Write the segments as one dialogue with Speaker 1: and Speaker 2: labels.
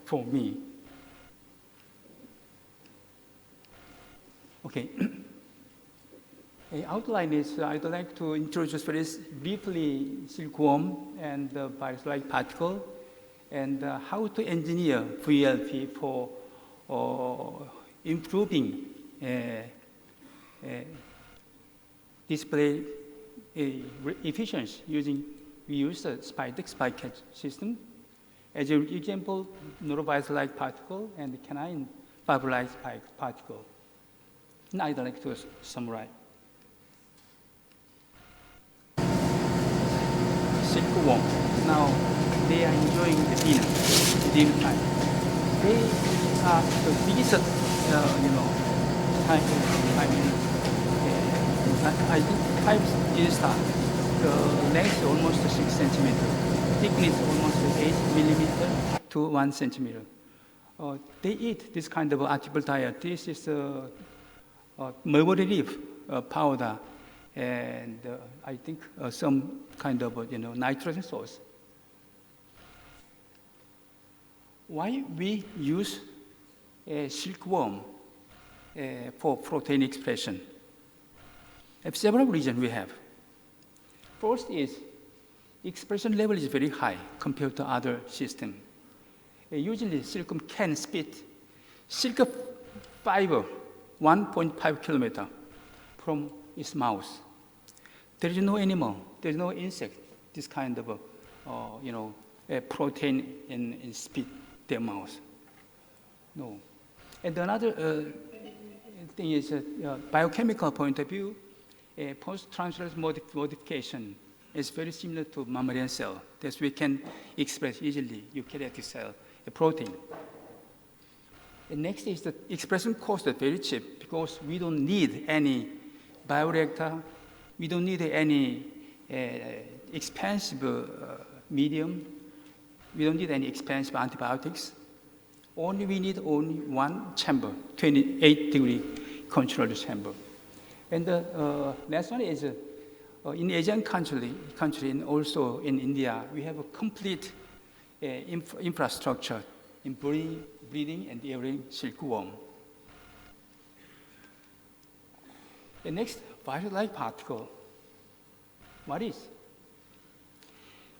Speaker 1: for me. Okay. The outline is I'd like to introduce very briefly silkworm and the virus-like particle and how to engineer VLP for improving display efficiency using, we use the spy-catch system. As an example, norovirus-like particle and canine fiber-like particle. And I'd like to summarize. Silkworm. Now they are enjoying the dinner time. They are the biggest, I think 5 years start. The length is almost 6 centimeters. Thickness almost 8 millimeters to 1 centimeter. They eat this kind of artificial diet. This is mulberry leaf powder. And I think some kind of nitrogen source. Why we use silkworm for protein expression? Several reasons we have. First is expression level is very high compared to other systems. Usually silkworm can spit silk fiber 1.5 kilometer from its mouth. There is no animal, there is no insect, this kind of protein in spit their mouth. No. And another thing is biochemical point of view, post-transferase modification is very similar to mammalian cell. That we can express easily eukaryotic cell, a protein. And next is the expression cost is very cheap because we don't need any bioreactor, we don't need any expensive medium, we don't need any expensive antibiotics. We need only one chamber, 28-degree controlled chamber. And the last one is in Asian country and also in India, we have a complete infrastructure in breeding and rearing silkworm. The next, virus-like particle. What is?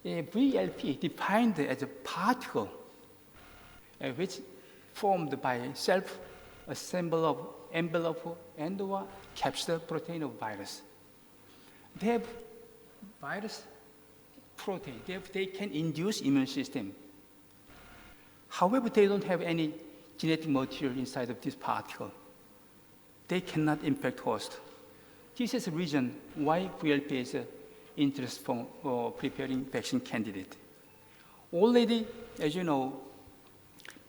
Speaker 1: A VLP defined as a particle which formed by self-envelope and or capsule protein of virus. They have virus protein. They can induce immune system. However, they don't have any genetic material inside of this particle. They cannot infect host. This is the reason why VLP is interest for preparing vaccine candidate. Already, as you know,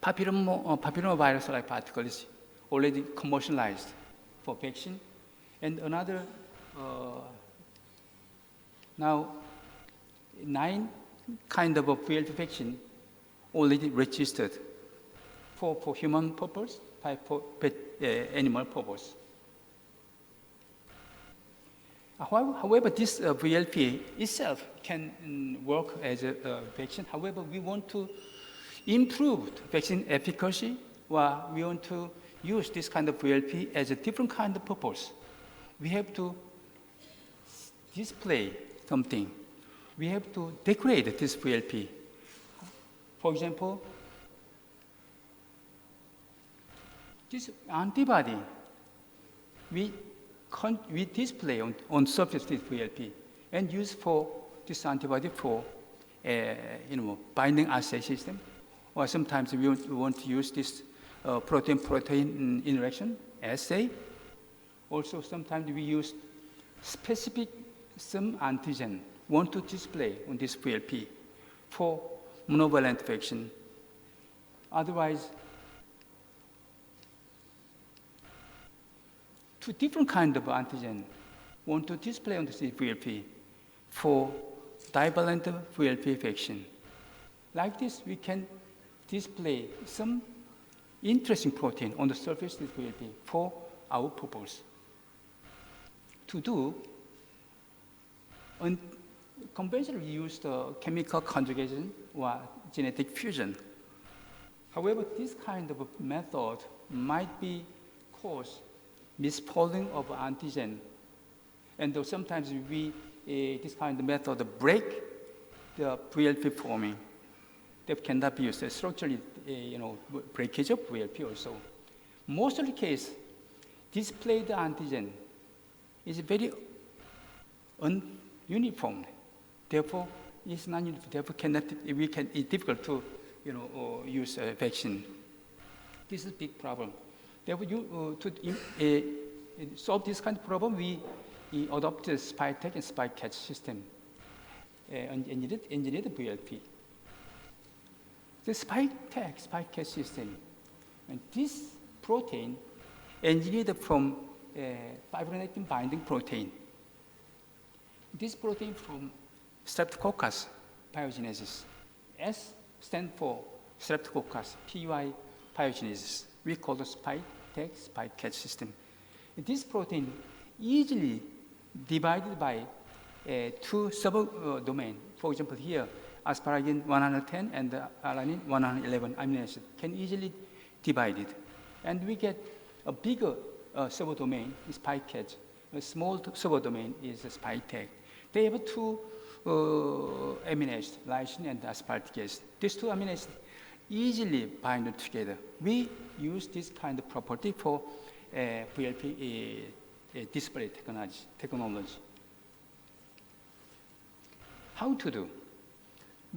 Speaker 1: papillomavirus-like particle is already commercialized for vaccine. And another, now 9 kind of a VLP vaccine already registered for human purpose, for animal purpose. However, this VLP itself can work as a vaccine. However, we want to improve vaccine efficacy, or we want to use this kind of VLP as a different kind of purpose. We have to display something. We have to decorate this VLP. For example, this antibody, we display on surface this VLP and use for this antibody for binding assay system, or sometimes we want to use this protein-protein interaction assay. Also, sometimes we use specific some antigen want to display on this VLP for monovalent vaccine. Otherwise, two different kinds of antigen want to display on this VLP for divalent VLP vaccine. Like this, we can display some interesting protein on the surface of this VLP for our purpose. To do, conventionally we use the chemical conjugation or genetic fusion. However, this kind of method might be cause misfolding of antigen, and though sometimes this kind of method break the VLP forming. That cannot be used. Structurally, breakage of VLP also. Most of the case, displayed antigen is very ununiform. Therefore, it's not uniform. Therefore, it's difficult to use a vaccine. This is a big problem. Therefore, to solve this kind of problem, we adopt the spike-tag and spike-catch system, engineered VLP. The spike-tag, spike-catch system, and this protein engineered from fibronectin binding protein. This protein from Streptococcus pyogenesis. S stands for Streptococcus, PY pyogenesis. We call the spike-tag, spike-catch system. This protein easily divided by two subdomains. For example, here, asparagine 110 and alanine 111 amino acid can easily divide it. And we get a bigger subdomain, spike-catch. A small subdomain is a spike-tag. They have two amino acids, lysine and aspartic acid. These two amino acids easily bind together. We use this kind of property for VLP display technology. How to do?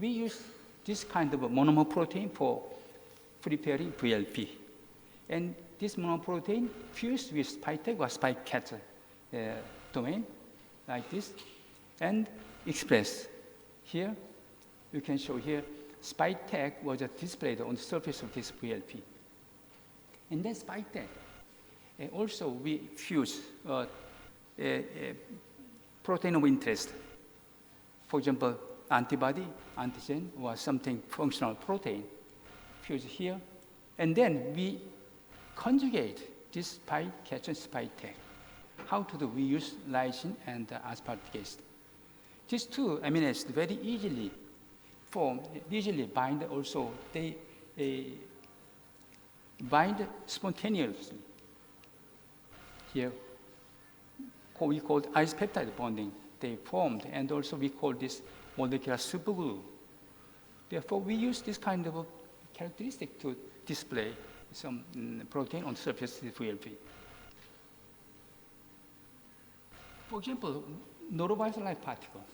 Speaker 1: We use this kind of a monomer protein for preparing VLP. And this monomer protein fused with spike-tag or spike-catch domain, like this, and expressed. Here, you can show here, spike-tag was displayed on the surface of this VLP. And then spike-tag, also we fuse a protein of interest. For example, antibody, antigen, or something functional protein, fuse here. And then we conjugate this spike-catch and spike-tag. How to do? We use lysine and aspartic acid. These two amino acids very easily form, easily bind also. They bind spontaneously. Here, we call isospeptide bonding. They formed, and also we call this molecular superglue. Therefore, we use this kind of a characteristic to display some protein on the surface of the VLP. For example, norovirus-like particles.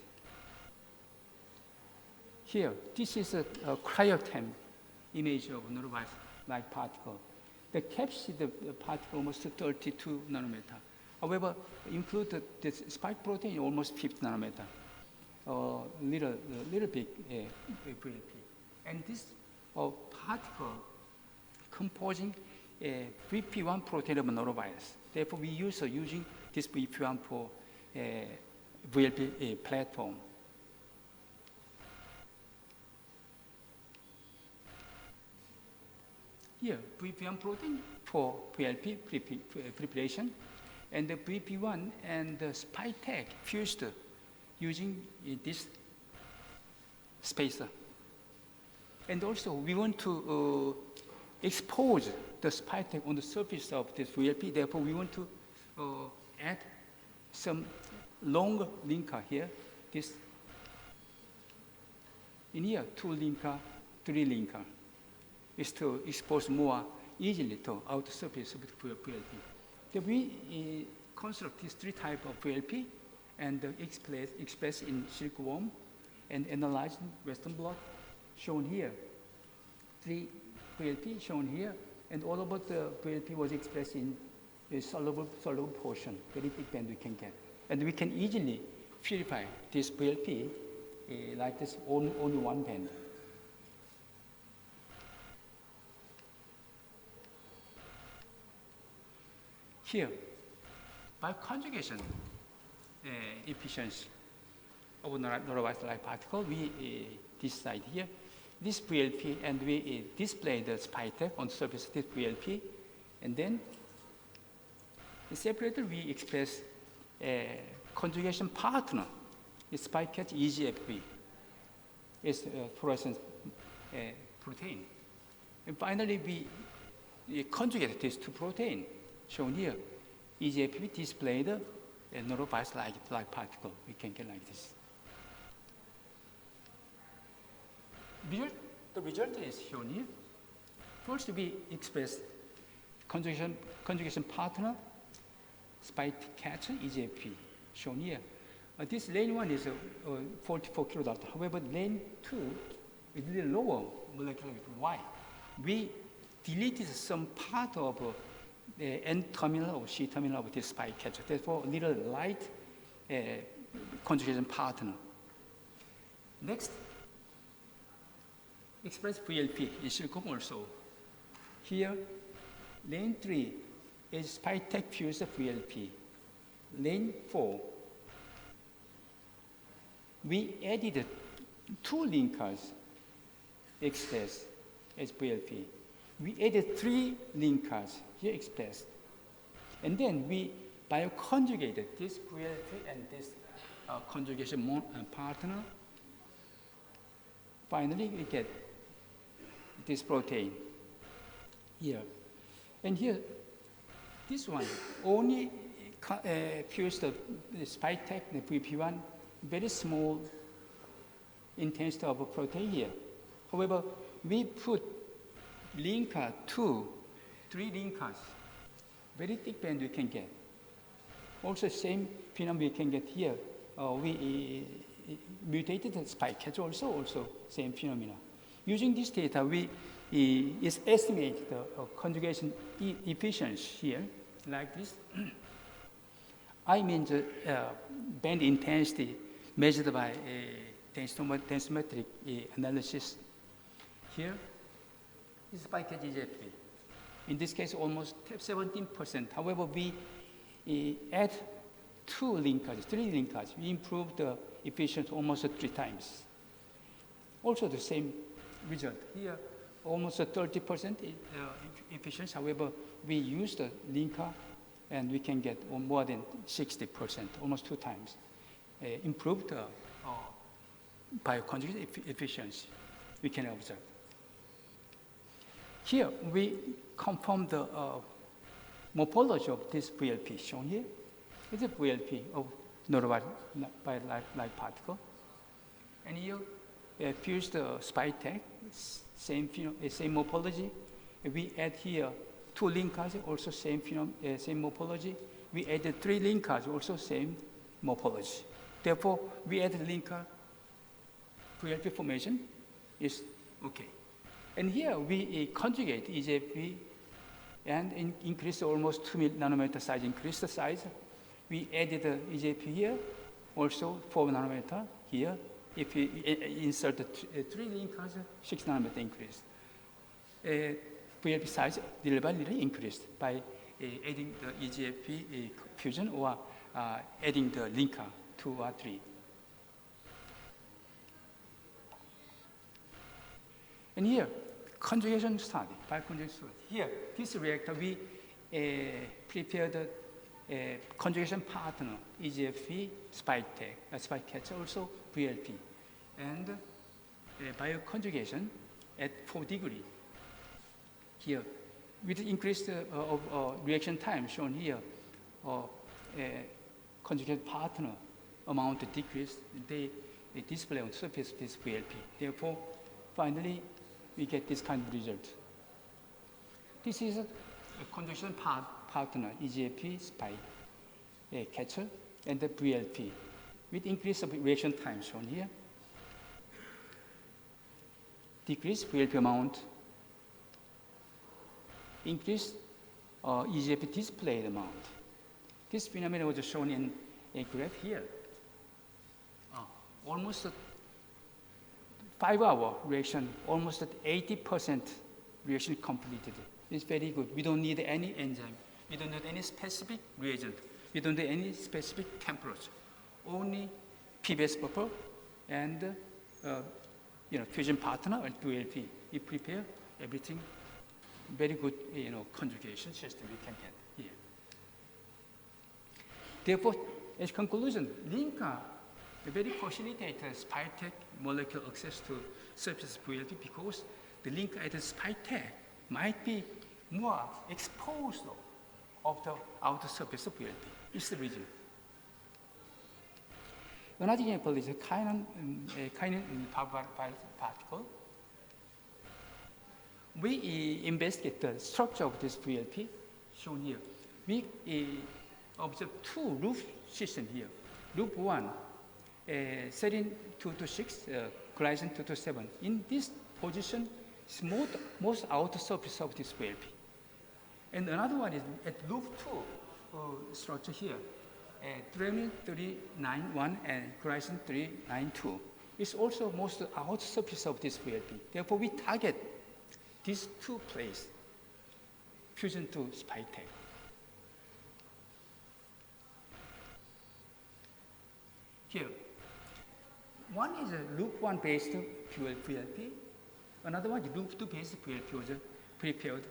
Speaker 1: Here, this is a cryochem image of norovirus-like particle. The capsid particle almost 32 nanometer. However, include the spike protein almost 50 nanometer. Little big VLP. And this particle composing a VP1 protein of norovirus. Therefore, we use using this VP1 for VLP platform. Here, VP1 protein for VLP preparation, and the VP1 and the spike-tag fused using this spacer. And also, we want to expose the spike-tag on the surface of this VLP. Therefore, we want to add some long linker here. This in here, 2 linker, 3 linker, is to expose more easily to outer surface of the VLP. So we construct these 3 types of VLP and express in silkworm and analyze in Western blot, shown here. 3 VLP shown here, and all about the VLP was expressed in a soluble portion, very big band we can get. And we can easily purify this VLP like this, only one band. Here, by conjugation efficiency of norovirus-like particle, we decide here this VLP, and we display the spike-tag on the surface of this VLP, and then separately we express a conjugation partner, is spike-catch EGFP, is fluorescent protein. And finally, we conjugate this to protein, shown here. EGFP displayed a norovirus-like particle. We can get like this. The result is shown here. First, we express conjugation partner, spike catcher, EGFP, shown here. This lane 1 is 44 kilodalton. However, lane 2 is a little lower molecular weight. Why? We deleted some part of the N terminal or C terminal of this spike catcher. Therefore, a little light conjugation partner. Next, express VLP in silicon also. Here, lane 3 is spike tech fused VLP. Lane 4, we added 2 linkers expressed as VLP. We added 3 linkers here expressed. And then we bioconjugated this VLP and this conjugation partner. Finally, we get this protein here. And here, this one only fused the spike tech, the VP1, very small intensity of a protein here. However, we put linker 2, 3 linkers, very thick band we can get. Also, same phenomenon we can get here. We mutated the spike catcher also same phenomena. Using this data, we estimate the conjugation efficiency here, like this. I mean the band intensity measured by densitometric analysis. Here is spike catcher EGFP. In this case, almost 17%. However, we add 2 linkers, 3 linkers. We improve the efficiency almost 3 times. Also the same result. Here, almost 30% efficiency. However, we use the linker and we can get more than 60%, almost 2 times. Improved bioconjugate efficiency we can observe. Here, we confirm the morphology of this VLP shown here. It's a VLP of norovirus-like particle. And here, fused spike tech, same morphology. We add here 2 linkers, also same morphology. We added 3 linkers, also same morphology. Therefore, we add linker, VLP formation is okay. And here we conjugate EGFP and increase almost 2 nanometer size, increase the size. We added the EGFP here, also 4 nanometer here. If we insert 3 linkers, 6 nanometer increase. VLP size little by little increased by adding the EGFP fusion or adding the linker 2 or 3. And here, conjugation study, bioconjugation study. Here, this reactor, we prepared a conjugation partner, EGFP, spike catcher, also VLP, and bioconjugation at 4 degrees. Here, with the increased reaction time shown here, conjugate partner amount decreased, they display on the surface of this VLP. Therefore, finally, we get this kind of result. This is a conjugation partner, EGFP, spike catcher, and the VLP, with increase of reaction time shown here. Decrease VLP amount, increase EGFP displayed amount. This phenomenon was shown in a graph here. Almost 5-hour reaction, almost at 80% reaction completed. It's very good. We don't need any enzyme. We don't need any specific reagent. We don't need any specific temperature. Only PBS buffer and fusion partner and VLP. We prepare everything. Very good conjugation system we can get here. Therefore, as conclusion, linker very facilitates spike molecular access to surface VLP because the link at the spike tag might be more exposed of the outer surface of VLP. It's the reason. Another example is a kinin particle. We investigate the structure of this VLP, shown here. We observe two loop systems here. Loop 1, serine 226, glycine 227. In this position, is most outer surface of this VLP. And another one is at loop 2 structure here. Threonine 391 and glycine 392. It's also most outer surface of this VLP. Therefore, we target these two places, fusion to spike tag. Here, one is a loop 1 based VLP, another one is loop 2 based VLP was prepared,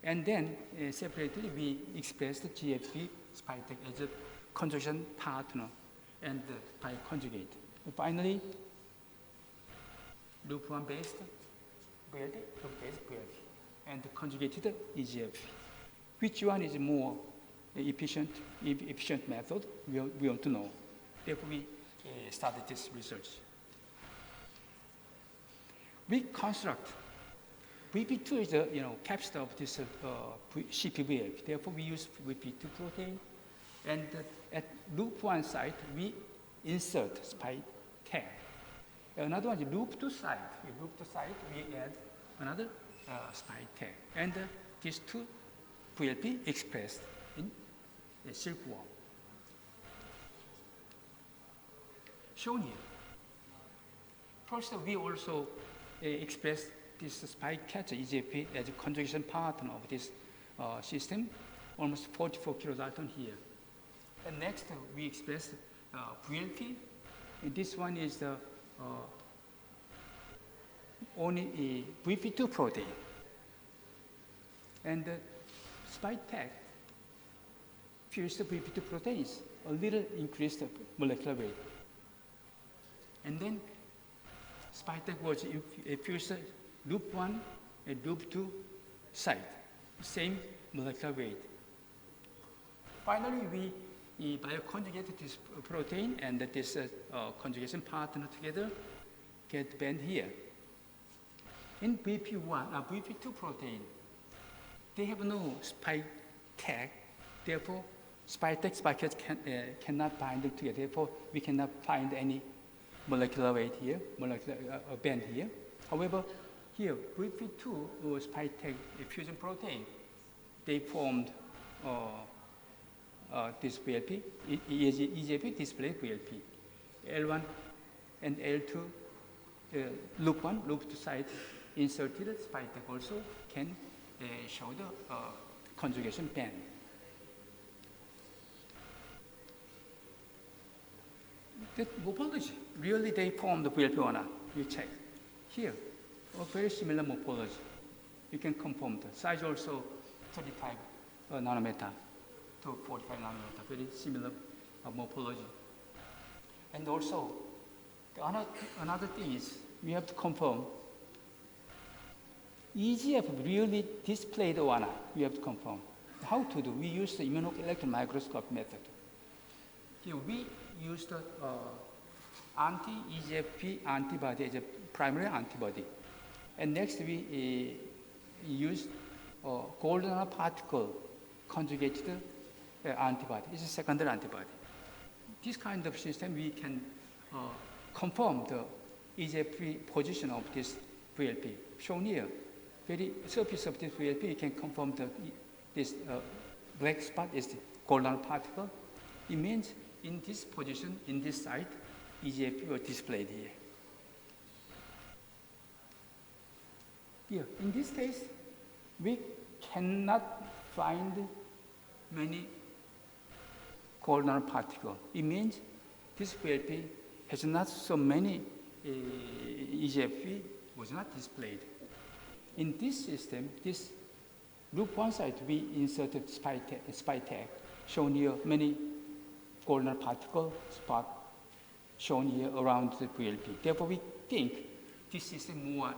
Speaker 1: and then separately we expressed the GFP spike tag as a conjugation partner and by conjugate. And finally, loop 1 based VLP, loop based VLP, and conjugated EGF. Which one is more efficient method? We want to know. Therefore, we started this research. We construct VP2 is the capsid of this CPVLP. Therefore, we use VP2 protein, and at loop 1 site we insert spike tag. Another one is loop 2 site. In loop 2 site we add another spike tag, and these two VLP expressed in silkworm. Shown here. First, we also express this spike catcher EGFP as a conjugation partner of this system, almost 44 kilodalton here. And next, we express VLP. And this one is the only a VP2 protein. And the spike tag fused VP2 proteins, a little increased molecular weight. And then spike tag was fused loop 1 and loop 2 site, same molecular weight. Finally, we bioconjugated this protein and this conjugation partner together get bent here. In VP2 protein, they have no spike tag, therefore spike tag cannot bind together, therefore we cannot find any molecular weight here, molecular band here. However, here, VP2 spike tag fusion protein, they formed this VLP, EGFP display VLP. L1 and L2, loop 1, loop 2 site inserted spike tag also can show the conjugation band. The morphology, really they form the VLP or not, you check. Here, a very similar morphology. You can confirm the size also 35 nanometer to 45 nanometer, very similar morphology. And also, another thing is, we have to confirm EGF really displayed or not, we have to confirm. How to do? We use the immunoelectron microscope method. Here we use the anti-EGFP antibody as a primary antibody. And next we use golden particle conjugated antibody. It's a secondary antibody. This kind of system we can confirm the EGFP position of this VLP. Shown here, very surface of this VLP, you can confirm this black spot is the golden particle. It means in this position, in this site, EGFP was displayed here. Here, in this case, we cannot find many golden particles. It means this VLP has not so many EGFP was not displayed. In this system, this loop 1 site, we inserted spike tag, shown here many golden particle spot shown here around the VLP. Therefore, we think this is more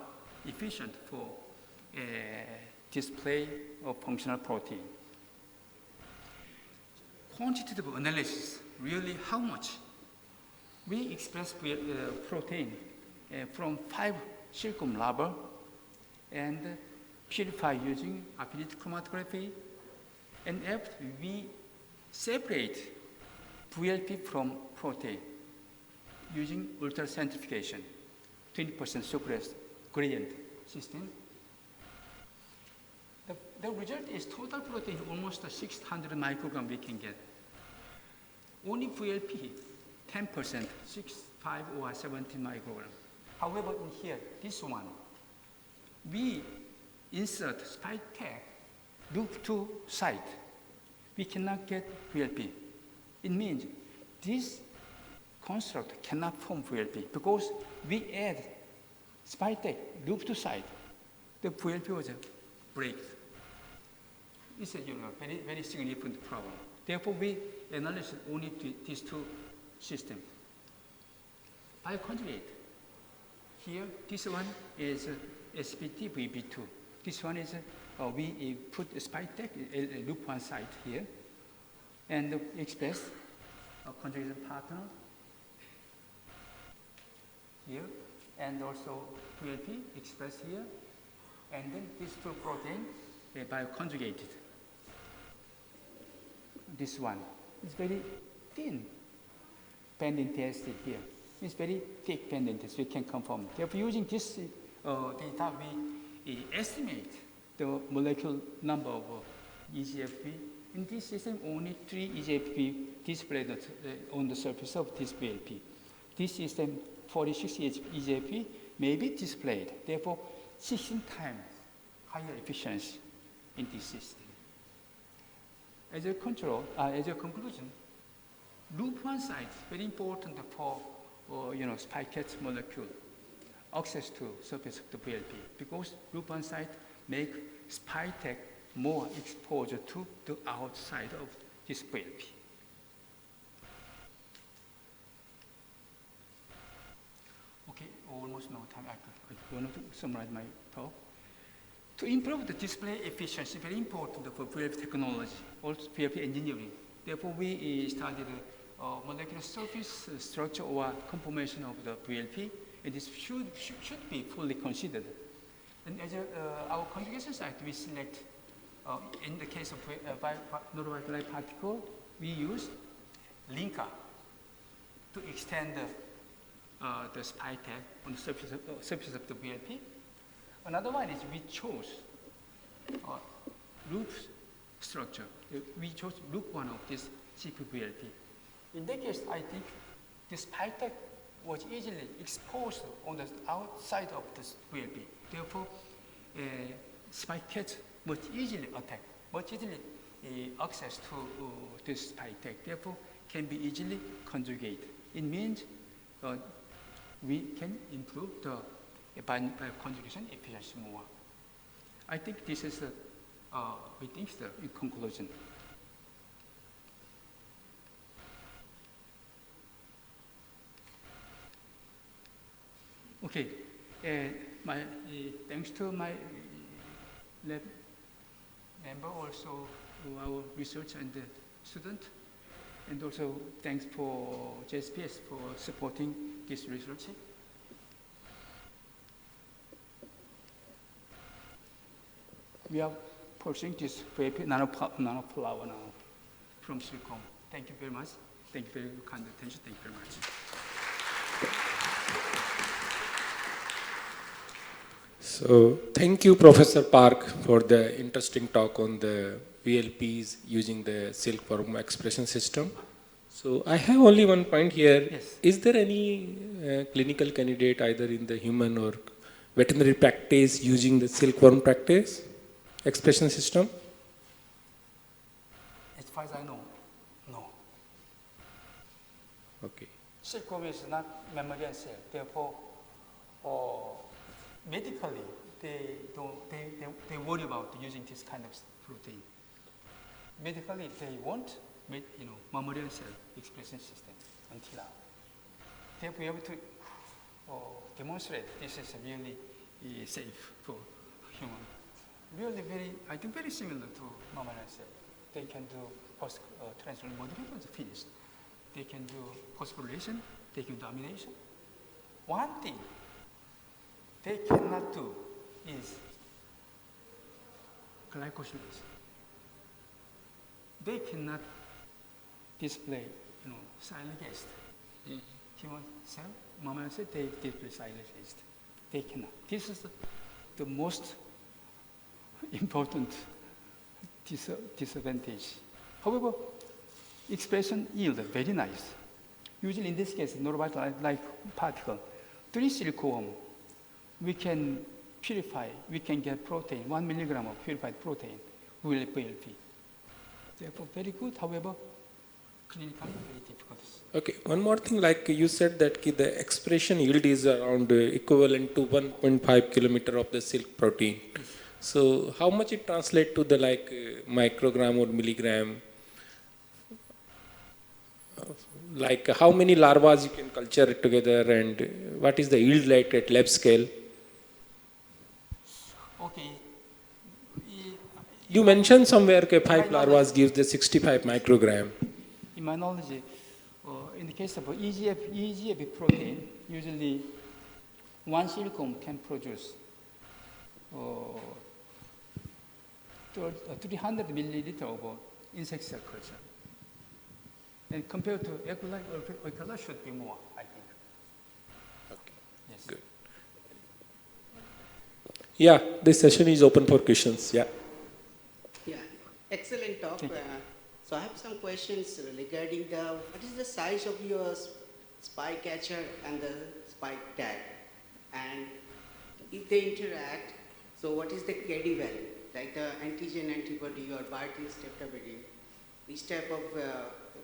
Speaker 1: efficient for display of functional protein. Quantitative analysis, really how much? We express protein from 5 silicon lava and purify using affinity chromatography. And after we separate VLP from protein using ultracentrifugation, 20% surface gradient system. The result is total protein almost 600 microgram we can get. Only VLP, 10%, 65 or 70 microgram. However, in here, this one, we insert spike tag, loop to site. We cannot get VLP. It means this construct cannot form VLP because we add spike tag, loop to site. The VLP was a break. It's a very, very significant problem. Therefore, we analyze only these two systems. Bioconjugate. Here, this one is SPT VB2. This one is we put a spike tag, loop one site here, and express a conjugation partner here, and also VLP expressed here, and then these two protein bioconjugated. This one is very thin band intensity here. It's very thick band intensity, we can confirm. Therefore, using this data, we estimate the molecular number of EGFP. In this system, only 3 EGFP displayed on the surface of this VLP. This system, 46 EGFP may be displayed. Therefore, 16 times higher efficiency in this system. As a control, as a conclusion, loop one site is very important for spike molecule access to surface of the VLP because loop one site make spike tag more exposure to the outside of this VLP. Okay, almost no time. I want to summarize my talk. To improve the display efficiency, very important for VLP technology, also VLP engineering. Therefore, we studied molecular surface structure or conformation of the VLP, and this should be fully considered. And as our conjugation site, we select, in the case of non-violent particle, we use linker to extend the spike tag on the surface of the VLP. Another one is we chose loop structure. We chose loop one of this CP-VLP. In that case, I think the spike tag was easily exposed on the outside of this VLP. Therefore, spike tag much easily attack, much easily access to this spike tag. Therefore, can be easily conjugated. It means we can improve the bioconjugation efficiency more. I think this is we think in conclusion. Okay, thanks to my lab member, also our research and the student, and also thanks for S.A.S for supporting this research. We are pursuing this nanoflower now from silicon. Thank you very much. Thank you for your kind attention. Thank you very much.
Speaker 2: So thank you, Professor Park, for the interesting talk on the VLPs using the silkworm expression system. So I have only one point here.
Speaker 1: Yes.
Speaker 2: Is there any clinical candidate either in the human or veterinary practice using the silkworm practice expression system?
Speaker 1: As far as I know, no.
Speaker 2: Okay.
Speaker 1: Silkworm is not mammalian cell. Therefore, medically, they worry about using this kind of protein. Medically, they want mammalian cell expression system until now. Therefore, we have to demonstrate this is really safe for human. really very, I think very similar to Mama said. They can do post-translational modifications finished. They can do phosphorylation, they can do amination. One thing they cannot do is glycosylations. They cannot display, silent acid. Human cell, Mama said they display silent acid. They cannot. This is the most important disadvantage. However, expression yield very nice. Usually in this case, like particle, 3 silicon, we can purify, we can get protein, 1 milligram of purified protein with VLP. Therefore, very good. However, clinically very difficult.
Speaker 2: Okay, one more thing, like you said that the expression yield is around equivalent to 1.5 kilometer of the silk protein.
Speaker 1: Yes.
Speaker 2: So how much it translate to the microgram or milligram? Like how many larvas you can culture together, and what is the yield like at lab scale?
Speaker 1: Okay.
Speaker 2: You mentioned somewhere that 5 larvas gives the 65 microgram.
Speaker 1: In my knowledge, in the case of EGF protein, usually 1 silicon can produce 300 milliliter of insect cell culture. And compared to E. coli should be more, I think.
Speaker 2: Okay.
Speaker 1: Yes.
Speaker 2: Good. Yeah, this session is open for questions. Yeah.
Speaker 3: Yeah, excellent talk. So I have some questions regarding what is the size of your spike catcher and the spike tag? And if they interact, so what is the KD value? Like the antigen antibody or biotin streptavidin, which type of,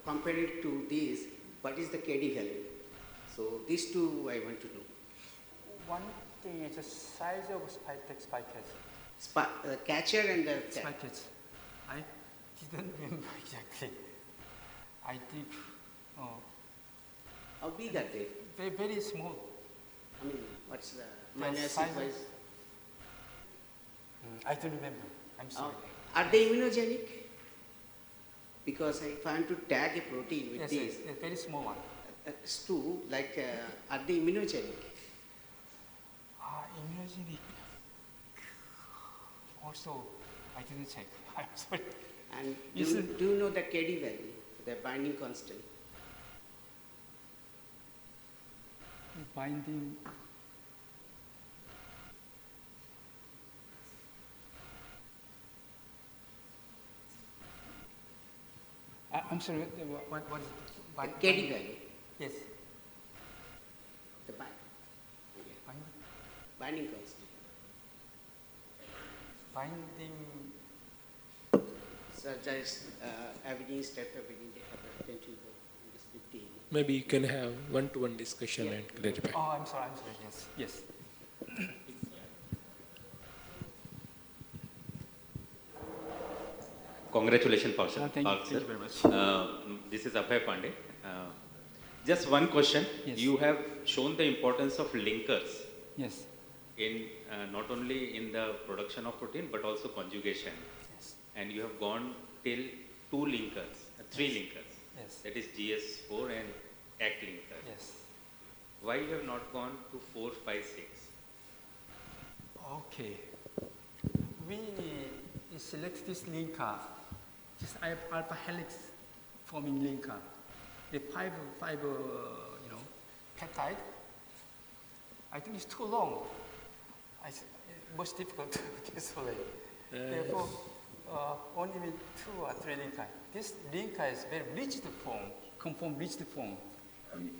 Speaker 3: compared to this, what is the KD value? So these two I want to know.
Speaker 1: One thing is the size of spike catcher.
Speaker 3: Catcher and the
Speaker 1: Spike catcher. I didn't remember exactly. I think
Speaker 3: how big are they?
Speaker 1: very, very small.
Speaker 3: I mean, what's the
Speaker 1: The
Speaker 3: minus
Speaker 1: size of-
Speaker 3: size?
Speaker 1: I don't remember. I'm sorry.
Speaker 3: Are they immunogenic? Because if I want to tag a protein with
Speaker 1: Yes,
Speaker 3: this,
Speaker 1: yes, a very small one.
Speaker 3: Stu, like, are they immunogenic?
Speaker 1: Immunogenic. Also, I didn't check. I'm sorry.
Speaker 3: And
Speaker 1: Is it-
Speaker 3: do you know the KD value, the binding constant?
Speaker 1: Binding. I'm sorry. What is it?
Speaker 3: The KD value,
Speaker 1: Yes.
Speaker 3: the
Speaker 1: Binding.
Speaker 3: binding constant.
Speaker 1: Binding.
Speaker 3: Such as avidin, streptavidin, they have a 10 to this 15.
Speaker 2: Maybe you can have one-to-one discussion and clarify.
Speaker 1: Oh, I'm sorry. Yes. Yes.
Speaker 4: Congratulations, Park
Speaker 1: Thank
Speaker 4: Park,
Speaker 1: you
Speaker 4: sir.
Speaker 1: very much.
Speaker 4: This is Abhay Pandey. Just one question.
Speaker 1: Yes.
Speaker 4: You have shown the importance of linkers
Speaker 1: Yes.
Speaker 4: in not only in the production of protein but also conjugation.
Speaker 1: Yes.
Speaker 4: And you have gone till 2 linkers, 3 linkers.
Speaker 1: Yes.
Speaker 4: That is GS4 and ACT linker.
Speaker 1: Yes.
Speaker 4: Why you have not gone to 4, 5, 6?
Speaker 1: Okay. We select this linker, this alpha helix forming linker, the five peptide. I think it's too long. It's much difficult to display. Therefore, only with 2 or 3 linker. This linker is very rigid form, conform rigid form.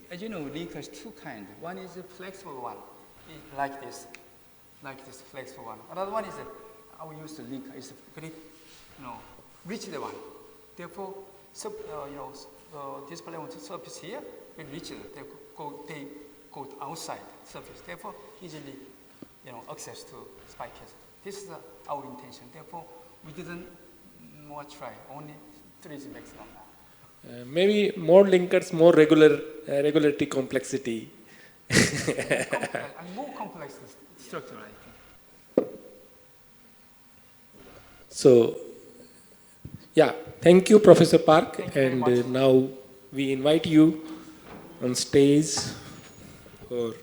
Speaker 1: As you know, linker is 2 kinds. One is a flexible one, like this flexible one. Another one is I will use the linker. It's a very, rigid one. Therefore, display on the surface here, very rigid. They go outside surface. Therefore, easily, access to spike catcher. This is our intention. Therefore, we didn't more try. Only 3 is maximum now.
Speaker 2: Maybe more linkers, more regularity complexity.
Speaker 1: And more complex structure, I think.
Speaker 2: So, yeah, thank you, Professor Park.
Speaker 1: Thank you very
Speaker 2: And
Speaker 1: much.
Speaker 2: now we invite you on stage for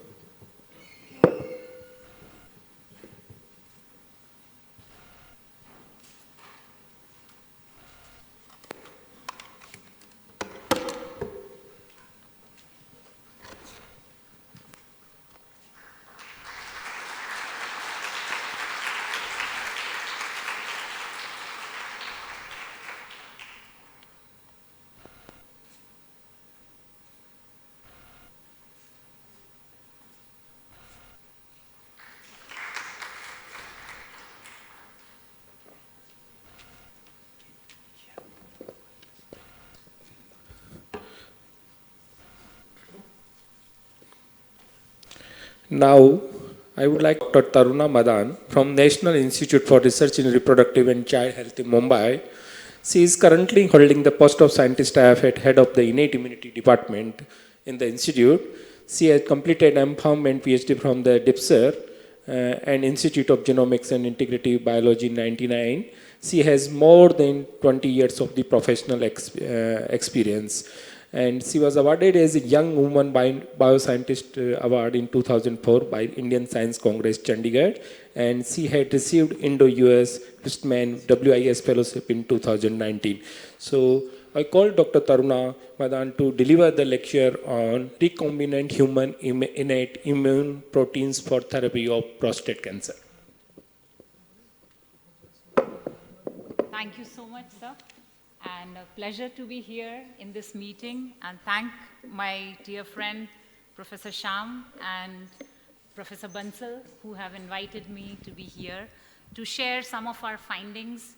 Speaker 2: now, I would like Dr. Taruna Madan from National Institute for Research in Reproductive and Child Health in Mumbai. She is currently holding the post of scientist staff at head of the innate immunity department in the institute. She has completed M.Pharm and PhD from the DIPSER and Institute of Genomics and Integrative Biology in 1999. She has more than 20 years of the professional experience. And she was awarded as a Young Woman Bioscientist Award in 2004 by Indian Science Congress, Chandigarh. And she had received Indo-US Christman WIS Fellowship in 2019. So I called Dr. Taruna Madan to deliver the lecture on recombinant human innate immune proteins for therapy of prostate cancer.
Speaker 5: Thank you so much, sir. And a pleasure to be here in this meeting, and thank my dear friend, Professor Sham and Professor Bansal, who have invited me to be here to share some of our findings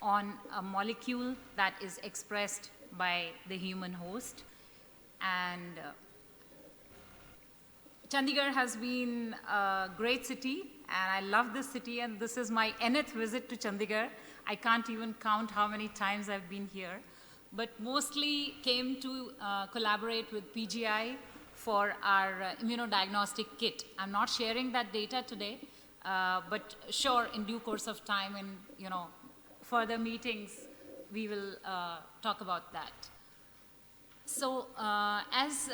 Speaker 5: on a molecule that is expressed by the human host. And Chandigarh has been a great city, and I love this city, and this is my nth visit to Chandigarh. I can't even count how many times I've been here, but mostly came to collaborate with PGI for our immunodiagnostic kit. I'm not sharing that data today, but sure, in due course of time and further meetings, we will talk about that. So as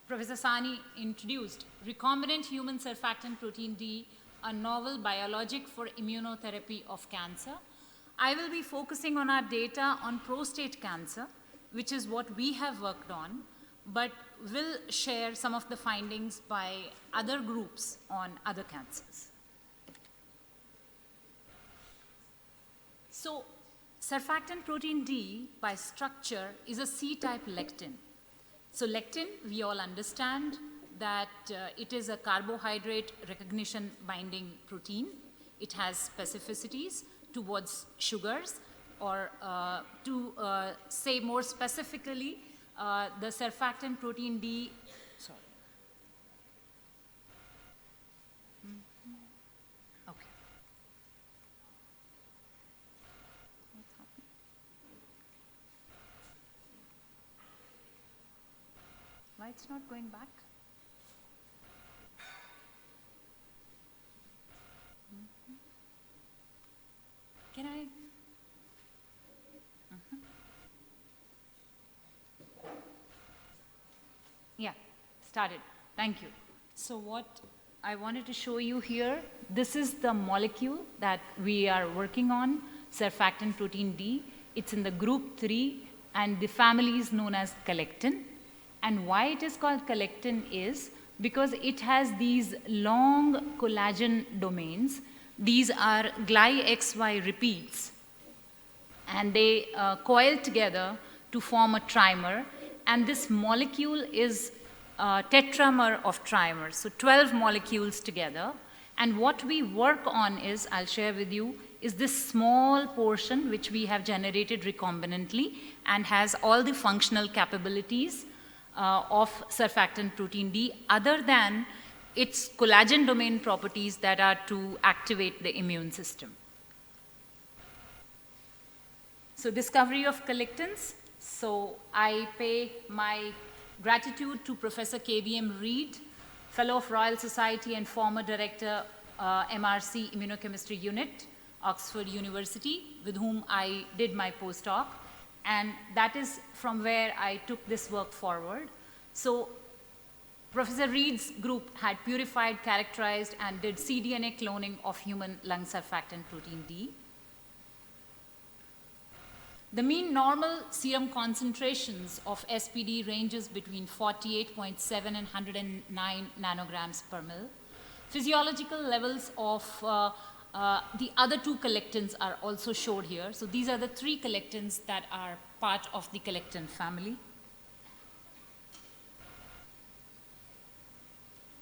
Speaker 5: Professor Sani introduced, recombinant human surfactant protein D, a novel biologic for immunotherapy of cancer. I will be focusing on our data on prostate cancer, which is what we have worked on, but will share some of the findings by other groups on other cancers. So, surfactant protein D by structure is a C-type lectin. So lectin, we all understand that it is a carbohydrate recognition binding protein. It has specificities towards sugars, or to say more specifically, the surfactant protein D, sorry. Okay. What's happening? Why it's not going back? Can I? Yeah, started. Thank you. So what I wanted to show you here, this is the molecule that we are working on, surfactant protein D. It's in the group 3, and the family is known as collectin. And why it is called collectin is because it has these long collagen domains. These are gly-XY repeats, and they coil together to form a trimer, and this molecule is a tetramer of trimers, so 12 molecules together. And what we work on is, I'll share with you, is this small portion which we have generated recombinantly and has all the functional capabilities of surfactant protein D, other than its collagen domain properties that are to activate the immune system. So discovery of collectins. So I pay my gratitude to Professor KVM Reed, Fellow of Royal Society and former Director, MRC Immunochemistry Unit, Oxford University, with whom I did my postdoc, and that is from where I took this work forward. So Professor Reed's group had purified, characterized, and did cDNA cloning of human lung surfactant protein D. The mean normal serum concentrations of SPD ranges between 48.7 and 109 nanograms per mil. Physiological levels of the other two collectins are also showed here. So these are the three collectins that are part of the collectin family.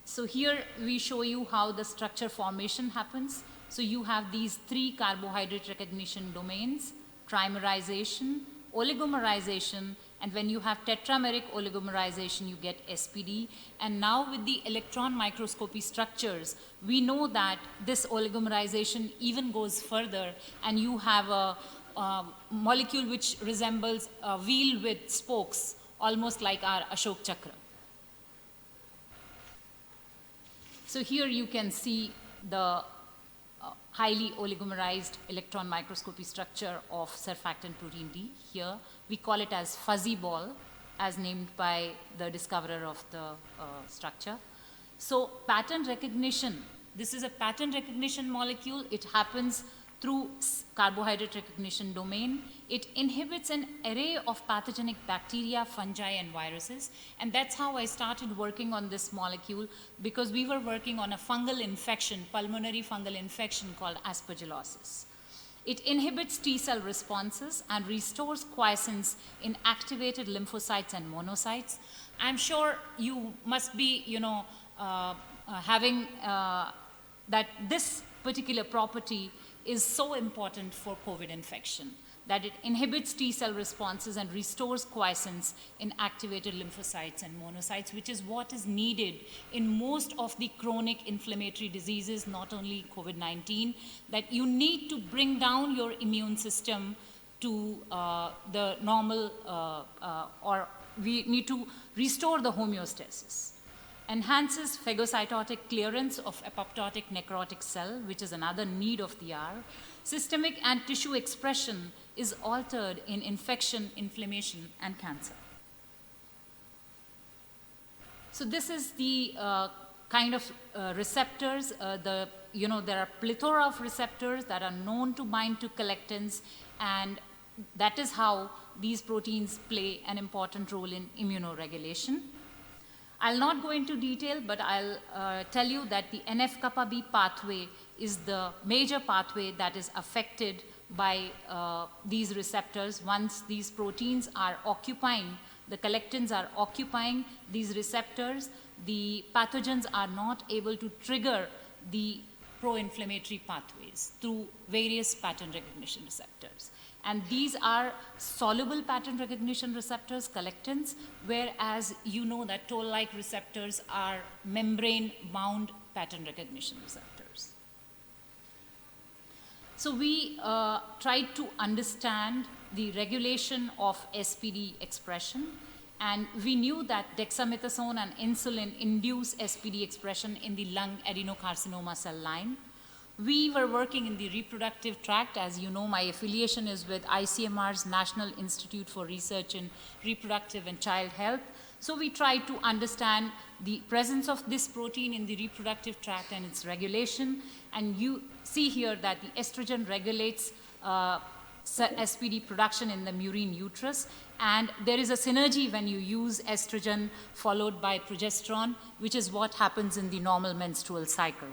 Speaker 5: So here we show you how the structure formation happens. So you have these three carbohydrate recognition domains: trimerization, oligomerization, and when you have tetrameric oligomerization, you get SPD. And now with the electron microscopy structures, we know that this oligomerization even goes further, and you have a molecule which resembles a wheel with spokes, almost like our Ashok Chakra. So here you can see the highly oligomerized electron microscopy structure of surfactant protein D. Here we call it as fuzzy ball, as named by the discoverer of the structure. So pattern recognition, this is a pattern recognition molecule. It happens through carbohydrate recognition domain. It inhibits an array of pathogenic bacteria, fungi, and viruses. And that's how I started working on this molecule, because we were working on a fungal infection, pulmonary fungal infection called aspergillosis. It inhibits T cell responses and restores quiescence in activated lymphocytes and monocytes. I'm sure you must be, having that this particular property is so important for COVID infection, that it inhibits T cell responses and restores quiescence in activated lymphocytes and monocytes, which is what is needed in most of the chronic inflammatory diseases, not only COVID-19, that you need to bring down your immune system to the normal, or we need to restore the homeostasis. Enhances phagocytotic clearance of apoptotic necrotic cell, which is another need of the hour. Systemic and tissue expression is altered in infection, inflammation, and cancer. So this is the kind of receptors. There are plethora of receptors that are known to bind to collectins, and that is how these proteins play an important role in immunoregulation. I'll not go into detail, but I'll tell you that the NF-kappa B pathway is the major pathway that is affected by these receptors. Once these proteins are occupying, the collectins are occupying these receptors, the pathogens are not able to trigger the pro-inflammatory pathways through various pattern recognition receptors. And these are soluble pattern recognition receptors, collectins, whereas you know that toll-like receptors are membrane-bound pattern recognition receptors. So we tried to understand the regulation of SPD expression, and we knew that dexamethasone and insulin induce SPD expression in the lung adenocarcinoma cell line. We were working in the reproductive tract. As you know, my affiliation is with ICMR's National Institute for Research in Reproductive and Child Health. So we tried to understand the presence of this protein in the reproductive tract and its regulation. And you see here that the estrogen regulates SPD production in the murine uterus. And there is a synergy when you use estrogen followed by progesterone, which is what happens in the normal menstrual cycle.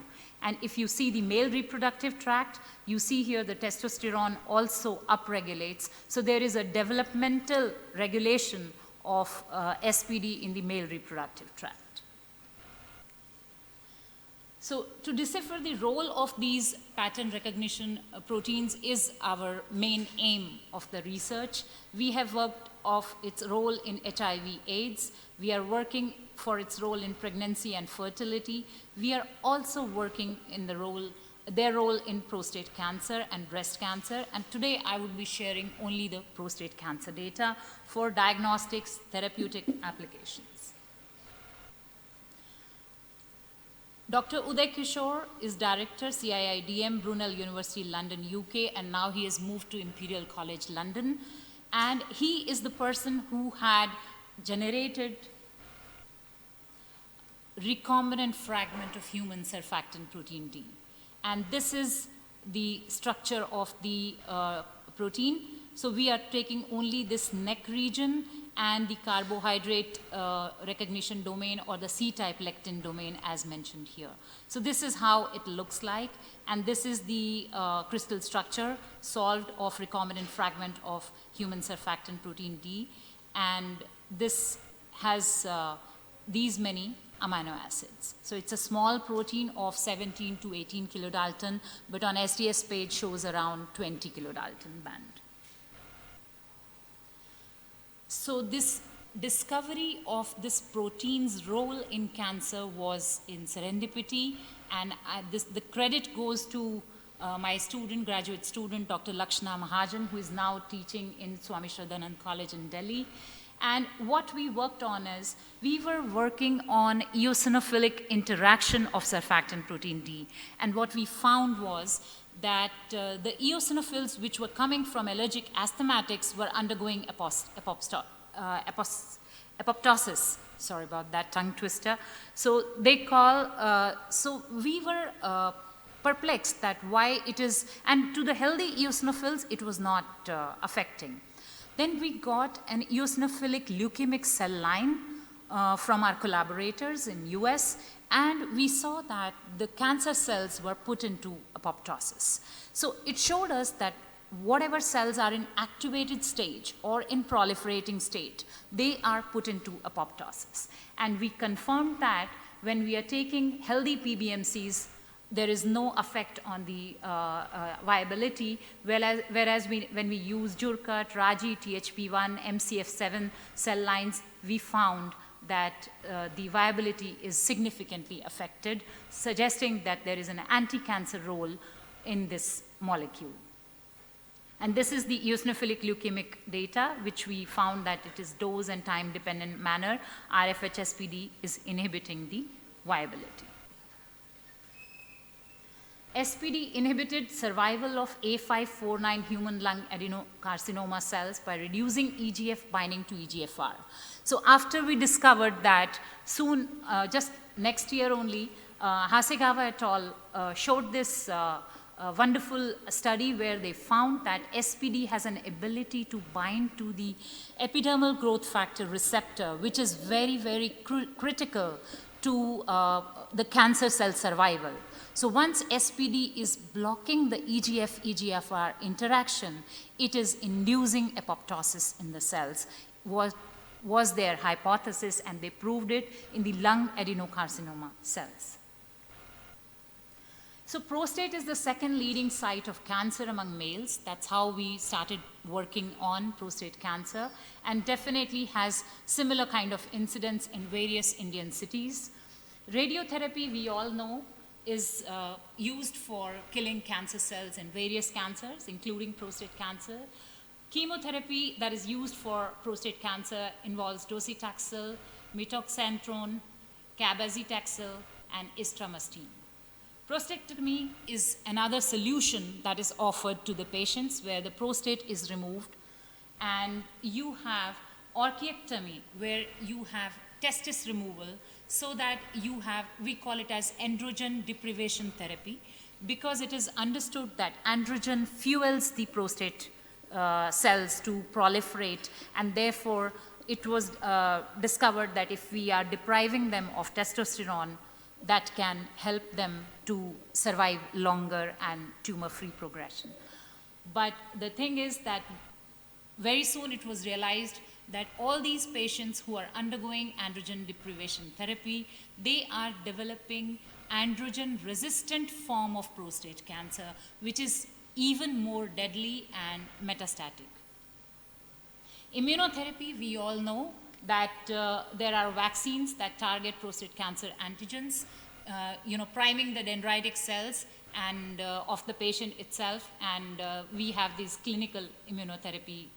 Speaker 5: And if you see the male reproductive tract, you see here the testosterone also upregulates. So there is a developmental regulation of SPD in the male reproductive tract. So to decipher the role of these pattern recognition proteins is our main aim of the research. We have worked of its role in HIV/AIDS. We are working for its role in pregnancy and fertility. We are also working in their role in prostate cancer and breast cancer. And today I will be sharing only the prostate cancer data for diagnostics, therapeutic applications. Dr. Uday Kishore is Director, CIIDM, Brunel University, London, UK, and now he has moved to Imperial College, London. And he is the person who had generated recombinant fragment of human surfactant protein D. And this is the structure of the protein. So we are taking only this neck region and the carbohydrate recognition domain, or the C-type lectin domain as mentioned here. So this is how it looks like, and this is the crystal structure solved of recombinant fragment of human surfactant protein D, and this has these many amino acids. So it's a small protein of 17 to 18 kilodalton, but on SDS page shows around 20 kilodalton band. So this discovery of this protein's role in cancer was in serendipity, and the credit goes to my student, graduate student, Dr. Lakshna Mahajan, who is now teaching in Swami Shraddhanand College in Delhi. And what we worked on is, we were working on eosinophilic interaction of surfactant protein D. And what we found was that the eosinophils which were coming from allergic asthmatics were undergoing apoptosis. Sorry about that tongue twister. So they call, so we were perplexed that why it is, and to the healthy eosinophils it was not affecting. Then we got an eosinophilic leukemic cell line from our collaborators in US, and we saw that the cancer cells were put into apoptosis. So it showed us that whatever cells are in activated stage or in proliferating state, they are put into apoptosis. And we confirmed that when we are taking healthy PBMCs, there is no effect on the viability, whereas when we use Jurkat, Raji, THP1, MCF7 cell lines, we found that the viability is significantly affected, suggesting that there is an anti-cancer role in this molecule. And this is the eosinophilic leukemic data, which we found that it is dose and time dependent manner. RFHSPD is inhibiting the viability. SPD inhibited survival of A549 human lung adenocarcinoma cells by reducing EGF binding to EGFR. So after we discovered that, soon, just next year only, Hasegawa et al. Showed this wonderful study where they found that SPD has an ability to bind to the epidermal growth factor receptor, which is very, very critical to the cancer cell survival. So once SPD is blocking the EGF-EGFR interaction, it is inducing apoptosis in the cells, was their hypothesis, and they proved it in the lung adenocarcinoma cells. So prostate is the second leading site of cancer among males. That's how we started working on prostate cancer, and definitely has similar kind of incidence in various Indian cities. Radiotherapy, we all know, is used for killing cancer cells in various cancers, including prostate cancer. Chemotherapy that is used for prostate cancer involves docetaxel, methoxantrone, cabazitaxel, and istramastine. Prostatectomy is another solution that is offered to the patients where the prostate is removed, and you have orchiectomy where you have testis removal, so that you have, we call it as androgen deprivation therapy, because it is understood that androgen fuels the prostate cells to proliferate, and therefore it was discovered that if we are depriving them of testosterone, that can help them to survive longer and tumor-free progression. But the thing is that very soon it was realized that all these patients who are undergoing androgen deprivation therapy, they are developing androgen-resistant form of prostate cancer, which is even more deadly and metastatic. Immunotherapy, we all know that there are vaccines that target prostate cancer antigens, priming the dendritic cells and of the patient itself, and we have this clinical immunotherapy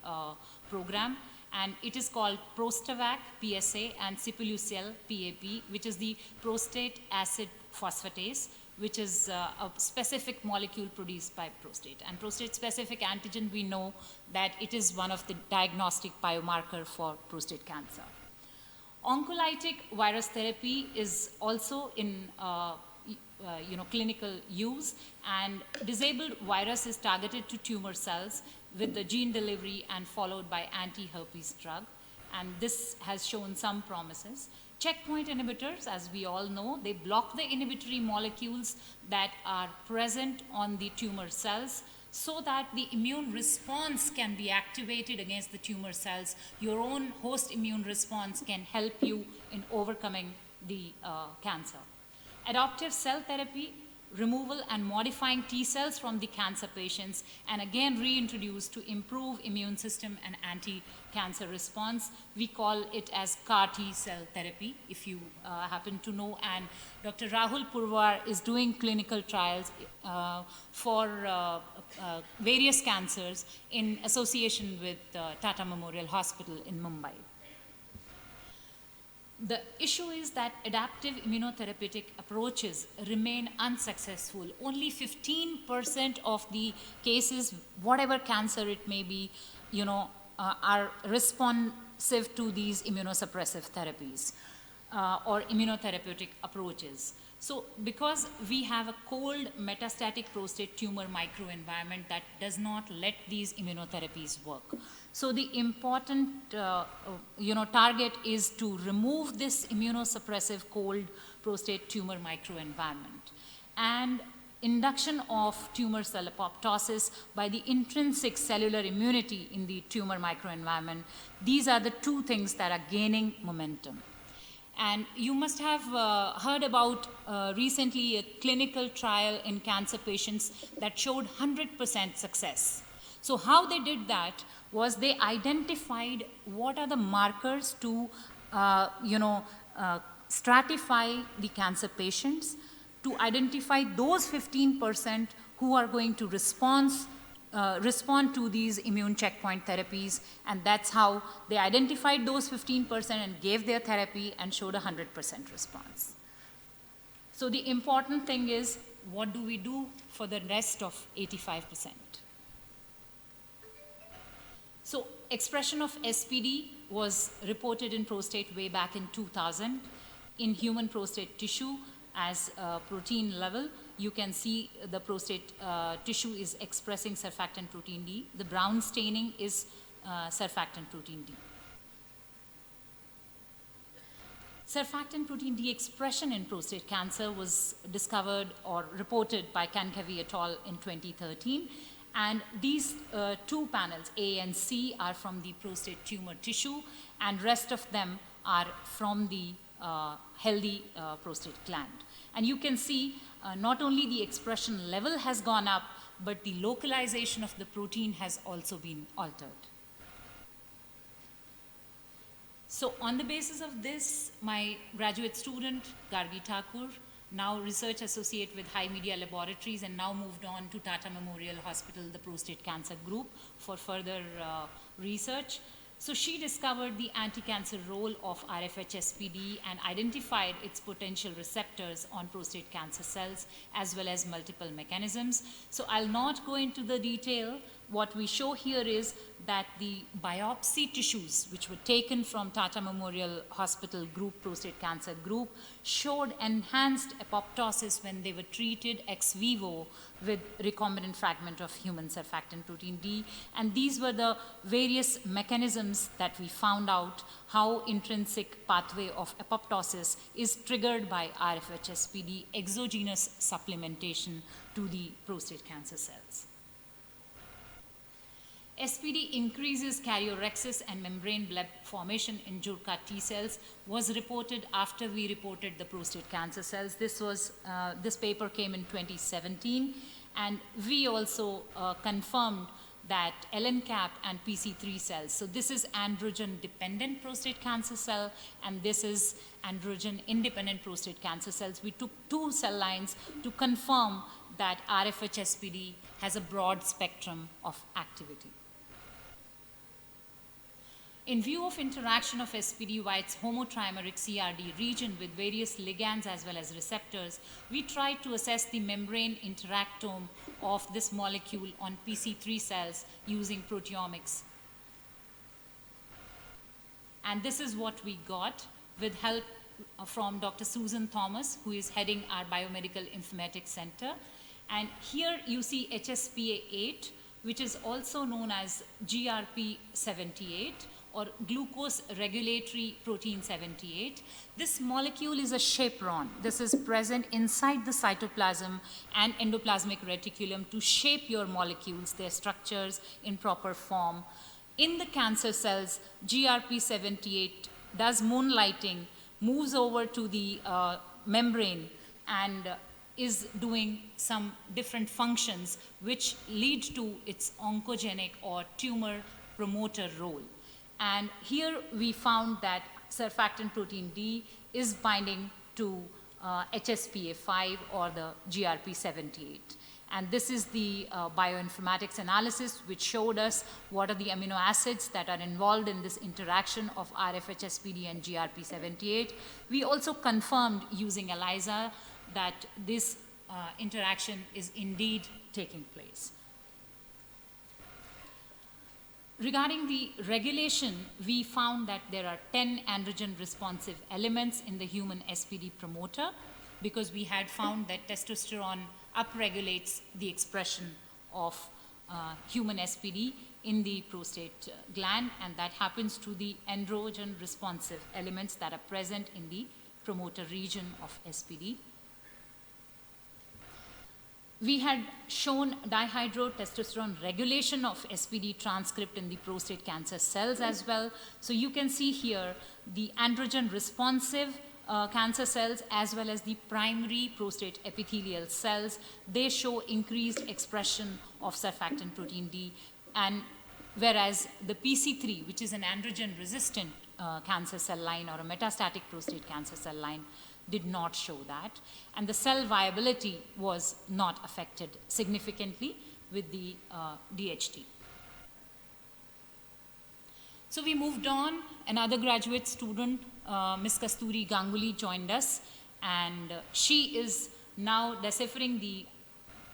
Speaker 5: program. And it is called Prostavac, PSA, and Sipuleucel, PAP, which is the prostate acid phosphatase, which is a specific molecule produced by prostate. And prostate-specific antigen, we know that it is one of the diagnostic biomarker for prostate cancer. Oncolytic virus therapy is also in clinical use, and disabled virus is targeted to tumor cells with the gene delivery and followed by anti-herpes drug, and this has shown some promises. Checkpoint inhibitors, as we all know, they block the inhibitory molecules that are present on the tumor cells so that the immune response can be activated against the tumor cells. Your own host immune response can help you in overcoming the cancer. Adoptive cell therapy, removal and modifying T cells from the cancer patients, and again reintroduced to improve immune system and anti-cancer response. We call it as CAR T cell therapy, if you happen to know, and Dr. Rahul Purwar is doing clinical trials for various cancers in association with Tata Memorial Hospital in Mumbai. The issue is that adaptive immunotherapeutic approaches remain unsuccessful. Only 15% of the cases, whatever cancer it may be, are responsive to these immunosuppressive therapies or immunotherapeutic approaches. So because we have a cold metastatic prostate tumor microenvironment that does not let these immunotherapies work. So the important target is to remove this immunosuppressive cold prostate tumor microenvironment, and induction of tumor cell apoptosis by the intrinsic cellular immunity in the tumor microenvironment. These are the two things that are gaining momentum. And you must have heard about recently a clinical trial in cancer patients that showed 100% success. So how they did that was they identified what are the markers to stratify the cancer patients, to identify those 15% who are going to respond to these immune checkpoint therapies, and that's how they identified those 15% and gave their therapy and showed a 100% response. So the important thing is, what do we do for the rest of 85%? So expression of SPD was reported in prostate way back in 2000. In human prostate tissue as a protein level, you can see the prostate tissue is expressing surfactant protein D. The brown staining is surfactant protein D. Surfactant protein D expression in prostate cancer was discovered or reported by Kankavi et al. In 2013. And these two panels, A and C, are from the prostate tumor tissue, and rest of them are from the healthy prostate gland. And you can see not only the expression level has gone up, but the localization of the protein has also been altered. So on the basis of this, my graduate student, Gargi Thakur, now research associate with High Media Laboratories, and now moved on to Tata Memorial Hospital, the prostate cancer group, for further research. So she discovered the anti-cancer role of RFH-SPD and identified its potential receptors on prostate cancer cells as well as multiple mechanisms. So I'll not go into the detail. What we show here is that the biopsy tissues which were taken from Tata Memorial Hospital group, prostate cancer group, showed enhanced apoptosis when they were treated ex vivo with recombinant fragment of human surfactant protein D. And these were the various mechanisms that we found out how intrinsic pathway of apoptosis is triggered by RFH-SPD exogenous supplementation to the prostate cancer cells. SPD increases karyorrhexis and membrane bleb formation in Jurkat T cells was reported after we reported the prostate cancer cells. This paper came in 2017, and we also confirmed that LNCAP and PC3 cells. So this is androgen-dependent prostate cancer cell, and this is androgen-independent prostate cancer cells. We took 2 cell lines to confirm that RFH-SPD has a broad spectrum of activity. In view of interaction of SPD via its homotrimeric CRD region with various ligands as well as receptors, we tried to assess the membrane interactome of this molecule on PC3 cells using proteomics. And this is what we got with help from Dr. Susan Thomas, who is heading our Biomedical Informatics Center. And here you see HSPA8, which is also known as GRP78, or glucose regulatory protein 78. This molecule is a chaperone. This is present inside the cytoplasm and endoplasmic reticulum to shape your molecules, their structures in proper form. In the cancer cells, GRP78 does moonlighting, moves over to the membrane, and is doing some different functions which lead to its oncogenic or tumor promoter role. And here we found that surfactant protein D is binding to HSPA5 or the GRP78. And this is the bioinformatics analysis which showed us what are the amino acids that are involved in this interaction of RFHSPD and GRP78. We also confirmed using ELISA that this interaction is indeed taking place. Regarding the regulation, we found that there are 10 androgen responsive elements in the human SPD promoter, because we had found that testosterone upregulates the expression of human SPD in the prostate gland, and that happens to the androgen responsive elements that are present in the promoter region of SPD. We had shown dihydrotestosterone regulation of SPD transcript in the prostate cancer cells as well. So you can see here the androgen responsive cancer cells as well as the primary prostate epithelial cells. They show increased expression of surfactant protein D, and whereas the PC3, which is an androgen resistant cancer cell line or a metastatic prostate cancer cell line, did not show that, and the cell viability was not affected significantly with the DHT. So we moved on. Another graduate student, Ms. Kasturi Ganguly, joined us, and she is now deciphering the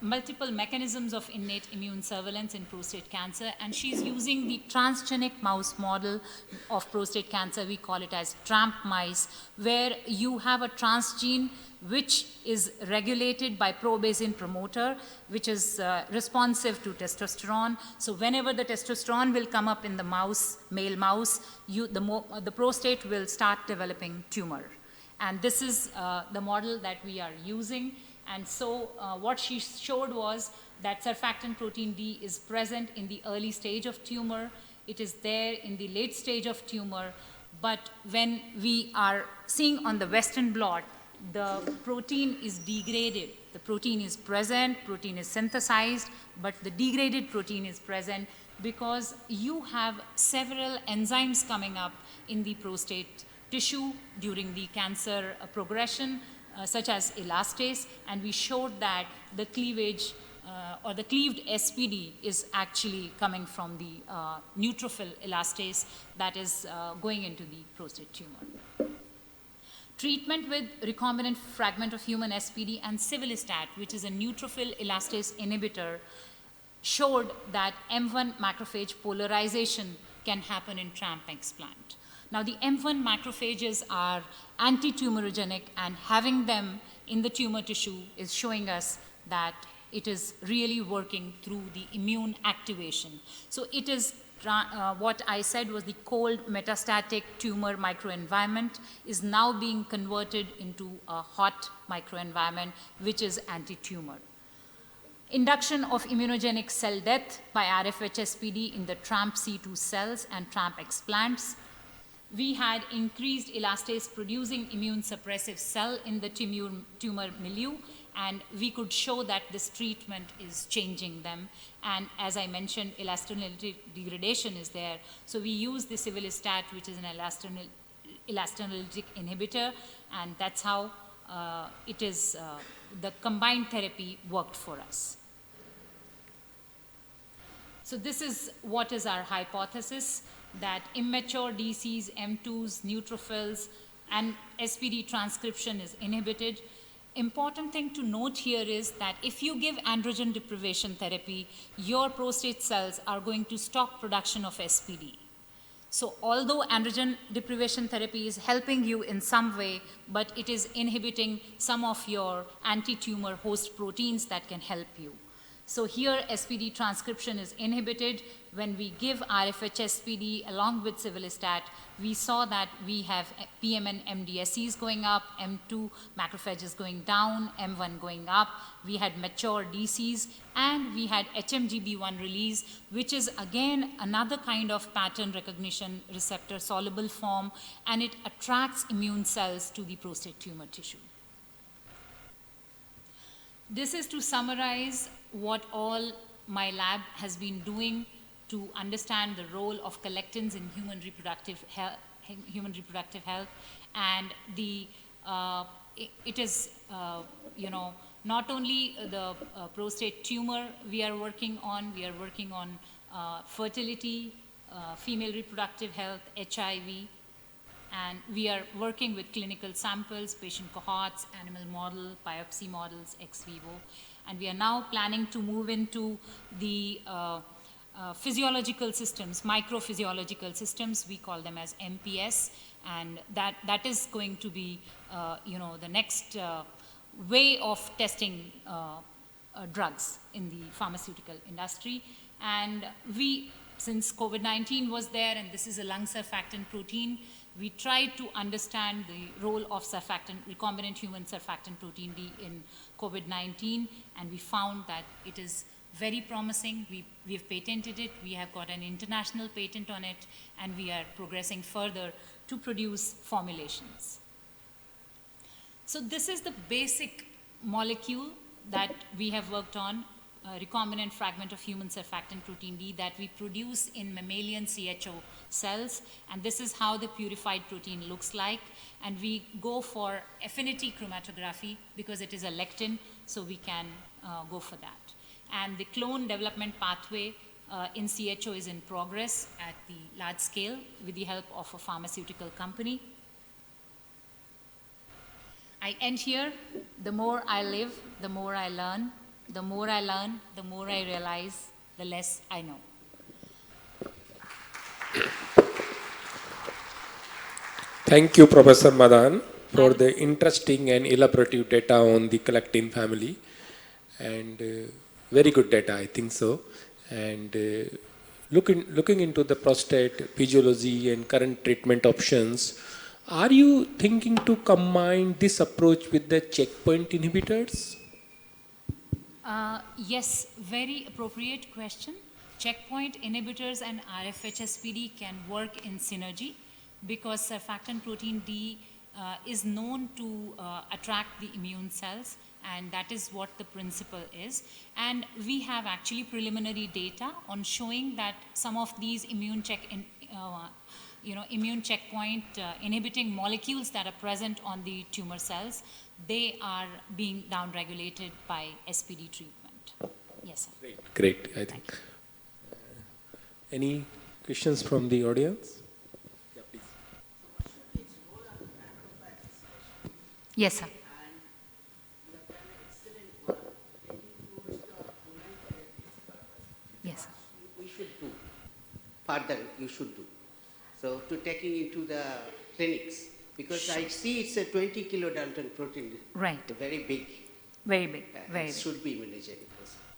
Speaker 5: multiple mechanisms of innate immune surveillance in prostate cancer, and she's using the transgenic mouse model of prostate cancer. We call it as TRAMP mice, where you have a transgene which is regulated by probasin promoter, which is responsive to testosterone. So whenever the testosterone will come up in the mouse, male mouse, the prostate will start developing tumor. And this is the model that we are using. And so what she showed was that surfactant protein D is present in the early stage of tumor. It is there in the late stage of tumor. But when we are seeing on the Western blot, the protein is degraded. The protein is present, protein is synthesized, but the degraded protein is present because you have several enzymes coming up in the prostate tissue during the cancer progression, such as elastase, and we showed that the cleavage or the cleaved SPD is actually coming from the neutrophil elastase that is going into the prostate tumor. Treatment with recombinant fragment of human SPD and civilistat, which is a neutrophil elastase inhibitor, showed that M1 macrophage polarization can happen in TRAMP explant. Now, the M1 macrophages are anti-tumorigenic, and having them in the tumor tissue is showing us that it is really working through the immune activation. So it is what I said was the cold metastatic tumor microenvironment is now being converted into a hot microenvironment, which is anti-tumor. Induction of immunogenic cell death by RFHSPD in the TRAMP C2 cells and TRAMP explants. We had increased elastase producing immune suppressive cell in the tumor milieu, and we could show that this treatment is changing them. And as I mentioned, elastinolytic degradation is there. So we use the civilistat, which is an elastinolytic inhibitor, and that's how it is, the combined therapy worked for us. So this is what is our hypothesis. that immature DCs, M2s, neutrophils, and SPD transcription is inhibited. Important thing to note here is that if you give androgen deprivation therapy, your prostate cells are going to stop production of SPD. So although androgen deprivation therapy is helping you in some way, but it is inhibiting some of your anti-tumor host proteins that can help you. So here SPD transcription is inhibited. When we give RFH-SPD along with civilistat, we saw that we have PMN MDSCs going up, M2 macrophages going down, M1 going up. We had mature DCs, and we had HMGB1 release, which is again another kind of pattern recognition receptor soluble form, and it attracts immune cells to the prostate tumor tissue. This is to summarize what all my lab has been doing to understand the role of collectins in human reproductive health, and the it is not only the prostate tumor we are working on fertility, female reproductive health, HIV, and we are working with clinical samples, patient cohorts, animal model, biopsy models, ex vivo, and we are now planning to move into the physiological systems, microphysiological systems, we call them as MPS, and that is going to be the next way of testing drugs in the pharmaceutical industry. And we, since COVID-19 was there, and this is a lung surfactant protein, we tried to understand the role of surfactant, recombinant human surfactant protein D in COVID-19, and we found that it is very promising. We have patented it, we have got an international patent on it, and we are progressing further to produce formulations. So this is the basic molecule that we have worked on, recombinant fragment of human surfactant protein D that we produce in mammalian CHO cells, and this is how the purified protein looks like. And we go for affinity chromatography because it is a lectin, so we can go for that. And the clone development pathway in CHO is in progress at the large scale with the help of a pharmaceutical company. I end here. The more I live, the more I learn. The more I learn, the more I realize, the less I know.
Speaker 2: Thank you, Professor Madan, for the interesting and elaborative data on the collectin family, and very good data, I think so. And looking into the prostate physiology and current treatment options, are you thinking to combine this approach with the checkpoint inhibitors?
Speaker 5: Yes, very appropriate question. Checkpoint inhibitors and RFH-SPD can work in synergy because surfactant protein D is known to attract the immune cells, and that is what the principle is. And we have actually preliminary data on showing that some of these immune checkpoint inhibiting molecules that are present on the tumor cells, they are being downregulated by SPD treatment. Yes, sir.
Speaker 2: Great, I think. Any questions from the audience? Yeah, please.
Speaker 5: Yes, sir. Yes, sir.
Speaker 3: We should do further. You should do so to taking into the clinics. Because I see it's a 20 kilodalton protein.
Speaker 5: Right.
Speaker 3: Very big.
Speaker 5: Very big. Very
Speaker 3: It
Speaker 5: big.
Speaker 3: should be immunogenic.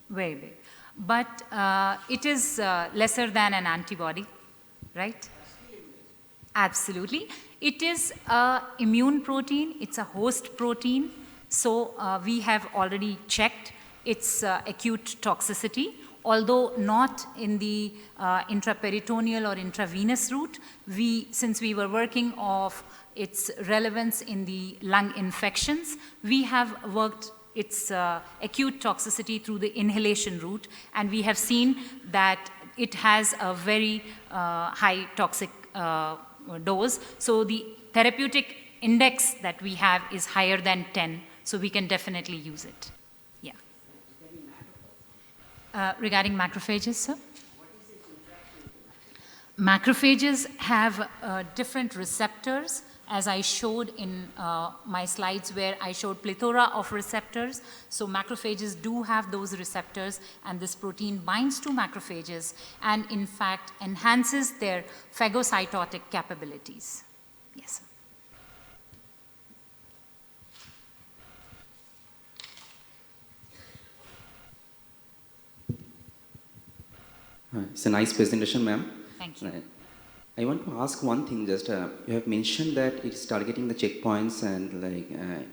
Speaker 5: Very big. But it is lesser than an antibody, right? Absolutely. It is an immune protein. It's a host protein. So we have already checked its acute toxicity. Although not in the intraperitoneal or intravenous route, since we were working off its relevance in the lung infections, we have worked its acute toxicity through the inhalation route, and we have seen that it has a very high toxic dose. So the therapeutic index that we have is higher than 10, so we can definitely use it. Yeah. Regarding macrophages, sir? macrophages have different receptors, as I showed in my slides where I showed plethora of receptors. So macrophages do have those receptors, and this protein binds to macrophages and in fact enhances their phagocytotic capabilities. Yes, sir.
Speaker 6: It's a nice presentation, ma'am.
Speaker 5: Thank you.
Speaker 6: I want to ask one thing. Just you have mentioned that it's targeting the checkpoints and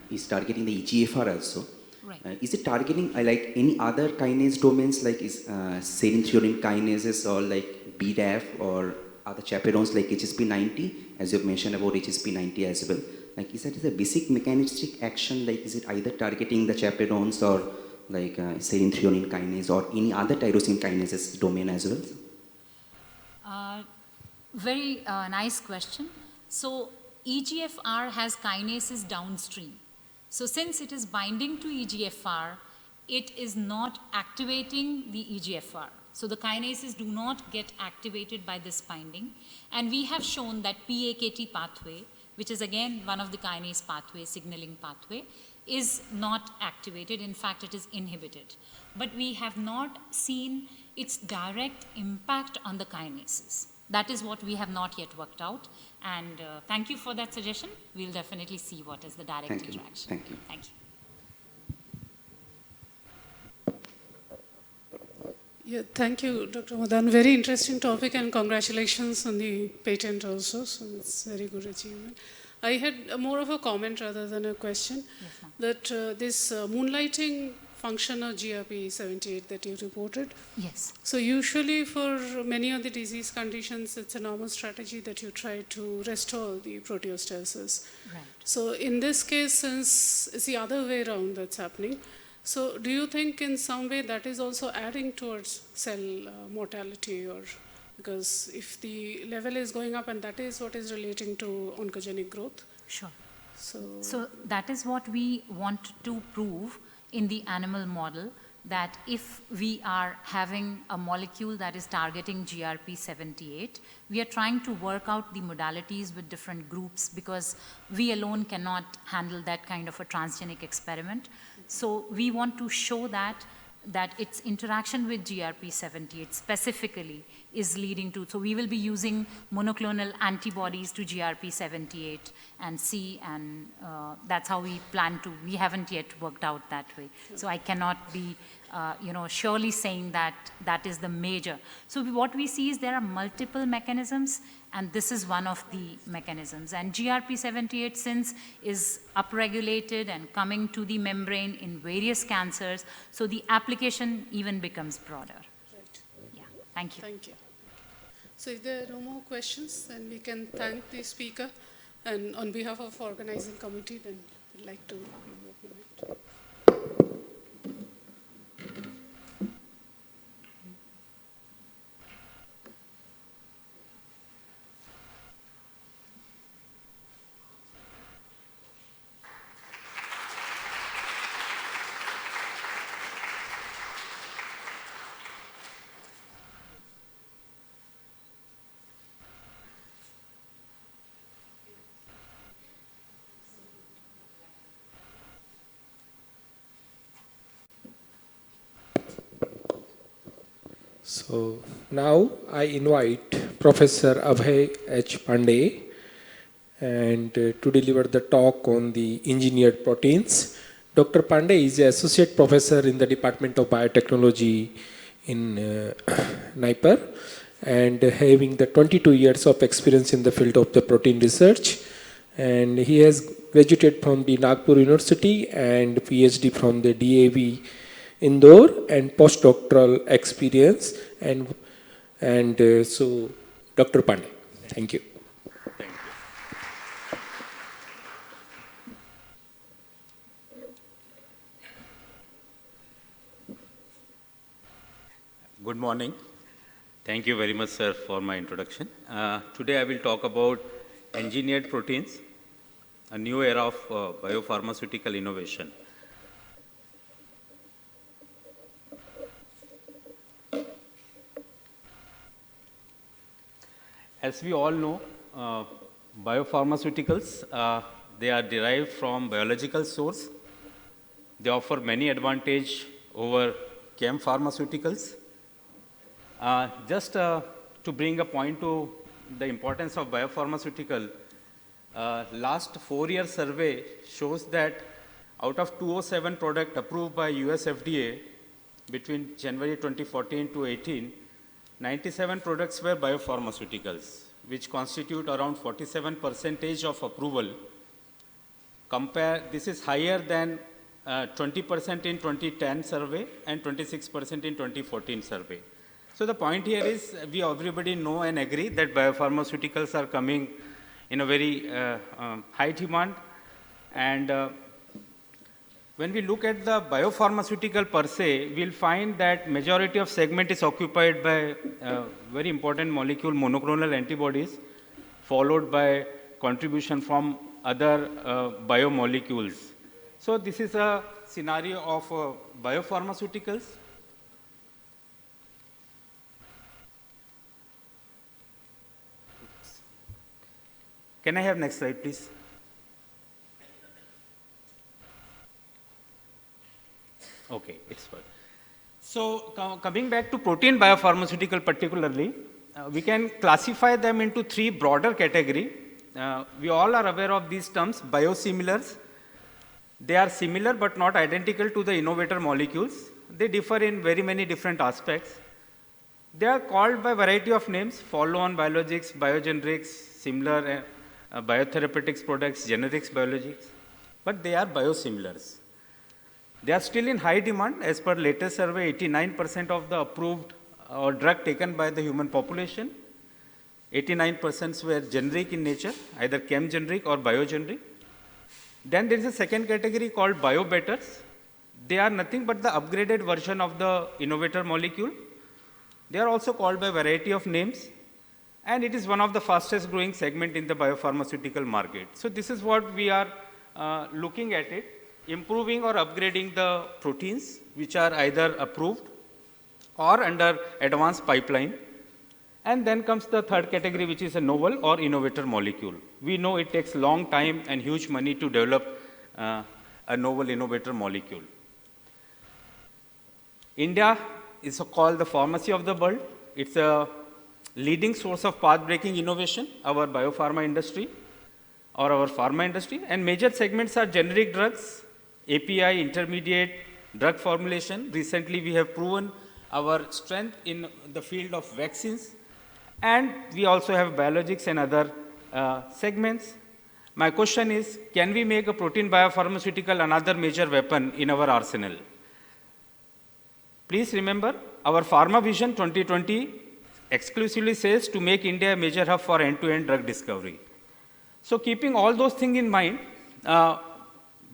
Speaker 6: it's targeting the EGFR also.
Speaker 5: Right.
Speaker 6: Is it targeting like any other kinase domains like is serine threonine kinases or like BRAF or other chaperones like HSP90, as you have mentioned about HSP90 as well? Like, is that a basic mechanistic action? Like, is it either targeting the chaperones or like serine threonine kinase or any other tyrosine kinases domain as well?
Speaker 5: Very nice question. So EGFR has kinases downstream. So since it is binding to EGFR, it is not activating the EGFR. So the kinases do not get activated by this binding. And we have shown that PAKT pathway, which is again one of the kinase pathways, signaling pathway, is not activated. In fact, it is inhibited. But we have not seen its direct impact on the kinases. That is what we have not yet worked out. And thank you for that suggestion. We'll definitely see what is the direct interaction.
Speaker 6: Thank you.
Speaker 5: Thank you.
Speaker 7: Yeah, thank you, Dr. Madan. Very interesting topic, and congratulations on the patent also. So it's a very good achievement. I had more of a comment rather than a question.
Speaker 5: Yes, ma'am.
Speaker 7: That this moonlighting function of GRP78 that you reported.
Speaker 5: Yes.
Speaker 7: So usually for many of the disease conditions, it's a normal strategy that you try to restore the proteostasis.
Speaker 5: Right.
Speaker 7: So in this case, since it's the other way around that's happening, so do you think in some way that is also adding towards cell mortality, or because if the level is going up and that is what is relating to oncogenic growth?
Speaker 5: Sure.
Speaker 7: So
Speaker 5: that is what we want to prove in the animal model, that if we are having a molecule that is targeting GRP78, we are trying to work out the modalities with different groups, because we alone cannot handle that kind of a transgenic experiment. So we want to show that its interaction with GRP78 specifically is leading to, so we will be using monoclonal antibodies to GRP78 and see, and that's how we plan to. We haven't yet worked out that way. So I cannot be, surely saying that that is the major. So what we see is there are multiple mechanisms, and this is one of the mechanisms. And GRP78, since is upregulated and coming to the membrane in various cancers, so the application even becomes broader.
Speaker 7: right.
Speaker 5: Yeah, thank you.
Speaker 7: Thank you. So if there are no more questions, then we can thank the speaker. And on behalf of organizing committee, then I'd like to give a moment.
Speaker 2: So now I invite Professor Abhay H. Pandey and to deliver the talk on the engineered proteins. Dr. Pandey is an associate professor in the Department of Biotechnology in NIPER and having the 22 years of experience in the field of the protein research. And he has graduated from the Nagpur University and PhD from the DAV Indore and postdoctoral experience. And so Dr. Pandey, thank you.
Speaker 4: Thank you. Good morning. Thank you very much, sir, for my introduction. Today I will talk about engineered proteins, a new era of biopharmaceutical innovation. As we all know, biopharmaceuticals, they are derived from biological source. They offer many advantages over chem pharmaceuticals. Just to bring a point to the importance of biopharmaceutical, last 4-year survey shows that out of 207 products approved by US FDA between January 2014 to 18, 97 products were biopharmaceuticals, which constitute around 47% of approval. This is higher than 20% in 2010 survey and 26% in 2014 survey. So the point here is everybody know and agree that biopharmaceuticals are coming in a very high demand. And when we look at the biopharmaceutical per se, we'll find that majority of segment is occupied by very important molecule monoclonal antibodies, followed by contribution from other biomolecules. So this is a scenario of biopharmaceuticals. Can I have next slide, please? Okay, it's fine. So coming back to protein biopharmaceutical particularly, we can classify them into 3 broader categories. We all are aware of these terms, biosimilars. They are similar but not identical to the innovator molecules. They differ in very many different aspects. They are called by variety of names, follow-on biologics, biogenerics, similar biotherapeutics products, generics biologics, but they are biosimilars. They are still in high demand. As per latest survey, 89% of the approved or drug taken by the human population, 89% were generic in nature, either chem generic or biogeneric. Then there is a second category called biobetters. They are nothing but the upgraded version of the innovator molecule. They are also called by variety of names, and it is one of the fastest growing segment in the biopharmaceutical market. So this is what we are looking at it, improving or upgrading the proteins which are either approved or under advanced pipeline. And then comes the third category, which is a novel or innovator molecule. We know it takes long time and huge money to develop a novel innovator molecule. India is called the pharmacy of the world. It's a leading source of path-breaking innovation, our biopharma industry or our pharma industry. And major segments are generic drugs, API, intermediate, drug formulation. Recently, we have proven our strength in the field of vaccines. And we also have biologics and other segments. My question is, can we make a protein biopharmaceutical another major weapon in our arsenal? Please remember, our Pharma Vision 2020 exclusively says to make India a major hub for end-to-end drug discovery. So keeping all those things in mind,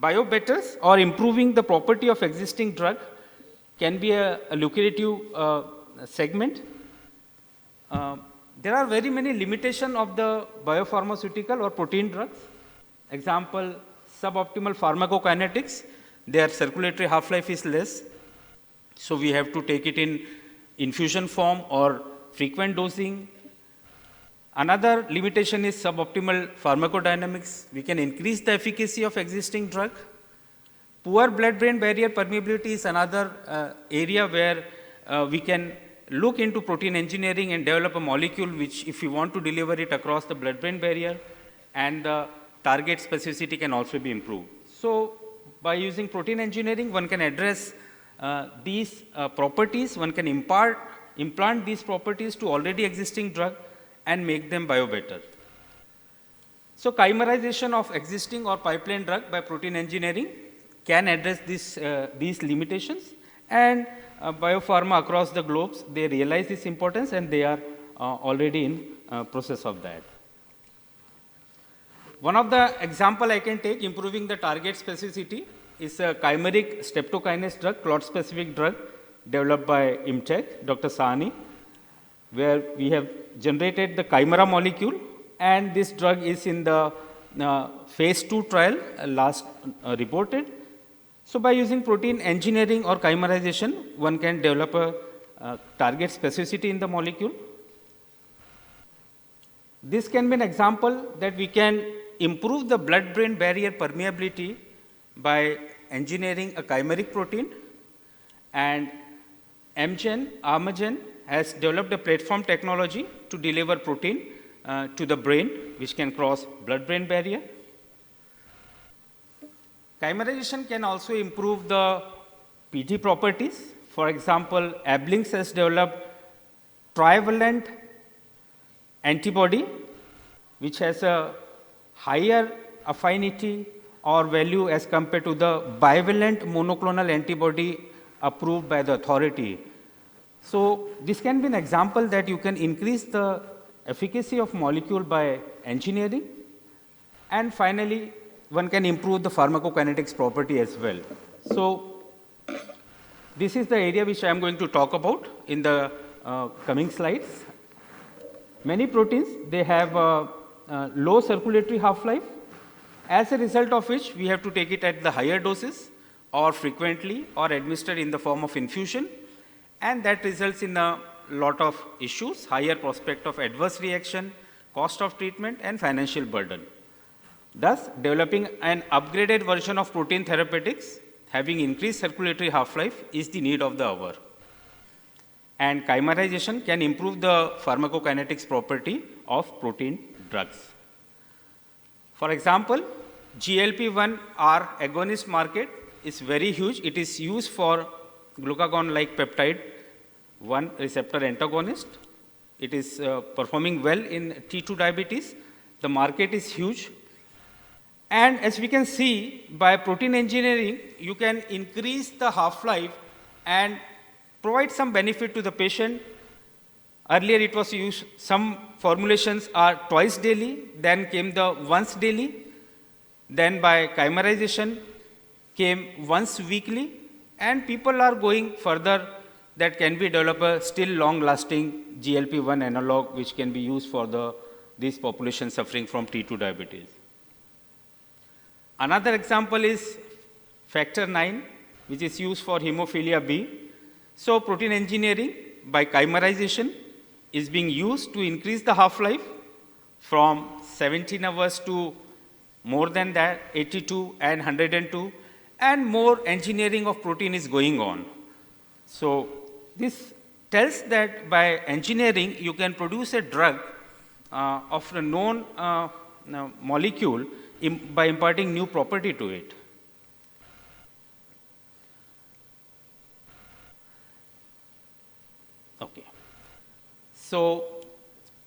Speaker 4: biobetters or improving the property of existing drug can be a lucrative segment. There are very many limitations of the biopharmaceutical or protein drugs. Example, suboptimal pharmacokinetics. Their circulatory half-life is less. So we have to take it in infusion form or frequent dosing. Another limitation is suboptimal pharmacodynamics. We can increase the efficacy of existing drug. Poor blood-brain barrier permeability is another area where we can look into protein engineering and develop a molecule which, if you want to deliver it across the blood-brain barrier, and the target specificity can also be improved. So by using protein engineering, one can address these properties, one can implant these properties to already existing drug and make them biobetter. So chimerization of existing or pipeline drug by protein engineering can address these limitations, and biopharma across the globe, they realize this importance and they are already in process of that. One of the example I can take improving the target specificity is a chimeric streptokinase drug, clot-specific drug developed by IMTech, Dr. Sahani, where we have generated the chimera molecule, and this drug is in the phase 2 trial last reported. So by using protein engineering or chimerization, one can develop a target specificity in the molecule.
Speaker 1: This can be an example that we can improve the blood-brain barrier permeability by engineering a chimeric protein, and Armagen has developed a platform technology to deliver protein to the brain, which can cross blood-brain barrier. Chimerization can also improve the PD properties. For example, Ablynx has developed trivalent antibody, which has a higher affinity or value as compared to the bivalent monoclonal antibody approved by the authority. So this can be an example that you can increase the efficacy of molecule by engineering, and finally one can improve the pharmacokinetics property as well. So this is the area which I am going to talk about in the coming slides. Many proteins, they have low circulatory half-life, as a result of which we have to take it at the higher doses or frequently or administered in the form of infusion, and that results in a lot of issues, higher prospect of adverse reaction, cost of treatment and financial burden. Thus, developing an upgraded version of protein therapeutics having increased circulatory half-life is the need of the hour. And chimerization can improve the pharmacokinetics property of protein drugs. For example, GLP-1R agonist market is very huge. It is used for glucagon-like peptide 1 receptor antagonist. It is performing well in T2 diabetes. The market is huge. And as we can see, by protein engineering, you can increase the half-life and provide some benefit to the patient. Earlier it was used, some formulations are twice daily, then came the once daily, then by chimerization came once weekly, and people are going further that can be develop a still long-lasting GLP-1 analog which can be used for these populations suffering from T2 diabetes. Another example is factor 9, which is used for hemophilia B. So protein engineering by chimerization is being used to increase the half-life from 17 hours to more than that, 82 and 102, and more engineering of protein is going on. So this tells that by engineering, you can produce a drug of a known molecule by imparting new property to it. Okay. So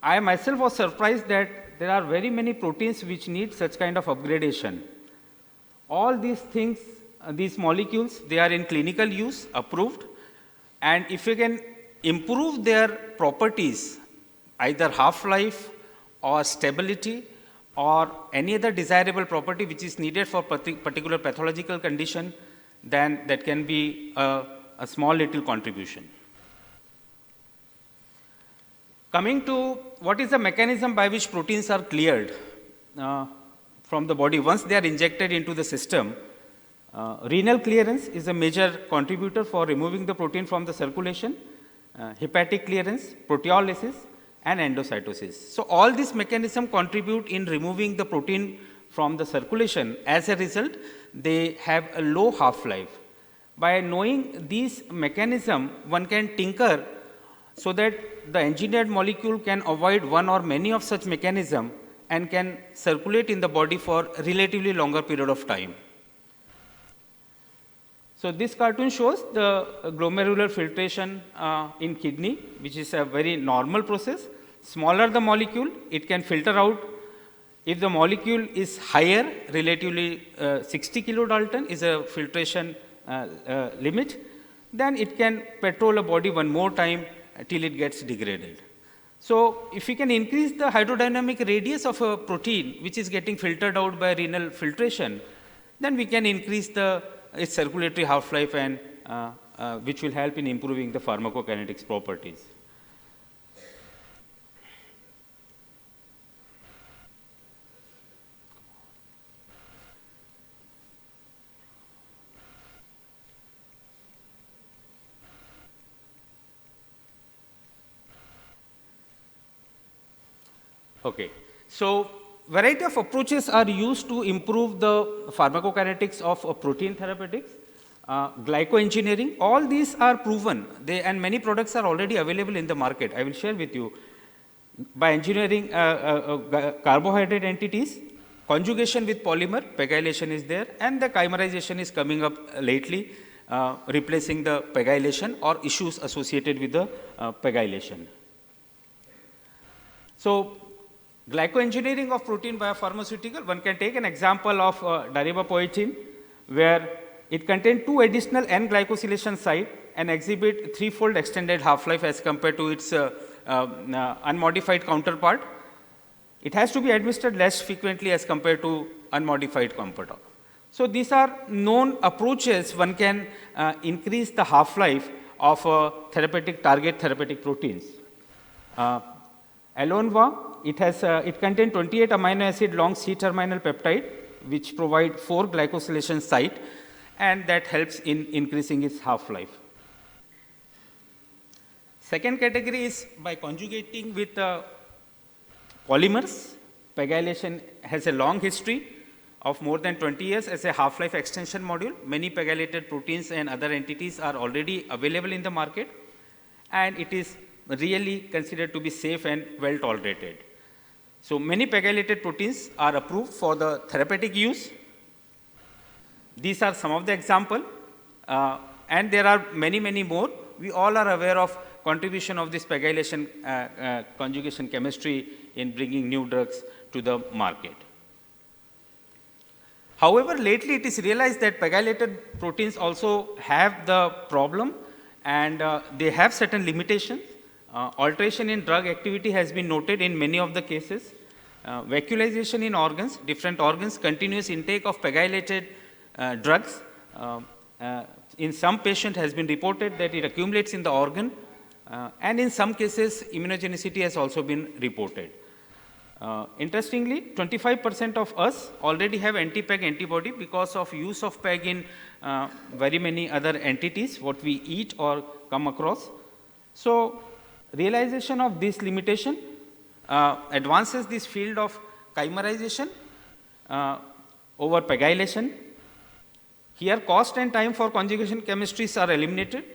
Speaker 1: I myself was surprised that there are very many proteins which need such kind of upgradation. All these things, these molecules, they are in clinical use, approved, and if you can improve their properties, either half-life or stability or any other desirable property which is needed for particular pathological condition, then that can be a small little contribution. Coming to what is the mechanism by which proteins are cleared from the body once they are injected into the system. Renal clearance is a major contributor for removing the protein from the circulation, hepatic clearance, proteolysis and endocytosis. So all these mechanisms contribute in removing the protein from the circulation. As a result, they have a low half-life. By knowing these mechanisms, one can tinker so that the engineered molecule can avoid one or many of such mechanisms and can circulate in the body for a relatively longer period of time. So this cartoon shows the glomerular filtration in kidney, which is a very normal process. Smaller the molecule, it can filter out. If the molecule is higher, relatively 60 kilodalton is a filtration limit, then it can patrol a body one more time till it gets degraded. So if we can increase the hydrodynamic radius of a protein which is getting filtered out by renal filtration, then we can increase its circulatory half-life and which will help in improving the pharmacokinetics properties.
Speaker 4: Okay. So, variety of approaches are used to improve the pharmacokinetics of protein therapeutics. Glycoengineering, all these are proven, and many products are already available in the market. I will share with you. By engineering carbohydrate entities, conjugation with polymer, pegylation is there, and the chimerization is coming up lately, replacing the pegylation or issues associated with the pegylation. So, glycoengineering of protein biopharmaceutical, one can take an example of daribapoetin, where it contains 2 additional N-glycosylation sites and exhibit 3-fold extended half-life as compared to its unmodified counterpart. It has to be administered less frequently as compared to unmodified counterpart. So, these are known approaches one can increase the half-life of target therapeutic proteins. Alonva, it contains 28 amino acid long C-terminal peptide, which provide 4 glycosylation sites, and that helps in increasing its half-life. Second category is by conjugating with polymers. Pegylation has a long history of more than 20 years as a half-life extension module. Many pegylated proteins and other entities are already available in the market, and it is really considered to be safe and well tolerated. So, many pegylated proteins are approved for the therapeutic use. These are some of the examples, and there are many more. We all are aware of contribution of this pegylation conjugation chemistry in bringing new drugs to the market. However, lately it is realized that pegylated proteins also have the problem, and they have certain limitations. Alteration in drug activity has been noted in many of the cases. Vacuolization in organs, different organs, continuous intake of pegylated drugs. In some patients has been reported that it accumulates in the organ, and in some cases immunogenicity has also been reported. Interestingly, 25% of us already have anti-PEG antibody because of use of PEG in very many other entities, what we eat or come across. So, realization of this limitation advances this field of chimerization over pegylation. Here, cost and time for conjugation chemistries are eliminated.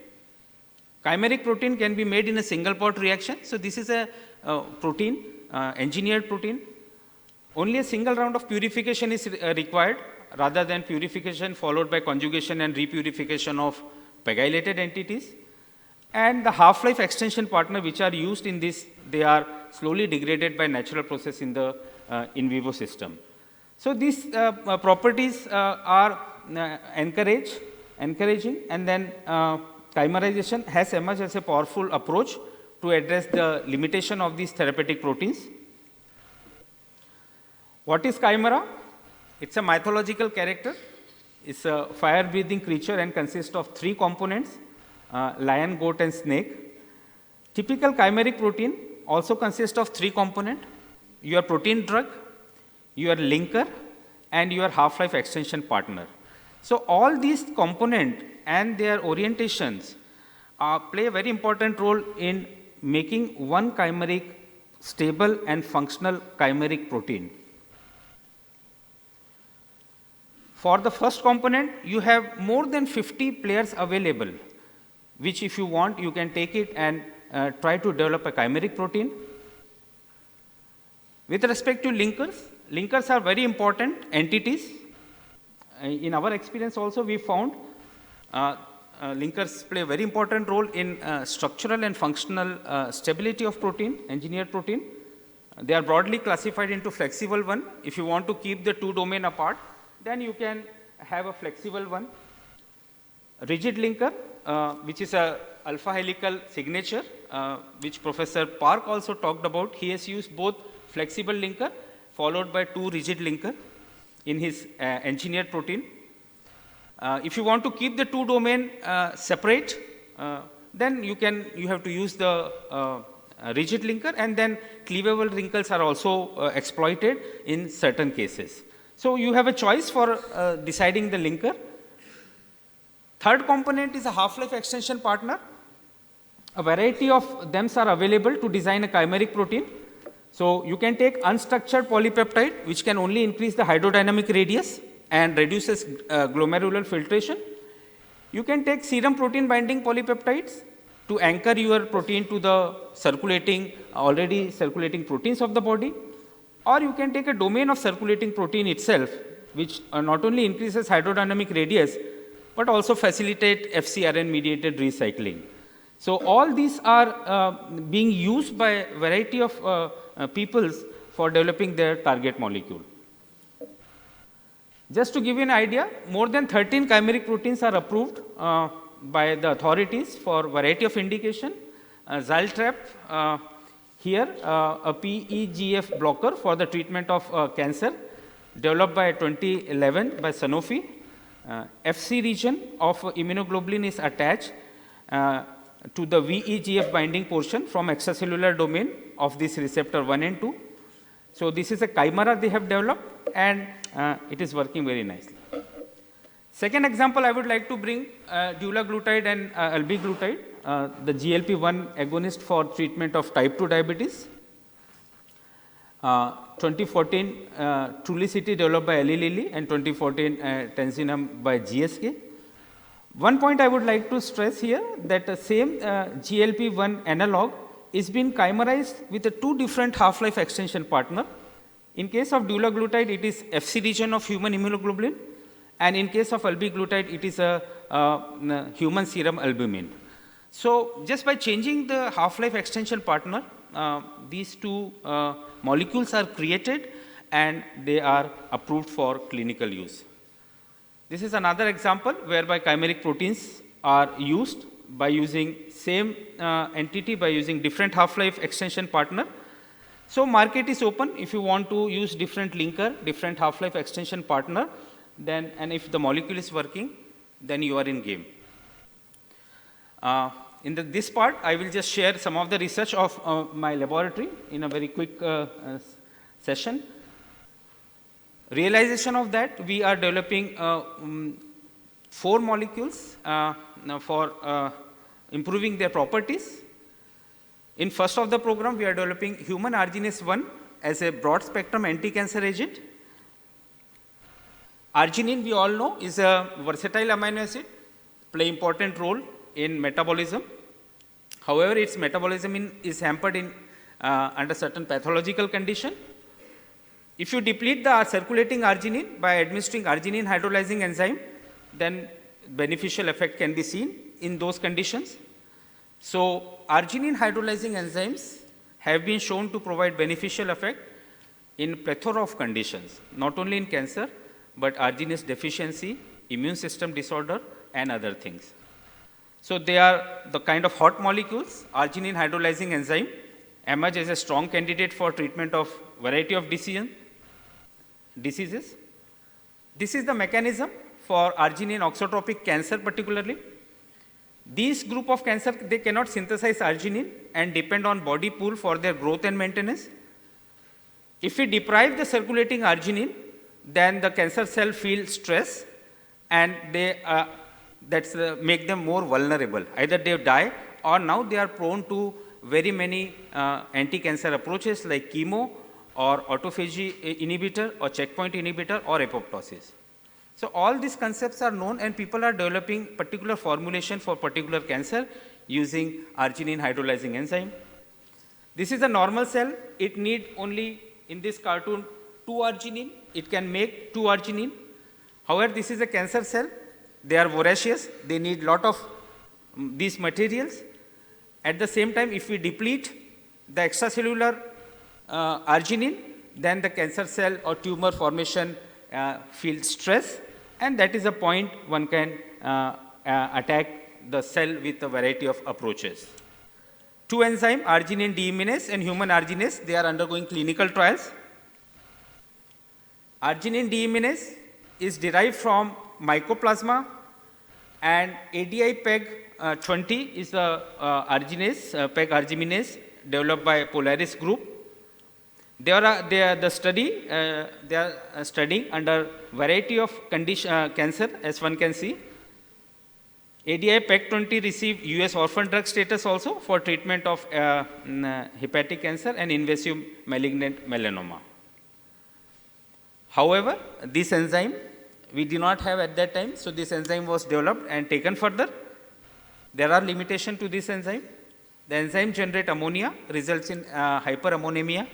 Speaker 4: Chimeric protein can be made in a single pot reaction. So, this is a protein, engineered protein. Only a single round of purification is required rather than purification followed by conjugation and repurification of pegylated entities. And the half-life extension partner which are used in this, they are slowly degraded by natural process in the in vivo system. So, these properties are encouraging, and then chimerization has emerged as a powerful approach to address the limitation of these therapeutic proteins. What is chimera? It's a mythological character. It's a fire-breathing creature and consists of 3 components, lion, goat and snake. Typical chimeric protein also consists of 3 components, your protein drug, your linker and your half-life extension partner. So, all these components and their orientations play a very important role in making one chimeric stable and functional chimeric protein. For the first component, you have more than 50 players available, which if you want, you can take it and try to develop a chimeric protein. With respect to linkers, linkers are very important entities. In our experience also, we found linkers play a very important role in structural and functional stability of protein, engineered protein. They are broadly classified into flexible one. If you want to keep the 2 domain apart, then you can have a flexible one. Rigid linker, which is a alpha helical signature, which Professor Park also talked about. He has used both flexible linker followed by 2 rigid linker in his engineered protein. If you want to keep the 2 domain separate, then you have to use the rigid linker, and then cleavable linkers are also exploited in certain cases. So, you have a choice for deciding the linker. Third component is a half-life extension partner. A variety of them are available to design a chimeric protein.
Speaker 1: So you can take unstructured polypeptide, which can only increase the hydrodynamic radius and reduces glomerular filtration. You can take serum protein binding polypeptides to anchor your protein to the already circulating proteins of the body, or you can take a domain of circulating protein itself, which not only increases hydrodynamic radius, but also facilitate FcRn mediated recycling. So all these are being used by a variety of peoples for developing their target molecule. Just to give you an idea, more than 13 chimeric proteins are approved by the authorities for variety of indication. Zyltrap, here a PEGF blocker for the treatment of cancer, developed by 2011 by Sanofi. FC region of immunoglobulin is attached to the VEGF binding portion from extracellular domain of this receptor 1 and 2. So this is a chimera they have developed, and it is working very nicely. Second example I would like to bring, dulaglutide and albiglutide, the GLP-1 agonist for treatment of type 2 diabetes. 2014 Trulicity developed by Eli Lilly, and 2014 Tansinum by GSK. One point I would like to stress here, that the same GLP-1 analog is being chimerized with a 2 different half-life extension partner. In case of dulaglutide, it is Fc region of human immunoglobulin, and in case of albiglutide, it is a human serum albumin. So just by changing the half-life extension partner, these 2 molecules are created and they are approved for clinical use. This is another example whereby chimeric proteins are used by using same entity by using different half-life extension partner. So market is open if you want to use different linker, different half-life extension partner, then, and if the molecule is working, then you are in game. In this part, I will just share some of the research of my laboratory in a very quick session. Realization of that, we are developing 4 molecules for improving their properties. In first of the program, we are developing human arginase 1 as a broad spectrum anti-cancer agent. Arginine, we all know, is a versatile amino acid, play important role in metabolism. However, its metabolism is hampered in under certain pathological condition. If you deplete the circulating arginine by administering arginine hydrolyzing enzyme, then beneficial effect can be seen in those conditions. So arginine hydrolyzing enzymes have been shown to provide beneficial effect in plethora of conditions, not only in cancer, but arginase deficiency, immune system disorder, and other things. So they are the kind of hot molecules. Arginine hydrolyzing enzyme emerge as a strong candidate for treatment of variety of diseases. This is the mechanism for arginine oxotropic cancer particularly. These group of cancer, they cannot synthesize arginine and depend on body pool for their growth and maintenance. If we deprive the circulating arginine, then the cancer cell feel stress, and they make them more vulnerable. Either they die, or now they are prone to very many anti-cancer approaches like chemo or autophagy inhibitor or checkpoint inhibitor or apoptosis. So all these concepts are known, and people are developing particular formulation for particular cancer using arginine hydrolyzing enzyme. This is a normal cell. It need only, in this cartoon, 2 arginine. It can make 2 arginine. However, this is a cancer cell. They are voracious. They need lot of these materials. At the same time, if we deplete the extracellular arginine, then the cancer cell or tumor formation feels stress, and that is a point one can attack the cell with a variety of approaches. 2 enzyme, arginine deaminase and human arginase, they are undergoing clinical trials. Arginine deaminase is derived from mycoplasma, and ADI-PEG20 is the arginase, PEG arginase developed by Polaris group. They are studying under variety of cancer, as one can see.
Speaker 4: ADI PEG-20 received US orphan drug status also for treatment of hepatic cancer and invasive malignant melanoma. However, this enzyme we did not have at that time, so this enzyme was developed and taken further. There are limitations to this enzyme. The enzyme generates ammonia, results in hyperammonemia.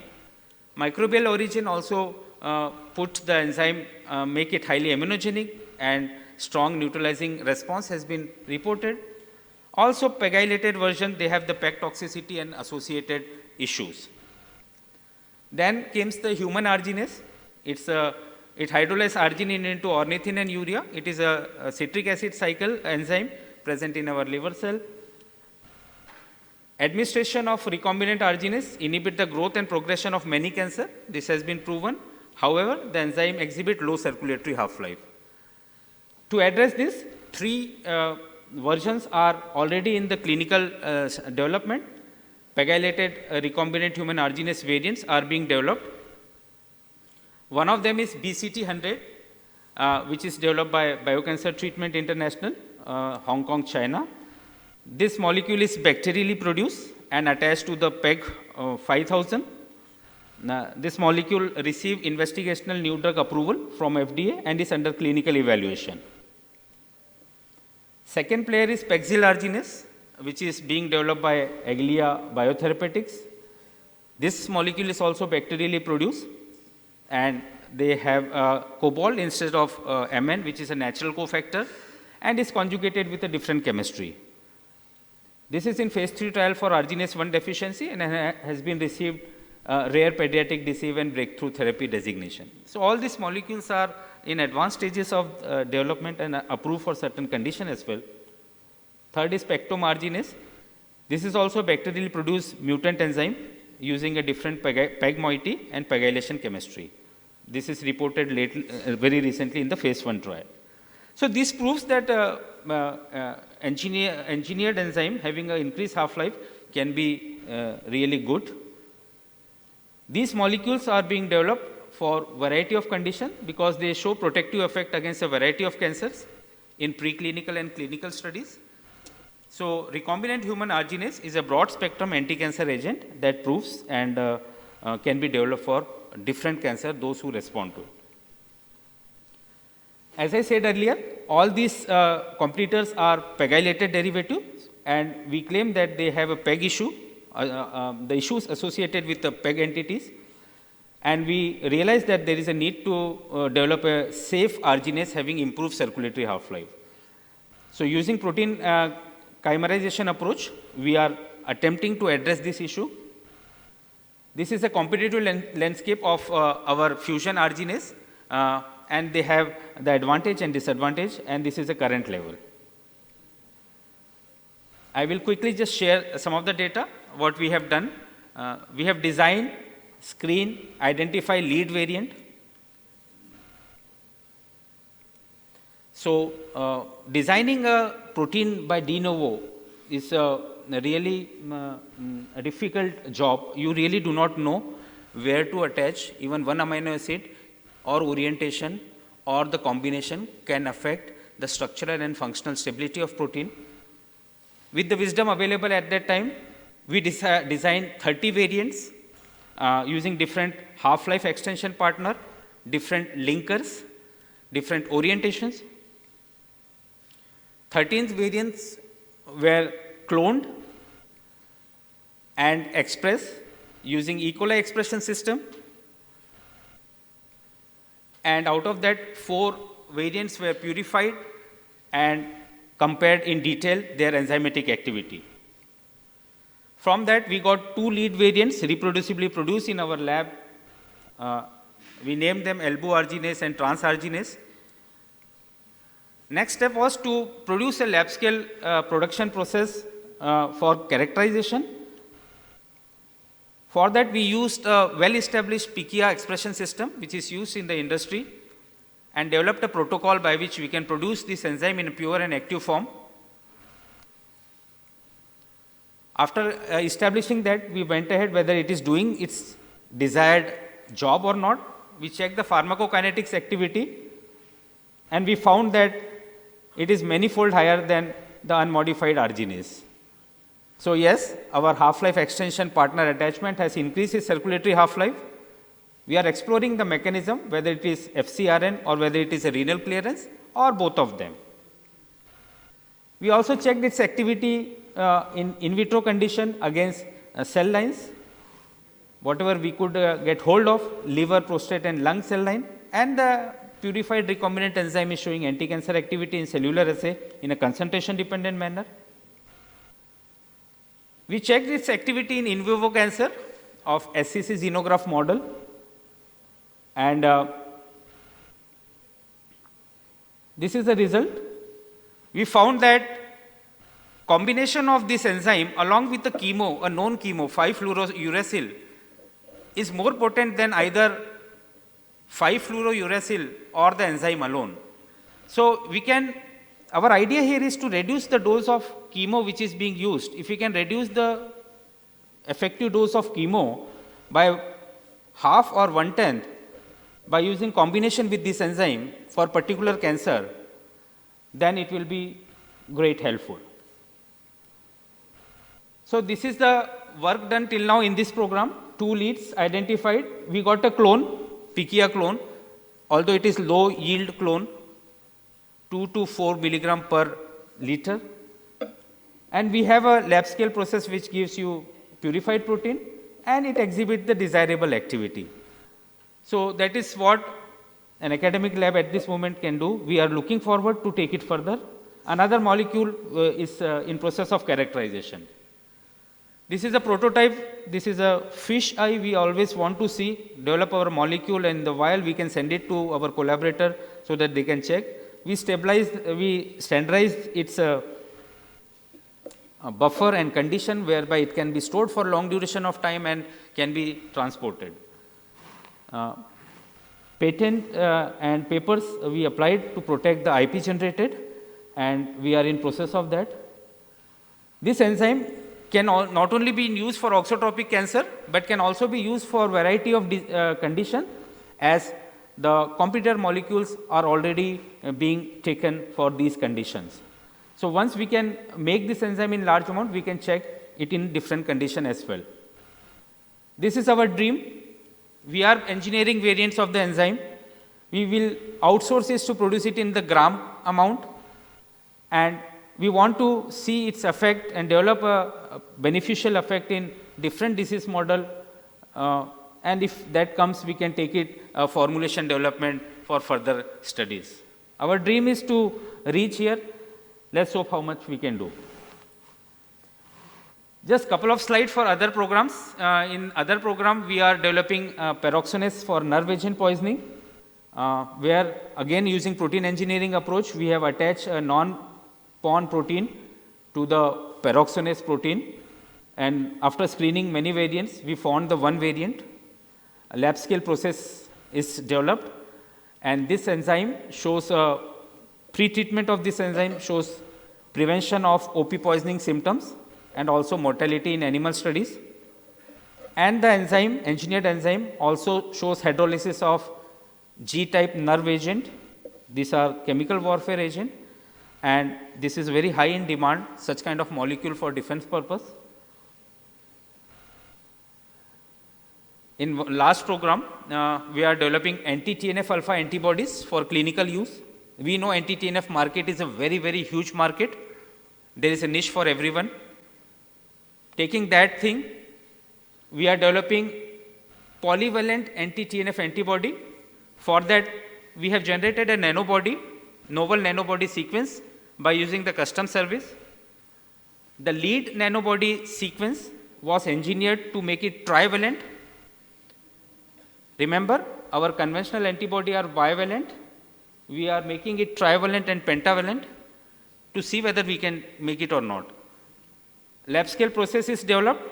Speaker 4: Microbial origin also put the enzyme, make it highly immunogenic, and strong neutralizing response has been reported. Also, PEGylated version, they have the PEG toxicity and associated issues. Then comes the human arginase. It hydrolyzes arginine into ornithine and urea. It is a citric acid cycle enzyme present in our liver cell. Administration of recombinant arginase inhibit the growth and progression of many cancer. This has been proven. However, the enzyme exhibit low circulatory half-life. To address this, 3 versions are already in the clinical development. PEGylated recombinant human arginase variants are being developed. One of them is BCT100, which is developed by Biocancer Treatment International, Hong Kong, China. This molecule is bacterially produced and attached to the PEG 5000. This molecule received investigational new drug approval from FDA and is under clinical evaluation. Second player is Pexil arginase, which is being developed by Aglia Biotherapeutics. This molecule is also bacterially produced, and they have cobalt instead of Mn, which is a natural cofactor, and is conjugated with a different chemistry. This is in phase 3 trial for arginase 1 deficiency and has been received rare pediatric disease and breakthrough therapy designation. So all these molecules are in advanced stages of development and approved for certain condition as well. Third is pectom arginase. This is also bacterially produced mutant enzyme using a different PEG moiety and PEGylation chemistry. This is reported very recently in the phase 1 trial. So this proves that engineered enzyme having an increased half-life can be really good. These molecules are being developed for variety of conditions because they show protective effect against a variety of cancers in preclinical and clinical studies. So recombinant human arginase is a broad spectrum anti-cancer agent that proves and can be developed for different cancer, those who respond to it. As I said earlier, all these competitors are PEGylated derivatives, and we claim that they have a PEG issue, the issues associated with the PEG entities, and we realize that there is a need to develop a safe arginase having improved circulatory half-life. So using protein chimerization approach, we are attempting to address this issue. This is a competitive landscape of our fusion arginase, and they have the advantage and disadvantage, and this is the current level. I will quickly just share some of the data, what we have done. We have designed, screen, identify lead variant. So designing a protein by de novo is really a difficult job. You really do not know where to attach even one amino acid, or orientation or the combination can affect the structural and functional stability of protein. With the wisdom available at that time, we designed 30 variants using different half-life extension partner, different linkers, different orientations. 13 variants were cloned and expressed using E. coli expression system. And out of that, 4 variants were purified and compared in detail their enzymatic activity. From that, we got 2 lead variants reproducibly produced in our lab. We named them albuarginase and transarginase. Next step was to produce a lab scale production process for characterization. For that, we used a well-established PKA expression system, which is used in the industry, and developed a protocol by which we can produce this enzyme in a pure and active form. After establishing that, we went ahead whether it is doing its desired job or not. We checked the pharmacokinetics activity, and we found that it is manifold higher than the unmodified arginase. So yes, our half-life extension partner attachment has increased its circulatory half-life. We are exploring the mechanism, whether it is FcRn or whether it is a renal clearance or both of them. We also checked its activity in vitro condition against cell lines, whatever we could get hold of, liver, prostate and lung cell line, and the purified recombinant enzyme is showing anti-cancer activity in cellular assay in a concentration dependent manner. We checked its activity in vivo cancer of SCC xenograph model, and this is the result. We found that combination of this enzyme along with the chemo, a known chemo 5-fluorouracil, is more potent than either 5-fluorouracil or the enzyme alone. So we can, our idea here is to reduce the dose of chemo which is being used. If we can reduce the effective dose of chemo by half or 1/10 by using combination with this enzyme for particular cancer, then it will be great helpful. So this is the work done till now in this program. 2 leads identified. We got a clone, Pichia clone, although it is low yield clone, 2 to 4 milligram per liter. And we have a lab scale process which gives you purified protein and it exhibits the desirable activity. So that is what an academic lab at this moment can do. We are looking forward to take it further. Another molecule is in process of characterization. This is a prototype. This is a fish eye. We always want to see, develop our molecule, and the while we can send it to our collaborator so that they can check. We standardized its a buffer and condition whereby it can be stored for long duration of time and can be transported. Patent and papers we applied to protect the IP generated, and we are in process of that. This enzyme can not only be used for oxotropic cancer, but can also be used for variety of condition, as the competitor molecules are already being taken for these conditions. So once we can make this enzyme in large amount, we can check it in different condition as well. This is our dream. We are engineering variants of the enzyme. We will outsource it to produce it in the gram amount, and we want to see its effect and develop a beneficial effect in different disease model, and if that comes, we can take it formulation development for further studies. Our dream is to reach here. Let's hope how much we can do. Just couple of slides for other programs. In other program, we are developing peroxonase for nerve agent poisoning, where again using protein engineering approach, we have attached a non-PON protein to the peroxonase protein, and after screening many variants, we found the one variant. A lab scale process is developed, and this enzyme shows pre-treatment of this enzyme shows prevention of OP poisoning symptoms and also mortality in animal studies. And the enzyme, engineered enzyme, also shows hydrolysis of G-type nerve agent. These are chemical warfare agent, and this is very high in demand, such kind of molecule for defense purpose. In last program, we are developing anti-TNF alpha antibodies for clinical use. We know anti-TNF market is a very, very huge market. There is a niche for everyone. Taking that thing, we are developing polyvalent anti-TNF antibody. For that, we have generated a nanobody, novel nanobody sequence by using the custom service. The lead nanobody sequence was engineered to make it trivalent. Remember, our conventional antibody are bivalent. We are making it trivalent and pentavalent to see whether we can make it or not. Lab scale process is developed,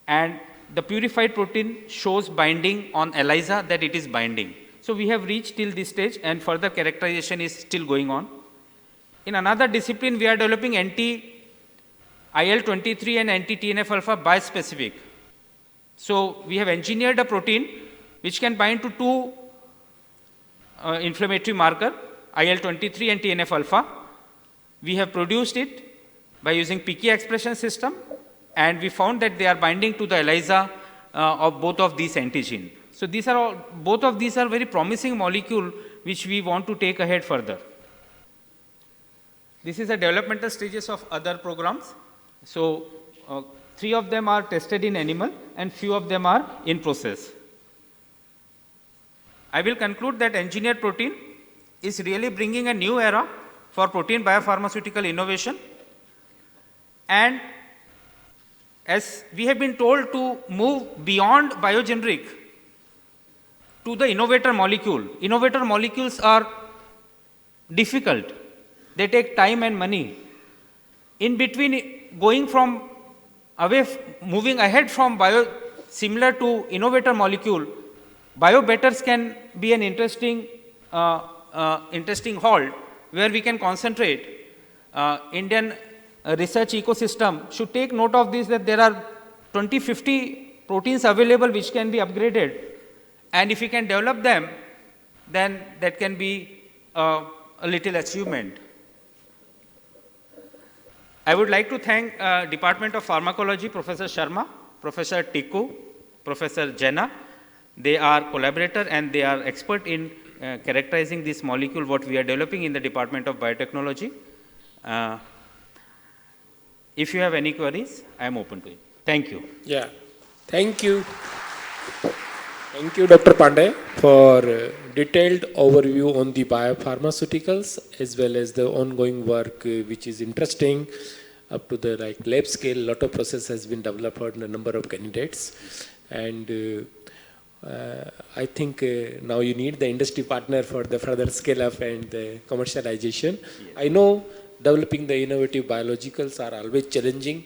Speaker 4: and the purified protein shows binding on ELISA, that it is binding. So we have reached till this stage, and further characterization is still going on. In another discipline, we are developing anti-IL-23 and anti-TNF alpha bispecific. So we have engineered a protein which can bind to two inflammatory marker, IL-23 and TNF alpha.
Speaker 1: We have produced it by using PK expression system, and we found that they are binding to the ELISA of both of these antigen. So these are all, both of these are very promising molecule which we want to take ahead further. This is the developmental stages of other programs. So 3 of them are tested in animal and few of them are in process. I will conclude that engineered protein is really bringing a new era for protein biopharmaceutical innovation, and as we have been told to move beyond biogeneric to the innovator molecule. Innovator molecules are difficult. They take time and money. In between going from moving ahead from similar to innovator molecule, biobetters can be an interesting halt where we can concentrate. Indian research ecosystem should take note of this, that there are 20-50 proteins available which can be upgraded, and if we can develop them, then that can be a little achievement. I would like to thank Department of Pharmacology, Professor Sharma, Professor Tikku, Professor Jena. They are collaborator and they are expert in characterizing this molecule what we are developing in the Department of Biotechnology. If you have any queries, I am open to it. Thank you.
Speaker 2: Yeah, thank you. Thank you, Dr. Pandey, for detailed overview on the biopharmaceuticals as well as the ongoing work, which is interesting up to the lab scale. A lot of process has been developed for a number of candidates, and I think now you need the industry partner for the further scale up and the commercialization. Yes. I know developing the innovative biologicals are always challenging,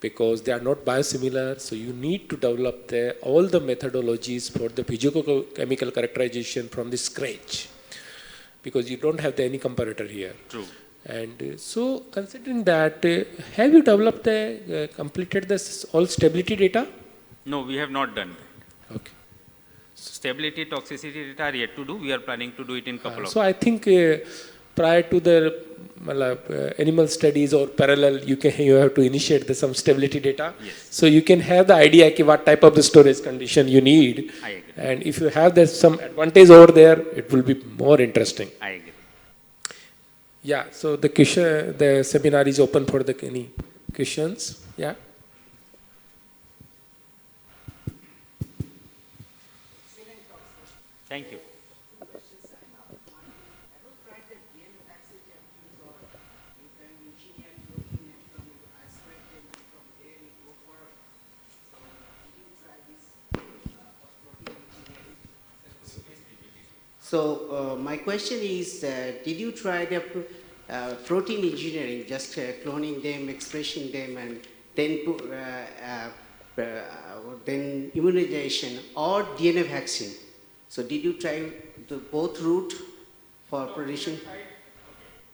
Speaker 2: because they are not biosimilar, so you need to develop all the methodologies for the physicochemical characterization from the scratch, because you don't have any comparator here. True. And so, considering that, have you developed completed all stability data?
Speaker 1: No, we have not done that.
Speaker 2: Okay.
Speaker 1: Stability, toxicity data are yet to do. We are planning to do it in couple of.
Speaker 2: So I think prior to the animal studies or parallel, you have to initiate some stability data. Yes. So you can have the idea what type of the storage condition you need. I agree. And if you have some advantage over there, it will be more interesting.
Speaker 1: I agree.
Speaker 2: Yeah. So the seminar is open for any questions. Yeah.
Speaker 1: Thank you.
Speaker 3: So my question is, did you try the protein engineering, just cloning them, expressing them, and then immunization or DNA vaccine? So did you try both route for production?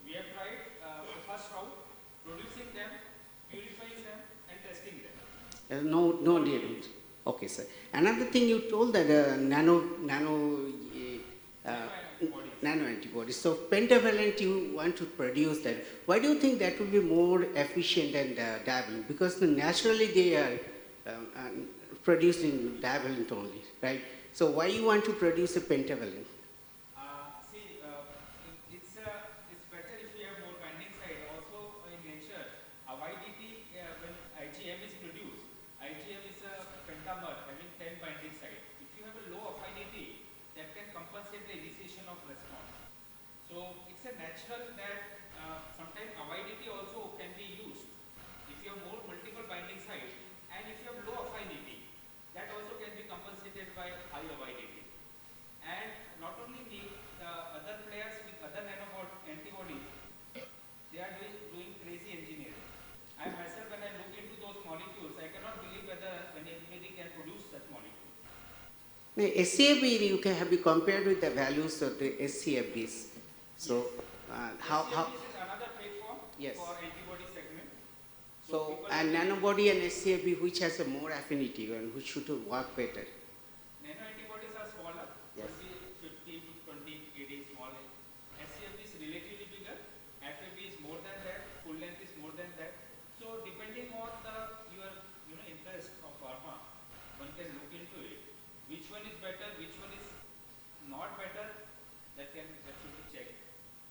Speaker 1: We have tried the first route, producing them, purifying them, and testing them.
Speaker 3: No DNA. Okay, sir. Another thing you told that nano antibodies. So pentavalent you want to produce that. Why do you think that will be more efficient than divalent? Because naturally they are produced in divalent only, right? So why you want to produce a pentavalent?
Speaker 1: It's better if we have more binding site. Also in nature, YDT when IgM is produced, IgM is a pentamer having 10 binding sites. If you have a low affinity, that can compensate the initiation of response. So it's a natural that sometimes avidity also can be used. If you have multiple binding sites, and if you have low affinity, that also can be compensated by high avidity. And not only me, the other players with other antibodies, they are doing crazy engineering. I myself, when I look into those molecules, I cannot believe whether anybody can produce such molecules.
Speaker 3: Now, SCFB you can be compared with the values of the SCFBs. So how?
Speaker 1: This is another platform for antibody segment.
Speaker 3: So and nanobody and SCFB, which has a more affinity and which should work better?
Speaker 1: Nano antibodies are smaller, 50 to 20 kD small. SCFB is relatively bigger. FAB is more than that. better, which one is not better, that should be checked.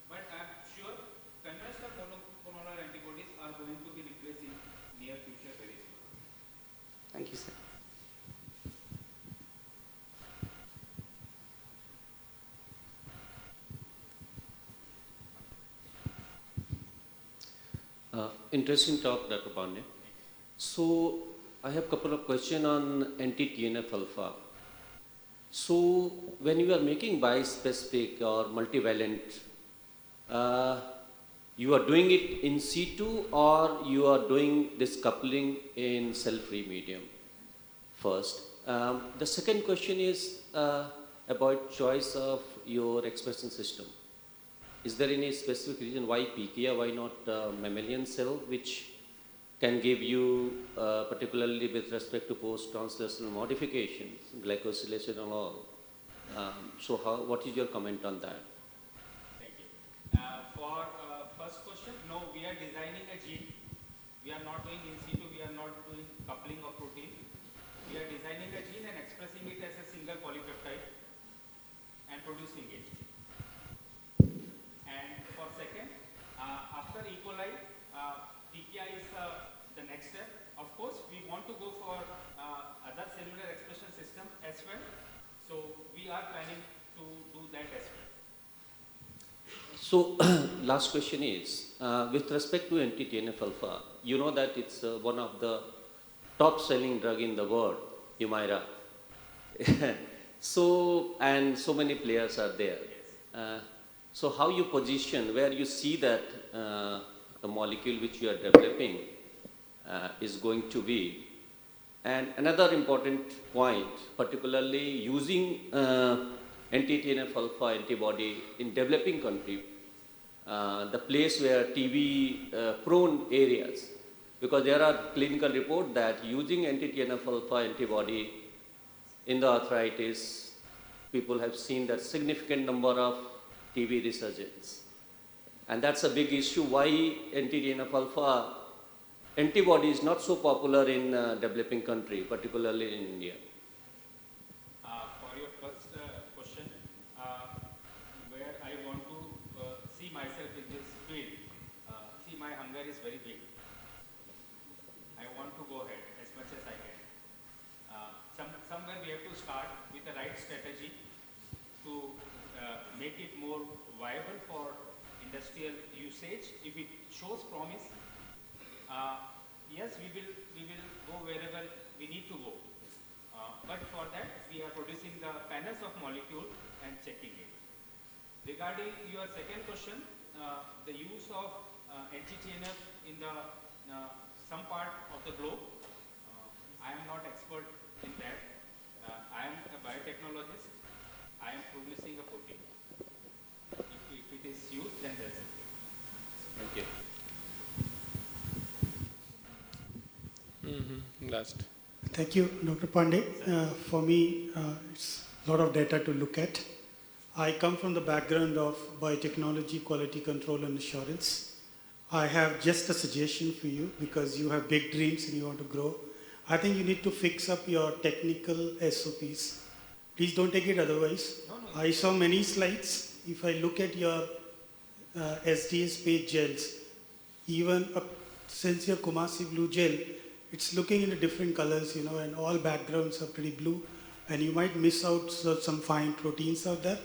Speaker 1: But I'm sure conventional monoclonal antibodies are going to be replaced in near future very soon.
Speaker 3: Thank you, sir.
Speaker 8: Interesting talk, Dr. Pandey. So, I have a couple of questions on anti-TNF alpha. So, when you are making bispecific or multivalent, you are doing it in situ or you are doing this coupling in cell-free medium first. The second question is about choice of your expression system. Is there any specific reason why PKA, why not mammalian cell, which can give you, particularly with respect to post-translational modifications, glycosylation and all? So what is your comment on that?
Speaker 1: Thank you. For first question, no, we are designing a gene. We are not doing in situ, we are not doing coupling of protein. We are designing a gene and expressing it as a single polypeptide and producing it. And for second, after E. coli, PKI is the next step. Of course, we want to go for other cellular expression system as well. So we are planning to do that as well.
Speaker 8: So, last question is, with respect to anti-TNF alpha, you know that it's one of the top selling drug in the world, Humira. So, and so many players are there. So how you position, where you see that the molecule which you are developing is going to be. And another important point, particularly using anti-TNF alpha antibody in developing country, the place where TB prone areas, because there are clinical reports that using anti-TNF alpha antibody in the arthritis, people have seen that significant number of TB resurgence. And that's a big issue why anti-TNF alpha antibody is not so popular in developing country, particularly in India.
Speaker 1: For your first question, where I want to see myself in this field, see my hunger is very big. I want to go ahead as much as I can. Somewhere we have to start with the right strategy to make it more viable for industrial usage. If it shows promise, yes, we will go wherever we need to go. But for that, we are producing the panels of molecule and checking it. Regarding your second question, the use of anti-TNF in the some part of the globe, I am not expert in that. I am a biotechnologist. I am producing a protein. If it is used, then that's it.
Speaker 8: Thank you.
Speaker 2: Last.
Speaker 9: Thank you, Dr. Pandey. For me, it's a lot of data to look at. I come from the background of biotechnology, quality control and assurance. I have just a suggestion for you because you have big dreams and you want to grow. I think you need to fix up your technical SOPs. Please don't take it otherwise. I saw many slides. If I look at your SDS page gels, even since your Kumasi blue gel, it's looking into different colors, you know, and all backgrounds are pretty blue. And you might miss out some fine proteins out there.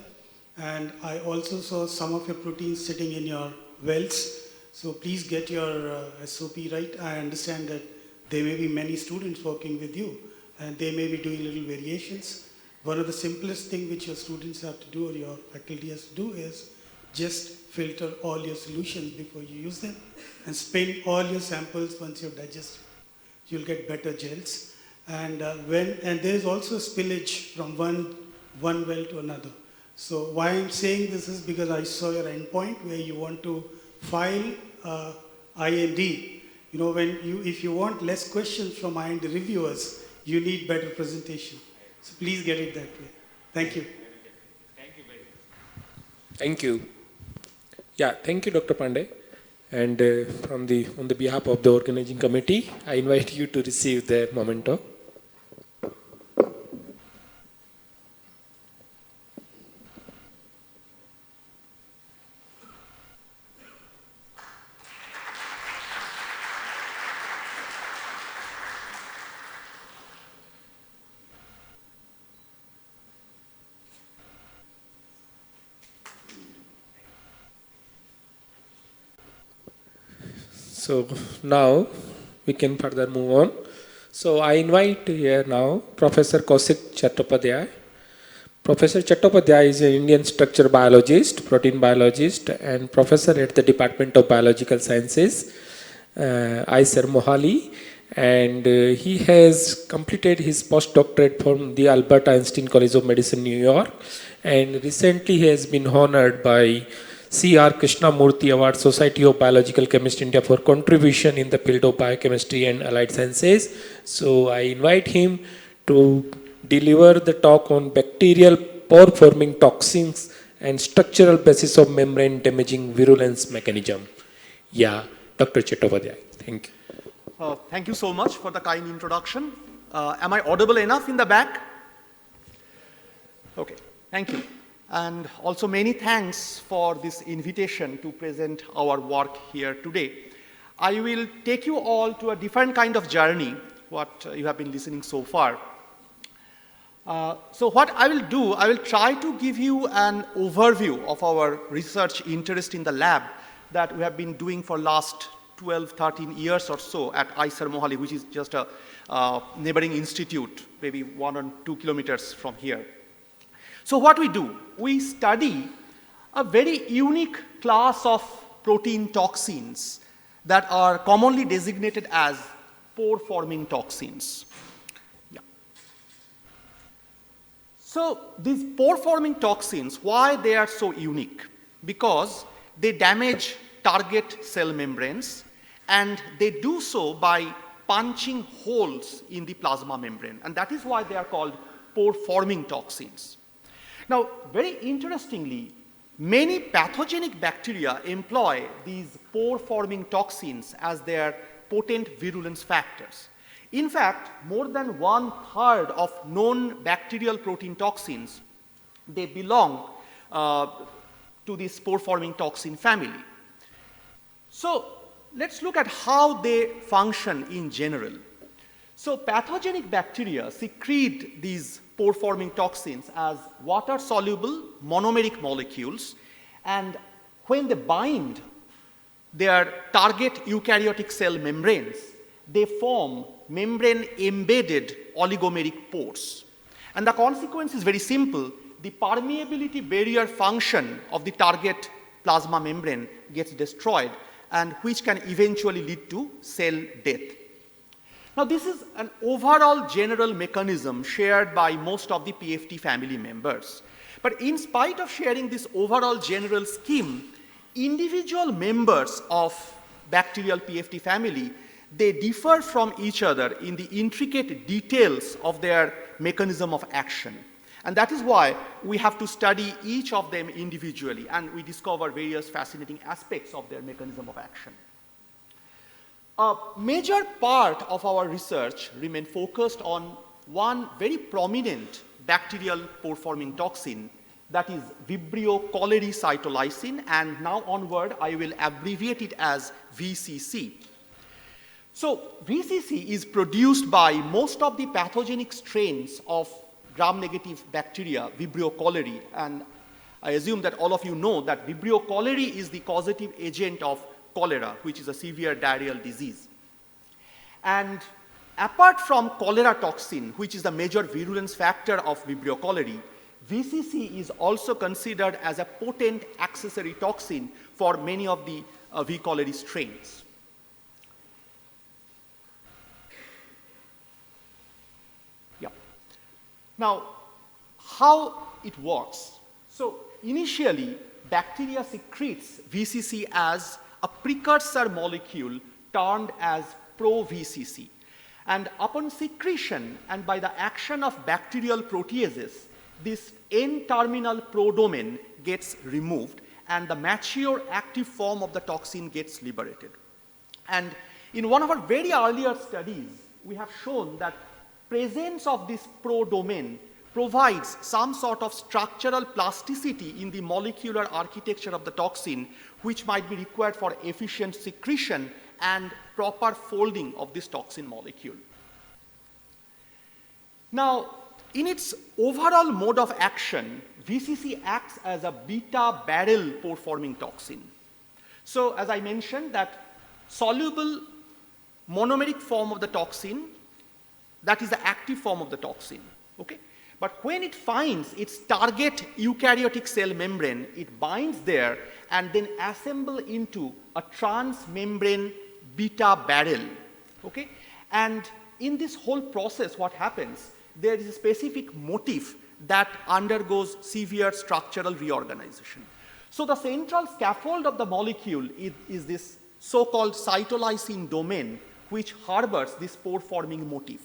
Speaker 9: And I also saw some of your proteins sitting in your wells. So please get your SOP right. I understand that there may be many students working with you and they may be doing little variations. One of the simplest things which your students have to do or your faculty has to do is just filter all your solutions before you use them and spin all your samples once you've digested. You'll get better gels. And there is also spillage from one well to another. So why I'm saying this is because I saw your endpoint where you want to file IND. You know, if you want less questions from IND reviewers, you need better presentation. So please get it that way. Thank you.
Speaker 1: Thank you very much.
Speaker 2: Thank you. Yeah, thank you, Dr. Pandey. And on the behalf of the organizing committee, I invite you to receive the memento. So now we can further move on. So I invite here now Professor Kaushik Chattopadhyay. Professor Chattopadhyay is an Indian structure biologist, protein biologist, and professor at the Department of Biological Sciences, S.A.S, Mohali. And he has completed his postdoctorate from the Albert Einstein College of Medicine, New York. And recently he has been honored by C.R. Krishnamurthy Award, Society of Biological Chemistry India, for contribution in the field of biochemistry and allied sciences. So I invite him to deliver the talk on bacterial pore-forming toxins and structural basis of membrane damaging virulence mechanism. Yeah, Dr. Chattopadhyay, thank you.
Speaker 10: Thank you so much for the kind introduction. Am I audible enough in the back? Okay, thank you. And also many thanks for this invitation to present our work here today. I will take you all to a different kind of journey, what you have been listening so far. So what I will do, I will try to give you an overview of our research interest in the lab that we have been doing for last 12, 13 years or so at S.A.S Mohali, which is just a neighboring institute, maybe 1 or 2 kilometers from here. So what we do, we study a very unique class of protein toxins that are commonly designated as pore-forming toxins. Yeah. So these pore-forming toxins, why they are so unique? Because they damage target cell membranes, and they do so by punching holes in the plasma membrane, and that is why they are called pore-forming toxins. Now, very interestingly, many pathogenic bacteria employ these pore-forming toxins as their potent virulence factors. In fact, more than 1/3 of known bacterial protein toxins, they belong to this pore-forming toxin family. So let's look at how they function in general. So pathogenic bacteria secrete these pore-forming toxins as water-soluble monomeric molecules, and when they bind their target eukaryotic cell membranes, they form membrane-embedded oligomeric pores. And the consequence is very simple. The permeability barrier function of the target plasma membrane gets destroyed, and which can eventually lead to cell death. Now, this is an overall general mechanism shared by most of the PFT family members. But in spite of sharing this overall general scheme, individual members of bacterial PFT family, they differ from each other in the intricate details of their mechanism of action. And that is why we have to study each of them individually, and we discover various fascinating aspects of their mechanism of action. A major part of our research remained focused on one very prominent bacterial pore-forming toxin, that is Vibrio cholerae cytolysin, and now onward I will abbreviate it as VCC. So VCC is produced by most of the pathogenic strains of gram-negative bacteria, Vibrio cholerae, and I assume that all of you know that Vibrio cholerae is the causative agent of cholera, which is a severe diarrheal disease. And apart from cholera toxin, which is the major virulence factor of Vibrio cholerae, VCC is also considered as a potent accessory toxin for many of the V. cholerae strains. Yeah. Now, how it works? So initially, bacteria secretes VCC as a precursor molecule termed as pro-VCC. And upon secretion and by the action of bacterial proteases, this N-terminal pro-domain gets removed and the mature active form of the toxin gets liberated. And in one of our very earlier studies, we have shown that presence of this pro-domain provides some sort of structural plasticity in the molecular architecture of the toxin, which might be required for efficient secretion and proper folding of this toxin molecule. Now, in its overall mode of action, VCC acts as a beta barrel pore-forming toxin. So, as I mentioned, that soluble monomeric form of the toxin, that is the active form of the toxin. Okay? But when it finds its target eukaryotic cell membrane, it binds there and then assemble into a transmembrane beta barrel. Okay? And in this whole process, what happens, there is a specific motif that undergoes severe structural reorganization. So the central scaffold of the molecule is this so-called cytolysine domain, which harbors this pore-forming motif.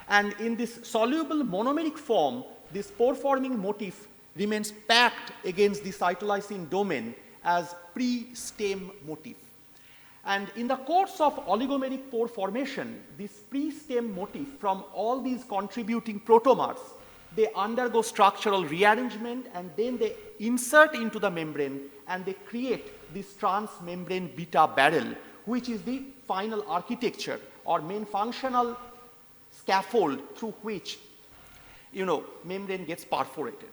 Speaker 10: And in this soluble monomeric form, this pore-forming motif remains packed against the cytolysine domain as pre-stem motif. And in the course of oligomeric pore formation, this pre-stem motif from all these contributing protomers, they undergo structural rearrangement and then they insert into the membrane and they create this transmembrane beta barrel, which is the final architecture or main functional scaffold through which, membrane gets perforated.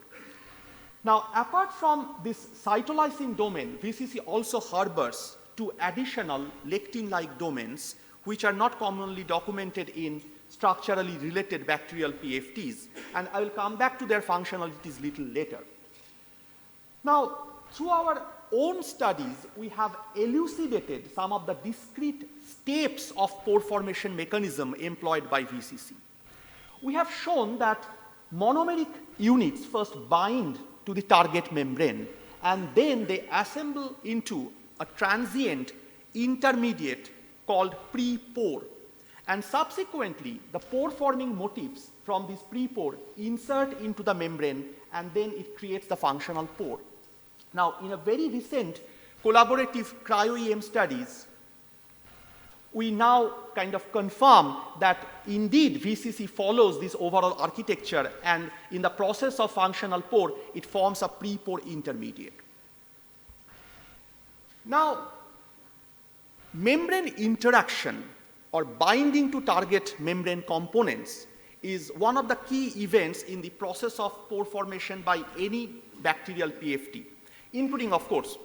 Speaker 10: Now, apart from this cytolysine domain, VCC also harbors two additional lectin-like domains, which are not commonly documented in structurally related bacterial PFTs, and I will come back to their functionalities little later. Now, through our own studies, we have elucidated some of the discrete steps of pore formation mechanism employed by VCC. We have shown that monomeric units first bind to the target membrane and then they assemble into a transient intermediate called pre-pore. And subsequently, the pore-forming motifs from this pre-pore insert into the membrane and then it creates the functional pore. Now, in a very recent collaborative cryo-EM studies, we now kind of confirm that indeed VCC follows this overall architecture and in the process of functional pore, it forms a pre-pore intermediate. Now, membrane interaction or binding to target membrane components is one of the key events in the process of pore formation by any bacterial PFT, including, of course,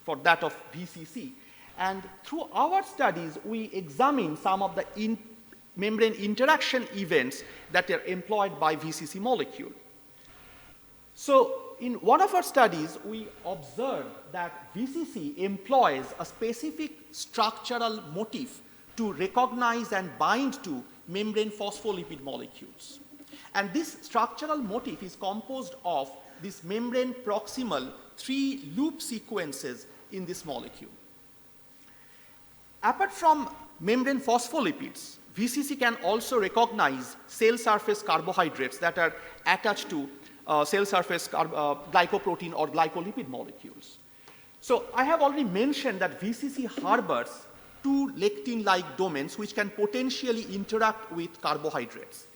Speaker 10: for that of VCC. And through our studies, we examine some of the membrane interaction events that are employed by VCC molecule. So, in one of our studies, we observed that VCC employs a specific structural motif to recognize and bind to membrane phospholipid molecules. And this structural motif is composed of these membrane proximal 3 loop sequences in this molecule. Apart from membrane phospholipids, VCC can also recognize cell surface carbohydrates that are attached to cell surface glycoprotein or glycolipid molecules. So I have already mentioned that VCC harbors 2 lectin-like domains which can potentially interact with carbohydrates.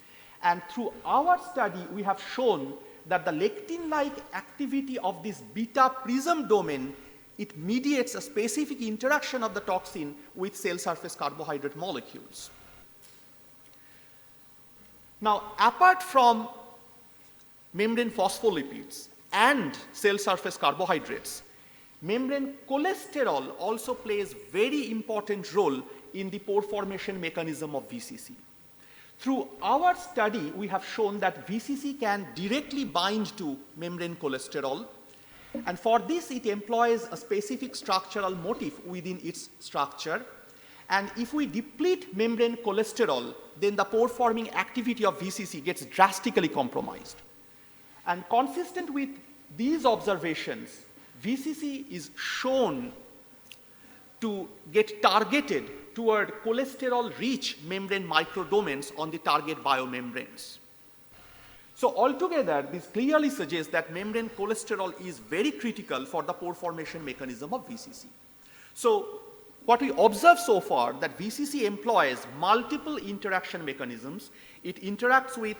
Speaker 10: And through our study, we have shown that the lectin-like activity of this beta prism domain, it mediates a specific interaction of the toxin with cell surface carbohydrate molecules. Now, apart from membrane phospholipids and cell surface carbohydrates, membrane cholesterol also plays very important role in the pore formation mechanism of VCC. Through our study, we have shown that VCC can directly bind to membrane cholesterol, and for this it employs a specific structural motif within its structure. And if we deplete membrane cholesterol, then the pore forming activity of VCC gets drastically compromised. And consistent with these observations, VCC is shown to get targeted toward cholesterol-rich membrane microdomains on the target biomembranes. So altogether, this clearly suggests that membrane cholesterol is very critical for the pore formation mechanism of VCC. So what we observe so far, that VCC employs multiple interaction mechanisms. It interacts with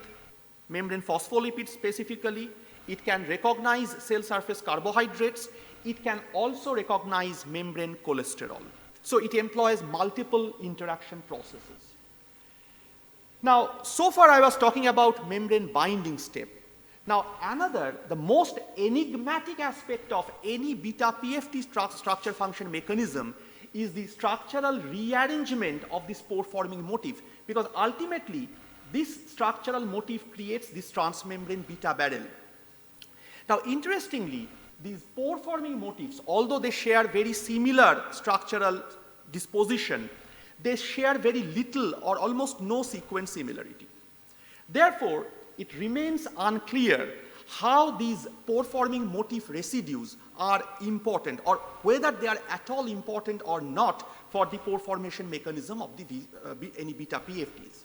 Speaker 10: membrane phospholipids specifically. It can recognize cell surface carbohydrates. It can also recognize membrane cholesterol. So it employs multiple interaction processes. Now, so far I was talking about membrane binding step. Now, the most enigmatic aspect of any beta PFT structure function mechanism is the structural rearrangement of this pore-forming motif, because ultimately this structural motif creates this transmembrane beta barrel. Now, interestingly, these pore-forming motifs, although they share very similar structural disposition, they share very little or almost no sequence similarity. Therefore, it remains unclear how these pore-forming motif residues are important, or whether they are at all important or not for the pore formation mechanism of the any beta PFTs.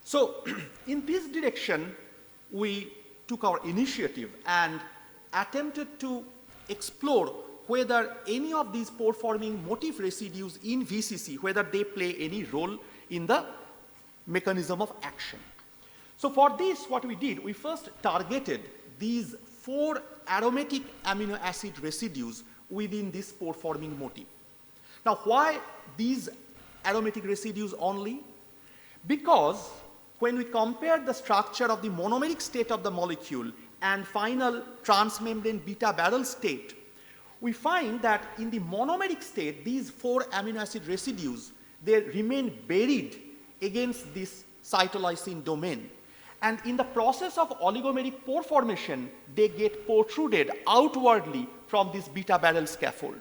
Speaker 10: So, in this direction, we took our initiative and attempted to explore whether any of these pore-forming motif residues in VCC, whether they play any role in the mechanism of action. So for this, what we did, we first targeted these 4 aromatic amino acid residues within this pore-forming motif. Now, why these aromatic residues only? Because when we compare the structure of the monomeric state of the molecule and final transmembrane beta barrel state, we find that in the monomeric state, these 4 amino acid residues, they remain buried against this cytolysine domain. And in the process of oligomeric pore formation, they get protruded outwardly from this beta barrel scaffold.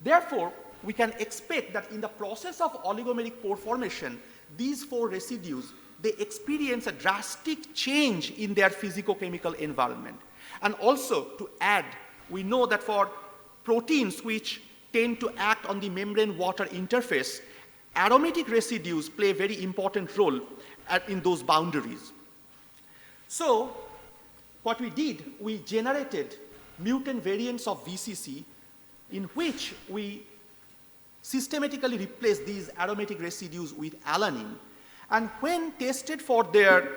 Speaker 10: Therefore, we can expect that in the process of oligomeric pore formation, these 4 residues, they experience a drastic change in their physicochemical environment. And also, to add, we know that for proteins which tend to act on the membrane-water interface, aromatic residues play a very important role in those boundaries. So, what we did, we generated mutant variants of VCC in which we systematically replaced these aromatic residues with alanine. And when tested for their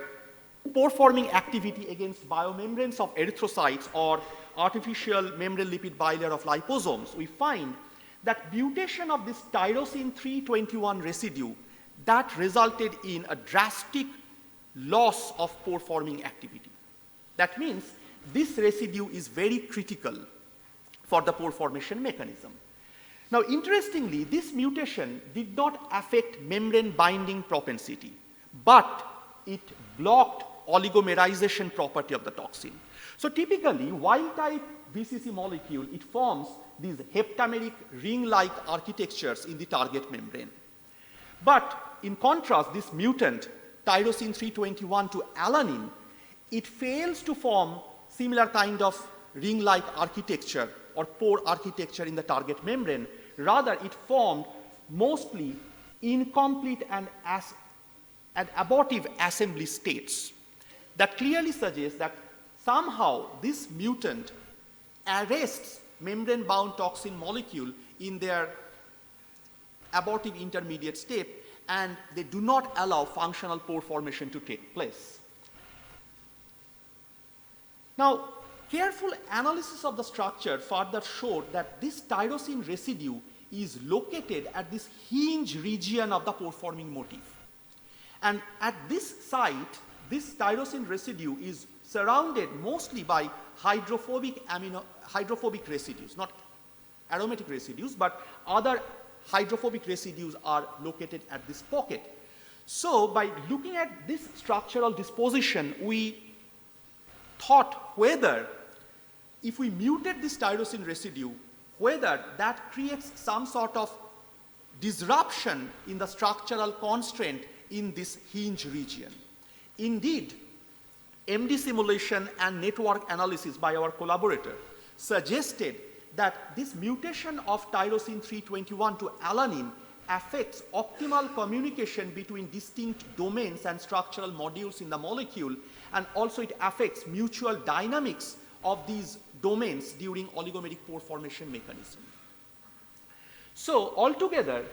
Speaker 10: pore-forming activity against biomembranes of erythrocytes or artificial membrane lipid bilayer of liposomes, we find that mutation of this tyrosine 321 residue that resulted in a drastic loss of pore-forming activity. That means this residue is very critical for the pore formation mechanism. Now, interestingly, this mutation did not affect membrane binding propensity, but it blocked oligomerization property of the toxin. So typically, wild-type VCC molecule, it forms these heptameric ring-like architectures in the target membrane. But in contrast, this mutant, tyrosine 321 to alanine, it fails to form similar kind of ring-like architecture or pore architecture in the target membrane. Rather, it formed mostly incomplete and abortive assembly states. That clearly suggests that somehow this mutant arrests membrane-bound toxin molecule in their abortive intermediate state, and they do not allow functional pore formation to take place. Now, careful analysis of the structure further showed that this tyrosine residue is located at this hinge region of the pore-forming motif. And at this site, this tyrosine residue is surrounded mostly by hydrophobic residues, not aromatic residues, but other hydrophobic residues are located at this pocket. So by looking at this structural disposition, we thought whether if we mutate this tyrosine residue, whether that creates some sort of disruption in the structural constraint in this hinge region. Indeed, MD simulation and network analysis by our collaborator suggested that this mutation of tyrosine 321 to alanine affects optimal communication between distinct domains and structural modules in the molecule, and also it affects mutual dynamics of these domains during oligomeric pore formation mechanism. So altogether,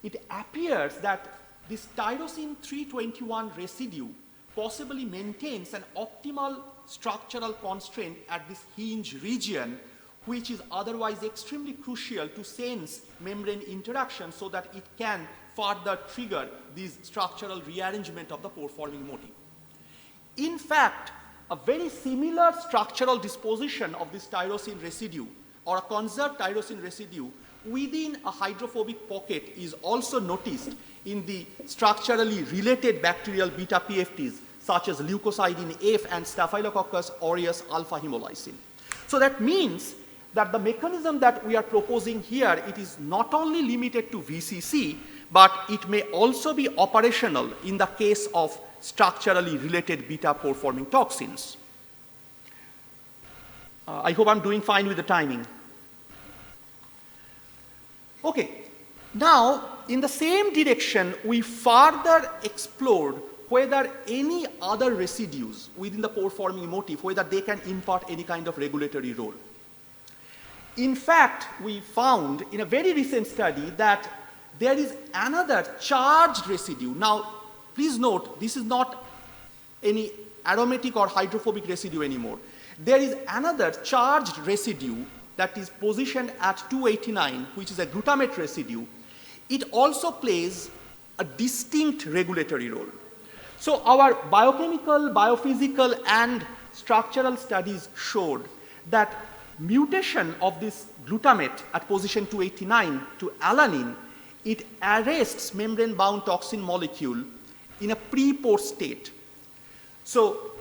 Speaker 10: it appears that this tyrosine 321 residue possibly maintains an optimal structural constraint at this hinge region, which is otherwise extremely crucial to sense membrane interaction so that it can further trigger this structural rearrangement of the pore forming motif. In fact, a very similar structural disposition of this tyrosine residue or a conserved tyrosine residue within a hydrophobic pocket is also noticed in the structurally related bacterial beta PFTs such as leukocidin F and Staphylococcus aureus alpha hemolysin. So that means that the mechanism that we are proposing here, it is not only limited to VCC, but it may also be operational in the case of structurally related beta pore forming toxins. I hope I'm doing fine with the timing. Okay, now in the same direction, we further explored whether any other residues within the pore forming motif, whether they can impart any kind of regulatory role. In fact, we found in a very recent study that there is another charged residue. Now, please note, this is not any aromatic or hydrophobic residue anymore. There is another charged residue that is positioned at 289, which is a glutamate residue. It also plays a distinct regulatory role. So our biochemical, biophysical, and structural studies showed that mutation of this glutamate at position 289 to alanine, it arrests membrane-bound toxin molecule in a pre-pore state. So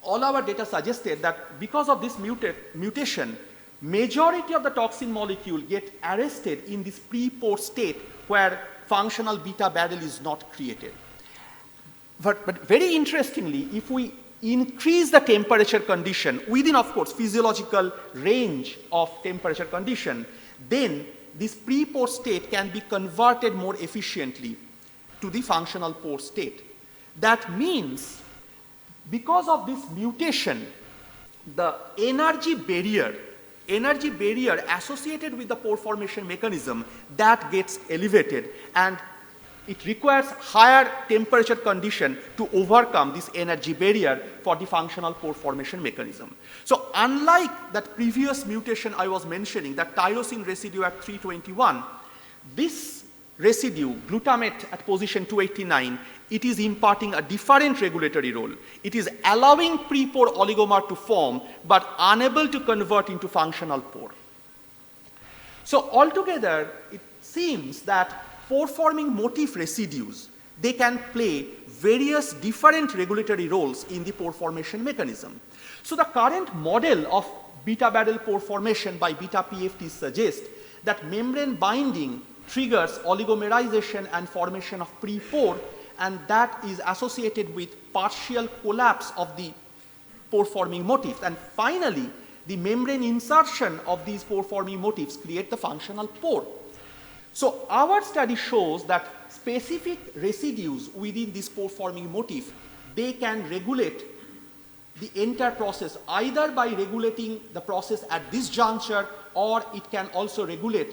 Speaker 10: all our data suggested that because of this mutation, majority of the toxin molecule get arrested in this pre-pore state where functional beta barrel is not created. But very interestingly, if we increase the temperature condition within, of course, physiological range of temperature condition, then this pre-pore state can be converted more efficiently to the functional pore state. That means because of this mutation, the energy barrier associated with the pore formation mechanism, that gets elevated, and it requires higher temperature condition to overcome this energy barrier for the functional pore formation mechanism. So unlike that previous mutation I was mentioning, that tyrosine residue at 321, this residue, glutamate at position 289, it is imparting a different regulatory role. It is allowing pre-pore oligomer to form, but unable to convert into functional pore. So altogether, it seems that pore-forming motif residues, they can play various different regulatory roles in the pore formation mechanism. So the current model of beta barrel pore formation by beta PFTs suggests that membrane binding triggers oligomerization and formation of pre-pore, and that is associated with partial collapse of the pore-forming motifs. And finally, the membrane insertion of these pore-forming motifs create the functional pore. So our study shows that specific residues within this pore-forming motif, they can regulate the entire process, either by regulating the process at this juncture, or it can also regulate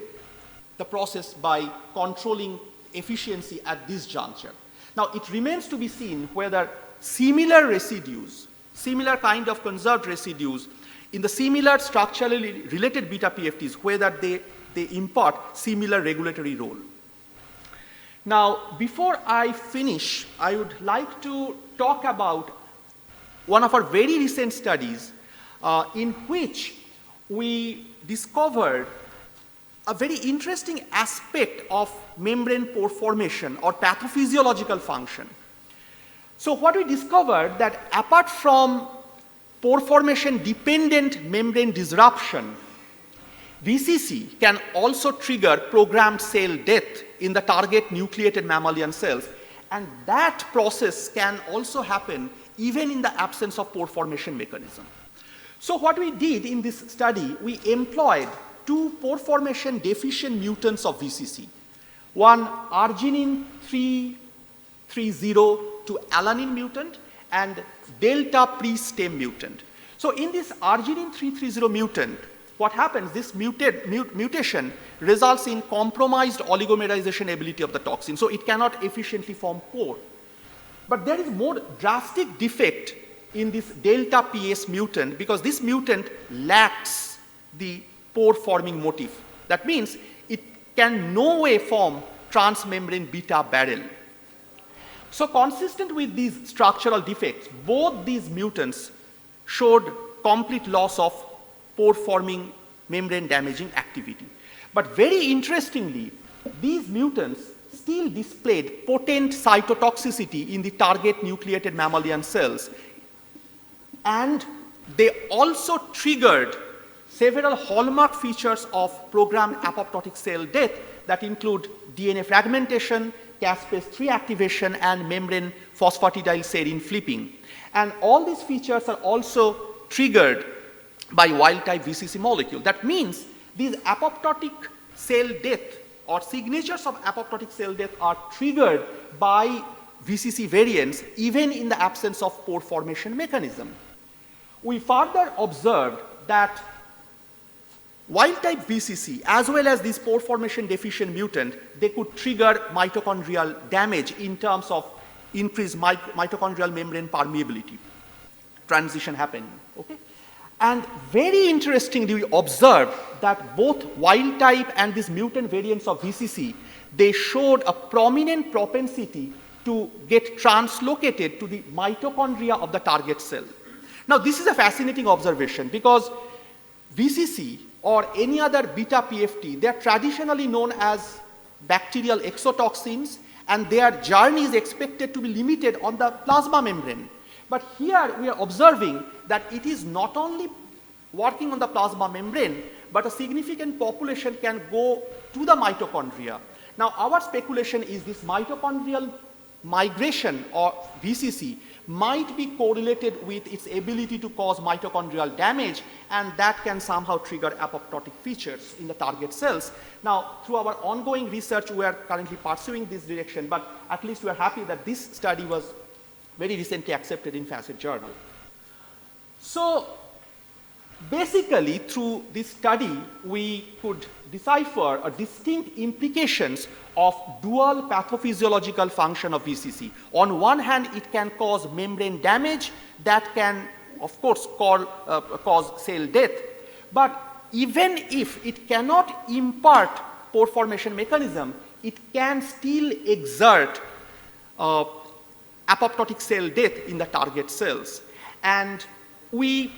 Speaker 10: the process by controlling efficiency at this juncture. Now, it remains to be seen whether similar residues, similar kind of conserved residues in the similar structurally related beta PFTs, whether they impart similar regulatory role. Now, before I finish, I would like to talk about one of our very recent studies in which we discovered a very interesting aspect of membrane pore formation or pathophysiological function. So what we discovered that apart from pore formation dependent membrane disruption, VCC can also trigger programmed cell death in the target nucleated mammalian cells, and that process can also happen even in the absence of pore formation mechanism. So what we did in this study, we employed two pore formation deficient mutants of VCC. One arginine 330 to alanine mutant and delta pre-stem mutant. So in this arginine 330 mutant, what happens, this mutation results in compromised oligomerization ability of the toxin, so it cannot efficiently form pore. But there is more drastic defect in this delta PS mutant because this mutant lacks the pore forming motif. That means it can no way form transmembrane beta barrel. So consistent with these structural defects, both these mutants showed complete loss of pore forming membrane damaging activity. But very interestingly, these mutants still displayed potent cytotoxicity in the target nucleated mammalian cells. And they also triggered several hallmark features of programmed apoptotic cell death that include DNA fragmentation, caspase-3 activation, and membrane phosphatidylserine flipping. And all these features are also triggered by wild-type VCC molecule. That means these apoptotic cell death or signatures of apoptotic cell death are triggered by VCC variants even in the absence of pore formation mechanism. We further observed that wild-type VCC as well as this pore formation deficient mutant, they could trigger mitochondrial damage in terms of increased mitochondrial membrane permeability, transition happening, okay? And very interestingly, we observed that both wild-type and these mutant variants of VCC, they showed a prominent propensity to get translocated to the mitochondria of the target cell. Now, this is a fascinating observation because VCC or any other beta PFT, they are traditionally known as bacterial exotoxins, and their journey is expected to be limited on the plasma membrane. But here we are observing that it is not only working on the plasma membrane, but a significant population can go to the mitochondria. Now, our speculation is this mitochondrial migration or VCC might be correlated with its ability to cause mitochondrial damage, and that can somehow trigger apoptotic features in the target cells. Now, through our ongoing research, we are currently pursuing this direction, but at least we are happy that this study was very recently accepted in FACET journal. So, basically, through this study, we could decipher distinct implications of dual pathophysiological function of VCC. On one hand, it can cause membrane damage that can, of course, cause cell death. But even if it cannot impart pore formation mechanism, it can still exert apoptotic cell death in the target cells. And we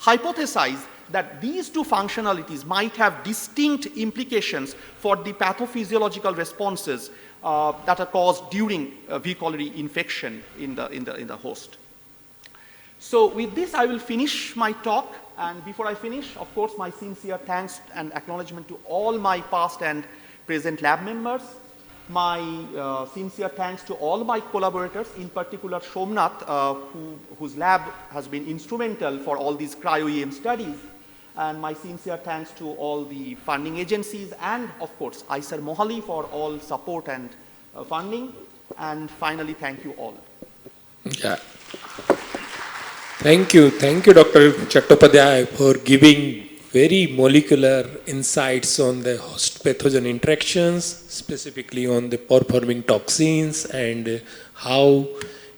Speaker 10: hypothesize that these two functionalities might have distinct implications for the pathophysiological responses that are caused during V. coli infection in the host. So with this, I will finish my talk. And before I finish, of course, my sincere thanks and acknowledgement to all my past and present lab members. My sincere thanks to all my collaborators, in particular Somnath, whose lab has been instrumental for all these cryo-EM studies. And my sincere thanks to all the funding agencies and, of course, ISER Mohali for all support and funding. And finally, thank you all.
Speaker 2: Yeah. Thank you, Dr. Chattopadhyay, for giving very molecular insights on the host pathogen interactions, specifically on the pore-forming toxins and how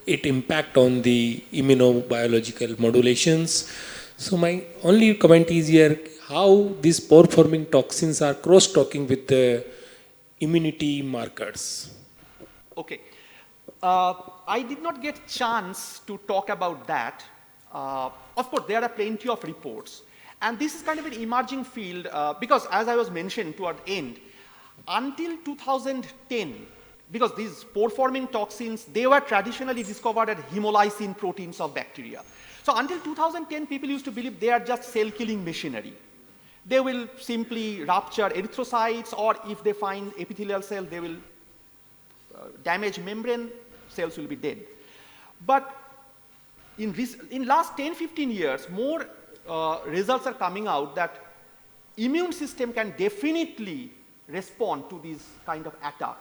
Speaker 2: it impact on the immunobiological modulations. So my only comment is here, how these pore-forming toxins are cross-talking with the immunity markers.
Speaker 10: Okay. I did not get chance to talk about that. Of course, there are plenty of reports. And this is kind of an emerging field because, as I was mentioning toward the end, until 2010, because these pore-forming toxins, they were traditionally discovered as hemolysin proteins of bacteria. So until 2010, people used to believe they are just cell-killing machinery. They will simply rupture erythrocytes, or if they find epithelial cell, they will damage membrane, cells will be dead. But in last 10-15 years, more results are coming out that immune system can definitely respond to these kind of attack.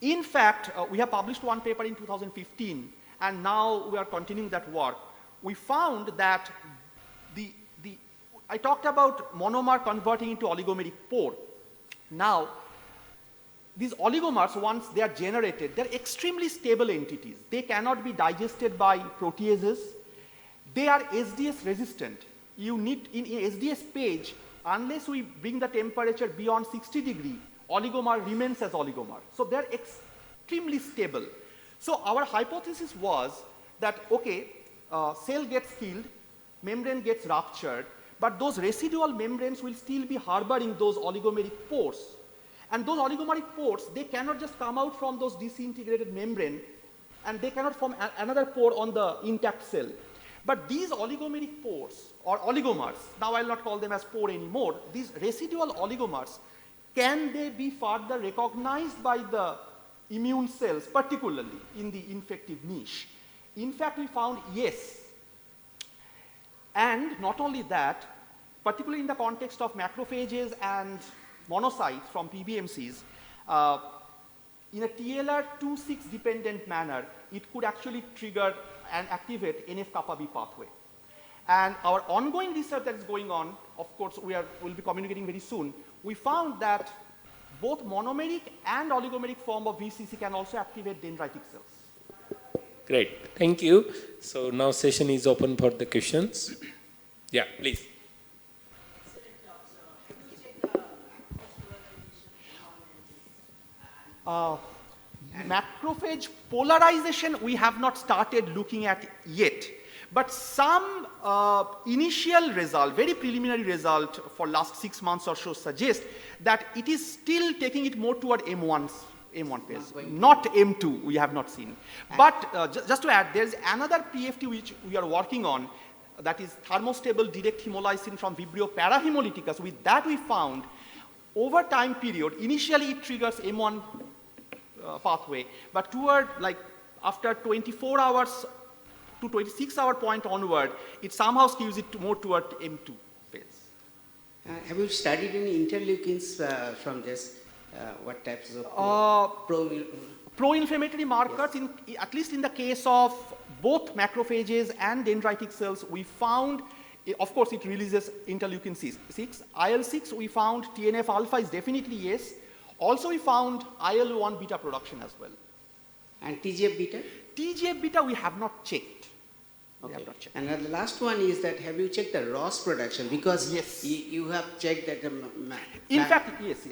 Speaker 10: In fact, we have published one paper in 2015, and now we are continuing that work. We found that I talked about monomer converting into oligomeric pore. Now, these oligomers, once they are generated, they're extremely stable entities. They cannot be digested by proteases. They are SDS resistant. You need, in SDS page, unless we bring the temperature beyond 60 degrees, oligomer remains as oligomer. So they're extremely stable. So our hypothesis was that, okay, cell gets killed, membrane gets ruptured, but those residual membranes will still be harboring those oligomeric pores. And those oligomeric pores, they cannot just come out from those disintegrated membrane, and they cannot form another pore on the intact cell. But these oligomeric pores, or oligomers, now I'll not call them as pore anymore, these residual oligomers, can they be further recognized by the immune cells, particularly in the infective niche? In fact, we found yes. And not only that, particularly in the context of macrophages and monocytes from PBMCs, in a TLR26 dependent manner, it could actually trigger and activate NF-kappa B pathway. And our ongoing research that is going on, of course, we'll be communicating very soon, we found that both monomeric and oligomeric form of VCC can also activate dendritic cells.
Speaker 2: Great, thank you. So now session is open for the questions. Yeah, please.
Speaker 10: Macrophage polarization we have not started looking at yet, but some initial result, very preliminary result for last 6 months or so suggest that it is still taking it more toward M1 phase, not M2 we have not seen. But just to add, there is another PFT which we are working on, that is thermostable direct hemolysin from Vibrio parahemolyticus. With that we found over time period, initially it triggers M1 pathway, but toward like after 24 hours to 26-hour point onward, it somehow skews it more toward M2 phase.
Speaker 3: Have you studied any interleukins from this? What types of
Speaker 10: pro-inflammatory markers, at least in the case of both macrophages and dendritic cells, we found, of course, it releases interleukin 6. IL-6, we found TNF-alpha is definitely yes. Also, we found IL-1 beta production as well.
Speaker 3: And TGF-beta?
Speaker 10: TGF-beta we have not checked.
Speaker 3: Okay. And the last one is that have you checked the ROS production? Because
Speaker 10: yes,
Speaker 3: you have checked that.
Speaker 10: In fact, yes.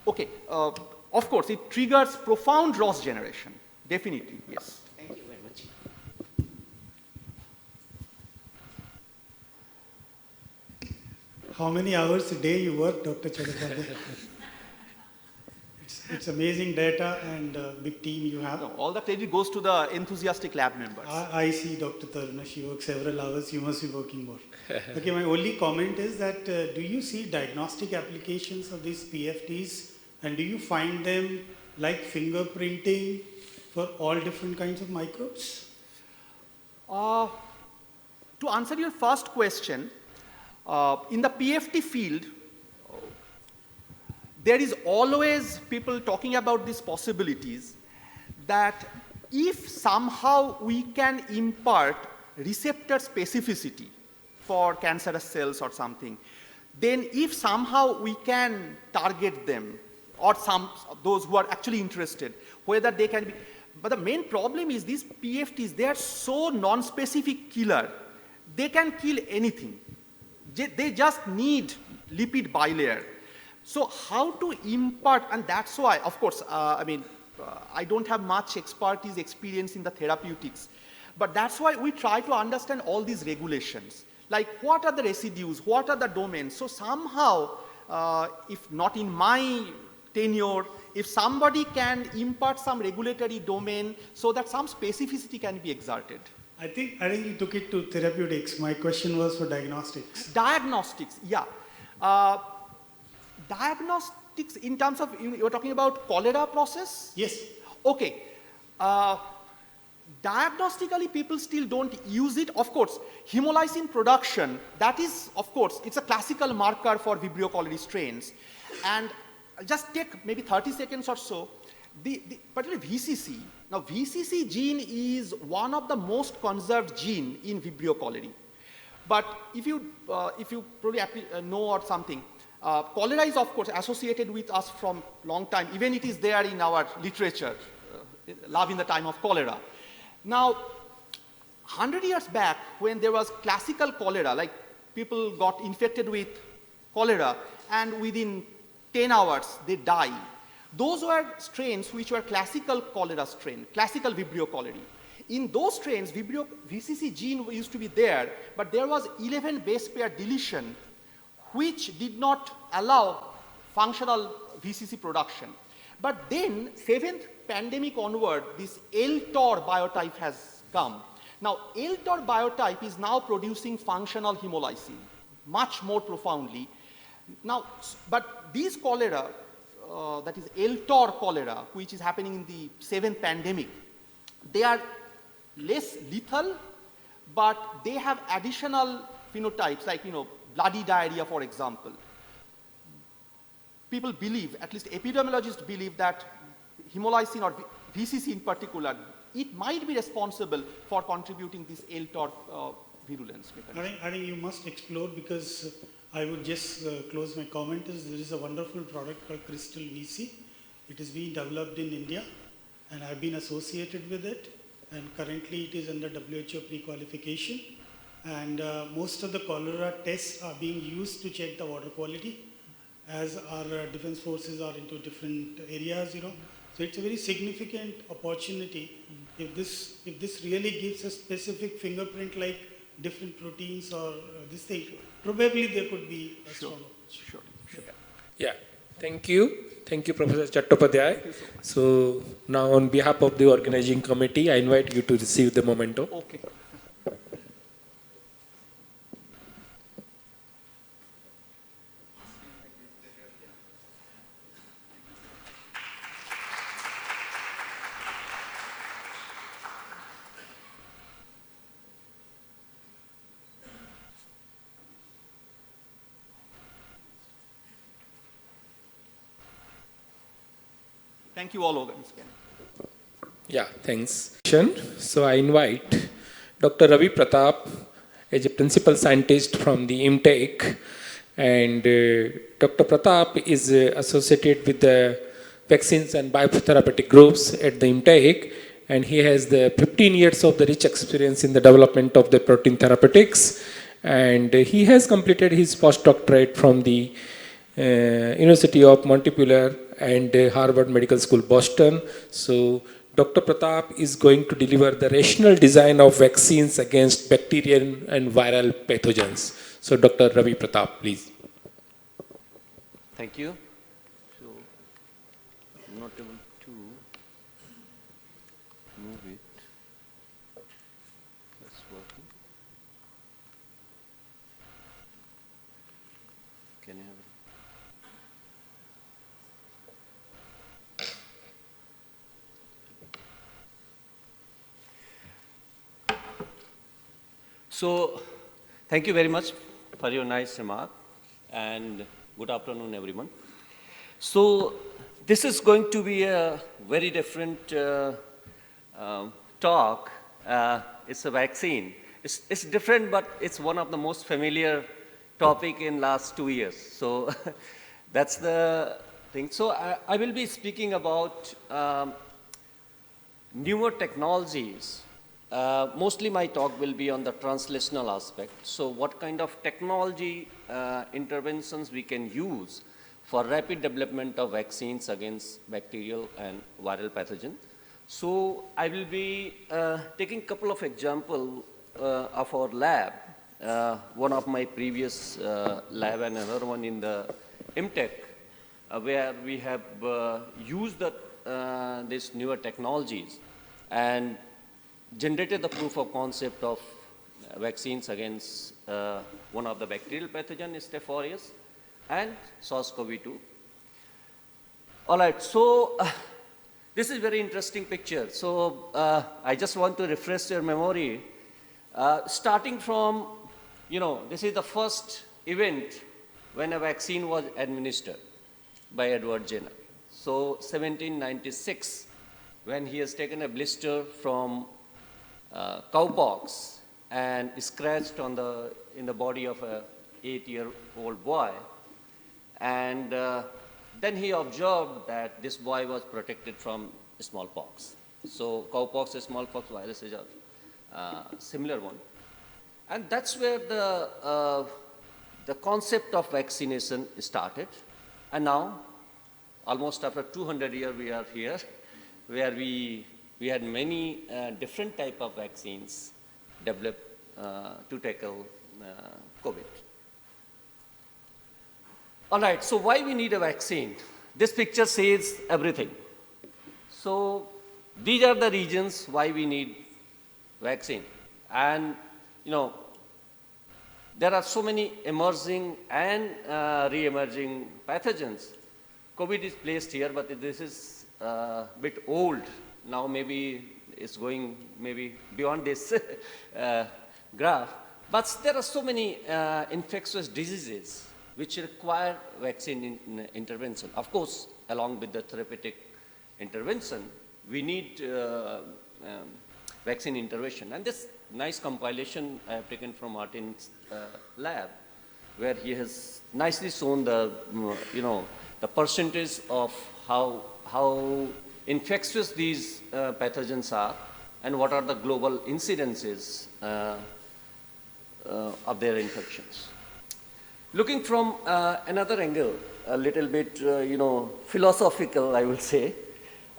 Speaker 10: Okay. Of course, it triggers profound ROS generation. Definitely, yes.
Speaker 3: Thank you very much.
Speaker 9: How many hours a day you work, Dr. Chattopadhyay? It's amazing data and big team you have.
Speaker 10: No, all the credit goes to the enthusiastic lab members.
Speaker 9: I see Dr. Taruna, she works several hours, you must be working more. Okay, my only comment is that do you see diagnostic applications of these PFTs, and do you find them like fingerprinting for all different kinds of microbes?
Speaker 10: To answer your first question, in the PFT field, there is always people talking about these possibilities that if somehow we can impart receptor specificity for cancerous cells or something, then if somehow we can target them or those who are actually interested, whether they can be, but the main problem is these PFTs, they are so non-specific killer, they can kill anything. They just need lipid bilayer. So how to impart, and that's why, of course, I don't have much expertise, experience in the therapeutics, but that's why we try to understand all these regulations. Like what are the residues, what are the domains? So somehow, if not in my tenure, if somebody can impart some regulatory domain so that some specificity can be exerted.
Speaker 9: I think you took it to therapeutics. My question was for diagnostics.
Speaker 10: Diagnostics, yeah. Diagnostics in terms of, you were talking about cholera process?
Speaker 9: Yes.
Speaker 10: Okay. Diagnostically, people still don't use it. Of course, hemolysin production, that is, of course, it's a classical marker for Vibrio cholerae strains. And just take maybe 30 seconds or so, particularly VCC. Now, VCC gene is one of the most conserved gene in Vibrio cholerae. But if you probably know or something, cholera is, of course, associated with us from long time. Even it is there in our literature, love in the time of cholera. Now, 100 years back, when there was classical cholera, like people got infected with cholera, and within 10 hours, they die. Those were strains which were classical cholera strain, classical Vibrio cholerae. in those strains, Vibrio VCC gene used to be there, but there was 11 base pair deletion, which did not allow functional VCC production. But then, 7th pandemic onward, this LTOR biotype has come. Now, LTOR biotype is now producing functional hemolysin, much more profoundly. Now, but these cholera, that is LTOR cholera, which is happening in the 7th pandemic, they are less lethal, but they have additional phenotypes like, bloody diarrhea, for example. People believe, at least epidemiologists believe, that hemolysin or VCC in particular, it might be responsible for contributing this LTOR virulence mechanism.
Speaker 9: I think you must explore, because I would just close my comment is there is a wonderful product called Crystal VC. It is being developed in India, and I've been associated with it, and currently it is under WHO pre-qualification, and most of the cholera tests are being used to check the water quality, as our defense forces are into different areas, So it's a very significant opportunity. If this really gives a specific fingerprint like different proteins or this thing, probably there could be a strong opportunity.
Speaker 10: Sure.
Speaker 2: Yeah, thank you. Thank you, Professor Chattopadhyay. So now on behalf of the organizing committee, I invite you to receive the memento.
Speaker 10: Okay. Thank you all once again.
Speaker 2: Yeah, thanks. So I invite Dr. Ravi Pratap as a principal scientist from the IMTech, and Dr. Pratap is associated with the vaccines and biotherapeutic groups at the IMTech, and he has the 15 years of the rich experience in the development of the protein therapeutics, and he has completed his postdoctorate from the University of Montpellier and Harvard Medical School, Boston. So Dr. Pratap is going to deliver the rational design of vaccines against bacterial and viral pathogens. So Dr. Ravi Pratap, please.
Speaker 8: Thank you. So, I'm not able to move it. That's working. Can you have it? So, thank you very much for your nice remark, and good afternoon, everyone. So, this is going to be a very different talk. It's a vaccine. It's different, but it's one of the most familiar topic in last 2 years. So, that's the thing. So, I will be speaking about newer technologies. Mostly my talk will be on the translational aspect. So what kind of technology interventions we can use for rapid development of vaccines against bacterial and viral pathogens. So I will be taking a couple of examples of our lab, one of my previous lab and another one in the IMTech, where we have used these newer technologies and generated the proof of concept of vaccines against one of the bacterial pathogen, Staph aureus, and SARS-CoV-2. All right, so this is very interesting picture. So I just want to refresh your memory. Starting from, this is the first event when a vaccine was administered by Edward Jenner. So 1796, when he has taken a blister from cowpox and scratched in the body of a 8-year-old boy, and then he observed that this boy was protected from smallpox. So cowpox and smallpox virus is a similar one, and that's where the concept of vaccination started. And now, almost after 200 years, we are here, where we we had many different type of vaccines developed to tackle COVID. All right, so why we need a vaccine? This picture says everything. So these are the reasons why we need vaccine. And, you know, there are so many emerging and re-emerging pathogens. COVID is placed here, but this is a bit old. Now maybe it's going maybe beyond this graph. But there are so many infectious diseases which require vaccine intervention. Of course, along with the therapeutic intervention, we need vaccine intervention. And this nice compilation I have taken from Martin's lab, where he has nicely shown the, the percentage of how infectious these pathogens are and what are the global incidences of their infections. Looking from another angle, a little bit, philosophical, I will say,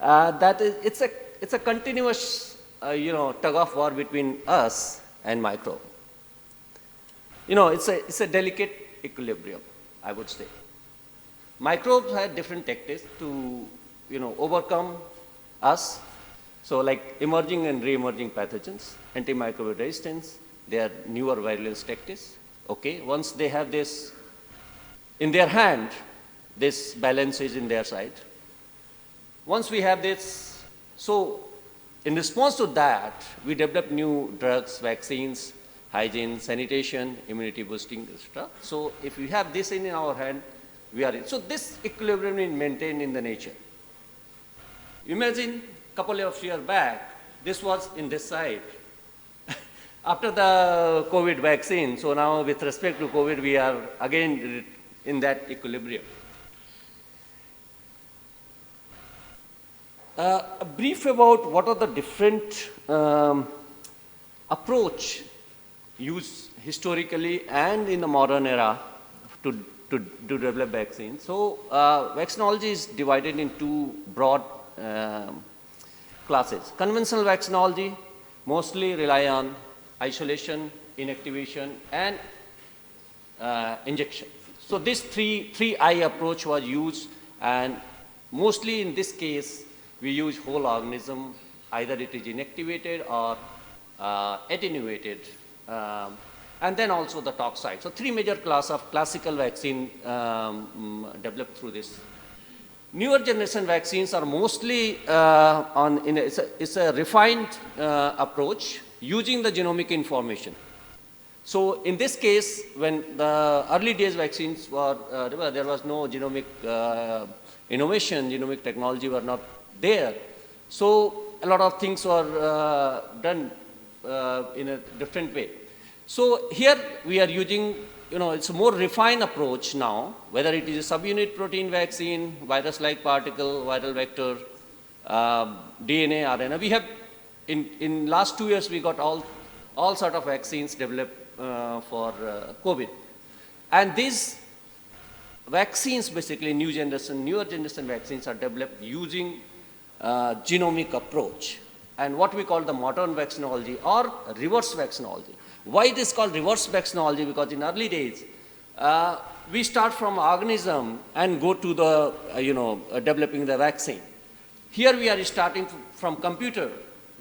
Speaker 8: that is, it's a continuous, tug of war between us and microbe. It's a delicate equilibrium, I would say. Microbes have different tactics to, overcome us. So like emerging and re-emerging pathogens, antimicrobial resistance, they are newer virulence tactics. Okay, once they have this in their hand, this balance is in their side. Once we have this, so in response to that, we develop new drugs, vaccines, hygiene, sanitation, immunity boosting, etc. So if we have this in our hand, we are in. So this equilibrium is maintained in the nature. Imagine a couple of years back, this was in this side. After the COVID vaccine, so now with respect to COVID, we are again in that equilibrium. A brief about what are the different approach used historically and in the modern era to develop vaccines. So vaccinology is divided into two broad classes. Conventional vaccinology mostly rely on isolation, inactivation, and injection. So this three I approach was used, and mostly in this case, we use whole organism, either it is inactivated or attenuated, and then also the toxide. So three major class of classical vaccine developed through this. Newer generation vaccines are mostly it's a refined approach using the genomic information. So in this case, when the early days vaccines were, there was no genomic innovation, genomic technology were not there. So a lot of things were done in a different way. So here we are using, it's a more refined approach now, whether it is a subunit protein vaccine, virus-like particle, viral vector, DNA, RNA. We have, in last 2 years, we got all sort of vaccines developed for COVID. And these vaccines, basically newer generation vaccines are developed using genomic approach and what we call the modern vaccinology or reverse vaccinology. Why it is called reverse vaccinology? Because in early days, we start from organism and go to the, developing the vaccine. Here we are starting from computer,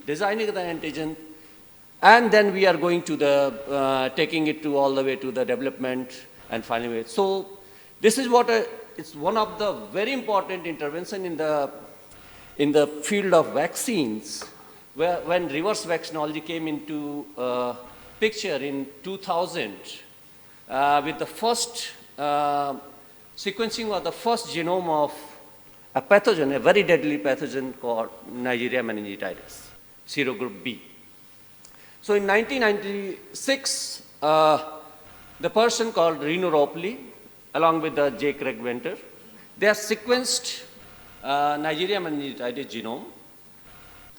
Speaker 8: designing the antigen, and then we are going to the, taking it to all the way to the development and finally. So this is what it's one of the very important intervention in the field of vaccines, where when reverse vaccinology came into picture in 2000 with the first sequencing of the first genome of a pathogen, a very deadly pathogen called Neisseria meningitis, serogroup B. So in 1996, the person called Reno Ropley, along with the J. Craig Venter, they have sequenced Neisseria meningitis genome,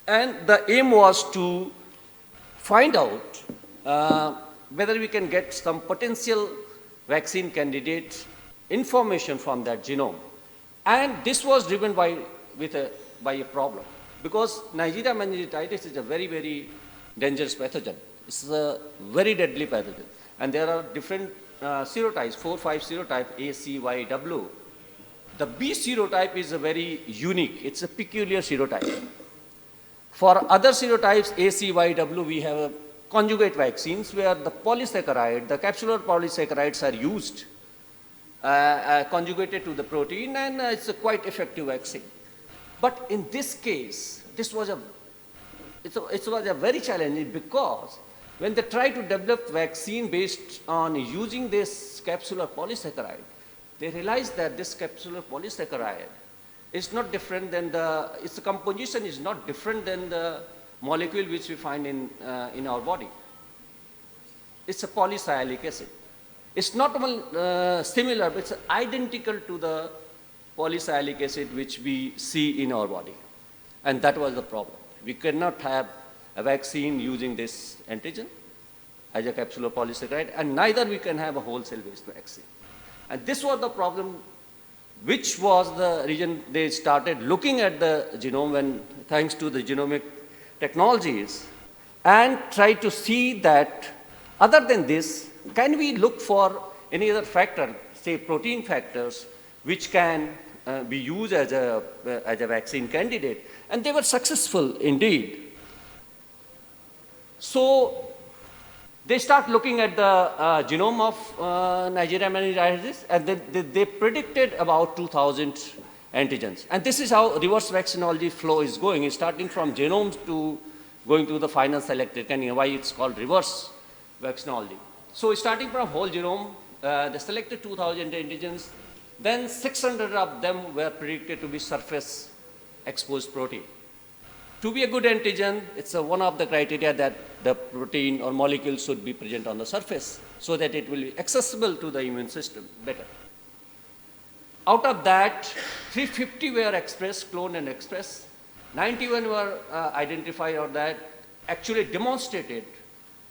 Speaker 8: and the aim was to find out whether we can get some potential vaccine candidate information from that genome. And this was driven by a problem. because Neisseria meningitis is a very, very dangerous pathogen. It's a very deadly pathogen. And there are different serotypes, 4, 5 serotype, A, C, Y, W. The B serotype is a very unique, it's a peculiar serotype. For other serotypes, A, C, Y, W, we have conjugate vaccines where the polysaccharide, the capsular polysaccharides are used, conjugated to the protein, and it's a quite effective vaccine. But in this case, it was a very challenging, because when they try to develop vaccine based on using this capsular polysaccharide, they realized that this capsular polysaccharide is not different than its composition is not different than the molecule which we find in our body. It's a polysialic acid. It's not similar, but it's identical to the polysialic acid which we see in our body. And that was the problem. We cannot have a vaccine using this antigen as a capsular polysaccharide, and neither we can have a whole cell-based vaccine. And this was the problem, which was the reason they started looking at the genome, and thanks to the genomic technologies, and try to see that other than this, can we look for any other factor, say protein factors, which can be used as a vaccine candidate. And they were successful indeed. So they start looking at the genome of Neisseria meningitis, and they predicted about 2,000 antigens. And this is how reverse vaccinology flow is going. It's starting from genomes to going to the final selected candidate, why it's called reverse vaccinology. So starting from whole genome, they selected 2,000 antigens, then 600 of them were predicted to be surface exposed protein. To be a good antigen, it's one of the criteria that the protein or molecule should be present on the surface so that it will be accessible to the immune system better. Out of that, 350 were expressed, cloned and expressed. 91 were identified or that actually demonstrated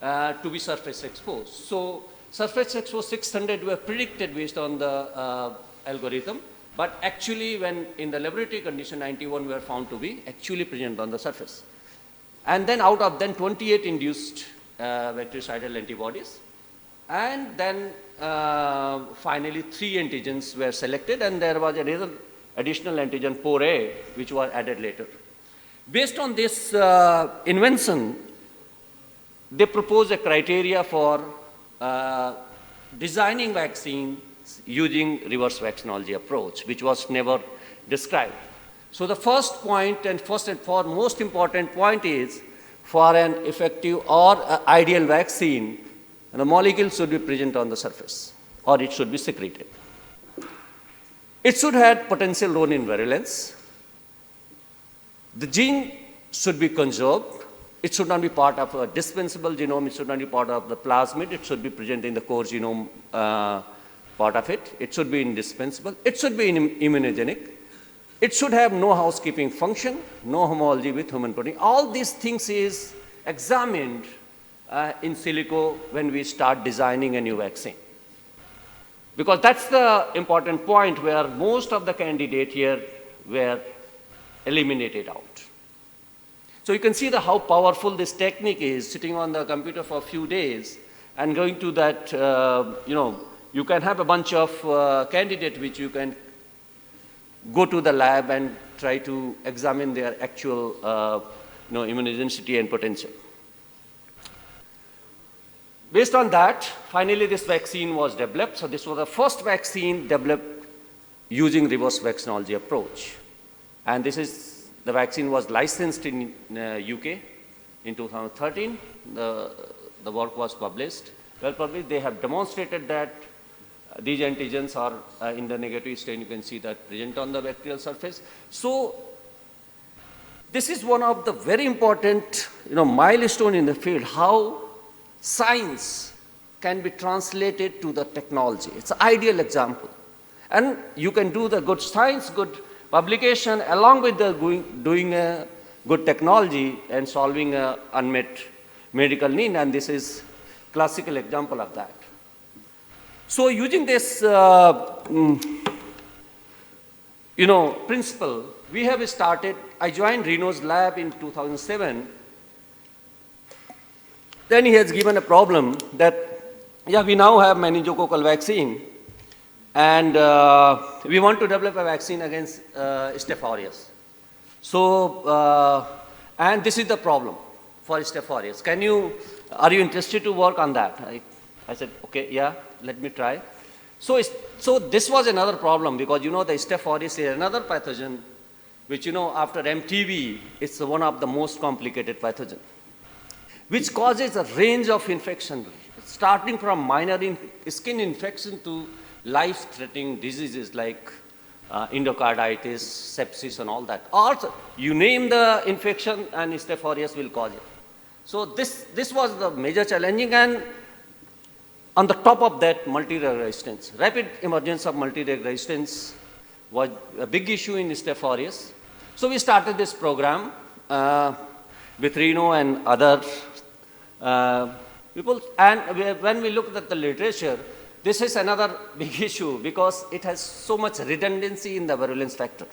Speaker 8: to be surface exposed. So surface exposed 600 were predicted based on the algorithm, but actually when in the laboratory condition, 91 were found to be actually present on the surface. And then out of them, 28 induced bactericidal antibodies. And then finally 3 antigens were selected, and there was another additional antigen, PORA, which was added later. Based on this invention, they proposed a criteria for designing vaccines using reverse vaccinology approach, which was never described. So the first point and most important point is, for an effective or ideal vaccine, the molecule should be present on the surface, or it should be secreted. It should have potential role in virulence. The gene should be conserved. It should not be part of a dispensable genome. It should not be part of the plasmid. It should be present in the core genome part of it. It should be indispensable. It should be immunogenic. It should have no housekeeping function, no homology with human protein. All these things is examined in silico when we start designing a new vaccine. Because that's the important point where most of the candidates here were eliminated out. So you can see how powerful this technique is, sitting on the computer for a few days and going to that, you can have a bunch of candidates which you can go to the lab and try to examine their actual immunogenicity and potential. Based on that, finally this vaccine was developed. So this was the first vaccine developed using reverse vaccinology approach. And the vaccine was licensed in UK in 2013. The work was published. Well published. They have demonstrated that these antigens are in the negative stain. You can see that present on the bacterial surface. So this is one of the very important milestone in the field, how science can be translated to the technology. It's an ideal example. And you can do the good science, good publication, along with the doing a good technology and solving an unmet medical need, and this is classical example of that. So using this principle, we have started I joined Reno's lab in 2007. Then he has given a problem that, yeah, we now have meningococcal vaccine, and we want to develop a vaccine against Staph aureus. So, and this is the problem for Staph aureus. Are you interested to work on that? I said, okay, yeah, let me try. So this was another problem because, you know, the Staph aureus is another pathogen which, you know, after MTV, it's one of the most complicated pathogen, which causes a range of infection, starting from minor skin infection to life-threatening diseases like endocarditis, sepsis, and all that. Also, you name the infection and Staph aureus will cause it. So this was the major challenging, and on the top of that, multi-drug resistance. Rapid emergence of multi-drug resistance was a big issue in Staph aureus. So we started this program with Reno and other people. And when we looked at the literature, this is another big issue because it has so much redundancy in the virulence factor.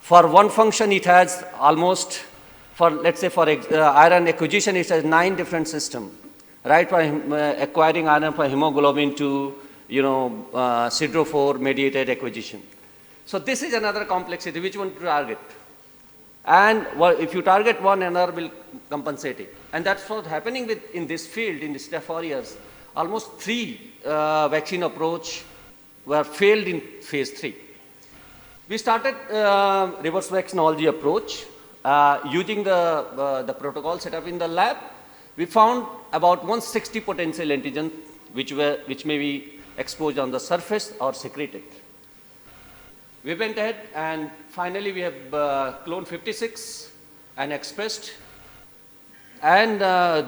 Speaker 8: For one function, it has almost, let's say for iron acquisition, it has 9 different systems. Right from acquiring iron from hemoglobin to, you know, siderophore mediated acquisition. So this is another complexity, which one to target. And if you target one, another will compensate it. And that's what's happening in this field, in the Staph aureus. Almost 3 vaccine approach were failed in phase 3. We started reverse vaccinology approach using the protocol set up in the lab. We found about 160 potential antigens which may be exposed on the surface or secreted. We went ahead and finally we have cloned 56 and expressed, and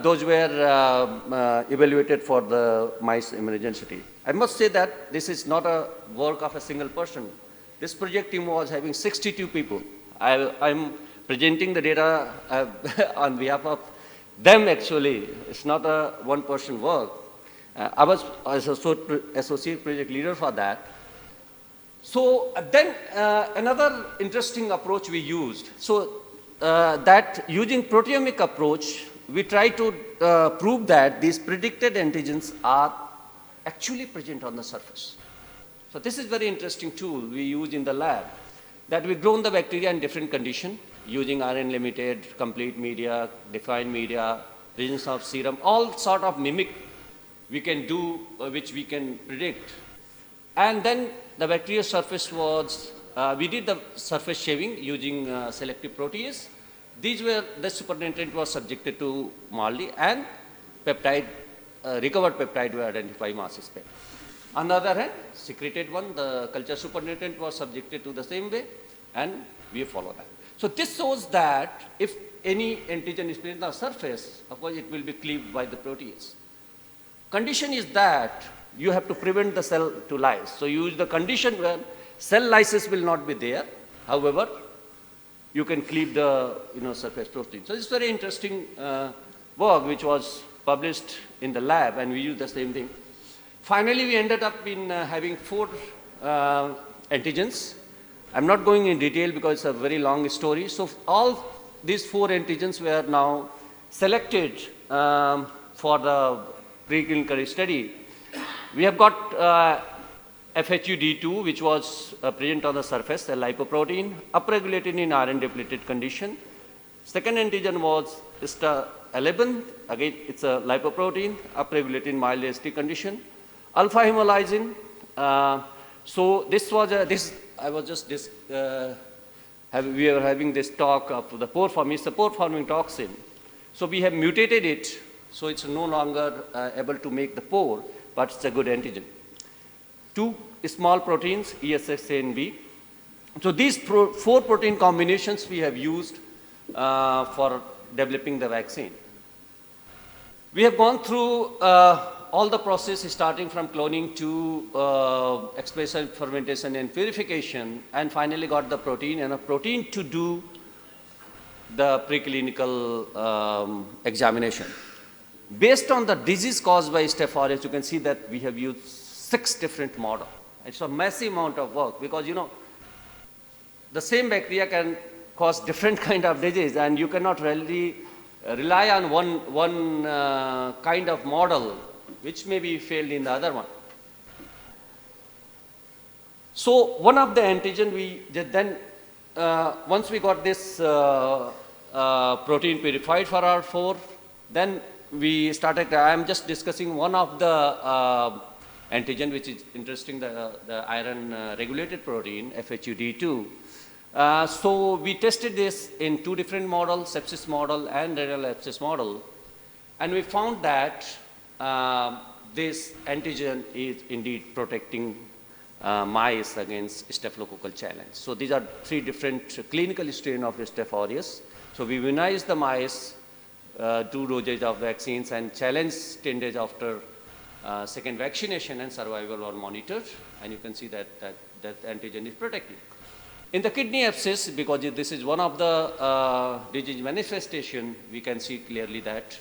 Speaker 8: those were evaluated for the mice immunogenicity. I must say that this is not a work of a single person. This project team was having 62 people. I'm presenting the data on behalf of them actually. It's not a one-person work. I was associate project leader for that. So then another interesting approach we used. So that using proteomic approach, we try to prove that these predicted antigens are actually present on the surface. So this is very interesting tool we use in the lab, that we grown the bacteria in different conditions using RN-limited, complete media, defined media, regions of serum, all sort of mimic we can do, which we can predict. And then the bacterial surface was, we did the surface shaving using selective protease. The supernatant was subjected to MALDI, and peptide, recovered peptide were identified mass spec. On the other hand, secreted one, the culture supernatant was subjected to the same way, and we follow that. So this shows that if any antigen is present on the surface, of course it will be cleaved by the protease. Condition is that you have to prevent the cell to lyse. So you use the condition where cell lysis will not be there. However, you can cleave the surface protein. So it's very interesting work which was published in the lab, and we use the same thing. Finally, we ended up in having 4 antigens. I'm not going in detail because it's a very long story. So all these 4 antigens were now selected for the preclinical study. We have got FHU-D2, which was present on the surface, a lipoprotein, upregulated in iron depleted condition. Second antigen was STA11, again it's a lipoprotein, upregulated in mild AST condition. Alpha hemolysin. So this was we were having this talk of the pore forming. It's a pore forming toxin. So we have mutated it, so it's no longer able to make the pore, but it's a good antigen. 2 small proteins, ESX A and B. So these 4 protein combinations we have used for developing the vaccine. We have gone through all the process starting from cloning to expression, fermentation, and purification, and finally got the protein and a protein to do the preclinical examination. Based on the disease caused by Staph aureus, you can see that we have used 6 different models. It's a massive amount of work because, the same bacteria can cause different kind of disease, and you cannot really rely on one kind of model which may be failed in the other one. So one of the antigen we did then, once we got this protein purified for R4, then we started, I am just discussing one of the antigen which is interesting, the iron regulated protein, FHUD2. So we tested this in 2 different models, sepsis model and renal sepsis model, and we found that this antigen is indeed protecting mice against staphylococcal challenge. So these are 3 different clinical strains of Staph aureus. So we immunized the mice, 2 doses of vaccines, and challenge 10 days after second vaccination, and survival were monitored, and you can see that antigen is protective. In the kidney abscess, because this is one of the disease manifestation, we can see clearly that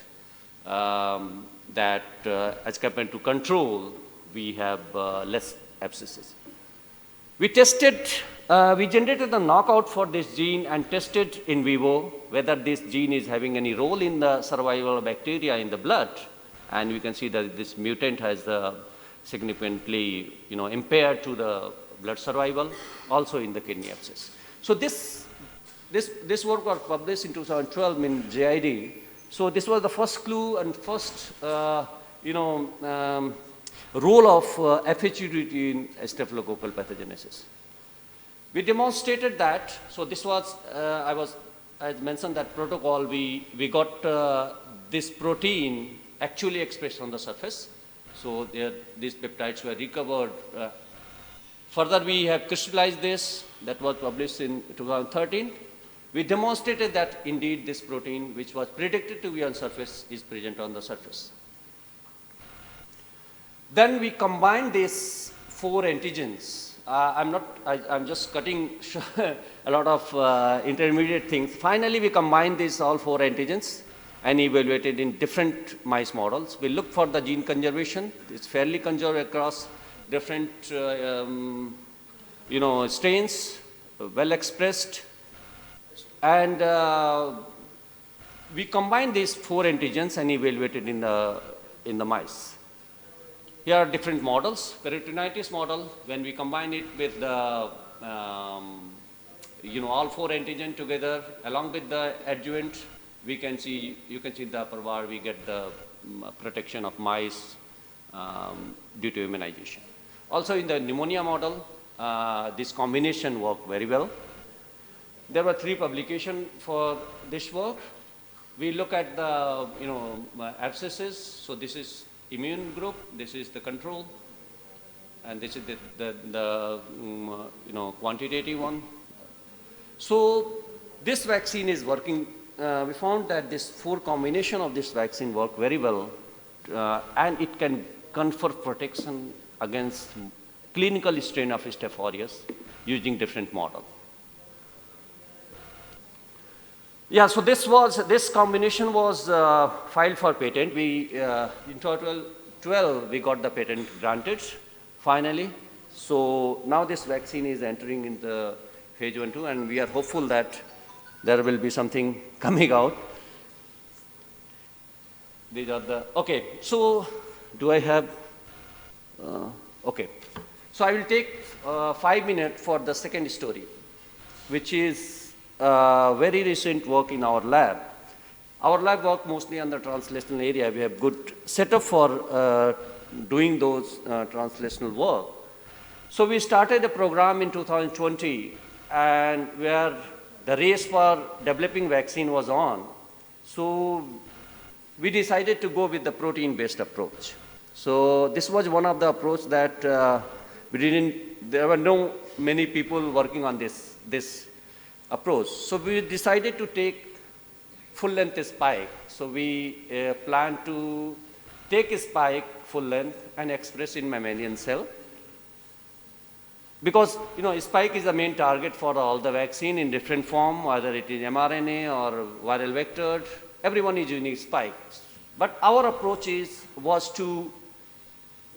Speaker 8: as compared to control, we have less abscesses. We tested, we generated the knockout for this gene and tested in vivo whether this gene is having any role in the survival of bacteria in the blood, and we can see that this mutant has significantly, impaired to the blood survival, also in the kidney abscess. So this work was published in 2012 in JID. So this was the first clue and first, role of FHUD in staphylococcal pathogenesis. We demonstrated that. So this was, I mentioned that protocol. We got this protein actually expressed on the surface. So these peptides were recovered. Further, we have crystallized this. That was published in 2013. We demonstrated that indeed this protein, which was predicted to be on surface, is present on the surface. Then we combined these 4 antigens. I'm just cutting a lot of intermediate things. Finally, we combined these all 4 antigens and evaluated in different mice models. We looked for the gene conservation. It's fairly conserved across different, strains, well expressed. And we combined these 4 antigens and evaluated in the mice. Here are different models. Peritonitis model, when we combine it with the, all 4 antigen together, along with the adjuvant, you can see in the upper bar, we get the protection of mice due to immunization. Also in the pneumonia model, this combination worked very well. There were 3 publications for this work. We look at the, abscesses. So this is immune group, this is the control, and this is the quantitative one. So this vaccine is working. We found that this 4 combination of this vaccine work very well, and it can confer protection against clinical strain of Staph aureus using different model. Yeah, so this combination was filed for patent. We in total 12 we got the patent granted finally. So now this vaccine is entering in the phase 1/2, and we are hopeful that there will be something coming out. These are the okay. So do I have? Okay. So I will take 5 minutes for the second story, which is very recent work in our lab. Our lab work mostly on the translational area. We have good setup for doing those translational work. So we started a program in 2020, and where the race for developing vaccine was on. So we decided to go with the protein-based approach. So this was one of the approach that there were no many people working on this approach. So we decided to take full-length spike. So we plan to take a spike full length and express in mammalian cell. Because spike is the main target for all the vaccine in different form, whether it is mRNA or viral vector. Everyone is using spike. But our approach was to,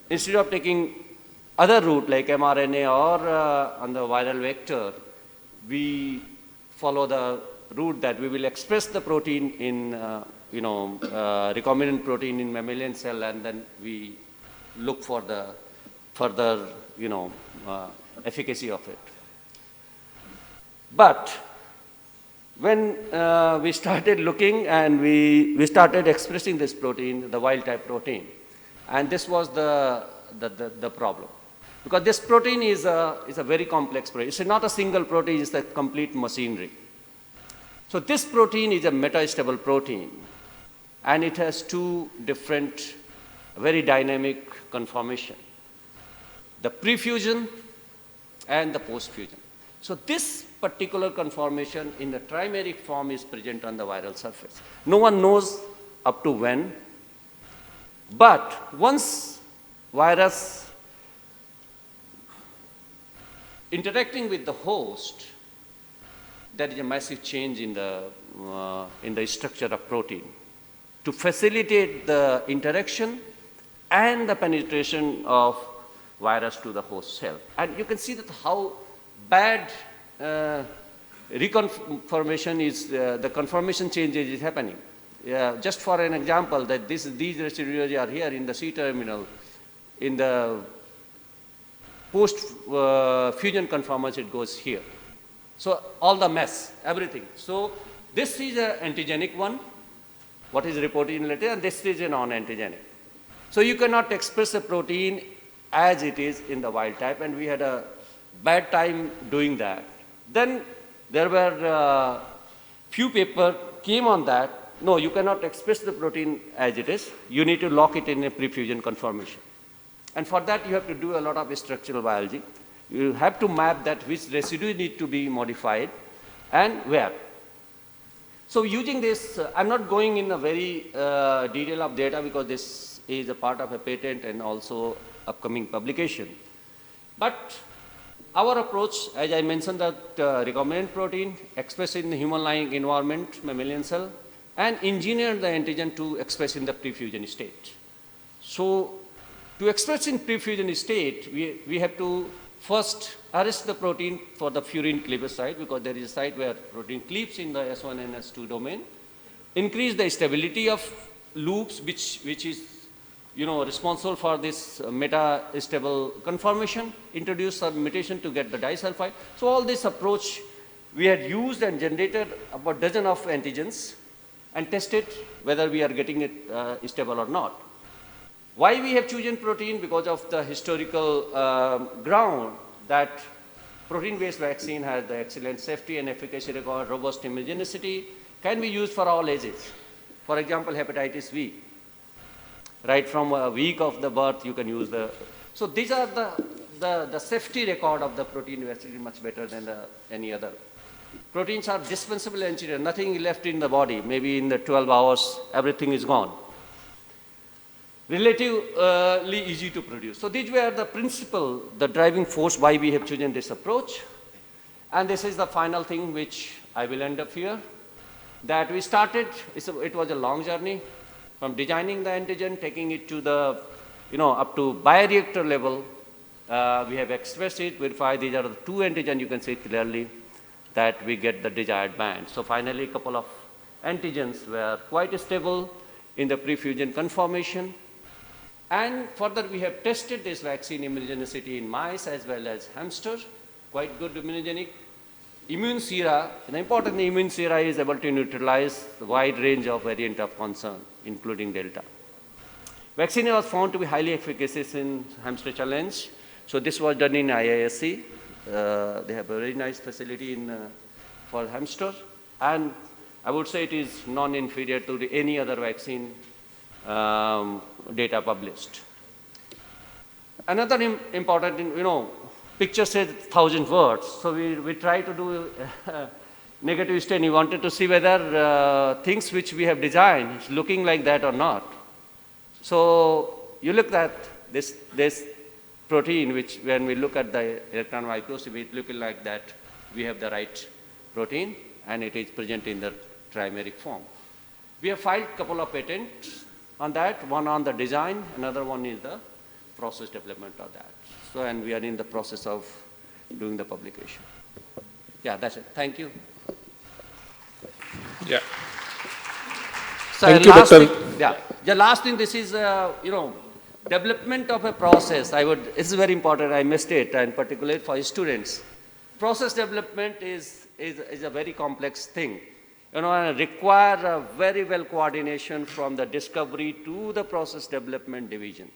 Speaker 8: instead of taking other route like mRNA or on the viral vector, we follow the route that we will express the protein in, recombinant protein in mammalian cell, and then we look for the further, efficacy of it. But when we started looking and we started expressing this protein, the wild type protein, and this was the problem. Because this protein is a very complex protein. It's not a single protein, it's a complete machinery. So this protein is a metastable protein, and it has two different, very dynamic conformation: the pre-fusion and the post-fusion. So this particular conformation in the trimeric form is present on the viral surface. No one knows up to when, but once virus interacting with the host, there is a massive change in the structure of protein to facilitate the interaction and the penetration of virus to the host cell. And you can see that how bad reconformation is, the conformation changes is happening. Just for an example, that these residues are here in the C terminal, in the post-fusion conformation it goes here. So all the mess, everything. So this is an antigenic one, what is reported in later, and this is a non-antigenic. So you cannot express a protein as it is in the wild type, and we had a bad time doing that. Then there were few papers came on that. No, you cannot express the protein as it is. You need to lock it in a pre-fusion conformation. And for that, you have to do a lot of structural biology. You have to map that which residue need to be modified and where. So using this, I'm not going in a very detail of data because this is a part of a patent and also upcoming publication. But our approach, as I mentioned, that recombinant protein expressed in the human-like environment, mammalian cell, and engineer the antigen to express in the pre-fusion state. So to express in pre-fusion state, we have to first arrest the protein for the furin cleavage site, because there is a site where protein cleaves in the S1 and S2 domain. Increase the stability of loops, which is responsible for this meta-stable conformation. Introduce some mutation to get the disulfide. So all this approach we had used and generated about a dozen of antigens and tested whether we are getting it stable or not. Why we have chosen protein? Because of the historical ground that protein-based vaccine has the excellent safety and efficacy record, robust immunogenicity, can be used for all ages. For example, hepatitis V. Right from a week of the birth, you can use the. So these are the safety record of the protein vaccine much better than any other. Proteins are dispensable engineered, nothing left in the body. Maybe in the 12 hours, everything is gone. Relatively easy to produce. So these were the principle, the driving force why we have chosen this approach. And this is the final thing which I will end up here. That we started, it was a long journey from designing the antigen, taking it to the, up to bioreactor level. We have expressed it, verified these are the two antigens, you can see clearly that we get the desired band. So finally, a couple of antigens were quite stable in the pre-fusion conformation. And further, we have tested this vaccine immunogenicity in mice as well as hamsters, quite good immunogenic. Immune sera, the important immune sera is able to neutralize the wide range of variant of concern, including Delta. Vaccine was found to be highly efficacious in hamster challenge. So this was done in IISc. They have a very nice facility for hamster. And I would say it is non-inferior to any other vaccine data published. Another important, picture says 1,000 words. So we try to do negative stain. We wanted to see whether things which we have designed is looking like that or not. So you look at this protein, which when we look at the electron microscopy, it looking like that we have the right protein and it is present in the trimeric form. We have filed a couple of patents on that, one on the design, another one is the process development of that. So, and we are in the process of doing the publication. Yeah, that's it. Thank you.
Speaker 2: Yeah.
Speaker 8: So
Speaker 2: Thank you,
Speaker 8: last
Speaker 2: Dr.
Speaker 8: thing, yeah, the last thing, this is, development of a process. This is very important, I missed it, and particularly for students. Process development is a very complex thing. And require a very well coordination from the discovery to the process development division.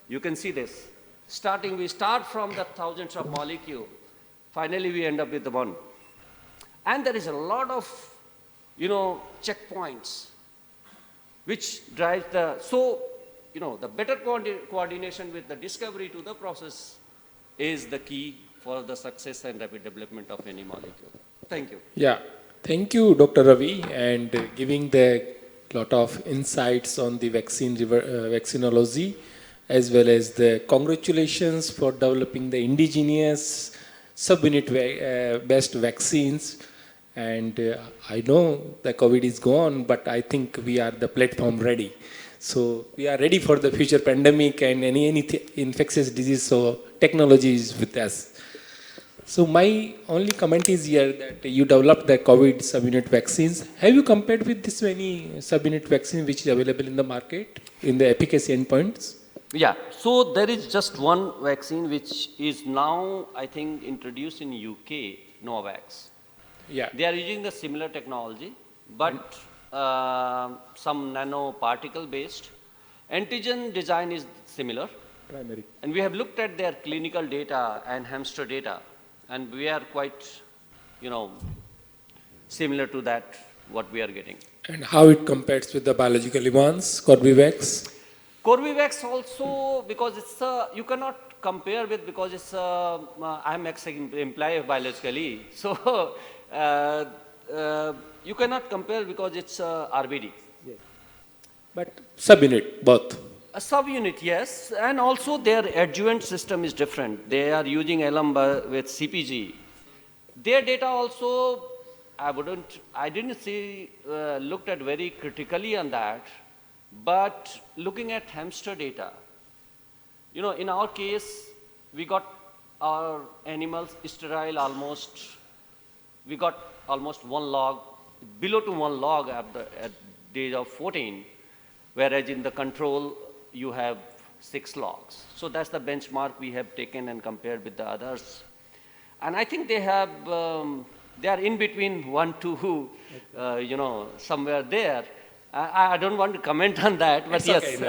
Speaker 8: You can see this. We start from the thousands of molecules. Finally, we end up with the one. And there is a lot of, checkpoints which drives the better coordination with the discovery to the process is the key for the success and rapid development of any molecule. Thank you.
Speaker 2: Yeah, thank you, Dr. Ravi, and giving the lot of insights on the vaccinology, as well as the congratulations for developing the indigenous subunit based vaccines. And I know the COVID is gone, but I think we are the platform ready. So we are ready for the future pandemic and any infectious disease. So technology is with us. So my only comment is here that you developed the COVID subunit vaccines. Have you compared with this many subunit vaccine which is available in the market in the efficacy endpoints?
Speaker 8: Yeah, so there is just one vaccine which is now, I think, introduced in UK, Novavax.
Speaker 2: Yeah.
Speaker 8: They are using the similar technology, but some nanoparticle based. Antigen design is similar.
Speaker 2: Primary.
Speaker 8: And we have looked at their clinical data and hamster data, and we are quite, similar to that, what we are getting.
Speaker 2: And how it compares with the biological ones, Corbevax?
Speaker 8: Corbevax also, because you cannot compare with, because I'm ex-employee biologically, so you cannot compare because it's RBD.
Speaker 2: Yes. But subunit, both.
Speaker 8: A subunit, yes, and also their adjuvant system is different. They are using alum with CPG. Their data also, I didn't see, looked at very critically on that, but looking at hamster data, in our case, we got our animals sterile we got almost 1 log, below to 1 log at day of 14, whereas in the control, you have 6 logs. So that's the benchmark we have taken and compared with the others. And I think they are in between 1, 2, somewhere there. I don't want to comment on that, but
Speaker 2: it's
Speaker 8: yes.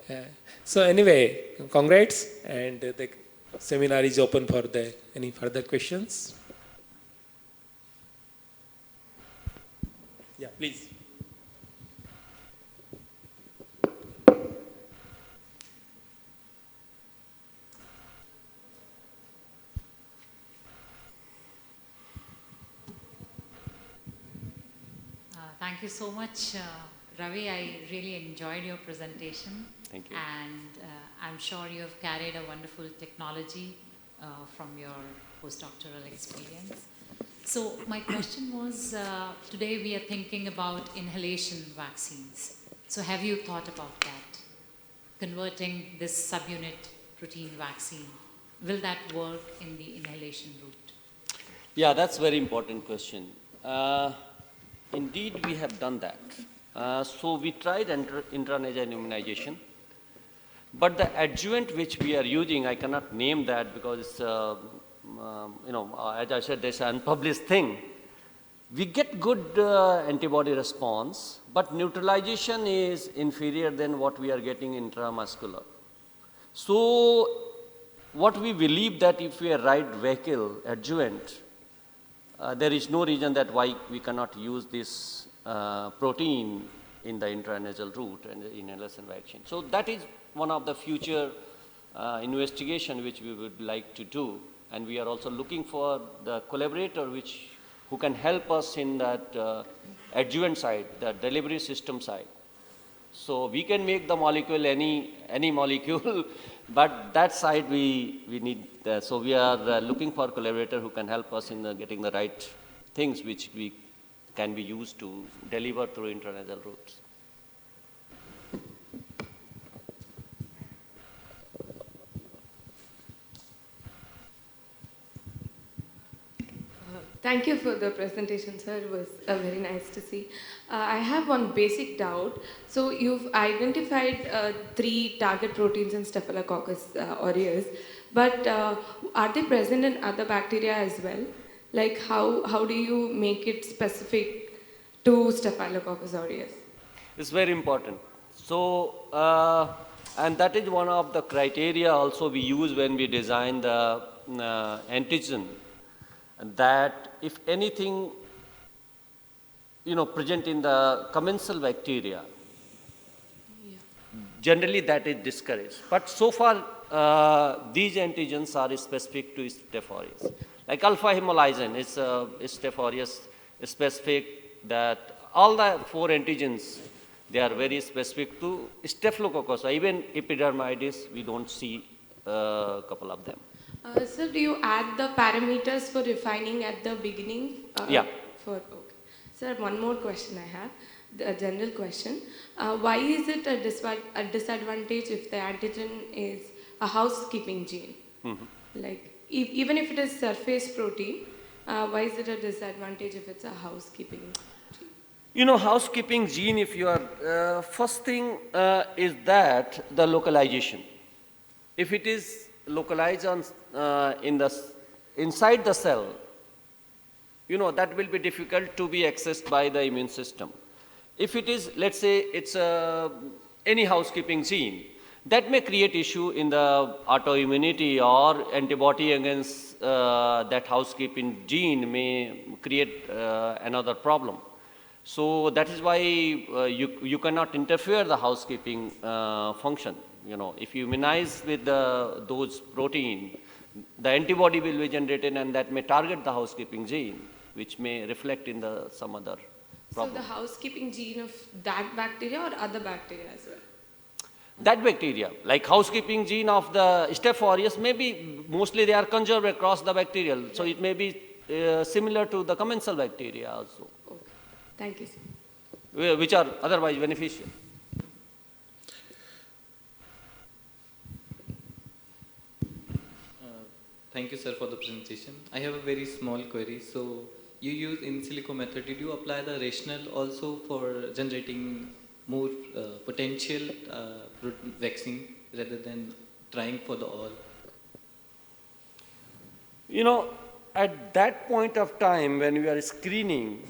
Speaker 2: Okay, so anyway, congrats, and the seminar is open for any further questions. Yeah, please.
Speaker 5: Thank you so much, Ravi. I really enjoyed your presentation.
Speaker 8: Thank you.
Speaker 5: And I'm sure you have carried a wonderful technology from your postdoctoral experience. So my question was, today we are thinking about inhalation vaccines. So have you thought about that? Converting this subunit protein vaccine, will that work in the inhalation route?
Speaker 8: Yeah, that's a very important question. Indeed, we have done that. So we tried intranasal immunization, but the adjuvant which we are using, I cannot name that because it's, as I said, there's an unpublished thing. We get good antibody response, but neutralization is inferior than what we are getting intramuscular. So what we believe that if we are right vehicle adjuvant, there is no reason that why we cannot use this protein in the intranasal route and the inhalation vaccine. So that is one of the future investigation which we would like to do, and we are also looking for the collaborator who can help us in that adjuvant side, the delivery system side. So we can make the molecule any molecule, but that side we need. So we are looking for a collaborator who can help us in getting the right things which we can be used to deliver through intranasal routes.
Speaker 11: Thank you for the presentation, sir. It was very nice to see. I have one basic doubt. So you've identified 3 target proteins in Staphylococcus aureus, but are they present in other bacteria as well? Like how do you make it specific to Staphylococcus aureus?
Speaker 8: It's very important. So, and that is one of the criteria also we use when we design the antigen, that if anything, present in the commensal bacteria, generally that is discouraged. But so far, these antigens are specific to Staph aureus. Like alpha hemolysin is Staph aureus specific, that all the 4 antigens, they are very specific to Staphylococcus. Even epidermidis, we don't see a couple of them.
Speaker 11: Sir, do you add the parameters for refining at the beginning?
Speaker 8: Yeah.
Speaker 11: Okay. Sir, one more question I have, a general question. Why is it a disadvantage if the antigen is a housekeeping gene?
Speaker 8: Mm-hmm.
Speaker 11: Like, even if it is surface protein, why is it a disadvantage if it's a housekeeping gene?
Speaker 8: Housekeeping gene, if you are, first thing is that the localization. If it is localized on, inside the cell, that will be difficult to be accessed by the immune system. If it is, let's say, it's any housekeeping gene, that may create issue in the autoimmunity, or antibody against that housekeeping gene may create another problem. So that is why you cannot interfere the housekeeping function. If you immunize with those protein, the antibody will be generated, and that may target the housekeeping gene, which may reflect in some other problem.
Speaker 11: So the housekeeping gene of that bacteria or other bacteria as well?
Speaker 8: That bacteria, like housekeeping gene of the Staph aureus, maybe mostly they are conserved across the bacterial, so it may be similar to the commensal bacteria also.
Speaker 11: Okay. Thank you, sir.
Speaker 8: Which are otherwise beneficial.
Speaker 12: Thank you, sir, for the presentation. I have a very small query. So you use in silico method. Did you apply the rationale also for generating more potential vaccine rather than trying for the all?
Speaker 8: At that point of time when we are screening,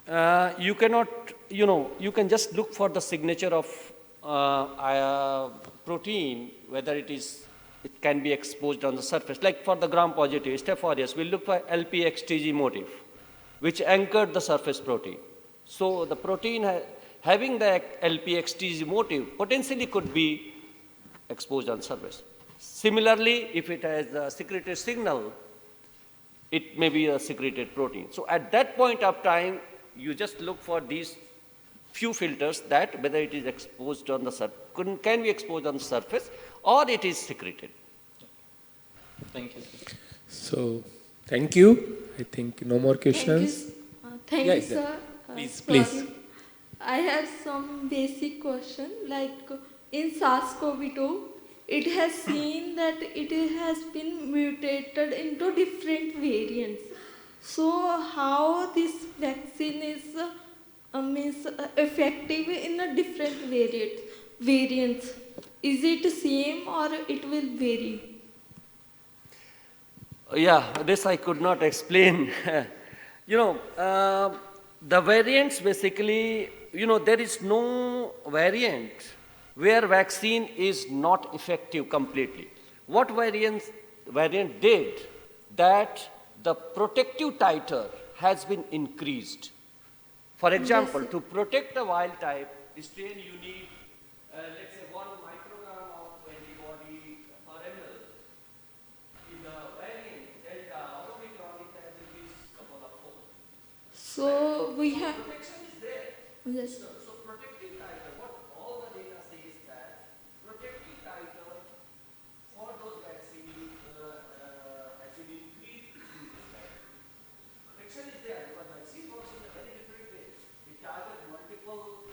Speaker 8: you cannot, you can just look for the signature of protein, whether it can be exposed on the surface. Like for the gram-positive Staph aureus, we look for LPXTG motif, which anchored the surface protein. So the protein having the LPXTG motif potentially could be exposed on surface. Similarly, if it has a secreted signal, it may be a secreted protein. So at that point of time, you just look for these few filters, that whether it is exposed on the surface, can be exposed on the surface, or it is secreted.
Speaker 12: Thank you, sir.
Speaker 2: So, thank you. I think no more questions.
Speaker 13: Thank you, sir.
Speaker 2: Please.
Speaker 13: I have some basic question. Like in SARS-CoV-2, it has seen that it has been mutated into different variants. So how this vaccine is effective in a different variants? Is it same or it will vary?
Speaker 8: Yeah, this I could not explain. The variants basically, there is no variant where vaccine is not effective completely. What variant did, that the protective titer has been increased. For example, to protect the wild type strain, you need, let's say, 1 microgram of antibody per ml. In the variant Delta or Omicron, it has increased couple of fold.
Speaker 13: So we have.
Speaker 8: Protection is there.
Speaker 13: Yes.
Speaker 8: So protective titer, what all the data says that protective titer for those vaccines has been increased in this vaccine. Protection is there because vaccine works in a very different way. It targets multiple,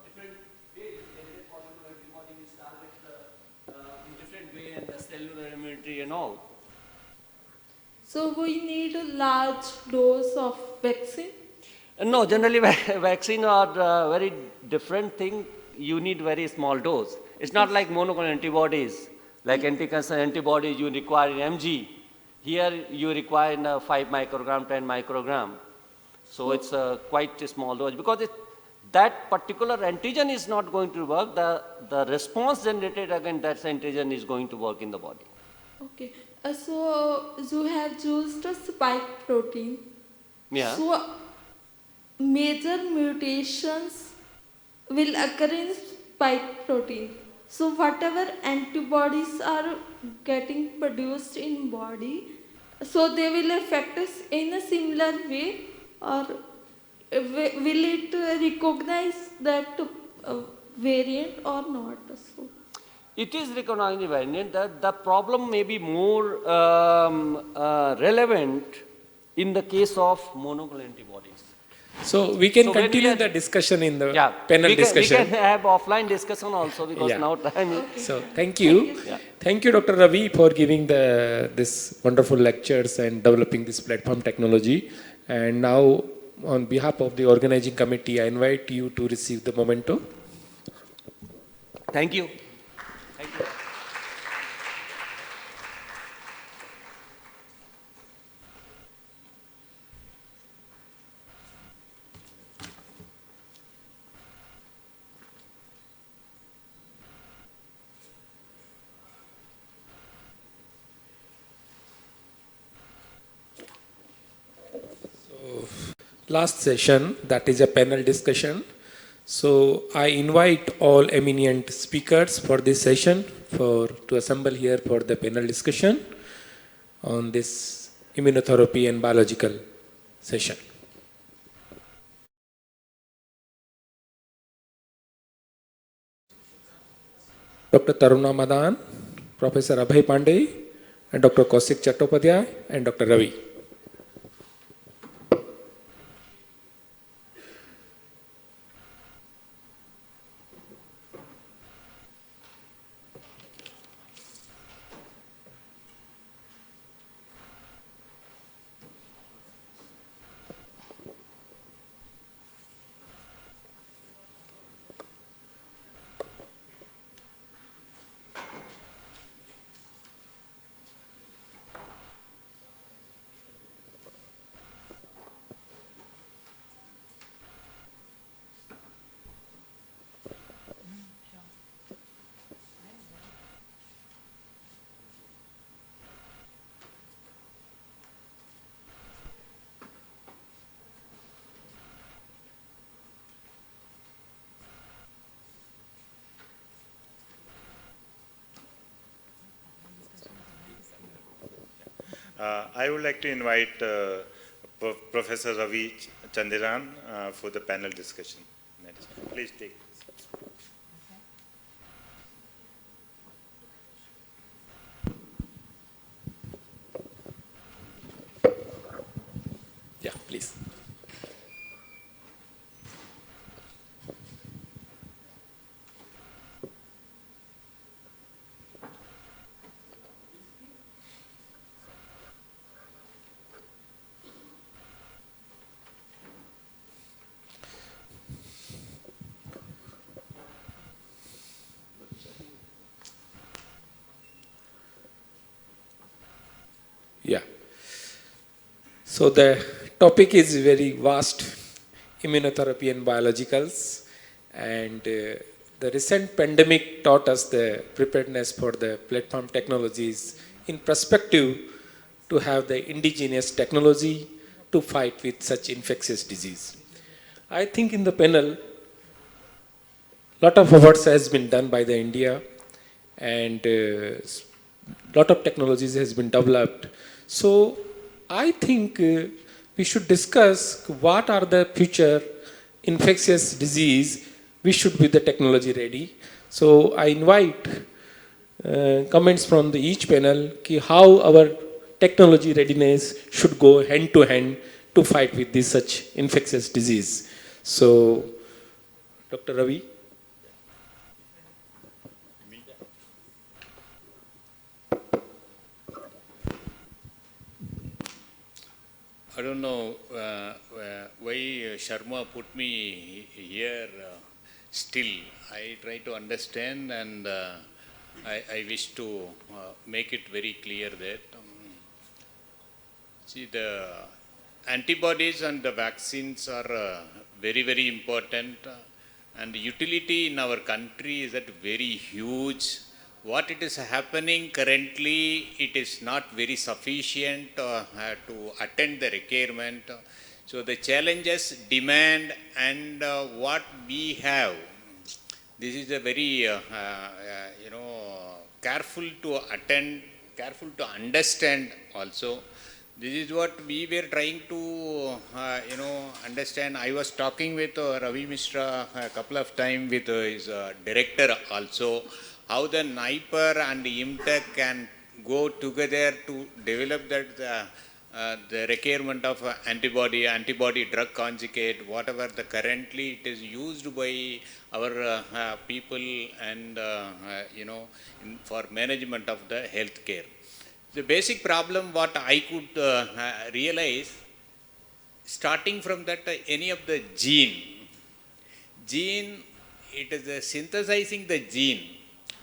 Speaker 8: different ways. There is possible antibody which targets in different way, and the cellular immunity and all.
Speaker 13: So we need a large dose of vaccine.
Speaker 14: No, generally vaccine are very different thing. You need very small dose. It's not like monoclonal antibodies, like anti-cancer antibodies you require in mg. Here you require in 5 microgram, 10 microgram. So it's quite a small dose because that particular antigen is not going to work. The response generated against that antigen is going to work in the body.
Speaker 13: Okay. So you have used a spike protein.
Speaker 14: Yeah.
Speaker 13: So major mutations will occur in spike protein. So whatever antibodies are getting produced in body, so they will affect us in a similar way, or will it recognize that variant or not? So
Speaker 14: it is recognized variant. The problem may be more relevant in the case of monoclonal antibodies.
Speaker 2: So we can continue the discussion in the panel discussion.
Speaker 14: We can have offline discussion also because now time is...
Speaker 2: So thank you. Thank you, Dr. Ravi, for giving this wonderful lectures and developing this platform technology. And now, on behalf of the organizing committee, I invite you to receive the memento.
Speaker 14: Thank you. Thank you.
Speaker 2: Last session, that is a panel discussion. So I invite all eminent speakers for this session to assemble here for the panel discussion on this immunotherapy and biological session. Dr. Taruna Madan, Professor Abhay Pandey, and Dr. Kaushik Chattopadhyay, and Dr. Ravi.
Speaker 15: I would like to invite Professor Ravi Chandiran for the panel discussion. Please take this.
Speaker 2: Yeah, please. Yeah. So the topic is very vast, immunotherapy and biologicals, and the recent pandemic taught us the preparedness for the platform technologies in perspective to have the indigenous technology to fight with such infectious disease. I think in the panel, lot of efforts has been done by the India, and lot of technologies has been developed. So I think we should discuss what are the future infectious disease we should be the technology ready. So I invite comments from each panel how our technology readiness should go hand to hand to fight with this such infectious disease. So Dr. Ravi.
Speaker 16: I don't know why Sharma put me here still. I try to understand and I wish to make it very clear that see the antibodies and the vaccines are very, very important and utility in our country is that very huge. What it is happening currently, it is not very sufficient to attend the requirement. So the challenges, demand and what we have, this is a very, careful to attend, careful to understand also. This is what we were trying to, understand. I was talking with Ravi Mishra a couple of times with his director also, how the NIPER and IMTech can go together to develop that the requirement of antibody drug conjugate, whatever the currently it is used by our people and, for management of the healthcare. The basic problem what I could realize, starting from that any of the gene, it is synthesizing the gene.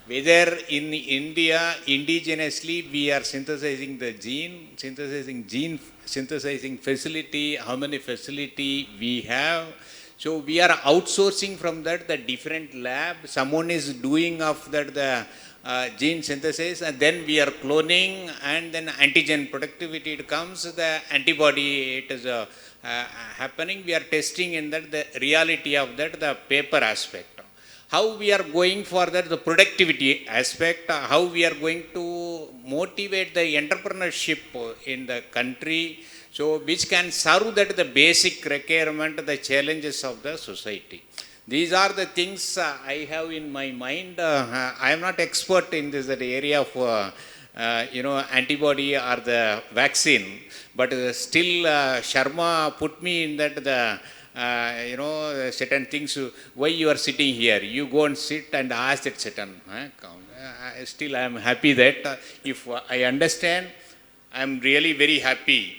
Speaker 16: Whether in India, indigenously, we are synthesizing the gene, synthesizing facility, how many facility we have. So we are outsourcing from that the different lab. Someone is doing of that the gene synthesis, and then we are cloning, and then antigen productivity it comes, the antibody it is happening. We are testing in that the reality of that the paper aspect. How we are going for that the productivity aspect, how we are going to motivate the entrepreneurship in the country, so which can serve that the basic requirement, the challenges of the society. These are the things I have in my mind. I am not expert in this area of antibody or the vaccine, but still Sharma put me in that the certain things. Why you are sitting here? You go and sit and ask that certain. Still, I am happy that if I understand, I am really very happy.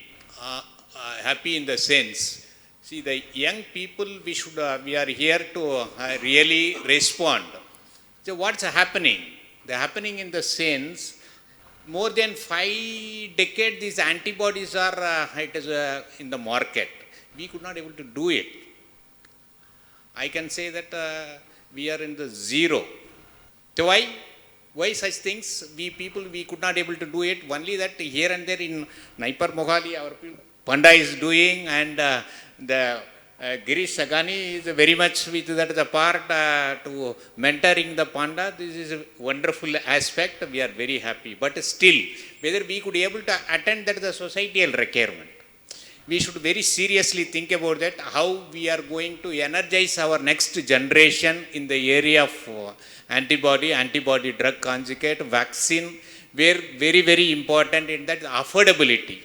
Speaker 16: Happy in the sense. See, the young people, we are here to really respond. So, what's happening? The happening in the sense, more than 5 decades, these antibodies are in the market. We could not able to do it. I can say that we are in the zero. So why? Why such things? We could not able to do it. Only that here and there in NIPER Mohali, our Panda is doing, and the Girish Sagani is very much with that the part to mentoring the Panda. This is a wonderful aspect. We are very happy. But still, whether we could able to attend that the societal requirement, we should very seriously think about that, how we are going to energize our next generation in the area of antibody drug conjugate, vaccine, where very, very important in that affordability.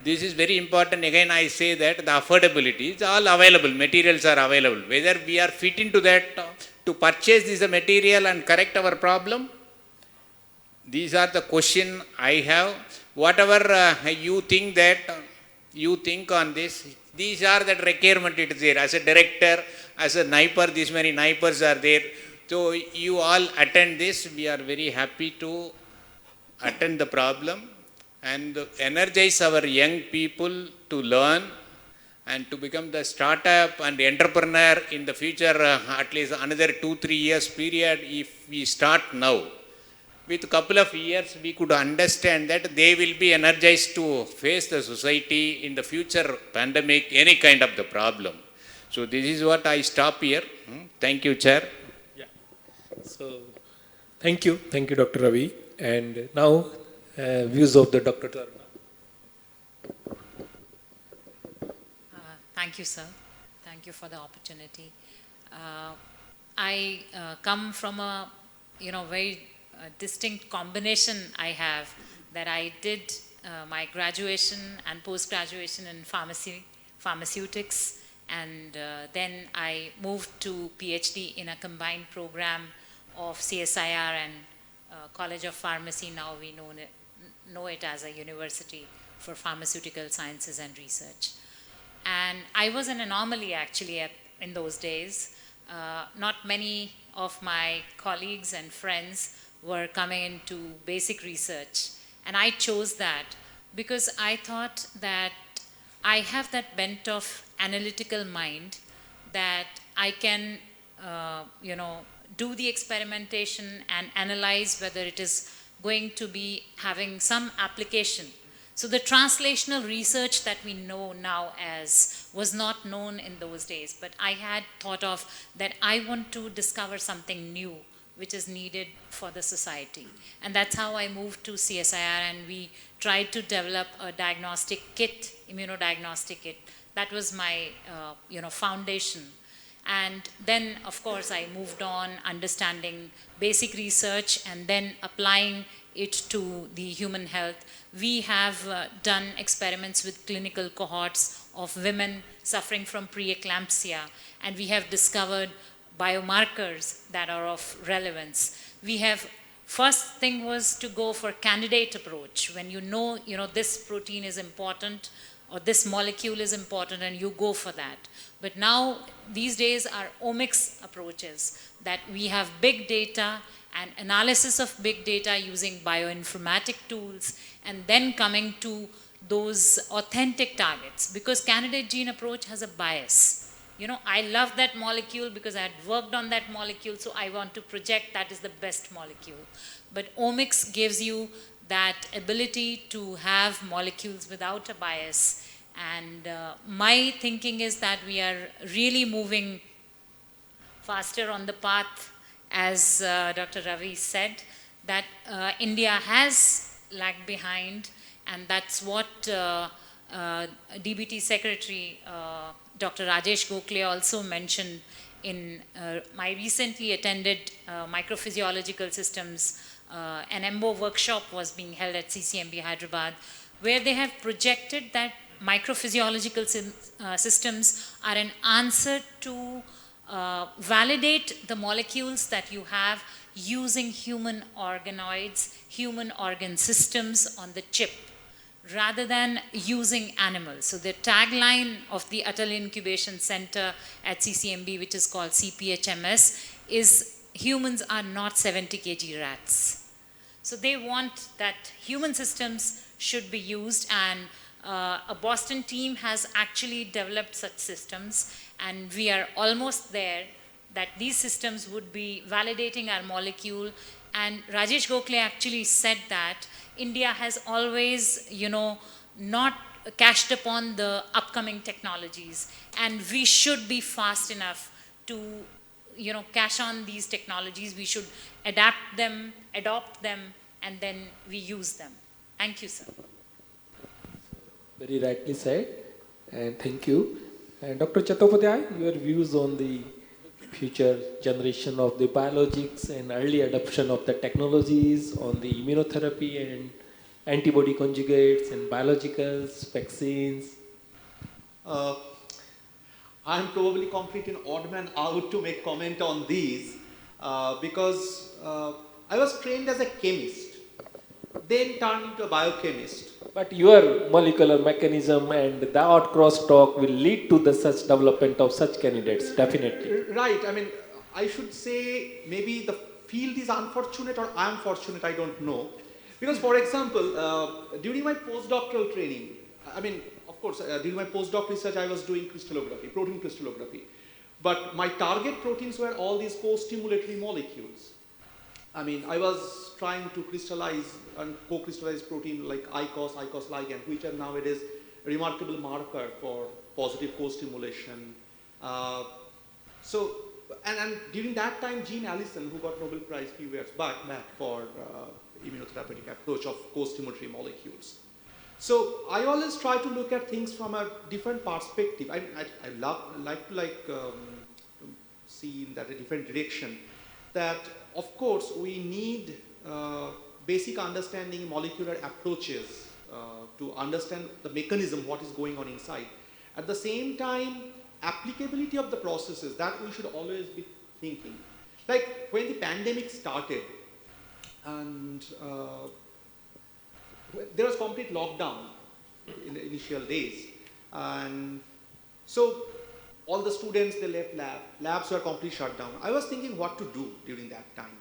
Speaker 16: This is very important. Again, I say that the affordability is all available, materials are available. Whether we are fit into that to purchase this material and correct our problem, these are the question I have. Whatever you think that, you think on this, these are the requirement it is there. As a director, as a NIPER, these many NIPERs are there. So you all attend this. We are very happy to attend the problem and energize our young people to learn and to become the startup and entrepreneur in the future, at least another 2-3 years period. If we start now, with a couple of years, we could understand that they will be energized to face the society in the future pandemic, any kind of the problem. So this is what I stop here. Thank you, Chair.
Speaker 2: Yeah. So, thank you, Dr. Ravi. And now, views of the Dr. Taruna.
Speaker 5: Thank you, sir. Thank you for the opportunity. I come from a, very distinct combination I have, that I did my graduation and post-graduation in pharmaceutics, and then I moved to PhD in a combined program of CSIR and College of Pharmacy. Now we know it as a university for pharmaceutical sciences and research. And I was an anomaly actually in those days. Not many of my colleagues and friends were coming into basic research. And I chose that because I thought that I have that bent of analytical mind that I can, do the experimentation and analyze whether it is going to be having some application. So the translational research that we know now as was not known in those days, but I had thought of that I want to discover something new which is needed for the society. And that's how I moved to CSIR, and we tried to develop a diagnostic kit, immunodiagnostic kit. That was my foundation. And then, of course, I moved on understanding basic research and then applying it to the human health. We have done experiments with clinical cohorts of women suffering from preeclampsia, and we have discovered biomarkers that are of relevance. We have, first thing was to go for candidate approach. When you know this protein is important or this molecule is important, and you go for that. But now, these days are omics approaches, that we have big data and analysis of big data using bioinformatic tools, and then coming to those authentic targets, because candidate gene approach has a bias. I love that molecule because I had worked on that molecule, so I want to project that is the best molecule. But omics gives you that ability to have molecules without a bias. And my thinking is that we are really moving faster on the path, as Dr. Ravi said, that India has lagged behind, and that's what DBT Secretary Dr. Rajesh Gokhale also mentioned in my recently attended microphysiological systems. An EMBO workshop was being held at CCMB Hyderabad, where they have projected that microphysiological systems are an answer to validate the molecules that you have using human organoids, human organ systems on the chip, rather than using animals. So the tagline of the Atal Incubation Center at CCMB, which is called CPHMS, is humans are not 70 kg rats. So they want that human systems should be used, and a Boston team has actually developed such systems, and we are almost there, that these systems would be validating our molecule. And Rajesh Gokhale actually said that India has always, not cashed upon the upcoming technologies, and we should be fast enough to, cash on these technologies. We should adapt them, adopt them, and then we use them. Thank you, sir.
Speaker 2: Very rightly said, and thank you. And Dr. Chattopadhyay, your views on the future generation of the biologics and early adoption of the technologies on the immunotherapy and antibody conjugates and biologicals, vaccines?
Speaker 10: I'm probably complete an odd man out to make comment on these because I was trained as a chemist, then turned into a biochemist.
Speaker 2: But your molecular mechanism and the odd crosstalk will lead to the such development of such candidates, definitely.
Speaker 10: Right. I mean, I should say maybe the field is unfortunate or I'm fortunate, I don't know. Because, for example, during my postdoctoral training, of course, during my postdoc research, I was doing crystallography, protein crystallography. But my target proteins were all these co-stimulatory molecules. I was trying to crystallize and co-crystallize protein like ICOS, ICOS ligand, which are nowadays a remarkable marker for positive co-stimulation. And during that time, Jean Allison, who got Nobel Prize a few years back for immunotherapeutic approach of co-stimulatory molecules. So I always try to look at things from a different perspective. I like to see in that a different direction. That of course we need basic understanding molecular approaches to understand the mechanism, what is going on inside. At the same time, applicability of the processes, that we should always be thinking. Like when the pandemic started and there was complete lockdown, in the initial days. And so all the students, they left labs were completely shut down. I was thinking what to do during that time.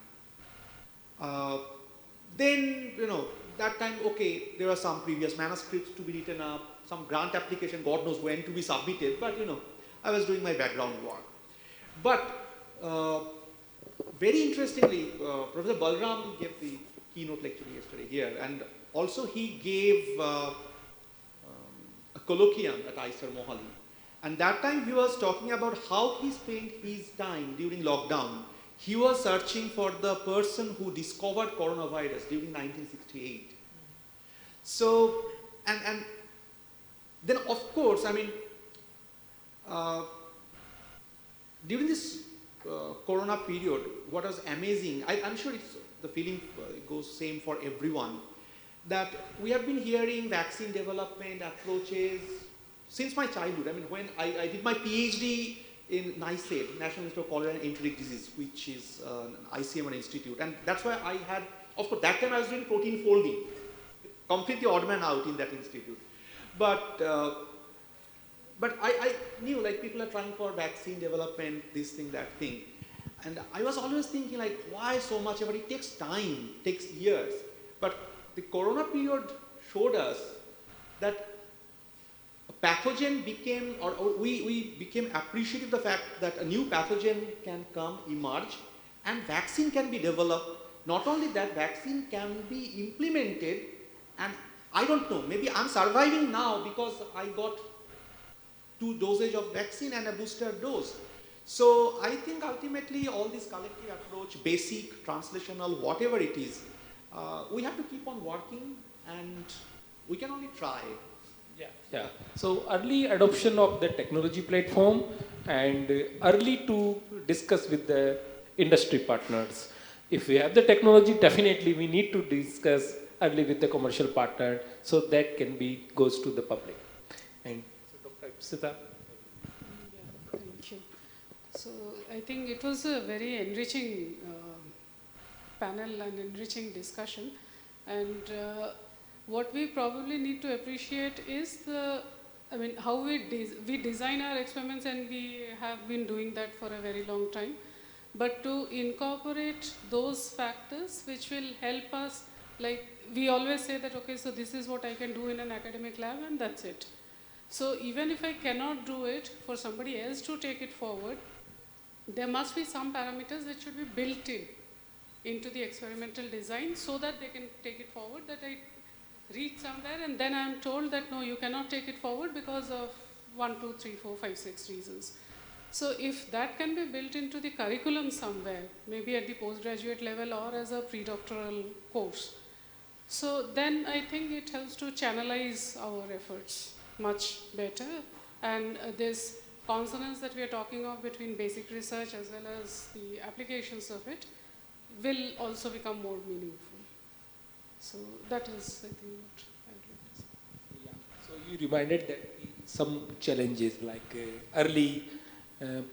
Speaker 10: Then, that time, okay, there were some previous manuscripts to be written up, some grant application, God knows when to be submitted, but I was doing my background work. But very interestingly, Professor Balram gave the keynote lecture yesterday here, and also he gave a colloquium at ISER Mohali. And that time he was talking about how he spent his time during lockdown. He was searching for the person who discovered coronavirus during 1968. So, and then of course, I mean, during this corona period, what was amazing, I'm sure it's, the feeling goes same for everyone, that we have been hearing vaccine development approaches since my childhood. I mean, when I did my PhD in NIPER, National Institute of Cholera and Enteric Disease, which is an ICMR institute, and that's why I had, of course, that time I was doing protein folding, completely odd man out in that institute. But I knew, like, people are trying for vaccine development, this thing, that thing. And I was always thinking, like, why so much effort? It takes time, takes years. But the corona period showed us that a pathogen became, or we became appreciative of the fact that a new pathogen can come, emerge, and vaccine can be developed. Not only that, vaccine can be implemented, and I don't know, maybe I'm surviving now because I got 2 dosage of vaccine and a booster dose. So I think ultimately all this collective approach, basic, translational, whatever it is, we have to keep on working, and we can only try.
Speaker 2: Yeah. So early adoption of the technology platform and early to discuss with the industry partners. If we have the technology, definitely we need to discuss early with the commercial partner so that can be goes to the public. And so Dr. Sita.
Speaker 7: Thank you. So I think it was a very enriching panel and enriching discussion. And what we probably need to appreciate is how we design our experiments, and we have been doing that for a very long time. But to incorporate those factors which will help us, like we always say that, okay, so this is what I can do in an academic lab, and that's it. So even if I cannot do it, for somebody else to take it forward, there must be some parameters which should be built into the experimental design so that they can take it forward, that I reach somewhere and then I am told that no, you cannot take it forward because of 1, 2, 3, 4, 5, 6 reasons. So if that can be built into the curriculum somewhere, maybe at the postgraduate level or as a predoctoral course, so then I think it helps to channelize our efforts much better. And this consonance that we are talking of between basic research as well as the applications of it will also become more meaningful. So that is, I think, what I would like to say.
Speaker 2: Yeah. So you reminded that some challenges like early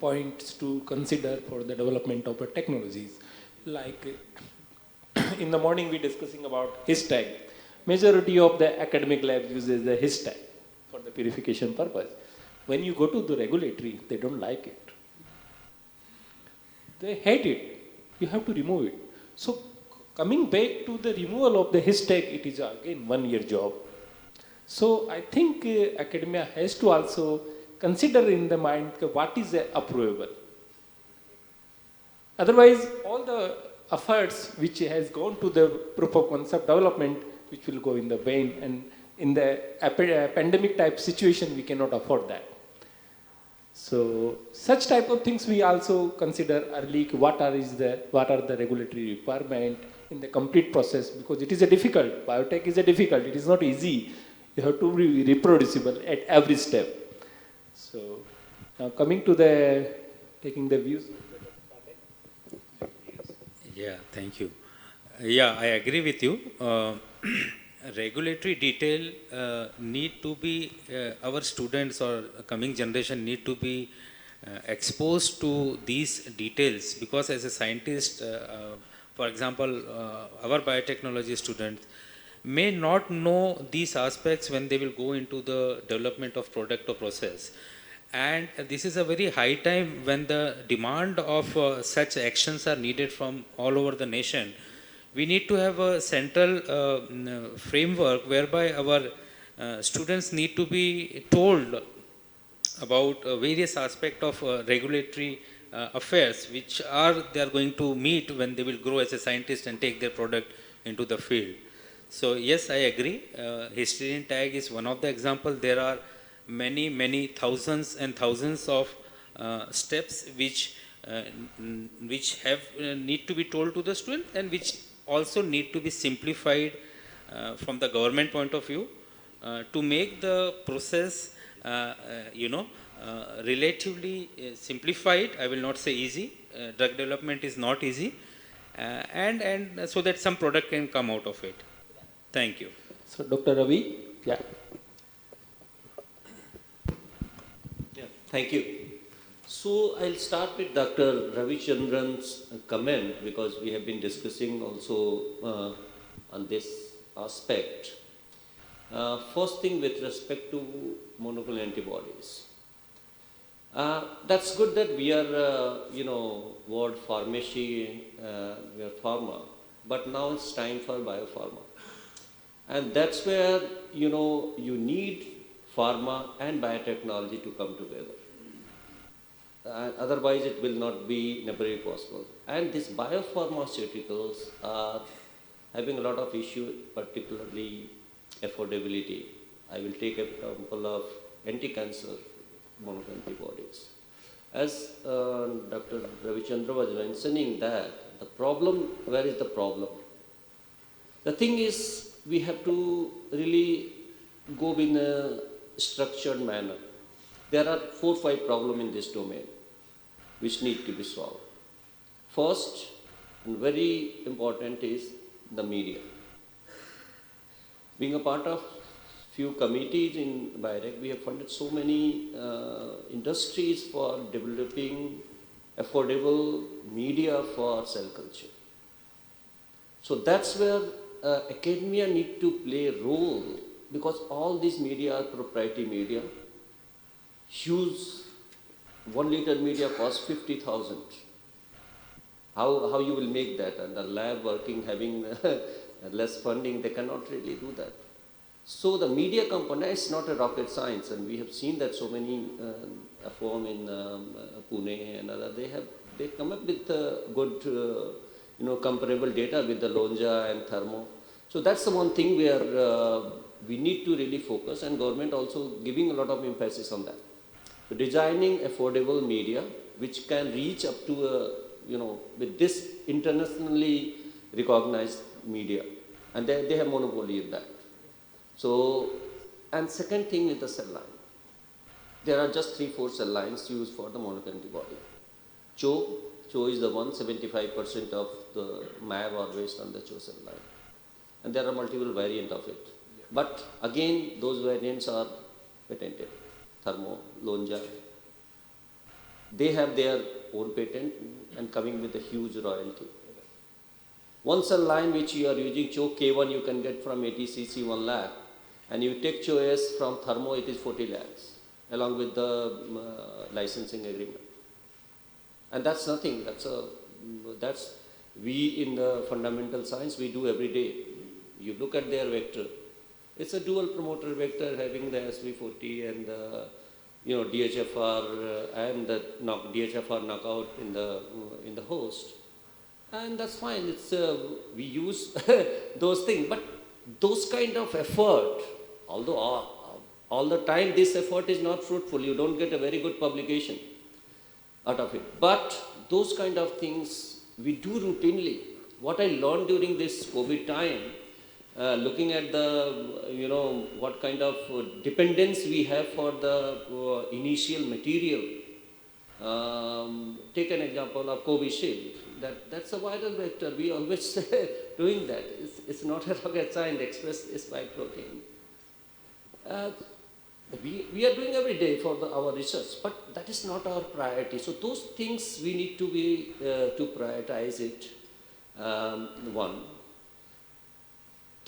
Speaker 2: points to consider for the development of technologies. Like in the morning we discussing about HIS-tag. Majority of the academic lab uses the HIS-tag for the purification purpose. When you go to the regulatory, they don't like it. They hate it. You have to remove it. So coming back to the removal of the HIS-tag, it is again 1-year job. So I think academia has to also consider in the mind what is approvable. Otherwise, all the efforts which has gone to the proof of concept development, which will go in the vain, and in the pandemic type situation, we cannot afford that. So such type of things we also consider early. What are the regulatory requirement in the complete process, because it is a difficult. Biotech is a difficult. It is not easy. You have to be reproducible at every step. So now coming to taking the views.
Speaker 4: Yeah, thank you. Yeah, I agree with you. Regulatory detail need to be, our students or coming generation need to be exposed to these details, because as a scientist, for example, our biotechnology students,
Speaker 2: may not know these aspects when they will go into the development of product or process. And this is a very high time when the demand of such actions are needed from all over the nation. We need to have a central framework whereby our students need to be told about various aspects of regulatory affairs which they are going to meet when they will grow as a scientist and take their product into the field. So yes, I agree. Historian tag is one of the examples. There are many thousands and thousands of steps which need to be told to the student, and which also need to be simplified from the government point of view to make the process relatively simplified. I will not say easy. Drug development is not easy, and so that some product can come out of it. Thank you.
Speaker 8: So, Dr. Ravi, yeah. Yeah, thank you. So, I'll start with Dr. Ravi Chandran's comment, because we have been discussing also on this aspect. First thing with respect to monoclonal antibodies. That's good that we are, word pharmacy, we are pharma, but now it's time for biopharma. And that's where, you need pharma and biotechnology to come together. Otherwise, it will not be never possible. And these biopharmaceuticals are having a lot of issues, particularly affordability. I will take an example of anti-cancer monoclonal antibodies. As Dr. Ravichandra was mentioning that the problem, where is the problem? The thing is, we have to really go in a structured manner. There are 4 or 5 problems in this domain which need to be solved. First, and very important, is the media. Being a part of few committees in BIREC, we have funded so many industries for developing affordable media for cell culture. So that's where academia need to play a role, because all these media are proprietary media. Huge 1 liter media costs 50,000. How you will make that? And the lab working, having less funding, they cannot really do that. So the media component is not a rocket science, and we have seen that so many firms in Pune and other, they come up with good comparable data with the Lonja and Thermo. So that's the one thing where we need to really focus, and government also giving a lot of emphasis on that. So designing affordable media which can reach up to with this internationally recognized media, and they have monopoly in that. So, and second thing is the cell line. There are just 3-4 cell lines used for the monoclonal antibody. CHO is the one, 75% of the MAB are based on the CHO cell line. And there are multiple variants of it. But again, those variants are patented. Thermo, Lonja. They have their own patent and coming with a huge royalty. One cell line which you are using, CHO K1, you can get from 80 cc 1 lakh. And you take CHO S from Thermo, it is 40 lakhs, along with the licensing agreement. And that's nothing. That's we in the fundamental science, we do every day. You look at their vector. It's a dual promoter vector having the SV40 and the DHFR and the DHFR knockout in the host. And that's fine. It's we use those things, but those kind of effort, although all the time this effort is not fruitful, you don't get a very good publication out of it. But those kind of things we do routinely. What I learned during this COVID time, looking at the what kind of dependence we have for the initial material. Take an example of Covishield. That's a viral vector. We always doing that. It's not a rocket science. Express spike protein. We are doing every day for our research, but that is not our priority. So those things we need to to prioritize it. One.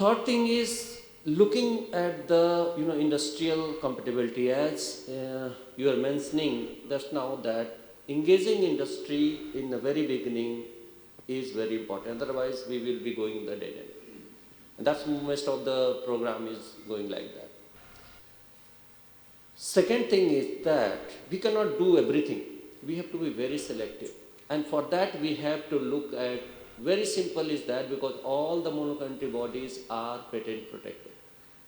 Speaker 8: Third thing is looking at the industrial compatibility, as you are mentioning just now, that engaging industry in the very beginning is very important. Otherwise, we will be going the dead end. And that's most of the program is going like that. Second thing is that we cannot do everything. We have to be very selective. And for that, we have to look at, very simple is that, because all the monoclonal antibodies are patent protected.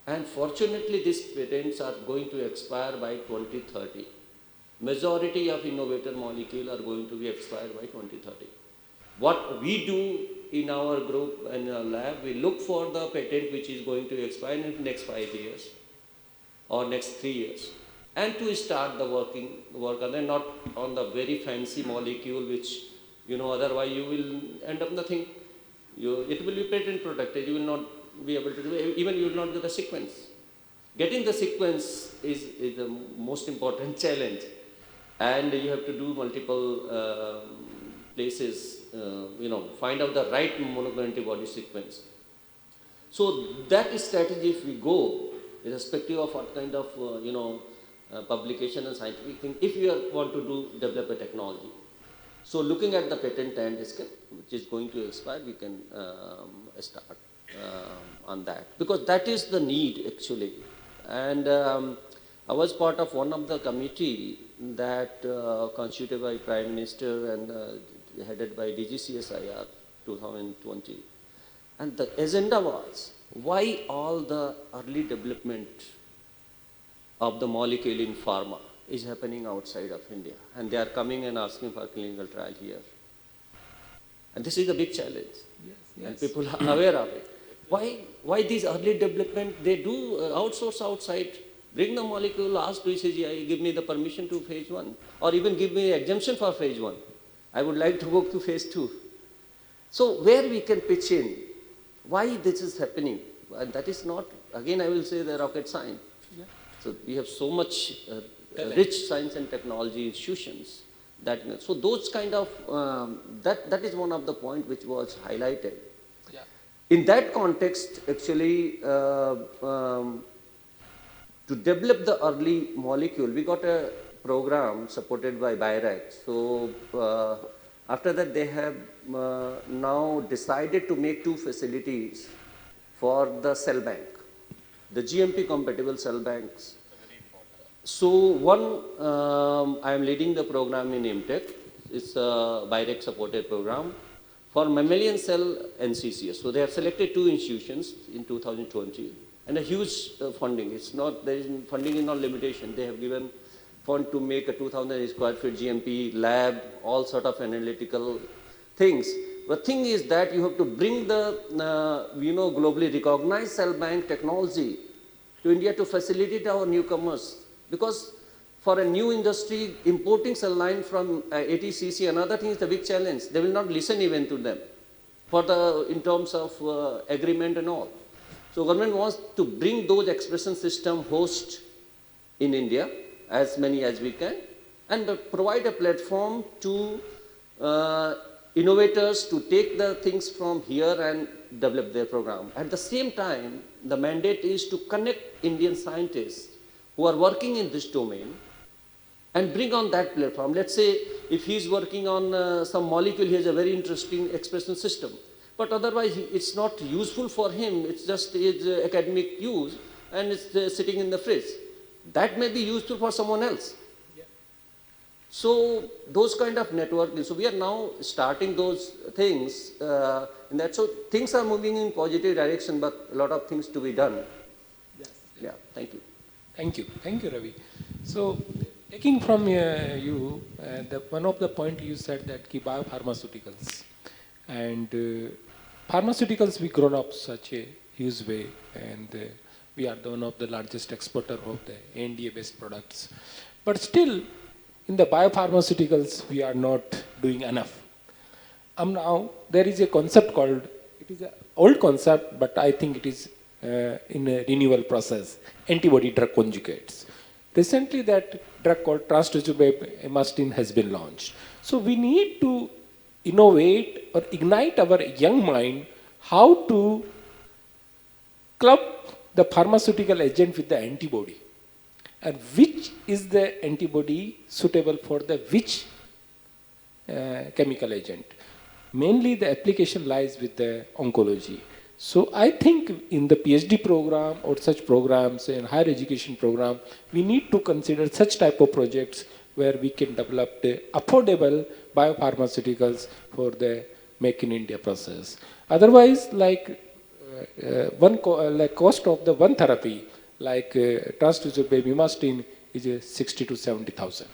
Speaker 8: And fortunately, these patents are going to expire by 2030. Majority of innovator molecules are going to be expired by 2030. What we do in our group and our lab, we look for the patent which is going to expire in the next 5 years or next 3 years, and to start the work on it, not on the very fancy molecule which, otherwise you will end up nothing. It will be patent protected, you will not be able to do it, even you will not do the sequence. Getting the sequence is the most important challenge, and you have to do multiple places, find out the right monoclonal antibody sequence. So that strategy, if we go, irrespective of what kind of, publication and scientific thing, if you want to develop a technology. So looking at the patent time scale, which is going to expire, we can start on that. Because that is the need, actually. And I was part of one of the committee that constituted by Prime Minister and headed by DGCSIR 2020. And the agenda was, why all the early development of the molecule in pharma is happening outside of India, and they are coming and asking for clinical trial here. And this is a big challenge, and people are aware of it. Why these early development, they do outsource outside, bring the molecule, ask DCGI, give me the permission to phase 1, or even give me exemption for phase 1. I would like to go to phase 2. So where we can pitch in, why this is happening, and that is not, again I will say, the rocket science. Yeah. So we have so much rich science and technology institutions that, so those kind of, that is one of the point which was highlighted. Yeah. In that context, actually, to develop the early molecule, we got a program supported by BIRAC. So after that, they have now decided to make 2 facilities for the cell bank, the GMP compatible cell banks. So one, I am leading the program in IMTech. It's a BIRAC supported program for mammalian cell NCCS. So they have selected 2 institutions in 2020, and a huge funding. It's not, funding is not limitation. They have given fund to make a 2,000 square feet GMP lab, all sort of analytical things. The thing is that you have to bring the, globally recognized cell bank technology to India to facilitate our newcomers. Because for a new industry, importing cell line from ATCC, another thing is the big challenge. They will not listen even to them in terms of agreement and all. So government wants to bring those expression system host in India, as many as we can, and provide a platform to innovators to take the things from here and develop their program. At the same time, the mandate is to connect Indian scientists who are working in this domain and bring on that platform. Let's say if he's working on some molecule, he has a very interesting expression system, but otherwise it's not useful for him, it's just his academic use, and it's sitting in the fridge. That may be useful for someone else. Yeah. So those kind of networking. So we are now starting those things in that. So things are moving in positive direction, but a lot of things to be done. Yes. Yeah. Thank you.
Speaker 2: Thank you. Thank you, Ravi. So taking from one of the point you said that biopharmaceuticals and pharmaceuticals, we grown up such a huge way, and we are one of the largest exporter of the ANDA-based products. But still, in the biopharmaceuticals, we are not doing enough. Now, there is a concept called, it is an old concept, but I think it is in a renewal process, antibody-drug conjugates. Recently, that drug called trastuzumab has been launched. So we need to innovate or ignite our young mind how to club the pharmaceutical agent with the antibody. And which is the antibody suitable for the which chemical agent? Mainly the application lies with the oncology. So I think in the PhD program or such programs and higher education program, we need to consider such type of projects where we can develop the affordable biopharmaceuticals for the Make in India process. Otherwise, like cost of the one therapy, like transducer bemimostin, is 60 to 70,000,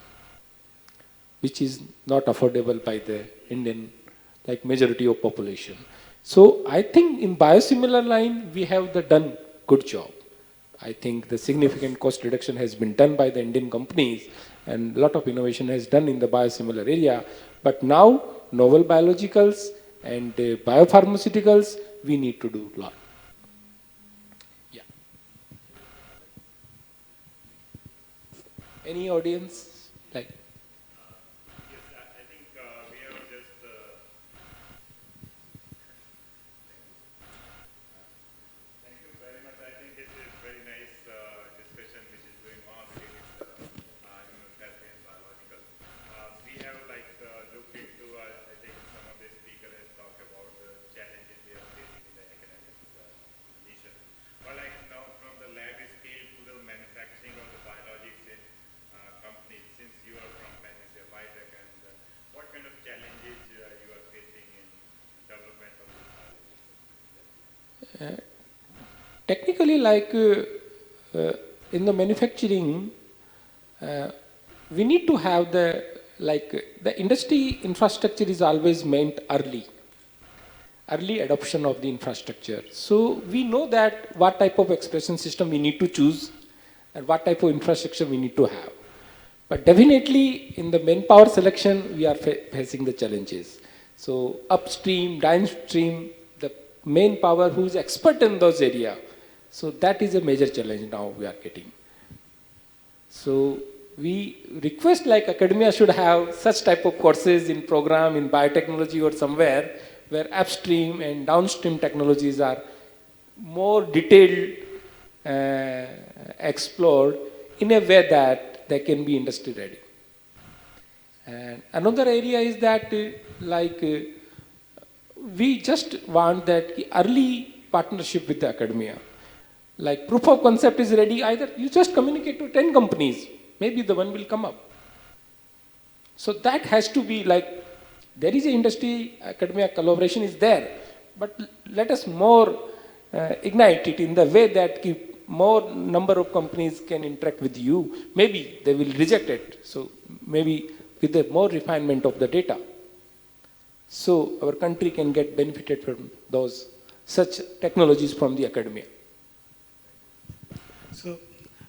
Speaker 2: which is not affordable by the Indian, like majority of population. So I think in biosimilar line, we have done good job. I think the significant cost reduction has been done by the Indian companies and a lot of innovation has done in the biosimilar area. But now, novel biologicals and biopharmaceuticals, we need to do a lot. Yeah. Any audience? Like? Technically, like in the manufacturing, we need to have the industry infrastructure is always meant early adoption of the infrastructure. So we know that what type of expression system we need to choose and what type of infrastructure we need to have. But definitely in the manpower selection, we are facing the challenges. So upstream, downstream, the manpower who is expert in those areas. So that is a major challenge now we are getting. So we request like academia should have such type of courses in program in biotechnology or somewhere where upstream and downstream technologies are more detailed, explored in a way that they can be industry ready. And another area is that we just want that early partnership with the academia. Like proof of concept is ready, either you just communicate to 10 companies, maybe the one will come up. So that has to be like, there is an industry academia collaboration is there, but let us more ignite it in the way that more number of companies can interact with you. Maybe they will reject it. So maybe with the more refinement of the data. So our country can get benefited from those such technologies from the academia.
Speaker 9: So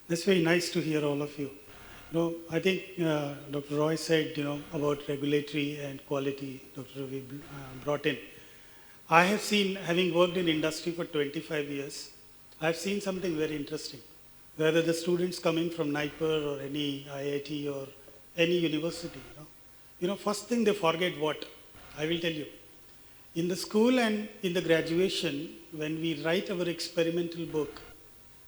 Speaker 9: that's very nice to hear all of you. I think Dr. Roy said, about regulatory and quality, Dr. Ravi brought in. I have seen, having worked in industry for 25 years, I've seen something very interesting. Whether the students coming from NIPER or any IIT or any university, first thing they forget what? I will tell you. In the school and in the graduation, when we write our experimental book,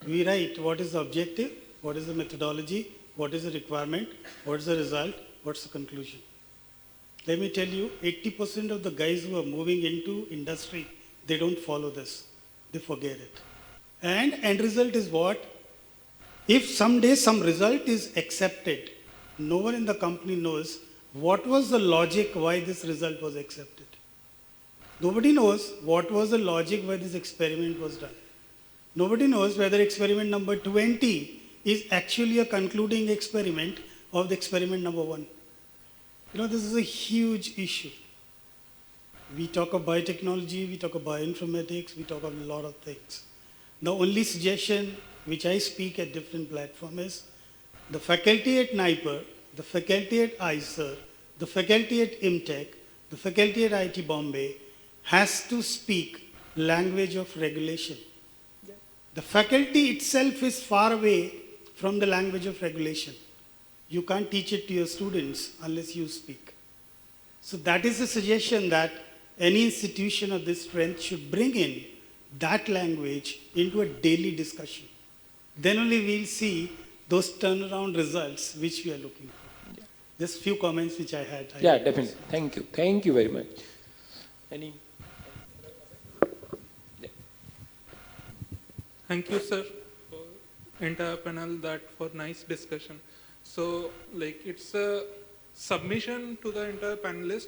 Speaker 9: we write what is the objective, what is the methodology, what is the requirement, what is the result, what's the conclusion. Let me tell you, 80% of the guys who are moving into industry, they don't follow this. They forget it. And end result is what? If someday some result is accepted, no one in the company knows what was the logic why this result was accepted. Nobody knows what was the logic why this experiment was done. Nobody knows whether experiment number 20 is actually a concluding experiment of the experiment number 1. This is a huge issue. We talk of biotechnology, we talk of bioinformatics, we talk of a lot of things. The only suggestion which I speak at different platforms is the faculty at NIPER, the faculty at ICER, the faculty at IMTech, the faculty at IIT Bombay has to speak language of regulation. The faculty itself is far away from the language of regulation. You can't teach it to your students unless you speak. So that is a suggestion that any institution of this strength should bring in that language into a daily discussion. Then only we'll see those turnaround results which we are looking for. Yeah. Just few comments which I had.
Speaker 2: Yeah, definitely. Thank you. Thank you very much. Any?
Speaker 17: Thank you, sir, for entire panel that for nice discussion. So, like, it's a submission to the entire panelist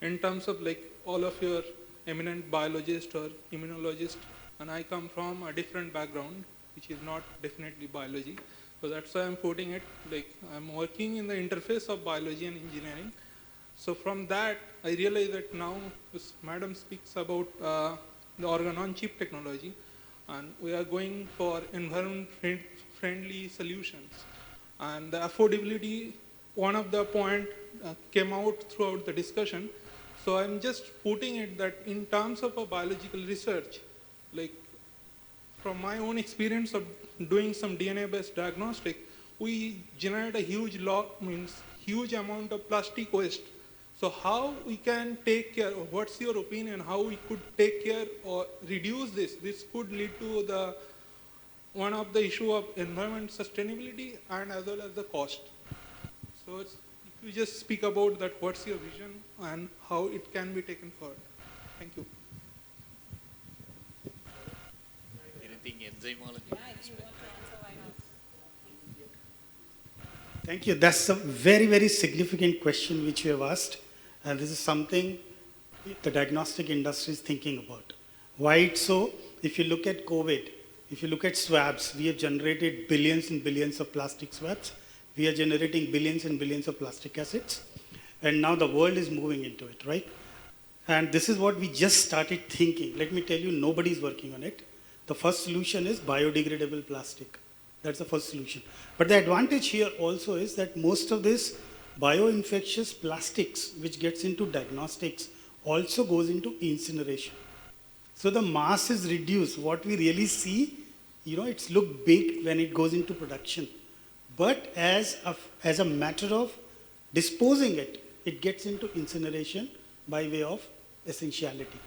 Speaker 17: in terms of like all of your eminent biologists or immunologists, and I come from a different background, which is not definitely biology. So that's why I'm putting it like I'm working in the interface of biology and engineering. So from that, I realize that now this madam speaks about the organ-on-chip technology, and we are going for environment-friendly solutions. And the affordability, one of the point came out throughout the discussion. So I'm just putting it that in terms of a biological research, like from my own experience of doing some DNA-based diagnostic, we generate a huge amount of plastic waste. So how we can take care, what's your opinion, how we could take care or reduce this? This could lead to one of the issue of environment sustainability and as well as the cost. So if you just speak about that, what's your vision and how it can be taken forward? Thank you.
Speaker 16: Anything enzymology?
Speaker 9: Thank you. That's a very, very significant question which you have asked. And this is something the diagnostic industry is thinking about. Why it's so? If you look at COVID, if you look at swabs, we have generated billions and billions of plastic swabs. We are generating billions and billions of plastic acids. And now the world is moving into it, right? And this is what we just started thinking. Let me tell you, nobody's working on it. The first solution is biodegradable plastic. That's the first solution. But the advantage here also is that most of this bioinfectious plastics, which gets into diagnostics, also goes into incineration. So the mass is reduced. What we really see, it's look big when it goes into production. But as a matter of disposing it, it gets into incineration by way of essentiality.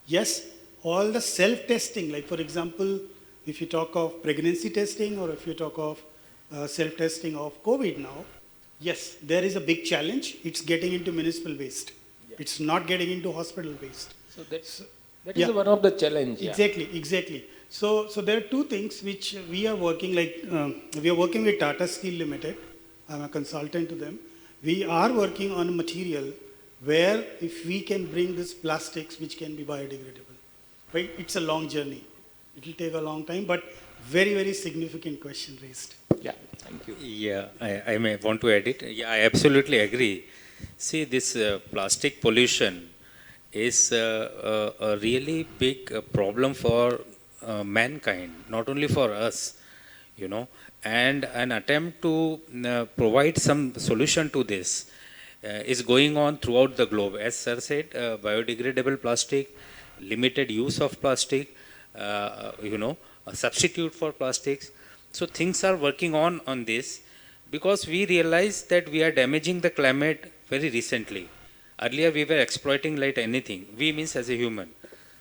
Speaker 9: Yes, all the self-testing, like for example, if you talk of pregnancy testing or if you talk of self-testing of COVID now, yes, there is a big challenge. It's getting into municipal waste. Yeah. It's not getting into hospital waste.
Speaker 2: So that is one of the challenges.
Speaker 9: Exactly. So there are two things which we are working, we are working with Tata Steel Limited. I'm a consultant to them. We are working on a material where if we can bring this plastics which can be biodegradable. Right? It's a long journey. It will take a long time, but very, very significant question raised.
Speaker 2: Yeah, thank you.
Speaker 4: Yeah, I may want to add it. Yeah, I absolutely agree. See, this plastic pollution is a really big problem for mankind, not only for us, and an attempt to provide some solution to this is going on throughout the globe. As sir said, biodegradable plastic, limited use of plastic, a substitute for plastics. So things are working on this because we realize that we are damaging the climate very recently. Earlier we were exploiting like anything. We means as a human.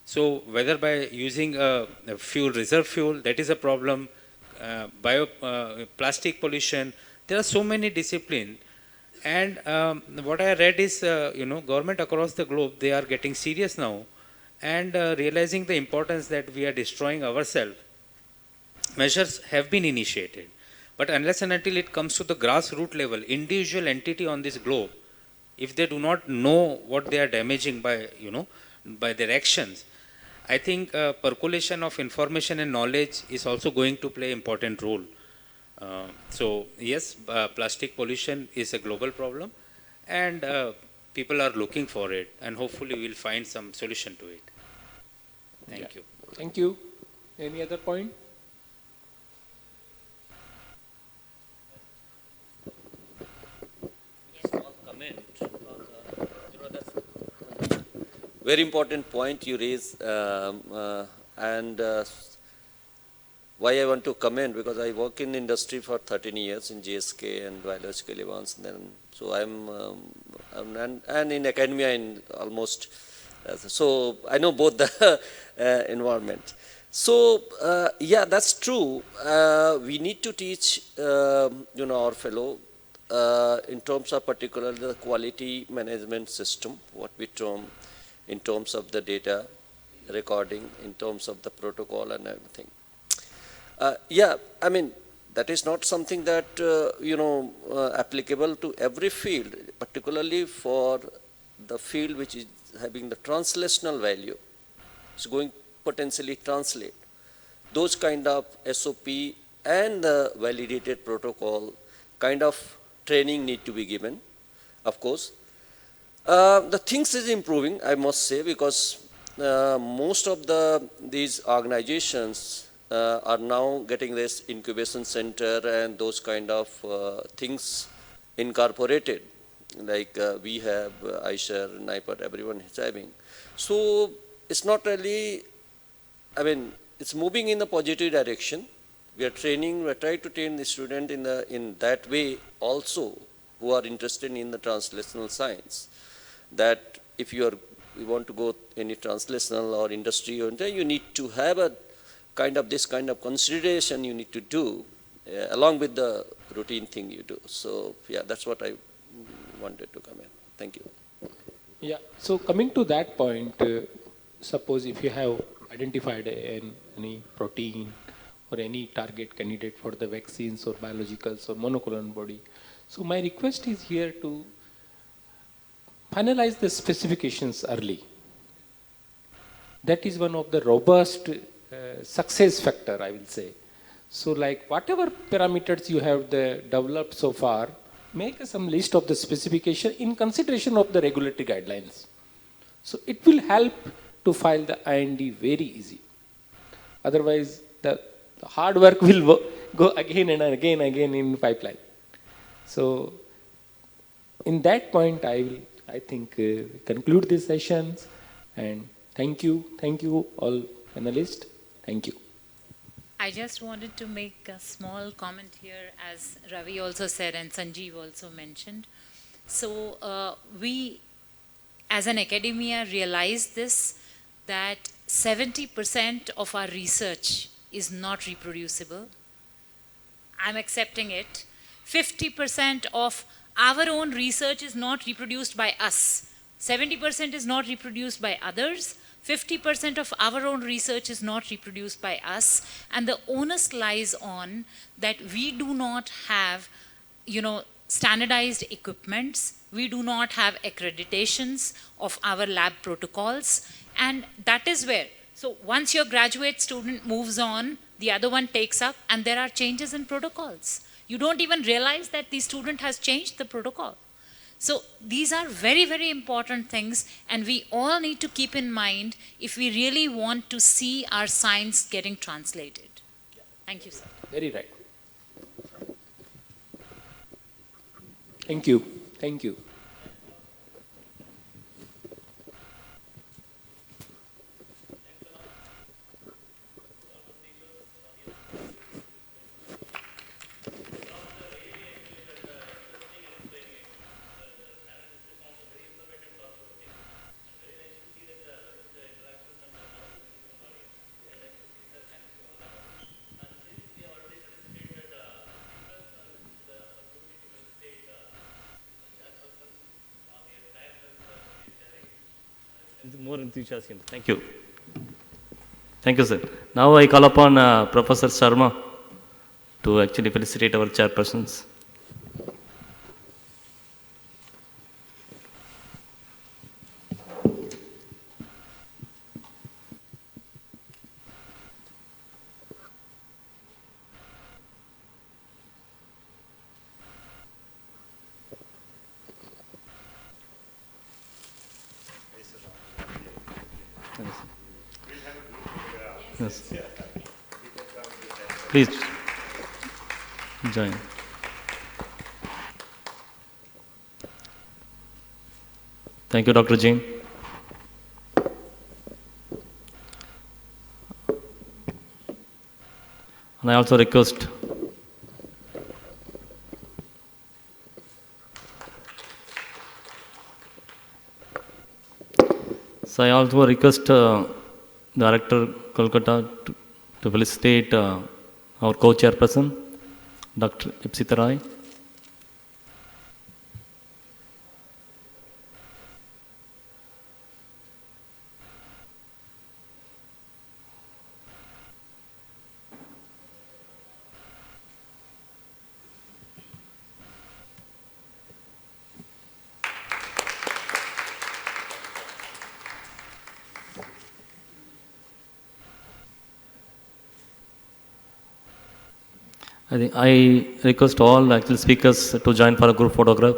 Speaker 4: So whether by using a reserve fuel, that is a problem. Plastic pollution. There are so many disciplines. And what I read is, government across the globe, they are getting serious now and realizing the importance that we are destroying ourselves. Measures have been initiated. But unless and until it comes to the grassroots level, individual entity on this globe, if they do not know what they are damaging by their actions, I think percolation of information and knowledge is also going to play an important role. So yes, plastic pollution is a global problem and people are looking for it and hopefully we'll find some solution to it. Thank you.
Speaker 2: Thank you. Any other point?
Speaker 14: Comment. That's very important point you raise, and why I want to comment, because I work in industry for 13 years in GSK and biological advance. So I'm and in academia in almost So I know both the environment. So yeah, that's true. We need to teach our fellow in terms of particularly the quality management system, what we term in terms of the data recording, in terms of the protocol and everything. Yeah, I mean, that is not something that, applicable to every field, particularly for the field which is having the translational value. It's going to potentially translate. Those kind of SOP and the validated protocol kind of training need to be given, of course. The things is improving, I must say, because most of these organizations are now getting this incubation center and those kind of things incorporated, like we have iShare, NIPER, everyone is having. So it's not really, I mean, it's moving in a positive direction. We are training, we are trying to train the student in that way also, who are interested in the translational science, that if you want to go any translational or industry, you need to have a this kind of consideration you need to do along with the routine thing you do. So yeah, that's what I wanted to comment. Thank you.
Speaker 2: Yeah, so coming to that point, suppose if you have identified any protein or any target candidate for the vaccines or biologicals or monoclonal antibody, so my request is here to finalize the specifications early. That is one of the robust success factor, I will say. So like whatever parameters you have developed so far, make some list of the specification in consideration of the regulatory guidelines. So it will help to file the IND very easy. Otherwise, the hard work will go again and again in pipeline. So in that point, I think conclude these sessions, and thank you all panelists. Thank you.
Speaker 5: I just wanted to make a small comment here, as Ravi also said and Sanjeev also mentioned. So we, as an academia, realize this, that 70% of our research is not reproducible. I'm accepting it. 50% of our own research is not reproduced by us. 70% is not reproduced by others. 50% of our own research is not reproduced by us, and the onus lies on that we do not have, standardized equipments, we do not have accreditations of our lab protocols, and that is where, so once your graduate student moves on, the other one takes up, and there are changes in protocols. You don't even realize that the student has changed the protocol. So these are very, very important things, and we all need to keep in mind if we really want to see our science getting translated. Thank you, sir.
Speaker 2: Very right. Thank you. Thank you.
Speaker 18: More enthusiasm. Thank you. Thank you, sir. Now I call upon Professor Sharma to actually felicitate our chairpersons. Yes. Please join. Thank you, Dr. Jain. And I also request So I also request Director Kolkata to felicitate our co-chairperson, Dr. Ipsita Rai. I request all actual speakers to join for a group photograph.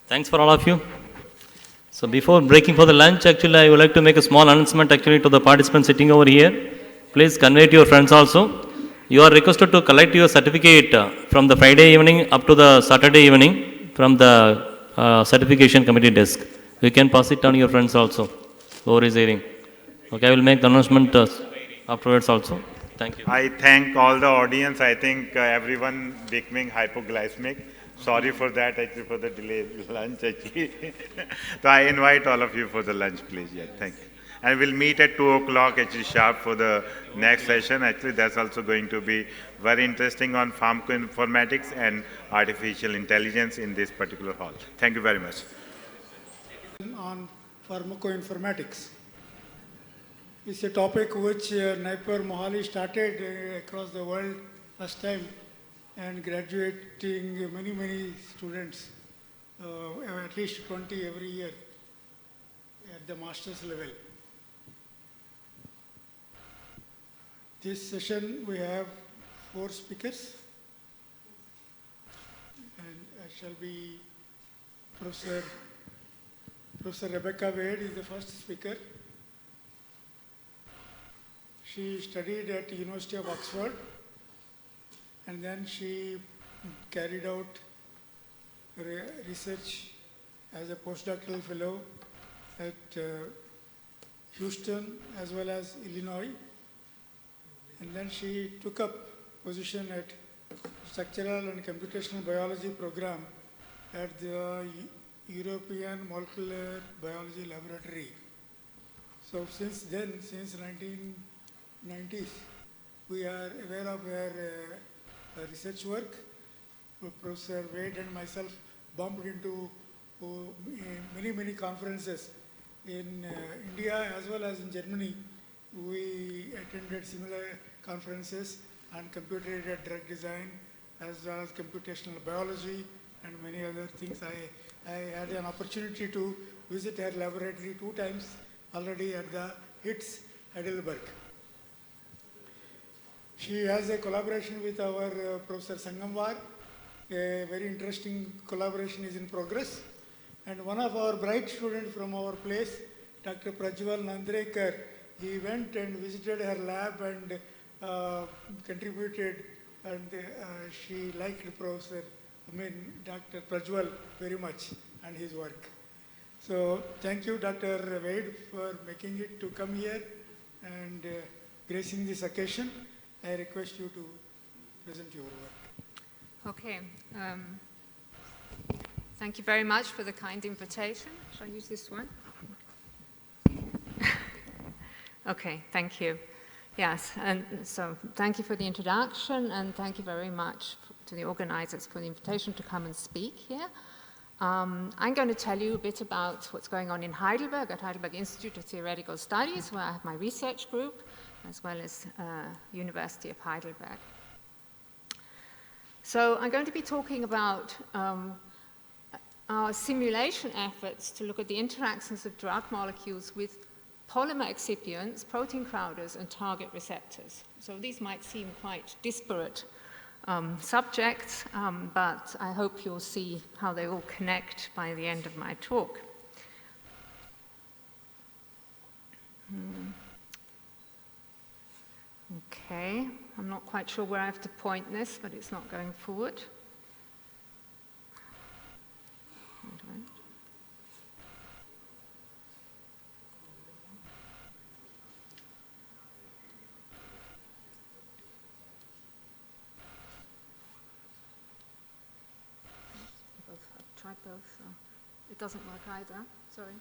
Speaker 18: Thanks for all of you. So before breaking for the lunch, actually, I would like to make a small announcement actually to the participants sitting over here. Please convey to your friends also. You are requested to collect your certificate from the Friday evening up to the Saturday evening from the certification committee desk. You can pass it on your friends also who is hearing. Okay, I will make the announcement afterwards also. Thank you.
Speaker 15: I thank all the audience. I think everyone becoming hypoglycemic. Sorry for that, actually, for the delay lunch, actually. So I invite all of you for the lunch, please. Yeah, thank you. And we'll meet at 2 o'clock, actually, sharp for the next session. Actually, that's also going to be very interesting on pharmacoinformatics and artificial intelligence in this particular hall. Thank you very much.
Speaker 9: On pharmacoinformatics. It's a topic which NIPER Mohali started across the world first time, and graduating many students, at least 20 every year at the master's level. This session we have 4 speakers, and I shall be Professor Rebecca Wade is the first speaker. She studied at the University of Oxford, and then she carried out research as a postdoctoral fellow at Houston as well as Illinois. And then she took up position at Structural and Computational Biology program at the European Molecular Biology Laboratory. So since then, since 1990s, we are aware of her research work. Professor Wade and myself bumped into many conferences in India as well as in Germany. We attended similar conferences on computer-aided drug design as well as computational biology and many other things. I had an opportunity to visit her laboratory 2 times already at the HITS Heidelberg. She has a collaboration with our Professor Sangamwar. A very interesting collaboration is in progress. And one of our bright students from our place, Dr. Prajwal Nandrekar, he went and visited her lab and contributed, and she liked Dr. Prajwal very much and his work. So thank you, Dr. Wade, for making it to come here and gracing this occasion. I request you to present your work.
Speaker 19: Okay. Thank you very much for the kind invitation. Shall I use this one? Okay, thank you. Yes, and so thank you for the introduction, and thank you very much to the organizers for the invitation to come and speak here. I'm going to tell you a bit about what's going on in Heidelberg, at Heidelberg Institute of Theoretical Studies, where I have my research group, as well as University of Heidelberg. So I'm going to be talking about our simulation efforts to look at the interactions of drug molecules with polymer excipients, protein crowders, and target receptors. So these might seem quite disparate subjects, but I hope you'll see how they all connect by the end of my talk. Okay, I'm not quite sure where I have to point this, but it's not going forward. I've tried both, so it doesn't work either, sorry.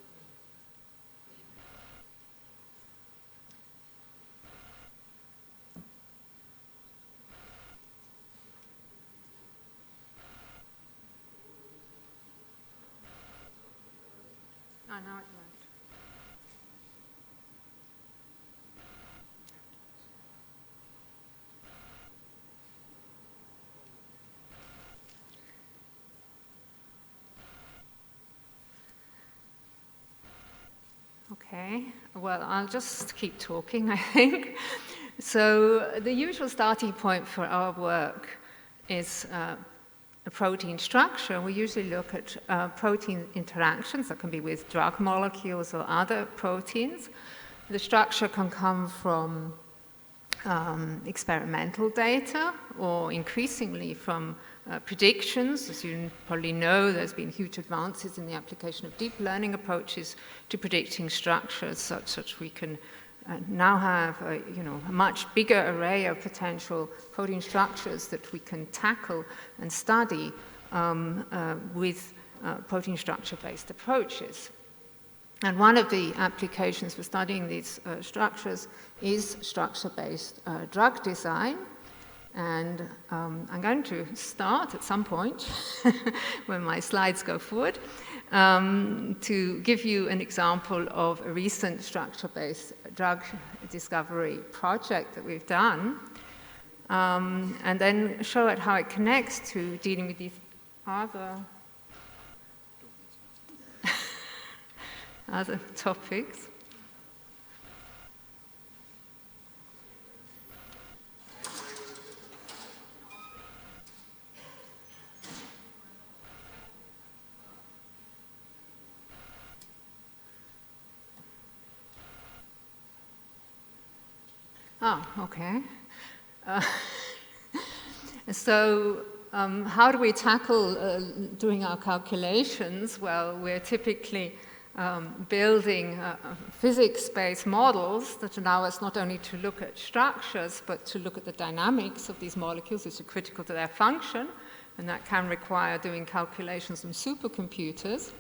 Speaker 19: Oh, now it worked. Okay, well, I'll just keep talking, I think. So the usual starting point for our work is a protein structure. We usually look at protein interactions that can be with drug molecules or other proteins. The structure can come from experimental data or increasingly from predictions. As you probably know, there's been huge advances in the application of deep learning approaches to predicting structures such that we can now have a much bigger array of potential protein structures that we can tackle and study with protein structure-based approaches. And one of the applications for studying these structures is structure-based drug design. And I'm going to start at some point when my slides go forward to give you an example of a recent structure-based drug discovery project that we've done, and then show it how it connects to dealing with these other topics. Oh, okay. So how do we tackle doing our calculations? Well, we're typically building physics-based models that allow us not only to look at structures, but to look at the dynamics of these molecules, which are critical to their function, and that can require doing calculations on supercomputers.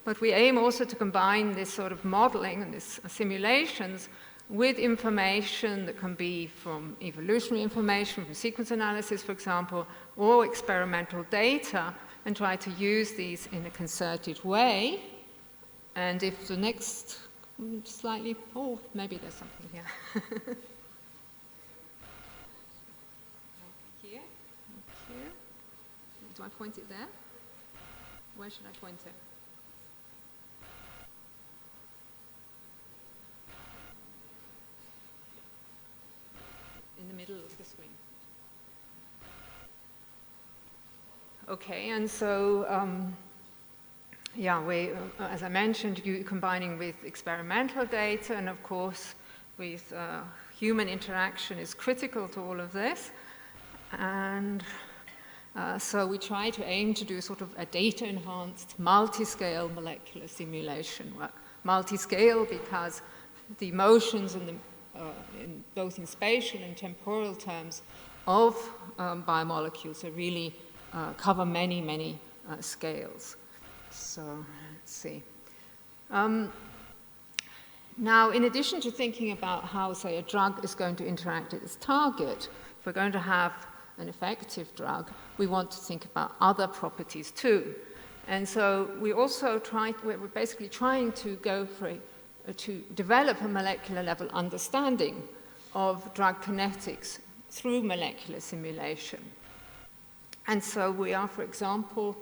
Speaker 19: But we aim also to combine this sort of modeling and these simulations with information that can be from evolutionary information, from sequence analysis, for example, or experimental data, and try to use these in a concerted way. And if the next slightly, oh, maybe there's something here. Here, here. Do I point it there? Where should I point it? In the middle of the screen. Okay, and so, yeah, we, as I mentioned, combining with experimental data, and of course, with human interaction is critical to all of this. And so we try to aim to do sort of a data-enhanced, multi-scale molecular simulation work. Multi-scale because the motions and the both in spatial and temporal terms of biomolecules are really cover many, many scales. So let's see. Now, in addition to thinking about how, say, a drug is going to interact with its target, if we're going to have an effective drug, we want to think about other properties too. And so we also we're basically trying to go for to develop a molecular level understanding of drug kinetics through molecular simulation. And so we are, for example,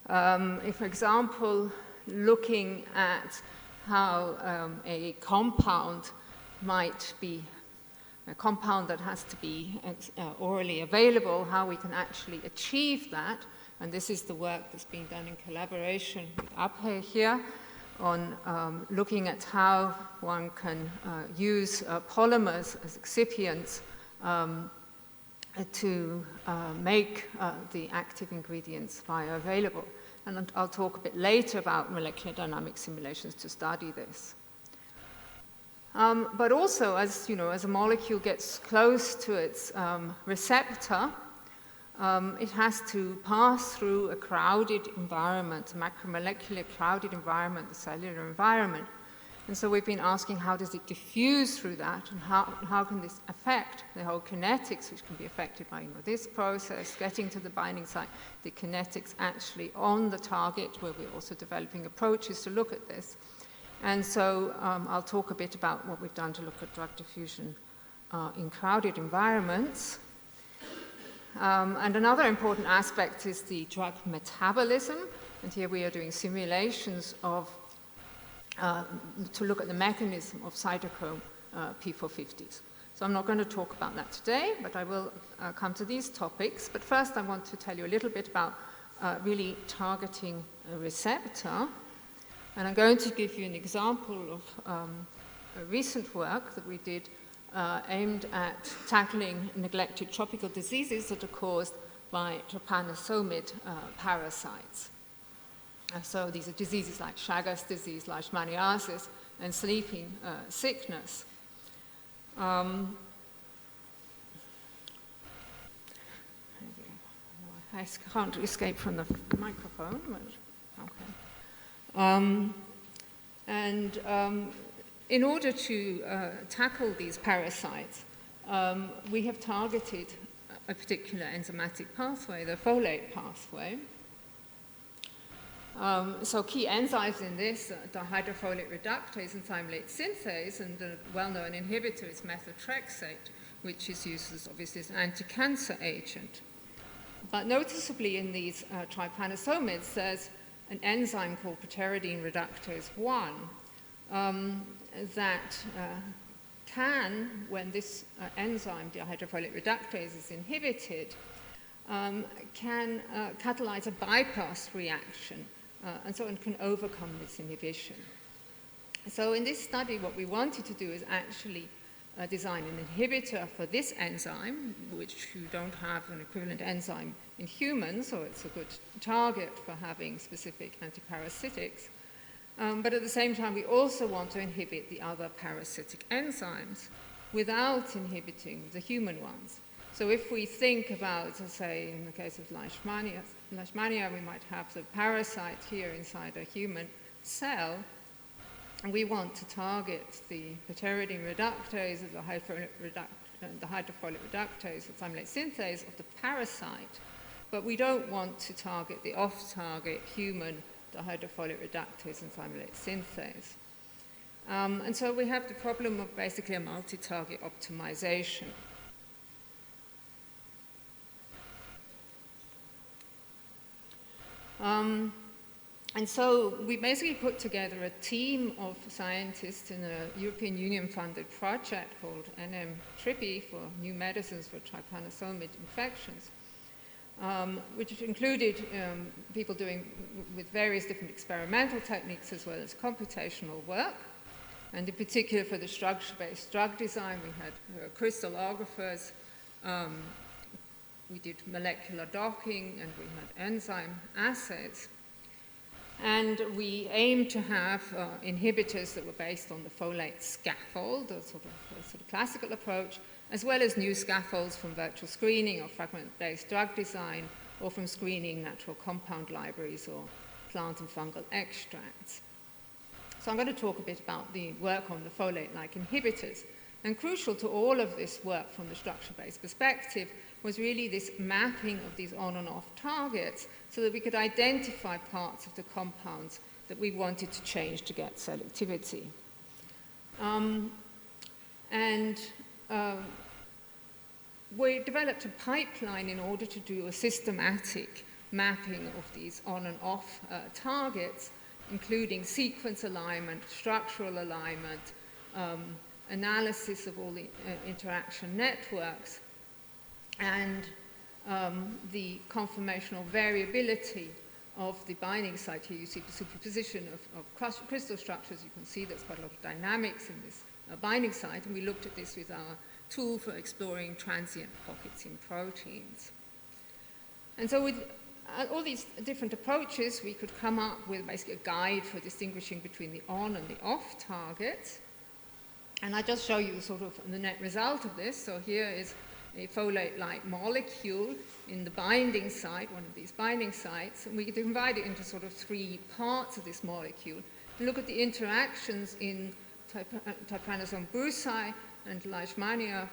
Speaker 19: for example, looking at how a compound might be a compound that has to be orally available, how we can actually achieve that. And this is the work that's being done in collaboration with Abhay here, on looking at how one can use polymers as excipients to make the active ingredients bioavailable. And I'll talk a bit later about molecular dynamic simulations to study this. But also, as you know, as a molecule gets close to its receptor, it has to pass through a crowded environment, a macromolecular crowded environment, the cellular environment. And so we've been asking, how does it diffuse through that, and how can this affect the whole kinetics, which can be affected by this process, getting to the binding site, the kinetics actually on the target, where we're also developing approaches to look at this. And so I'll talk a bit about what we've done to look at drug diffusion in crowded environments. And another important aspect is the drug metabolism. And here we are doing simulations of to look at the mechanism of cytochrome P450s. So I'm not going to talk about that today, but I will come to these topics. But first I want to tell you a little bit about really targeting a receptor. And I'm going to give you an example of a recent work that we did aimed at tackling neglected tropical diseases that are caused by trypanosomid parasites. So these are diseases like Chagas disease, leishmaniasis, and sleeping sickness. I can't escape from the microphone. Okay. In order to tackle these parasites, we have targeted a particular enzymatic pathway, the folate pathway. So key enzymes in this, dihydrofolate reductase and thymolate synthase, and the well-known inhibitor is methotrexate, which is used as obviously as an anti-cancer agent. But noticeably in these trypanosomids, there's an enzyme called pteridine reductase 1 that can, when this enzyme, dihydrofolate reductase, is inhibited, can catalyze a bypass reaction, and so it can overcome this inhibition. So in this study, what we wanted to do is actually design an inhibitor for this enzyme, which you don't have an equivalent enzyme in humans, so it's a good target for having specific antiparasitics. But at the same time, we also want to inhibit the other parasitic enzymes without inhibiting the human ones. So if we think about, say, in the case of leishmania, we might have the parasite here inside a human cell, and we want to target the pteridine reductase, the hydrofolate reductase, the thymolate synthase of the parasite, but we don't want to target the off-target human dihydrofolate reductase and thymolate synthase. And so we have the problem of basically a multi-target optimization. And so we basically put together a team of scientists in a European Union-funded project called NIPER for New Medicines for Trypanosomid Infections, which included people doing with various different experimental techniques as well as computational work. And in particular for the structure-based drug design, we had crystallographers, we did molecular docking, and we had enzyme assays. And we aimed to have inhibitors that were based on the folate scaffold, a sort of classical approach, as well as new scaffolds from virtual screening or fragment-based drug design, or from screening natural compound libraries or plant and fungal extracts. So I'm going to talk a bit about the work on the folate-like inhibitors. And crucial to all of this work from the structure-based perspective was really this mapping of these on and off targets so that we could identify parts of the compounds that we wanted to change to get selectivity. We developed a pipeline in order to do a systematic mapping of these on and off targets, including sequence alignment, structural alignment, analysis of all the interaction networks, and the conformational variability of the binding site. Here you see the superposition of crystal structures. You can see there's quite a lot of dynamics in this binding site, and we looked at this with our tool for exploring transient pockets in proteins. And so with all these different approaches, we could come up with basically a guide for distinguishing between the on and the off targets. And I just show you sort of the net result of this. So here is a folate-like molecule in the binding site, one of these binding sites, and we can divide it into sort of three parts of this molecule. And look at the interactions in trypanosome brucei and leishmania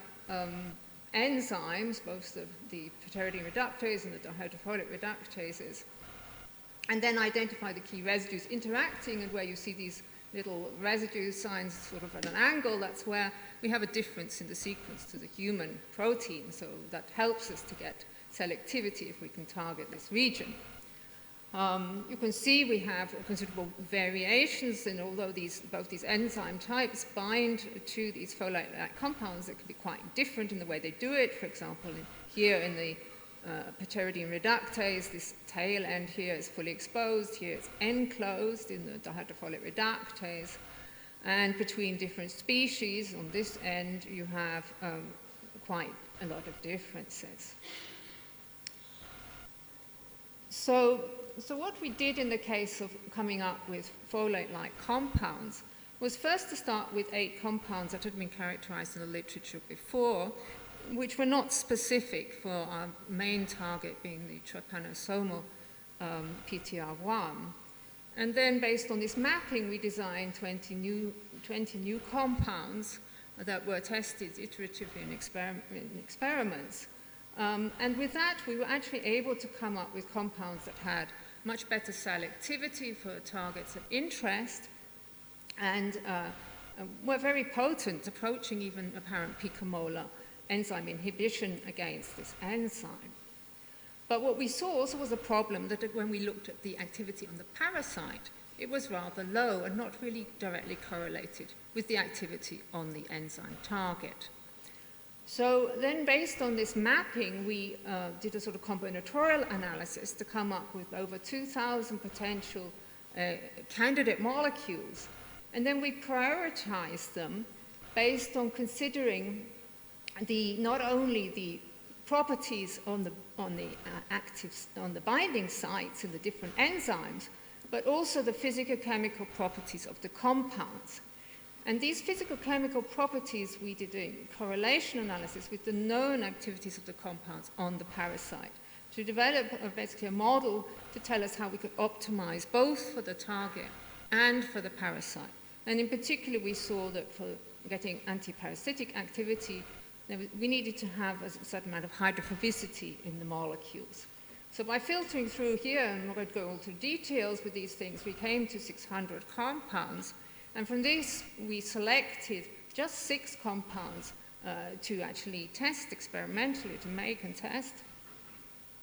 Speaker 19: enzymes, both the pteridine reductase and the dihydrofolate reductases, and then identify the key residues interacting, and where you see these little residue signs sort of at an angle, that's where we have a difference in the sequence to the human protein, so that helps us to get selectivity if we can target this region. You can see we have considerable variations, and although both these enzyme types bind to these folate-like compounds, it can be quite different in the way they do it. For example, here in the pteridine reductase, this tail end here is fully exposed, here it's enclosed in the dihydrofolate reductase, and between different species on this end you have quite a lot of differences. So what we did in the case of coming up with folate-like compounds was first to start with 8 compounds that had been characterized in the literature before, which were not specific for our main target being the trypanosomal PTR1. And then based on this mapping, we designed 20 new compounds that were tested iteratively in experiments. And with that, we were actually able to come up with compounds that had much better selectivity for targets of interest and were very potent, approaching even apparent picomolar enzyme inhibition against this enzyme. But what we saw also was a problem that when we looked at the activity on the parasite, it was rather low and not really directly correlated with the activity on the enzyme target. So then based on this mapping, we did a sort of combinatorial analysis to come up with over 2,000 potential candidate molecules. And then we prioritized them based on considering not only the properties on the binding sites in the different enzymes, but also the physicochemical properties of the compounds. And these physicochemical properties we did a correlation analysis with the known activities of the compounds on the parasite to develop basically a model to tell us how we could optimize both for the target and for the parasite. And in particular, we saw that for getting antiparasitic activity, we needed to have a certain amount of hydrophobicity in the molecules. So by filtering through here, and I'm not going to go into details with these things, we came to 600 compounds. And from this, we selected just 6 compounds to actually test experimentally, to make and test.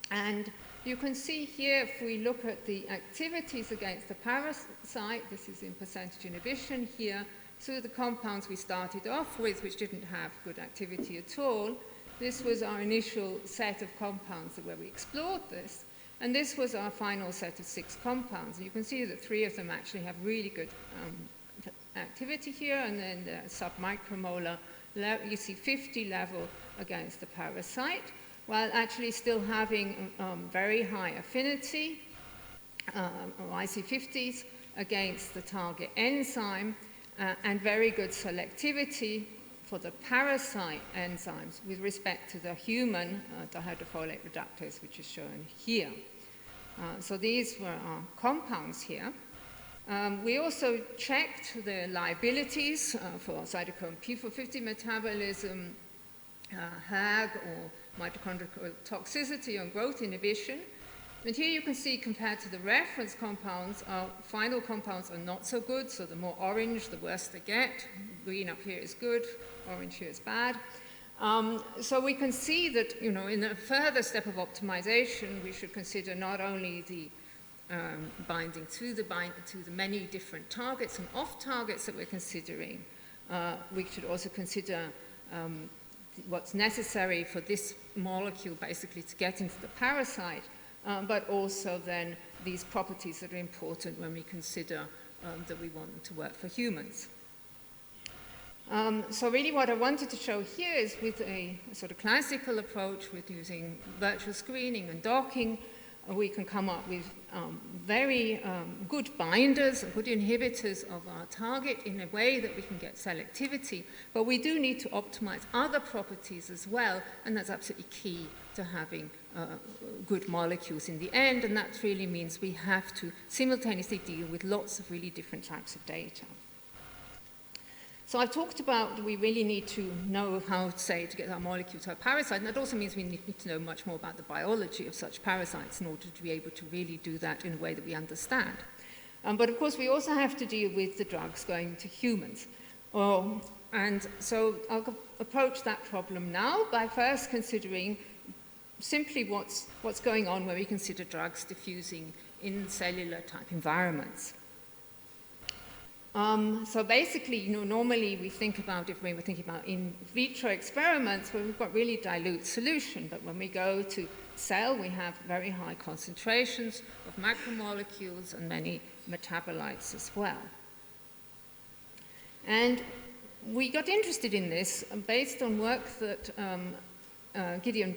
Speaker 19: And you can see here, if we look at the activities against the parasite, this is in percentage inhibition here. So the compounds we started off with, which didn't have good activity at all, this was our initial set of compounds where we explored this. And this was our final set of 6 compounds. And you can see that 3 of them actually have really good activity here, and then the submicromolar, you see 50 level against the parasite, while actually still having very high affinity, or IC50s, against the target enzyme, and very good selectivity for the parasite enzymes with respect to the human dihydrofolate reductase, which is shown here. So these were our compounds here. We also checked the liabilities for cytochrome P450 metabolism, HAG, or mitochondrial toxicity and growth inhibition. And here you can see, compared to the reference compounds, our final compounds are not so good. So the more orange, the worse they get. Green up here is good, orange here is bad. So we can see that, in a further step of optimization, we should consider not only the binding to the many different targets and off targets that we're considering, we should also consider what's necessary for this molecule basically to get into the parasite, but also then these properties that are important when we consider that we want them to work for humans. So really what I wanted to show here is with a sort of classical approach with using virtual screening and docking, we can come up with very good binders and good inhibitors of our target in a way that we can get selectivity, but we do need to optimize other properties as well, and that's absolutely key to having good molecules in the end, and that really means we have to simultaneously deal with lots of really different types of data. So I've talked about we really need to know how, say, to get our molecule to a parasite, and that also means we need to know much more about the biology of such parasites in order to be able to really do that in a way that we understand. But of course, we also have to deal with the drugs going to humans. And so I'll approach that problem now by first considering simply what's going on when we consider drugs diffusing in cellular type environments. So basically, normally we think about, if we were thinking about in vitro experiments, where we've got really dilute solution, but when we go to cell, we have very high concentrations of macromolecules and many metabolites as well. And we got interested in this based on work that Gideon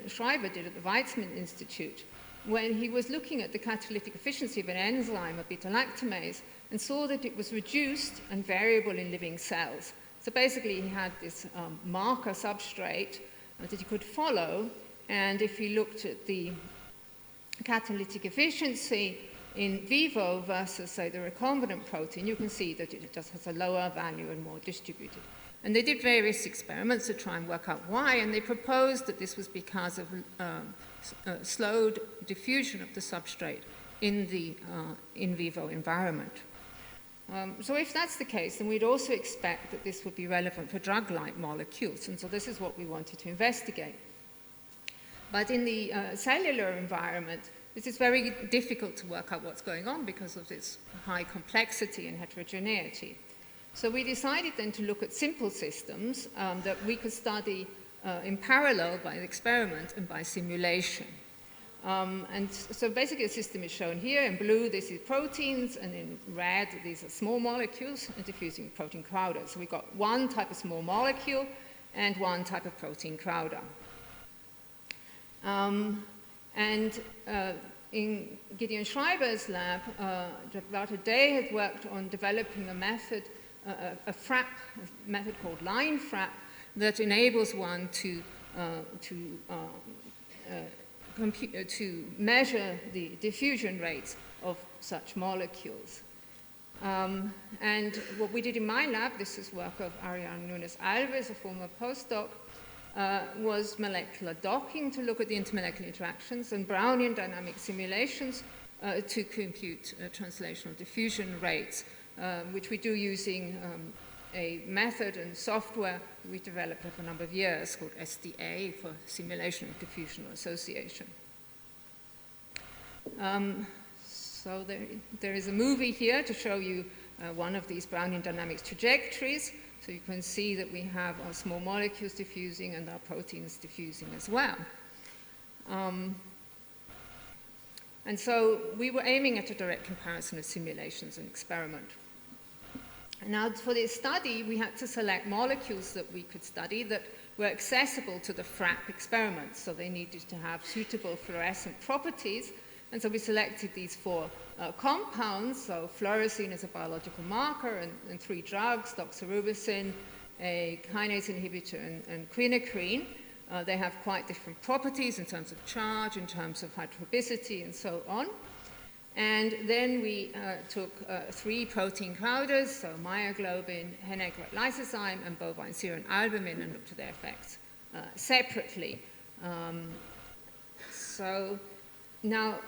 Speaker 19: Schreiber did at the Weizmann Institute, when he was looking at the catalytic efficiency of an enzyme, a beta-lactamase, and saw that it was reduced and variable in living cells. So basically, he had this marker substrate that he could follow, and if he looked at the catalytic efficiency in vivo versus, say, the recombinant protein, you can see that it just has a lower value and more distributed. And they did various experiments to try and work out why, and they proposed that this was because of slowed diffusion of the substrate in the in vivo environment. So if that's the case, then we'd also expect that this would be relevant for drug-like molecules, and so this is what we wanted to investigate. But in the cellular environment, this is very difficult to work out what's going on because of this high complexity and heterogeneity. So we decided then to look at simple systems that we could study in parallel by experiment and by simulation. And so basically the system is shown here. In blue, this is proteins, and in red, these are small molecules and diffusing protein crowders. So we've got one type of small molecule and one type of protein crowder. In Gideon Schreiber's lab, about a day had worked on developing a method, a FRAP, a method called line FRAP, that enables one to measure the diffusion rates of such molecules. And what we did in my lab, this is work of Ariane Nunes-Alves, a former postdoc, was molecular docking to look at the intermolecular interactions and Brownian dynamic simulations to compute translational diffusion rates, which we do using a method and software we developed for a number of years called SDA for simulation of diffusional association. So there is a movie here to show you one of these Brownian dynamics trajectories. So you can see that we have our small molecules diffusing and our proteins diffusing as well. And so we were aiming at a direct comparison of simulations and experiment. Now, for this study, we had to select molecules that we could study that were accessible to the FRAP experiments. So they needed to have suitable fluorescent properties. And so we selected these four compounds. So fluorescein is a biological marker, and three drugs, doxorubicin, a kinase inhibitor, and quinacrine. They have quite different properties in terms of charge, in terms of hydrophobicity, and so on. And then we took three protein crowders, so myoglobin, henegrate lysozyme, and bovine serum albumin, and looked at their effects separately. So now,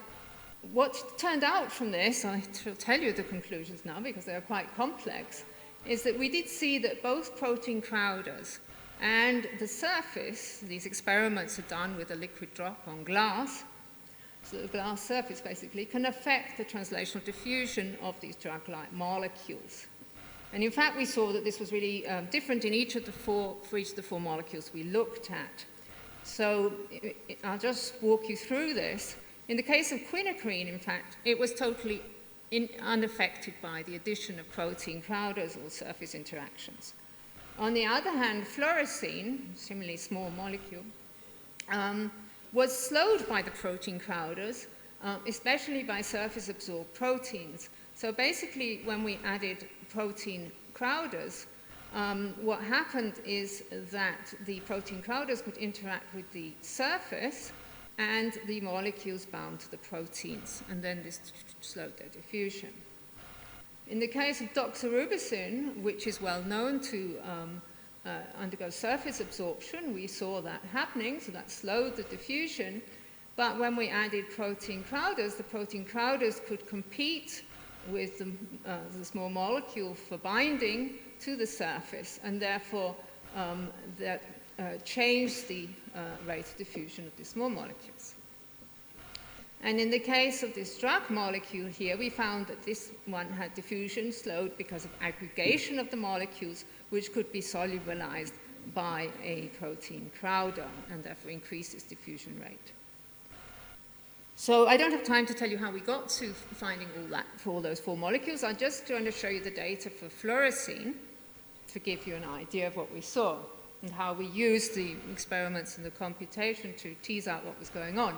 Speaker 19: what turned out from this, I shall tell you the conclusions now because they are quite complex, is that we did see that both protein crowders and the surface, these experiments are done with a liquid drop on glass, so the glass surface basically can affect the translational diffusion of these drug-like molecules. And in fact, we saw that this was really different in each of the four molecules we looked at. So I'll just walk you through this. In the case of quinacrine, in fact, it was totally unaffected by the addition of protein crowders or surface interactions. On the other hand, fluorescein, similarly small molecule, was slowed by the protein crowders, especially by surface-absorbed proteins. So basically, when we added protein crowders, what happened is that the protein crowders could interact with the surface and the molecules bound to the proteins, and then this slowed their diffusion. In the case of doxorubicin, which is well known to undergo surface absorption, we saw that happening, so that slowed the diffusion. But when we added protein crowders, the protein crowders could compete with the small molecule for binding to the surface, and therefore that changed the rate of diffusion of the small molecules. And in the case of this drug molecule here, we found that this one had diffusion slowed because of aggregation of the molecules, which could be solubilized by a protein crowder, and therefore increase its diffusion rate. So I don't have time to tell you how we got to finding all that for all those 4 molecules. I'm just going to show you the data for fluorescein to give you an idea of what we saw and how we used the experiments and the computation to tease out what was going on.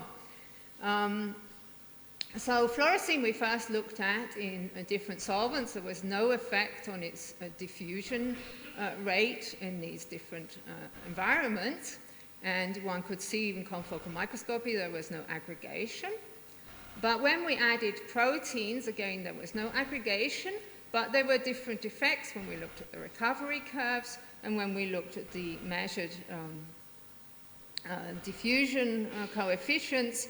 Speaker 19: So fluorescein we first looked at in different solvents. There was no effect on its diffusion rate in these different environments. And one could see in confocal microscopy there was no aggregation. But when we added proteins, again, there was no aggregation, but there were different effects when we looked at the recovery curves and when we looked at the measured diffusion coefficients.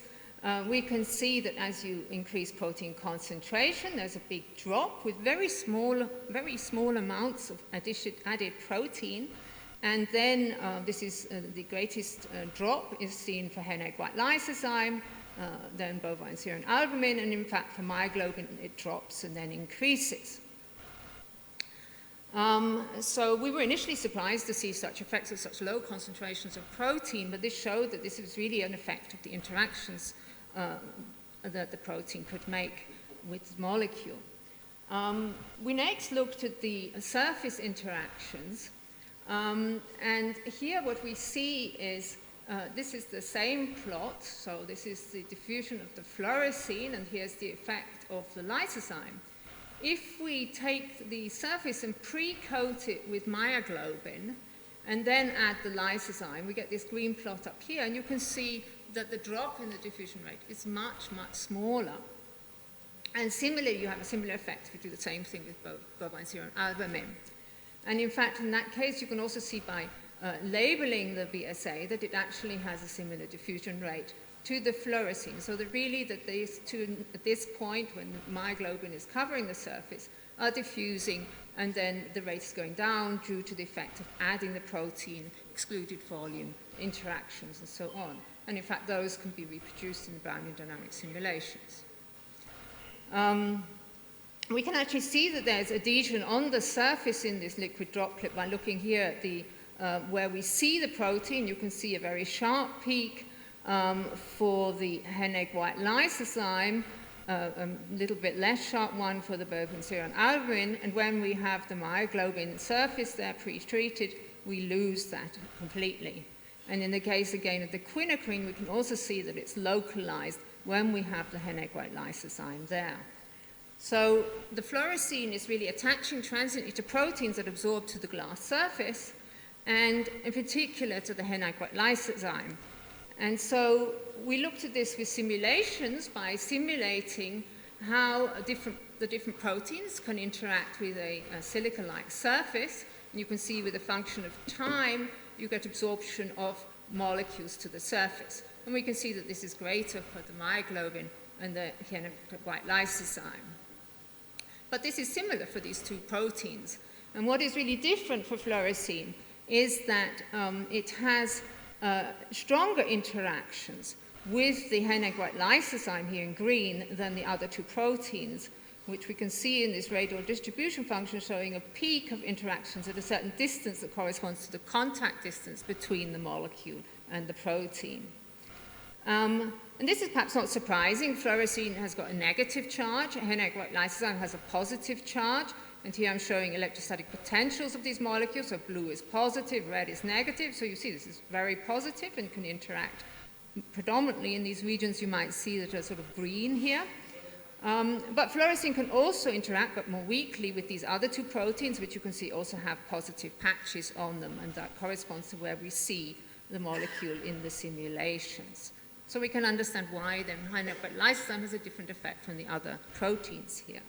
Speaker 19: We can see that as you increase protein concentration, there's a big drop with very small amounts of added protein. And then this is the greatest drop is seen for hen egg white lysozyme, then bovine serum albumin, and in fact for myoglobin it drops and then increases. So we were initially surprised to see such effects at such low concentrations of protein, but this showed that this was really an effect of the interactions that the protein could make with the molecule. We next looked at the surface interactions. And here what we see is, this is the same plot, so this is the diffusion of the fluorescein, and here's the effect of the lysozyme. If we take the surface and pre-coat it with myoglobin, and then add the lysozyme, we get this green plot up here, and you can see that the drop in the diffusion rate is much, much smaller. And similarly, you have a similar effect if you do the same thing with bovine serum albumin. And in fact, in that case, you can also see by labeling the BSA that it actually has a similar diffusion rate to the fluorescein. So that really that these two, at this point, when myoglobin is covering the surface, are diffusing, and then the rate is going down due to the effect of adding the protein, excluded volume, interactions, and so on. And in fact, those can be reproduced in Brownian dynamic simulations. We can actually see that there's adhesion on the surface in this liquid droplet by looking here at the, where we see the protein. You can see a very sharp peak for the hen egg white lysozyme, a little bit less sharp one for the bovine serum albumin, and when we have the myoglobin surface there pre-treated, we lose that completely. And in the case again of the quinacrine, we can also see that it's localized when we have the hen egg white lysozyme there. So the fluorescein is really attaching transiently to proteins that absorb to the glass surface, and in particular to the hen egg white lysozyme. And so we looked at this with simulations by simulating how the different proteins can interact with a silica-like surface. And you can see with a function of time, you get absorption of molecules to the surface. And we can see that this is greater for the myoglobin and the hen egg white lysozyme. But this is similar for these two proteins. And what is really different for fluorescein is that it has stronger interactions with the hen egg white lysozyme here in green than the other two proteins, which we can see in this radial distribution function showing a peak of interactions at a certain distance that corresponds to the contact distance between the molecule and the protein. And this is perhaps not surprising. Fluorescein has got a negative charge. Henneck-White lysozyme has a positive charge. And here I'm showing electrostatic potentials of these molecules. So blue is positive, red is negative. So you see this is very positive and can interact predominantly in these regions. You might see that are sort of green here. But fluorescein can also interact, but more weakly, with these other two proteins, which you can see also have positive patches on them. And that corresponds to where we see the molecule in the simulations. So we can understand why then Henneck-White lysozyme has a different effect from the other proteins here.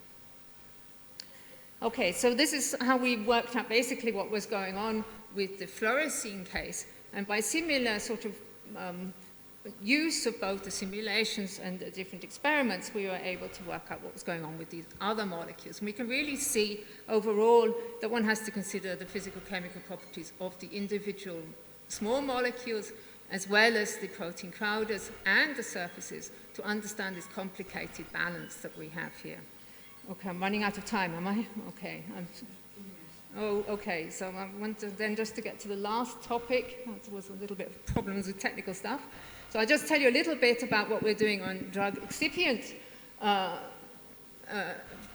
Speaker 19: Okay, so this is how we worked out basically what was going on with the fluorescein case. And by similar sort of use of both the simulations and the different experiments, we were able to work out what was going on with these other molecules. And we can really see overall that one has to consider the physical-chemical properties of the individual small molecules as well as the protein crowders and the surfaces to understand this complicated balance that we have here. Okay, I'm running out of time, am I? Okay. Okay, so I want to then just to get to the last topic. There was a little bit of problems with technical stuff. So I'll just tell you a little bit about what we're doing on drug excipient, polymer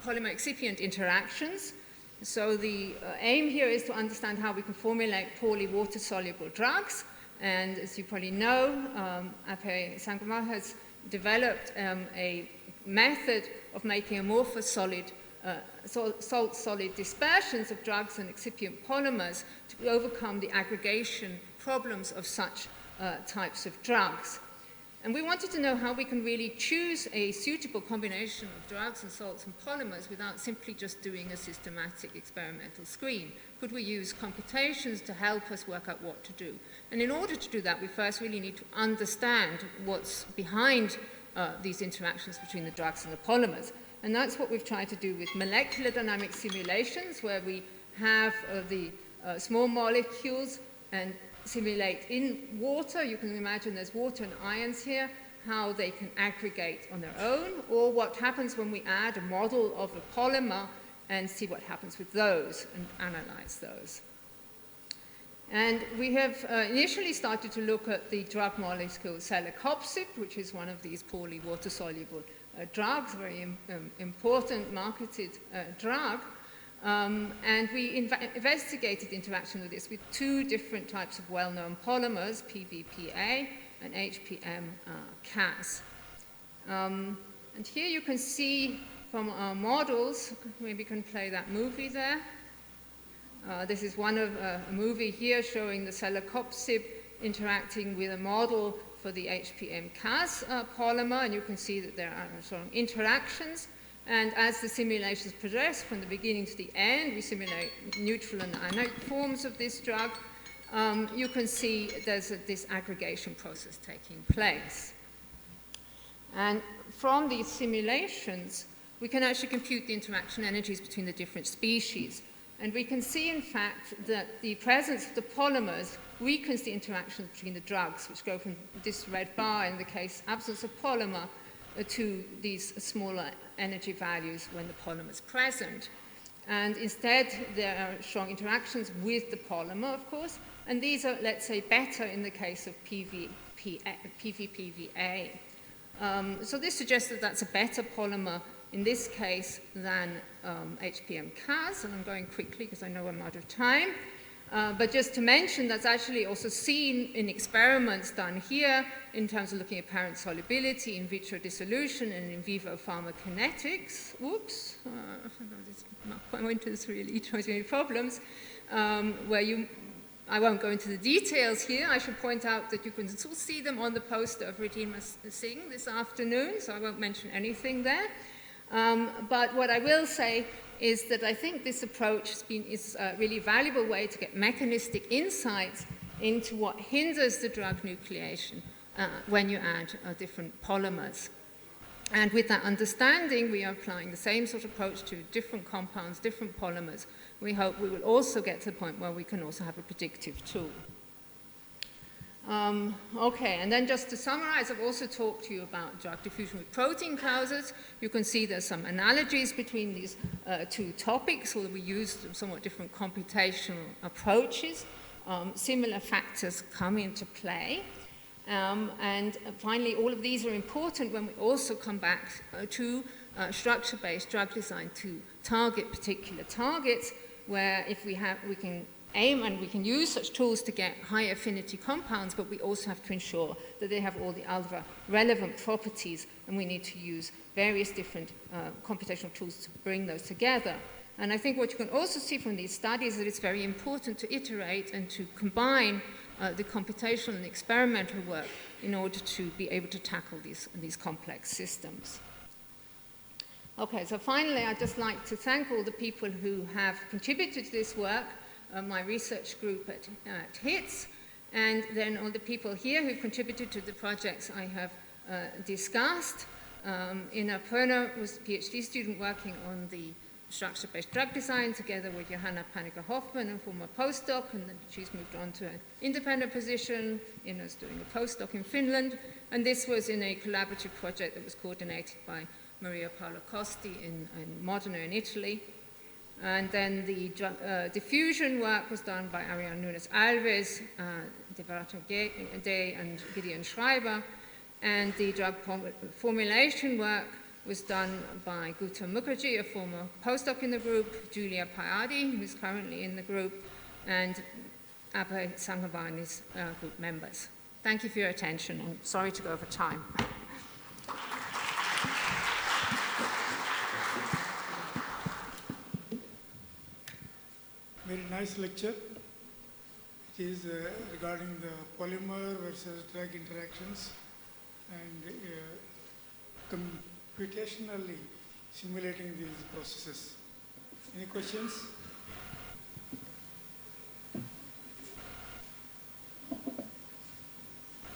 Speaker 19: excipient interactions. So the aim here is to understand how we can formulate poorly water-soluble drugs. And as you probably know, Ape Sangamar has developed a method of making amorphous solid, salt-solid dispersions of drugs and excipient polymers to overcome the aggregation problems of such types of drugs. And we wanted to know how we can really choose a suitable combination of drugs and salts and polymers without simply just doing a systematic experimental screen. Could we use computations to help us work out what to do? And in order to do that, we first really need to understand what's behind these interactions between the drugs and the polymers. And that's what we've tried to do with molecular dynamic simulations, where we have the small molecules and simulate in water. You can imagine there's water and ions here, how they can aggregate on their own, or what happens when we add a model of a polymer and see what happens with those and analyze those. And we have initially started to look at the drug molecule celecoxib, which is one of these poorly water-soluble drugs, very important marketed drug. And we investigated interaction with this with two different types of well-known polymers, PVPA and HPM-CAS. And here you can see from our models, maybe you can play that movie there. This is one of a movie here showing the celecoxib interacting with a model for the HPM-CAS polymer, and you can see that there are sort of interactions. And as the simulations progress from the beginning to the end, we simulate neutral and ionic forms of this drug. You can see there's this aggregation process taking place. And from these simulations, we can actually compute the interaction energies between the different species. And we can see, in fact, that the presence of the polymers weakens the interactions between the drugs, which go from this red bar, in the case absence of polymer, to these smaller energy values when the polymer is present. And instead, there are strong interactions with the polymer, of course, and these are, let's say, better in the case of PVPVA. So this suggests that that's a better polymer in this case than HPM-CAS, and I'm going quickly because I know I'm out of time. But just to mention, that's actually also seen in experiments done here in terms of looking at parent solubility, in vitro dissolution, and in vivo pharmacokinetics. Whoops, this pointers really cause me problems. I won't go into the details here. I should point out that you can still see them on the poster of Redeemer Singh this afternoon, so I won't mention anything there. But what I will say is that I think this approach is a really valuable way to get mechanistic insights into what hinders the drug nucleation when you add different polymers. And with that understanding, we are applying the same sort of approach to different compounds, different polymers. We hope we will also get to the point where we can also have a predictive tool. Okay, and then just to summarize, I've also talked to you about drug diffusion with protein clousers. You can see there's some analogies between these two topics, although we used somewhat different computational approaches. Similar factors come into play. And finally, all of these are important when we also come back to structure-based drug design to target particular targets, where if we can aim and we can use such tools to get high affinity compounds, but we also have to ensure that they have all the other relevant properties, and we need to use various different computational tools to bring those together. And I think what you can also see from these studies is that it's very important to iterate and to combine the computational and experimental work in order to be able to tackle these complex systems. Okay, so finally, I'd just like to thank all the people who have contributed to this work, my research group at HITS, and then all the people here who've contributed to the projects I have discussed. Ina Perner was a PhD student working on the structure-based drug design together with Johanna Panica-Hoffman, a former postdoc, and then she's moved on to an independent position. Ina's doing a postdoc in Finland, and this was in a collaborative project that was coordinated by Maria Paola Costi in Modena in Italy. And then the diffusion work was done by Ariane Nunes Alves, Debarata Day, and Gideon Schreiber. And the drug formulation work was done by Gautam Mukherjee, a former postdoc in the group, Julia Payadi, who's currently in the group, and Abhay Sanghavani's group members. Thank you for your attention. I'm sorry to go over time.
Speaker 20: Very nice lecture. It is regarding the polymer versus drug interactions and computationally simulating these processes. Any questions?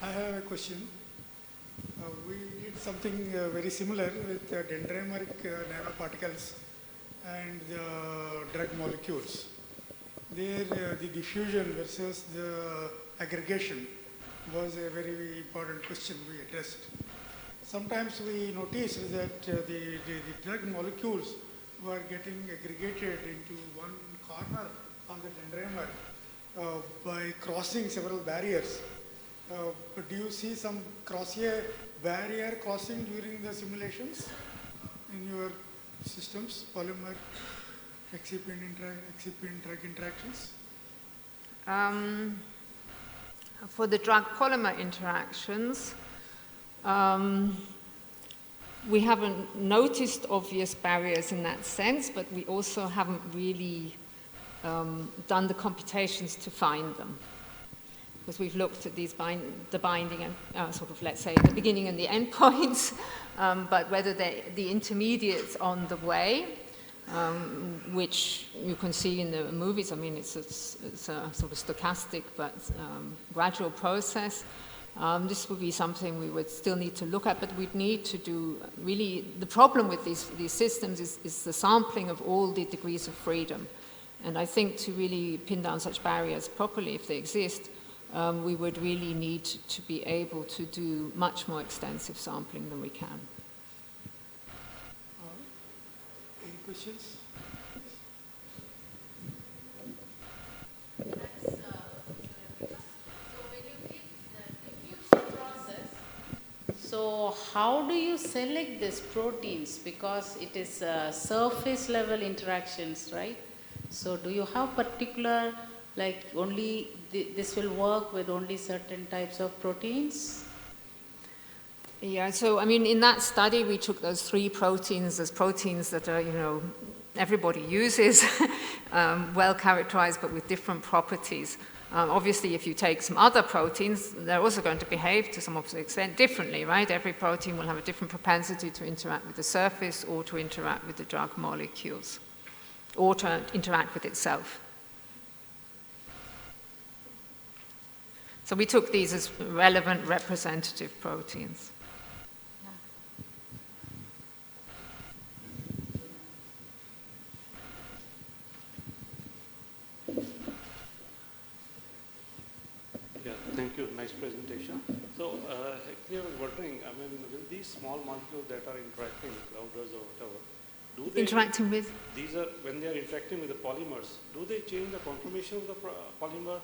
Speaker 20: I have a question. We did something very similar with dendrimeric nanoparticles and the drug molecules. There, the diffusion versus the aggregation was a very important question we addressed. Sometimes we noticed that the drug molecules were getting aggregated into one corner on the dendrimer by crossing several barriers. But do you see some barrier crossing during the simulations in your systems, polymer excipient drug interactions?
Speaker 19: For the drug-polymer interactions, we haven't noticed obvious barriers in that sense, but we also haven't really done the computations to find them. Because we've looked at these the binding and sort of, let's say, the beginning and the end points, but whether the intermediates on the way, which you can see in the movies, I mean, it's a sort of stochastic but gradual process. This would be something we would still need to look at, but we'd need to do really, the problem with these systems is the sampling of all the degrees of freedom. And I think to really pin down such barriers properly, if they exist, we would really need to be able to do much more extensive sampling than we can.
Speaker 20: Any questions?
Speaker 21: So how do you select these proteins? Because it is surface level interactions, right? So do you have particular, like only this will work with only certain types of proteins?
Speaker 19: Yeah, so I mean, in that study, we took those 3 proteins as proteins that are, everybody uses, well characterized, but with different properties. Obviously, if you take some other proteins, they're also going to behave to some extent differently, right? Every protein will have a different propensity to interact with the surface or to interact with the drug molecules or to interact with itself. So we took these as relevant representative proteins.
Speaker 22: Thank you. Nice presentation. So, actually, I was wondering, I mean, will these small molecules that are interacting with routers or whatever, do they...
Speaker 19: Interacting with?
Speaker 22: These are, when they are interacting with the polymers, do they change the conformation of the polymer?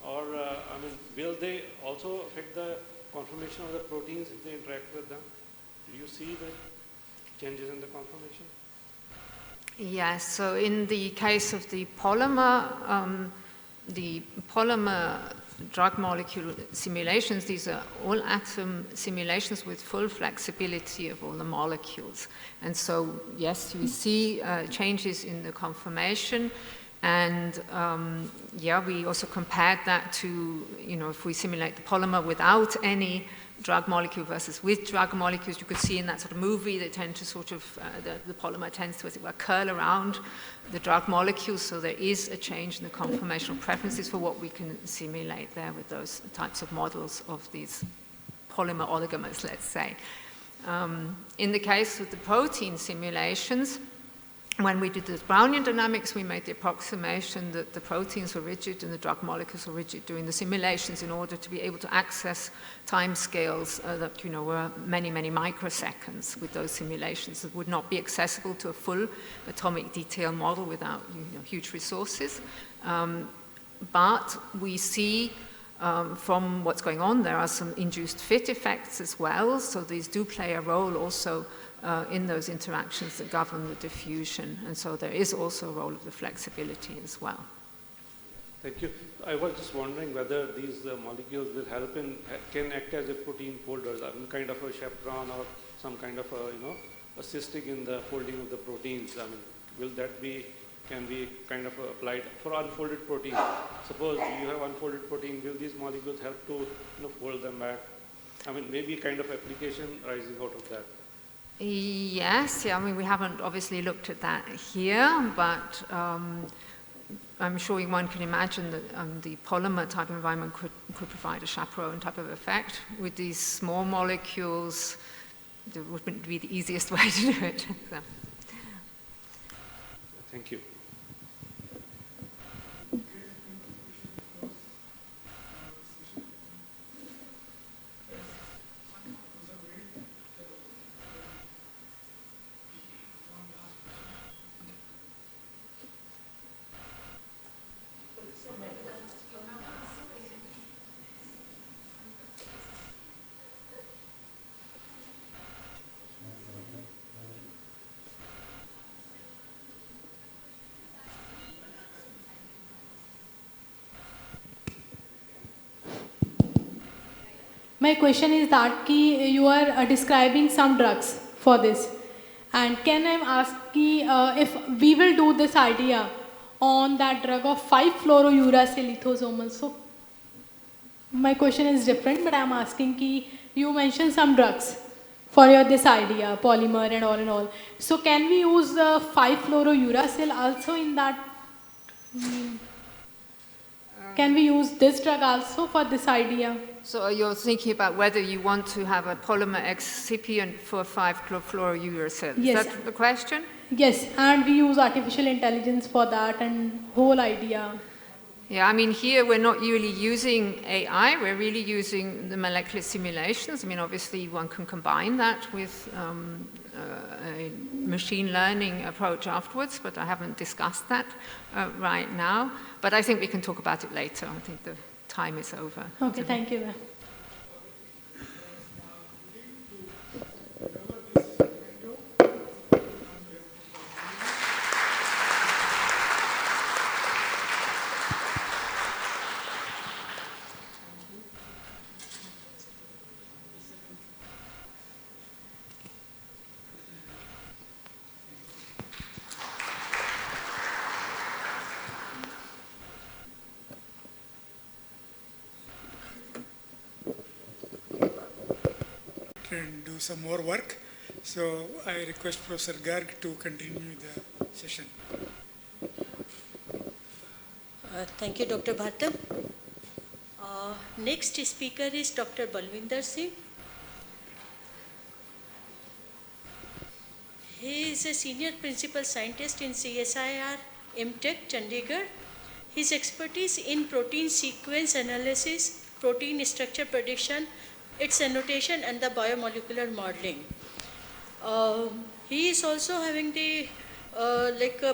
Speaker 22: Or, I mean, will they also affect the conformation of the proteins if they interact with them? Do you see the changes in the conformation?
Speaker 19: Yes, so in the case of the polymer drug molecule simulations, these are all atom simulations with full flexibility of all the molecules. And so, yes, we see changes in the conformation. And yeah, we also compared that to, if we simulate the polymer without any drug molecule versus with drug molecules, you could see in that sort of movie, they tend to sort of, the polymer tends to, as it were, curl around the drug molecules, so there is a change in the conformational preferences for what we can simulate there with those types of models of these polymer oligomers, let's say. In the case of the protein simulations, when we did the Brownian dynamics, we made the approximation that the proteins were rigid and the drug molecules were rigid during the simulations in order to be able to access timescales that were many, many microseconds with those simulations that would not be accessible to a full atomic detail model without huge resources. But we see from what's going on, there are some induced fit effects as well, so these do play a role also in those interactions that govern the diffusion, and so there is also a role of the flexibility as well.
Speaker 22: Thank you. I was just wondering whether these molecules will help can act as a protein folders, kind of a chaperone or some kind of assisting in the folding of the proteins. Will that can be kind of applied for unfolded protein? Suppose you have unfolded protein, will these molecules help to fold them back? Maybe kind of application rising out of that.
Speaker 19: Yes, yeah, we haven't obviously looked at that here, but I'm sure one can imagine that the polymer type of environment could provide a chaperone type of effect. With these small molecules, it wouldn't be the easiest way to do it. So.
Speaker 22: Thank you.
Speaker 1: My question is that you are describing some drugs for this, and can I ask if we will do this idea on that drug of 5-fluorouracil lithosomal? So my question is different, but I am asking you mentioned some drugs for this idea, polymer and all. So can we use 5-fluorouracil also in that? Can we use this drug also for this idea?
Speaker 19: So you're thinking about whether you want to have a polymer excipient for 5-fluorouracil.
Speaker 1: Yes.
Speaker 19: Is that the question?
Speaker 1: Yes, and we use artificial intelligence for that and whole idea.
Speaker 19: Yeah, here we're not really using AI, we're really using the molecular simulations. Obviously one can combine that with a machine learning approach afterwards, but I haven't discussed that right now. But I think we can talk about it later. I think the time is over.
Speaker 1: Okay, thank you.
Speaker 20: And do some more work. So I request Professor Garg to continue the session.
Speaker 6: Thank you, Dr. Bhattam. Next speaker is Dr. Balwinder Singh. He is a senior principal scientist in CSIR MTech, Chandigarh. His expertise in protein sequence analysis, protein structure prediction, its annotation, and the biomolecular modeling. He is also having the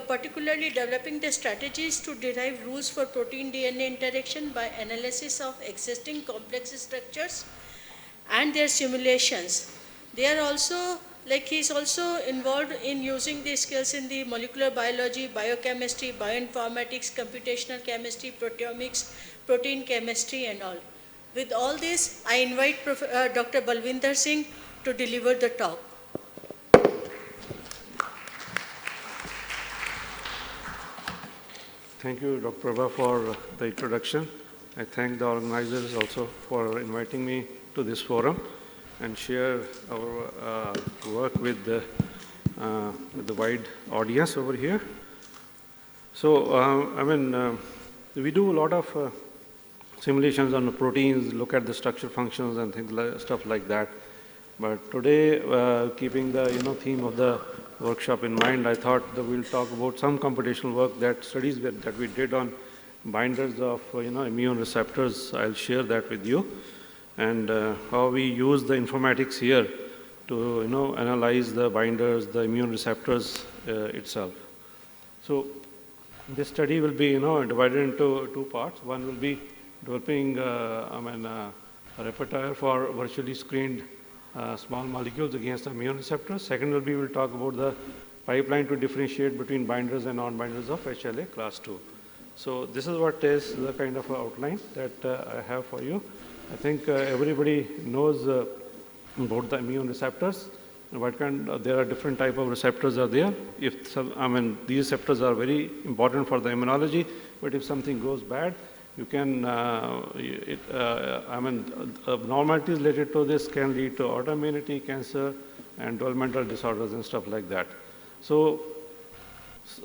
Speaker 6: particularly developing the strategies to derive rules for protein DNA interaction by analysis of existing complex structures and their simulations. They are also, like he's also involved in using these skills in the molecular biology, biochemistry, bioinformatics, computational chemistry, proteomics, protein chemistry and all. With all this, I invite Dr. Balwinder Singh to deliver the talk.
Speaker 22: Thank you, Dr. Prabha, for the introduction. I thank the organizers also for inviting me to this forum and share our work with the wide audience over here. So, we do a lot of simulations on the proteins, look at the structure functions and things stuff like that. But today, keeping the theme of the workshop in mind, I thought that we'll talk about some computational work studies that we did on binders of immune receptors. I'll share that with you, and how we use the informatics here to analyze the binders, the immune receptors itself. So this study will be divided into two parts. One will be developing a repertoire for virtually screened small molecules against the immune receptors. Second will be, we'll talk about the pipeline to differentiate between binders and non-binders of HLA class 2. So this is what is the kind of outline that I have for you. I think everybody knows about the immune receptors. There are different type of receptors are there. If these receptors are very important for the immunology, but if something goes bad, you can, abnormalities related to this can lead to autoimmunity, cancer, and developmental disorders and stuff like that. So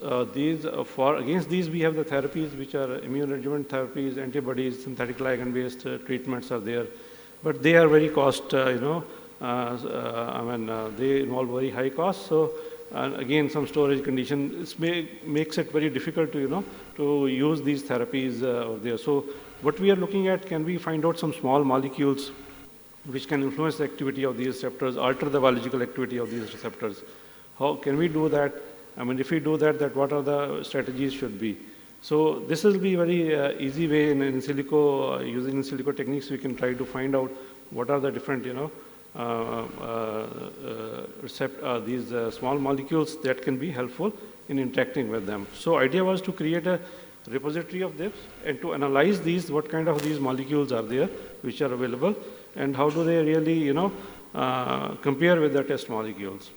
Speaker 22: against these we have the therapies which are immune adjuvant therapies, antibodies, synthetic ligand-based treatments are there, but they are very cost, they involve very high cost. So again, some storage conditions makes it very difficult to to use these therapies over there. So what we are looking at, can we find out some small molecules which can influence the activity of these receptors, alter the biological activity of these receptors? How can we do that? If we do that, what are the strategies should be? So this will be very easy way in silico, using in silico techniques, we can try to find out what are the different, these small molecules that can be helpful in interacting with them. So idea was to create a repository of this and to analyze these, what kind of these molecules are there which are available and how do they really, compare with the test molecules.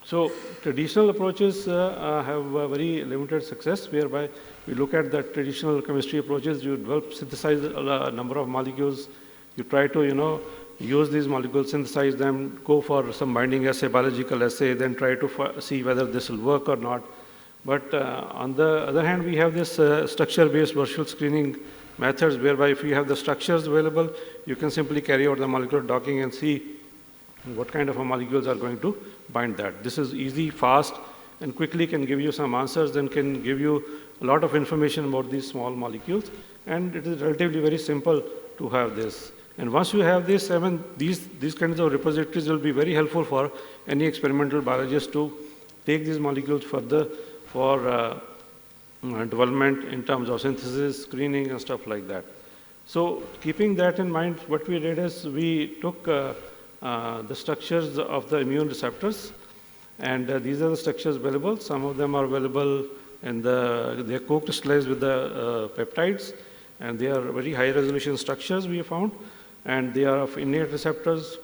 Speaker 22: So traditional approaches have very limited success, whereby we look at the traditional chemistry approaches, you develop, synthesize a number of molecules, you try to, use these molecules, synthesize them, go for some binding assay, biological assay, then try to see whether this will work or not. But on the other hand, we have this structure-based virtual screening methods, whereby if you have the structures available, you can simply carry out the molecular docking and see what kind of molecules are going to bind that. This is easy, fast, and quickly can give you some answers, and can give you a lot of information about these small molecules. And it is relatively very simple to have this. And once you have this, these kinds of repositories will be very helpful for any experimental biologist to take these molecules further for development in terms of synthesis, screening, and stuff like that. So keeping that in mind, what we did is we took the structures of the immune receptors, and these are the structures available. Some of them are available and they are co-crystallized with the peptides, and they are very high resolution structures we have found, and they are of innate receptors,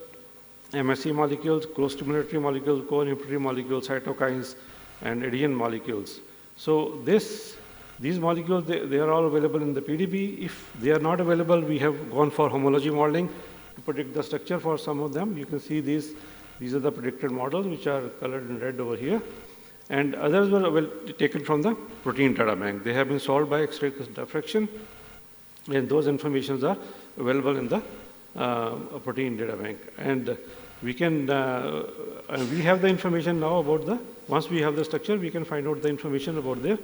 Speaker 22: MSC molecules, co-stimulatory molecules, co-inhibitory molecules, cytokines, and adhesion molecules. So these molecules, they are all available in the PDB. If they are not available, we have gone for homology modeling to predict the structure for some of them. You can see these are the predicted models, which are colored in red over here. And others were taken from the protein data bank. They have been solved by X-ray diffraction, and those informations are available in the protein data bank. And we can, we have the information now about once we have the structure, we can find out the information about their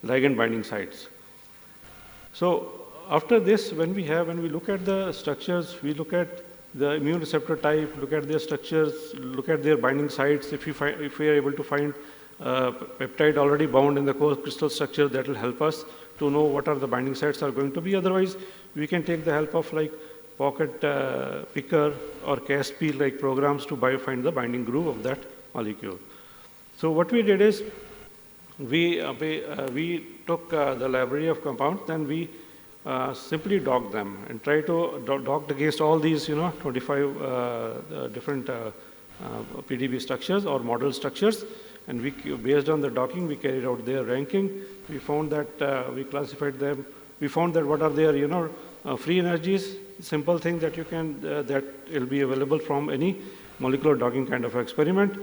Speaker 22: ligand binding sites. So after this, when we look at the structures, we look at the immune receptor type, look at their structures, look at their binding sites. If we are able to find peptide already bound in the core crystal structure, that will help us to know what are the binding sites are going to be. Otherwise, we can take the help of like pocket picker or CASP like programs to find the binding groove of that molecule. So what we did is we took the library of compounds, then we simply docked them and try to docked against all these 25 different PDB structures or model structures, and we, based on the docking, we carried out their ranking. We found that we classified them. We found that what are their free energies, simple thing that you can that will be available from any molecular docking kind of experiment.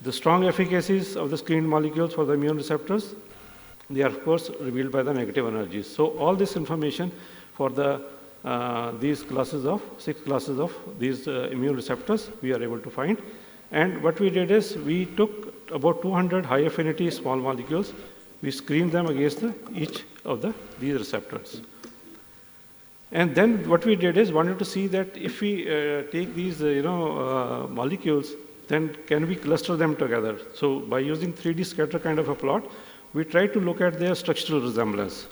Speaker 22: The strong efficacies of the screened molecules for the immune receptors, they are of course revealed by the negative energies. So all this information for the these classes of 6 classes of these immune receptors we are able to find. And what we did is we took about 200 high affinity small molecules. We screened them against each of these receptors. And then what we did is wanted to see that if we take these molecules, then can we cluster them together? So by using 3D scatter kind of a plot, we tried to look at their structural resemblance.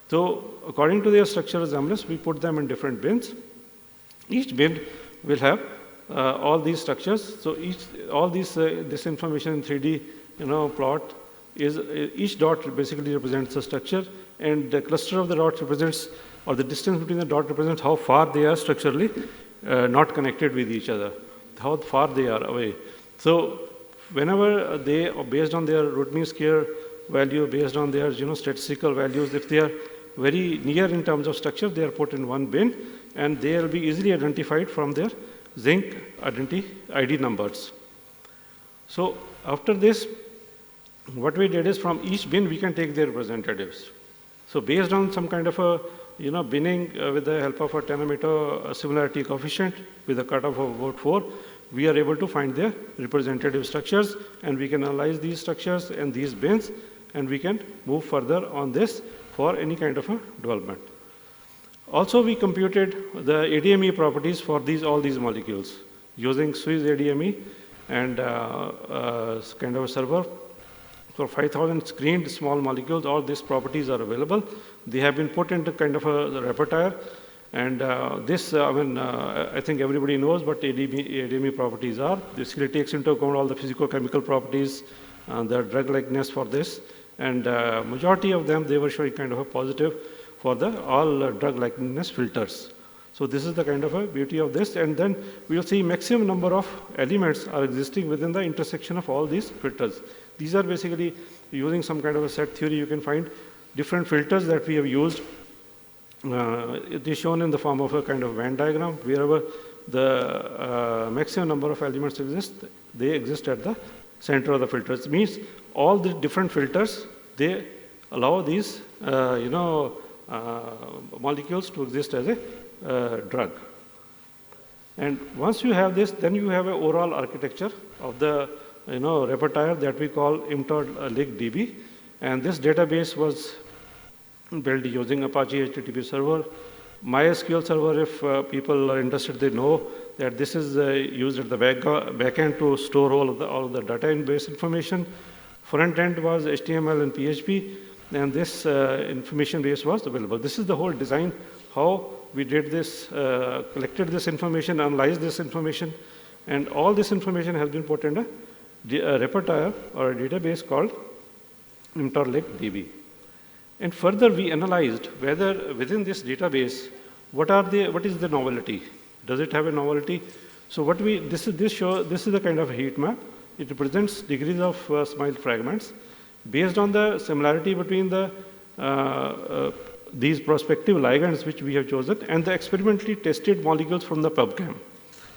Speaker 22: So according to their structural resemblance, we put them in different bins. Each bin will have all these structures. So all these this information in 3D plot is each dot basically represents a structure, and the cluster of the dots represents, or the distance between the dot represents how far they are structurally not connected with each other, how far they are away. So whenever they, based on their root mean square value, based on their statistical values, if they are very near in terms of structure, they are put in one bin, and they will be easily identified from their zinc ID numbers. So after this, what we did is from each bin we can take their representatives. So based on some kind of a binning with the help of a 10-meter similarity coefficient with a cutoff of about 4, we are able to find their representative structures, and we can analyze these structures and these bins, and we can move further on this for any kind of a development. Also, we computed the ADME properties for all these molecules using Swiss ADME and kind of a server. For 5,000 screened small molecules, all these properties are available. They have been put into kind of a repertoire, and I think everybody knows what ADME properties are. This really takes into account all the physicochemical properties, the drug likeness for this, and majority of them, they were showing kind of a positive for all drug likeness filters. So this is the kind of a beauty of this, and then we will see maximum number of elements are existing within the intersection of all these filters. These are basically using some kind of a set theory. You can find different filters that we have used. It is shown in the form of a kind of Venn diagram. Wherever the maximum number of elements exist, they exist at the center of the filters. It means all the different filters, they allow these molecules to exist as a drug. And once you have this, then you have an overall architecture of the repertoire that we call IMTOR-LIG-DB, and this database was built using Apache HTTP server. MySQL server, if people are interested, they know that this is used at the backend to store all of the data in base information. Front end was HTML and PHP, and this information base was available. This is the whole design, how we did this, collected this information, analyzed this information, and all this information has been put in a repertoire or a database called IMTOR-LIG-DB. And further, we analyzed whether within this database, what is the novelty? Does it have a novelty? So this is the kind of heat map. It represents degrees of SMILE fragments based on the similarity between these prospective ligands which we have chosen and the experimentally tested molecules from the PubChem.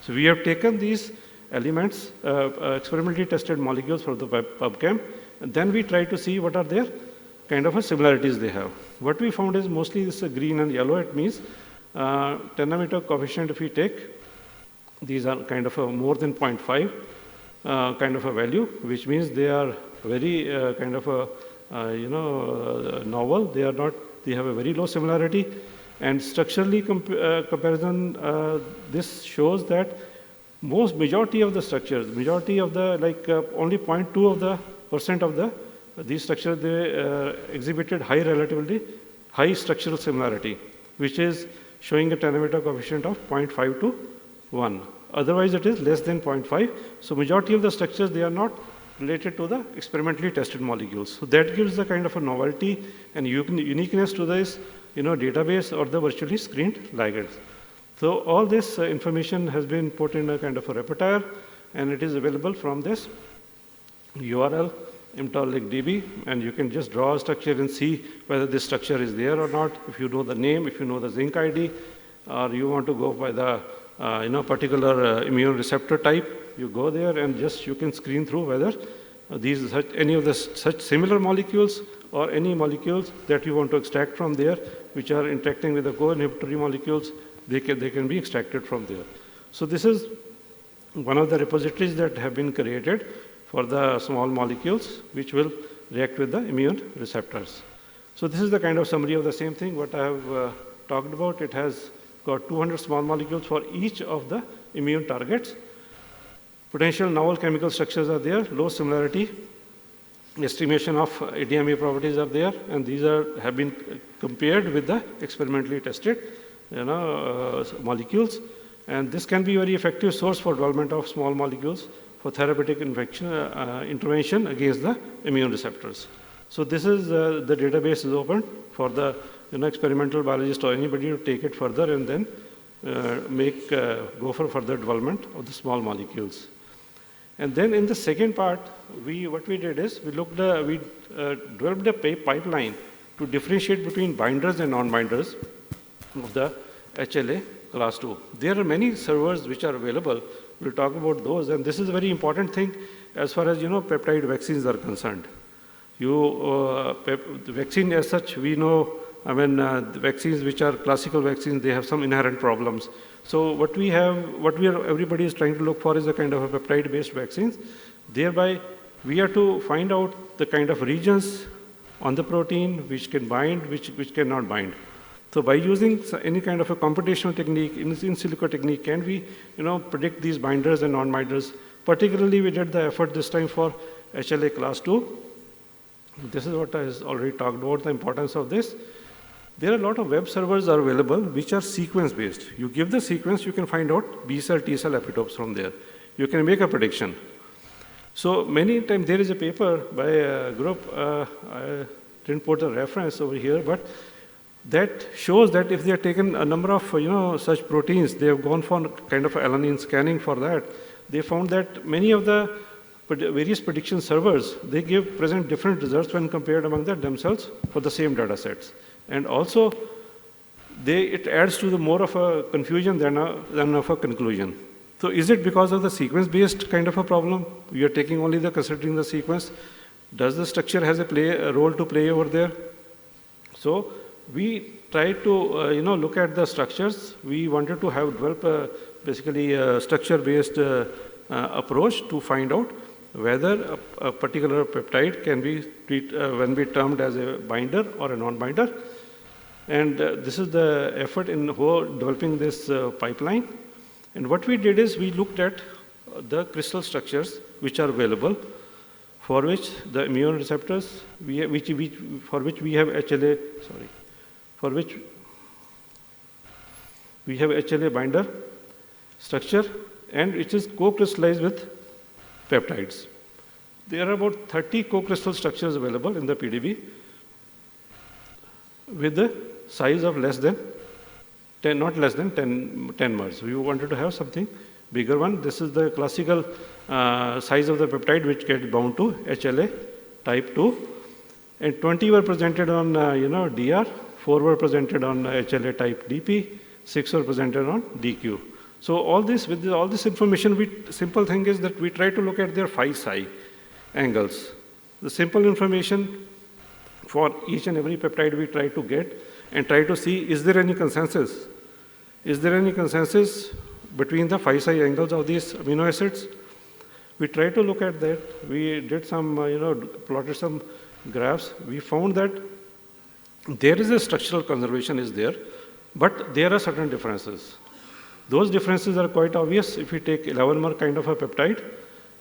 Speaker 22: So we have taken these elements, experimentally tested molecules from the PubChem, and then we try to see what are their kind of similarities they have. What we found is mostly this green and yellow. It means 10-meter coefficient if we take, these are kind of more than 0.5 kind of a value, which means they are very kind of novel. They have a very low similarity, and structurally comparison, this shows that majority of the structures, only 0.2% of these structures, they exhibited relatively high structural similarity, which is showing a 10-meter coefficient of 0.5 to 1. Otherwise, it is less than 0.5. So majority of the structures, they are not related to the experimentally tested molecules. So that gives the kind of a novelty and uniqueness to this database or the virtually screened ligands. So all this information has been put in a kind of a repertoire, and it is available from this URL, mtol-DB, and you can just draw a structure and see whether this structure is there or not. If you know the name, if you know the zinc ID, or you want to go by the particular immune receptor type, you go there and just you can screen through whether any of the such similar molecules or any molecules that you want to extract from there which are interacting with the co-inhibitory molecules, they can be extracted from there. So this is one of the repositories that have been created for the small molecules which will react with the immune receptors. So this is the kind of summary of the same thing what I have talked about. It has got 200 small molecules for each of the immune targets. Potential novel chemical structures are there, low similarity, estimation of ADME properties are there, and these have been compared with the experimentally tested molecules. And this can be a very effective source for development of small molecules for therapeutic intervention against the immune receptors. So this is the database is open for the experimental biologist or anybody to take it further and then go for further development of the small molecules. And then in the second part, what we did is we developed a pipeline to differentiate between binders and non-binders of the HLA class 2. There are many servers which are available. We'll talk about those, and this is a very important thing as far as peptide vaccines are concerned. The vaccine as such, we know, the vaccines which are classical vaccines, they have some inherent problems. So everybody is trying to look for is a kind of a peptide-based vaccines. Thereby, we are to find out the kind of regions on the protein which can bind, which cannot bind. So by using any kind of a computational technique, in silico technique, can we predict these binders and non-binders? Particularly, we did the effort this time for HLA class 2. This is what I has already talked about, the importance of this. There are a lot of web servers are available which are sequence-based. You give the sequence, you can find out B-cell, T-cell epitopes from there. You can make a prediction. So many times there is a paper by a group, I didn't put a reference over here, but that shows that if they have taken a number of such proteins, they have gone for kind of alanine scanning for that. They found that many of the various prediction servers, they present different results when compared among themselves for the same data sets. And also, it adds to the more of a confusion than of a conclusion. So is it because of the sequence-based kind of a problem? We are taking only considering the sequence. Does the structure has a role to play over there? So we tried to look at the structures. We wanted to develop basically a structure-based approach to find out whether a particular peptide can be termed as a binder or a non-binder. And this is the effort in developing this pipeline. And what we did is we looked at the crystal structures which are available, for which the immune receptors, for which we have HLA, for which we have HLA binder structure, and which is co-crystallized with peptides. There are about 30 co-crystal structures available in the PDB with the size of less than 10, not less than 10 mers. We wanted to have something bigger one. This is the classical size of the peptide which gets bound to HLA type 2. And 20 were presented on DR, 4 were presented on HLA type DP, 6 were presented on DQ. So all this, with all this information, simple thing is that we try to look at their 5 psi angles. The simple information for each and every peptide we try to get and try to see, is there any consensus? Is there any consensus between the 5 psi angles of these amino acids? We try to look at that. We did some, plotted some graphs. We found that there is a structural conservation is there, but there are certain differences. Those differences are quite obvious if you take 11-mer kind of a peptide.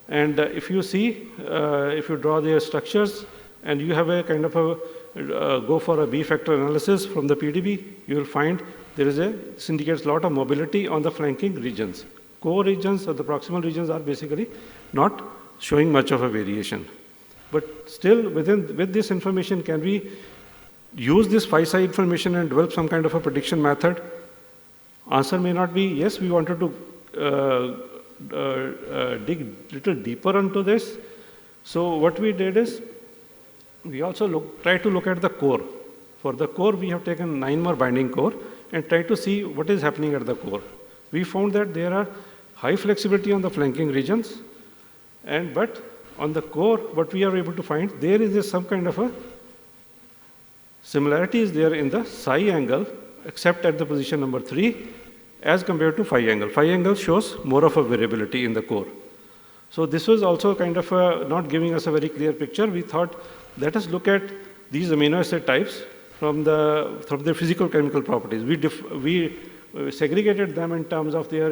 Speaker 22: And if you see, if you draw their structures and you have a kind of go for a B factor analysis from the PDB, you will find this indicates a lot of mobility on the flanking regions. Core regions or the proximal regions are basically not showing much of a variation. But still, with this information, can we use this phi-psi information and develop some kind of a prediction method? Answer may not be yes. We wanted to dig a little deeper into this. So what we did is, we also try to look at the core. For the core, we have taken 9 more binding core and try to see what is happening at the core. We found that there are high flexibility on the flanking regions, but on the core, what we are able to find, there is some kind of a similarity is there in the psi angle, except at the position number 3, as compared to phi angle. Phi angle shows more of a variability in the core. So this was also kind of not giving us a very clear picture. We thought, let us look at these amino acid types from their physical chemical properties. We segregated them in terms of their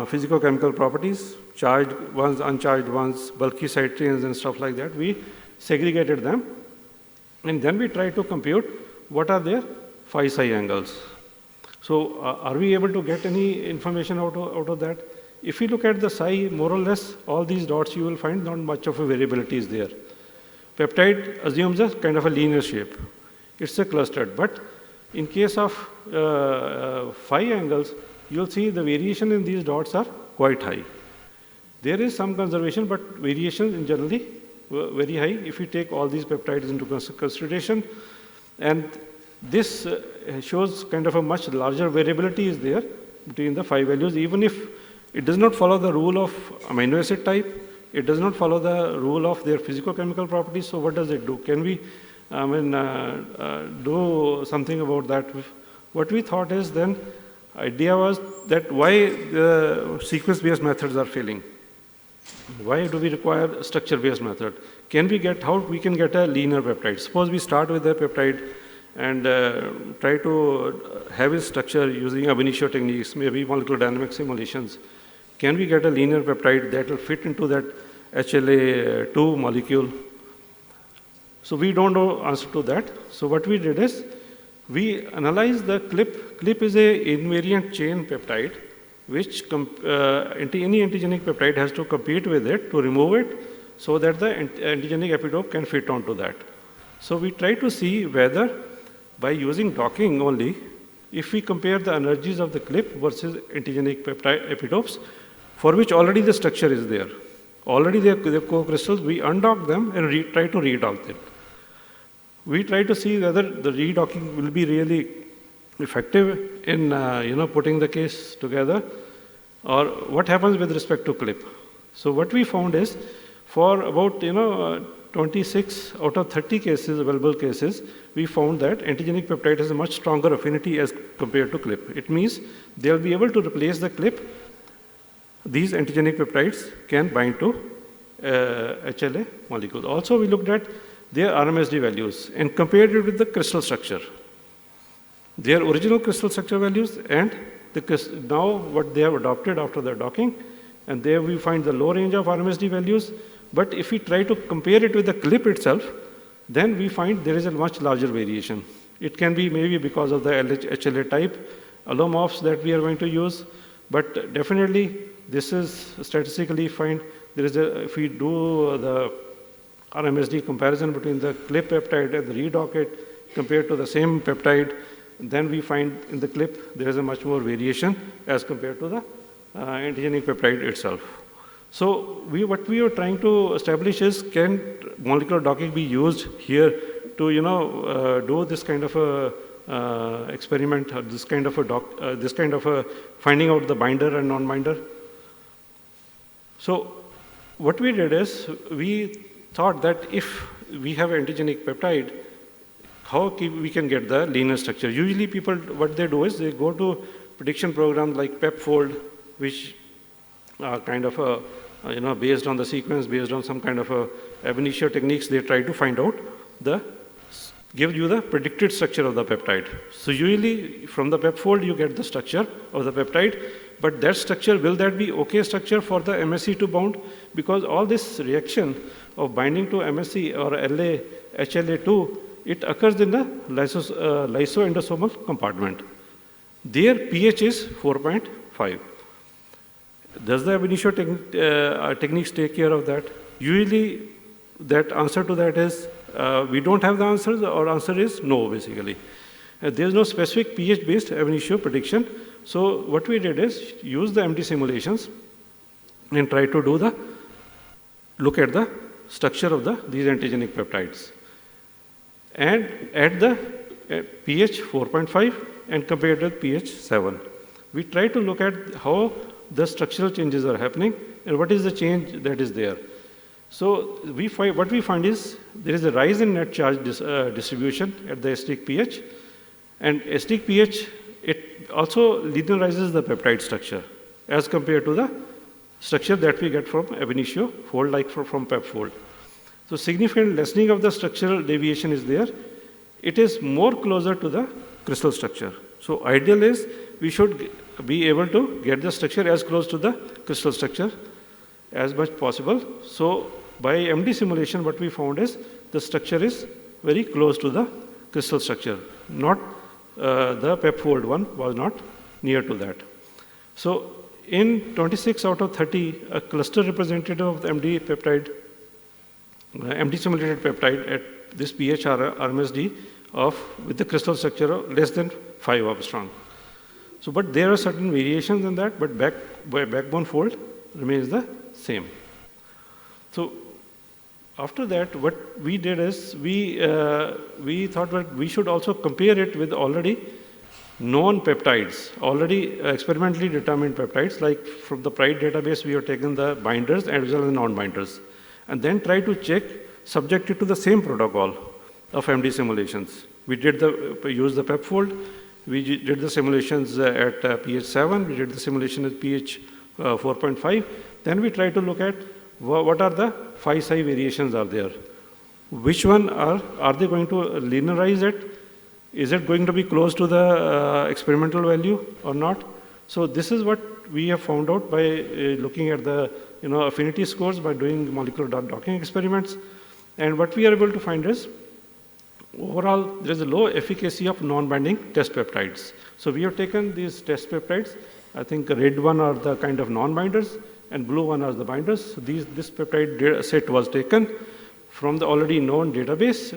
Speaker 22: physical chemical properties, charged ones, uncharged ones, bulky side chains and stuff like that. We segregated them, and then we tried to compute what are their phi-psi angles. So are we able to get any information out of that? If you look at the psi, more or less all these dots, you will find not much of a variability is there. Peptide assumes a kind of a linear shape. It's a clustered, but in case of phi angles, you'll see the variation in these dots are quite high. There is some conservation, but variation in generally very high if you take all these peptides into consideration. And this shows kind of a much larger variability is there between the phi values, even if it does not follow the rule of amino acid type, it does not follow the rule of their physicochemical properties. So what does it do? Can we do something about that? What we thought is then, idea was that why the sequence-based methods are failing. Why do we require structure-based method? Can we get, how we can get a linear peptide? Suppose we start with a peptide and try to have its structure using ab initio techniques, maybe molecular dynamic simulations. Can we get a linear peptide that will fit into that HLA2 molecule? So we don't know answer to that. So what we did is, we analyzed the CLIP. CLIP is a invariant chain peptide, which any antigenic peptide has to compete with it to remove it, so that the antigenic epitope can fit onto that. So we try to see whether, by using docking only, if we compare the energies of the CLIP versus antigenic peptide epitopes, for which already the structure is there. Already they are co-crystals, we undock them and try to redock them. We try to see whether the redocking will be really effective in putting the case together, or what happens with respect to CLIP. So what we found is, for about 26 out of 30 cases, available cases, we found that antigenic peptide has a much stronger affinity as compared to CLIP. It means they will be able to replace the CLIP. These antigenic peptides can bind to HLA molecules. Also, we looked at their RMSD values and compared it with the crystal structure. Their original crystal structure values and now what they have adopted after the docking, and there we find the low range of RMSD values. But if we try to compare it with the CLIP itself, then we find there is a much larger variation. It can be maybe because of the HLA type allomorphs that we are going to use, but definitely this is statistically find there is if we do the RMSD comparison between the CLIP peptide and the redock it compared to the same peptide, then we find in the CLIP there is a much more variation as compared to the antigenic peptide itself. So what we are trying to establish is, can molecular docking be used here to do this kind of a experiment, or this kind of a finding out the binder and non-binder. So what we did is, we thought that if we have an antigenic peptide, how we can get the linear structure. Usually people, what they do is, they go to prediction programs like PepFold, which are kind of a, based on the sequence, based on some kind of a ab initio techniques, they try to find out give you the predicted structure of the peptide. So usually from the PepFold you get the structure of the peptide, but that structure, will that be okay structure for the MSC to bound? Because all this reaction of binding to MSC or HLA2, it occurs in the lysoendosomal compartment. Their pH is 4.5. Does the ab initio techniques take care of that? Usually, that answer to that is we don't have the answers, or answer is no, basically. There is no specific pH-based ab initio prediction. So what we did is use the MD simulations and try to do the look at the structure of these antigenic peptides, and at the pH 4.5 and compared with pH 7. We try to look at how the structural changes are happening and what is the change that is there. So what we find is there is a rise in net charge distribution at the acidic pH, and acidic pH, it also linearizes the peptide structure as compared to the structure that we get from ab initio fold, like from pep fold. So significant lessening of the structural deviation is there. It is more closer to the crystal structure. So ideal is we should be able to get the structure as close to the crystal structure as much possible. So by MD simulation, what we found is the structure is very close to the crystal structure. Not the pep fold one was not near to that. So in 26 out of 30, a cluster representative of the MD peptide, MD simulated peptide at this pH RMSD with the crystal structure of less than 5 Armstrong. So, but there are certain variations in that, but backbone fold remains the same. So, after that, what we did is we thought that we should also compare it with already known peptides, already experimentally determined peptides, like from the PRIDE database, we have taken the binders as well as the non-binders, and then try to check subjected to the same protocol of MD simulations. We did use the pep fold, we did the simulations at pH 7, we did the simulation at pH 4.5, then we try to look at what are the phi psi variations are there. Which one are they going to linearize it? Is it going to be close to the experimental value or not? So this is what we have found out by looking at the affinity scores, by doing molecular docking experiments. And what we are able to find is overall there is a low efficacy of non-binding test peptides. So we have taken these test peptides. I think red one are the kind of non-binders and blue one are the binders. So this peptide set was taken from the already known database,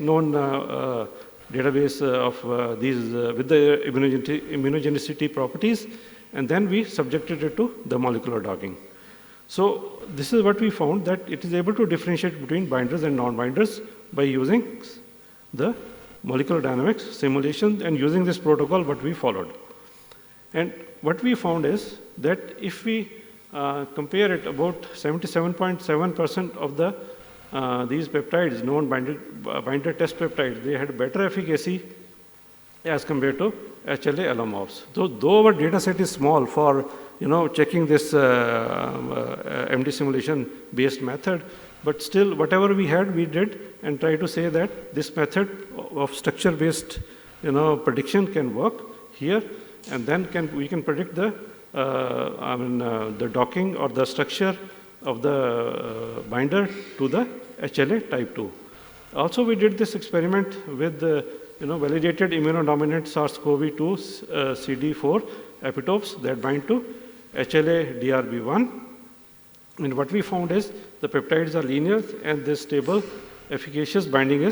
Speaker 22: of these with the immunogenicity properties, and then we subjected it to the molecular docking. So this is what we found, that it is able to differentiate between binders and non-binders by using the molecular dynamics simulation and using this protocol what we followed. And what we found is that if we compare it, about 77.7% of the these peptides, known binder test peptides, they had better efficacy as compared to HLA allomorphs. Though our data set is small for checking this MD simulation based method, but still whatever we had we did and try to say that this method of structure based prediction can work here, and then we can predict the the docking or the structure of the binder to the HLA type 2. Also we did this experiment with the validated immunodominant SARS-CoV-2 CD4 epitopes that bind to HLA DRB1, and what we found is the peptides are linear and this stable efficacious binding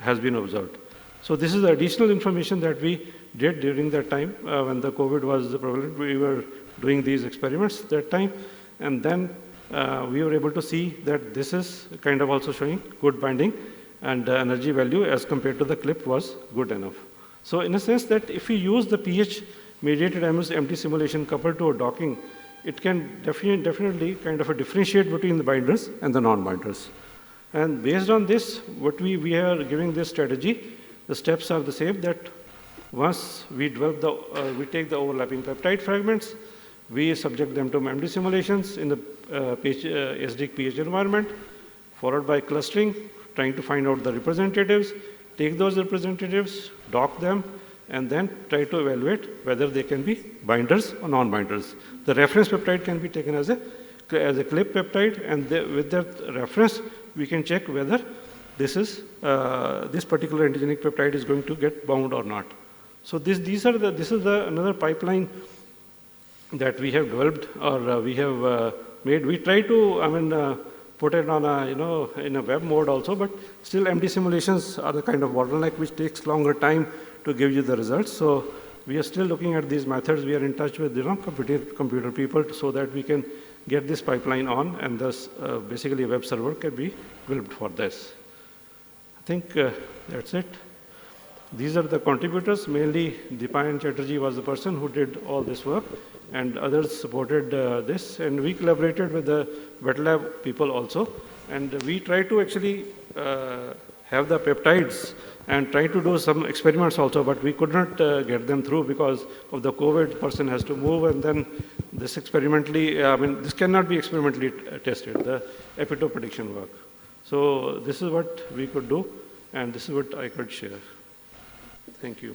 Speaker 22: has been observed. So this is the additional information that we did during that time when the COVID was prevalent. We were doing these experiments that time, and then we were able to see that this is kind of also showing good binding, and energy value as compared to the clip was good enough. So in a sense that if we use the pH mediated MD simulation coupled to a docking, it can definitely kind of differentiate between the binders and the non-binders. And based on this, what we are giving this strategy, the steps are the same, that once we develop we take the overlapping peptide fragments, we subject them to MD simulations in the acidic pH environment, followed by clustering, trying to find out the representatives, take those representatives, dock them, and then try to evaluate whether they can be binders or non-binders. The reference peptide can be taken as a clip peptide, and with that reference, we can check whether this particular antigenic peptide is going to get bound or not. So this is another pipeline that we have developed or we have made. We try to, put it on in a web mode also, but still MD simulations are the kind of bottleneck which takes longer time to give you the results. So we are still looking at these methods. We are in touch with computer people so that we can get this pipeline on, and thus basically a web server can be built for this. I think that's it. These are the contributors. Mainly Deepayan Chatterjee was the person who did all this work, and others supported this, and we collaborated with the wet lab people also, and we try to actually have the peptides and try to do some experiments also, but we could not get them through because of the COVID. Person has to move, and then this experimentally, this cannot be experimentally tested, the epitope prediction work. So this is what we could do, and this is what I could share. Thank you.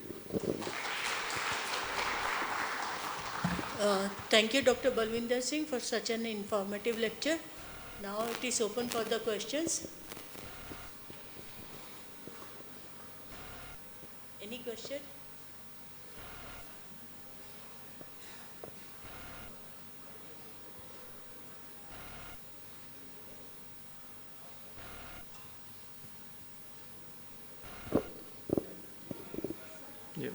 Speaker 6: Thank you, Dr. Balwinder Singh, for such an informative lecture. Now it is open for the questions. Any question?
Speaker 22: Yeah.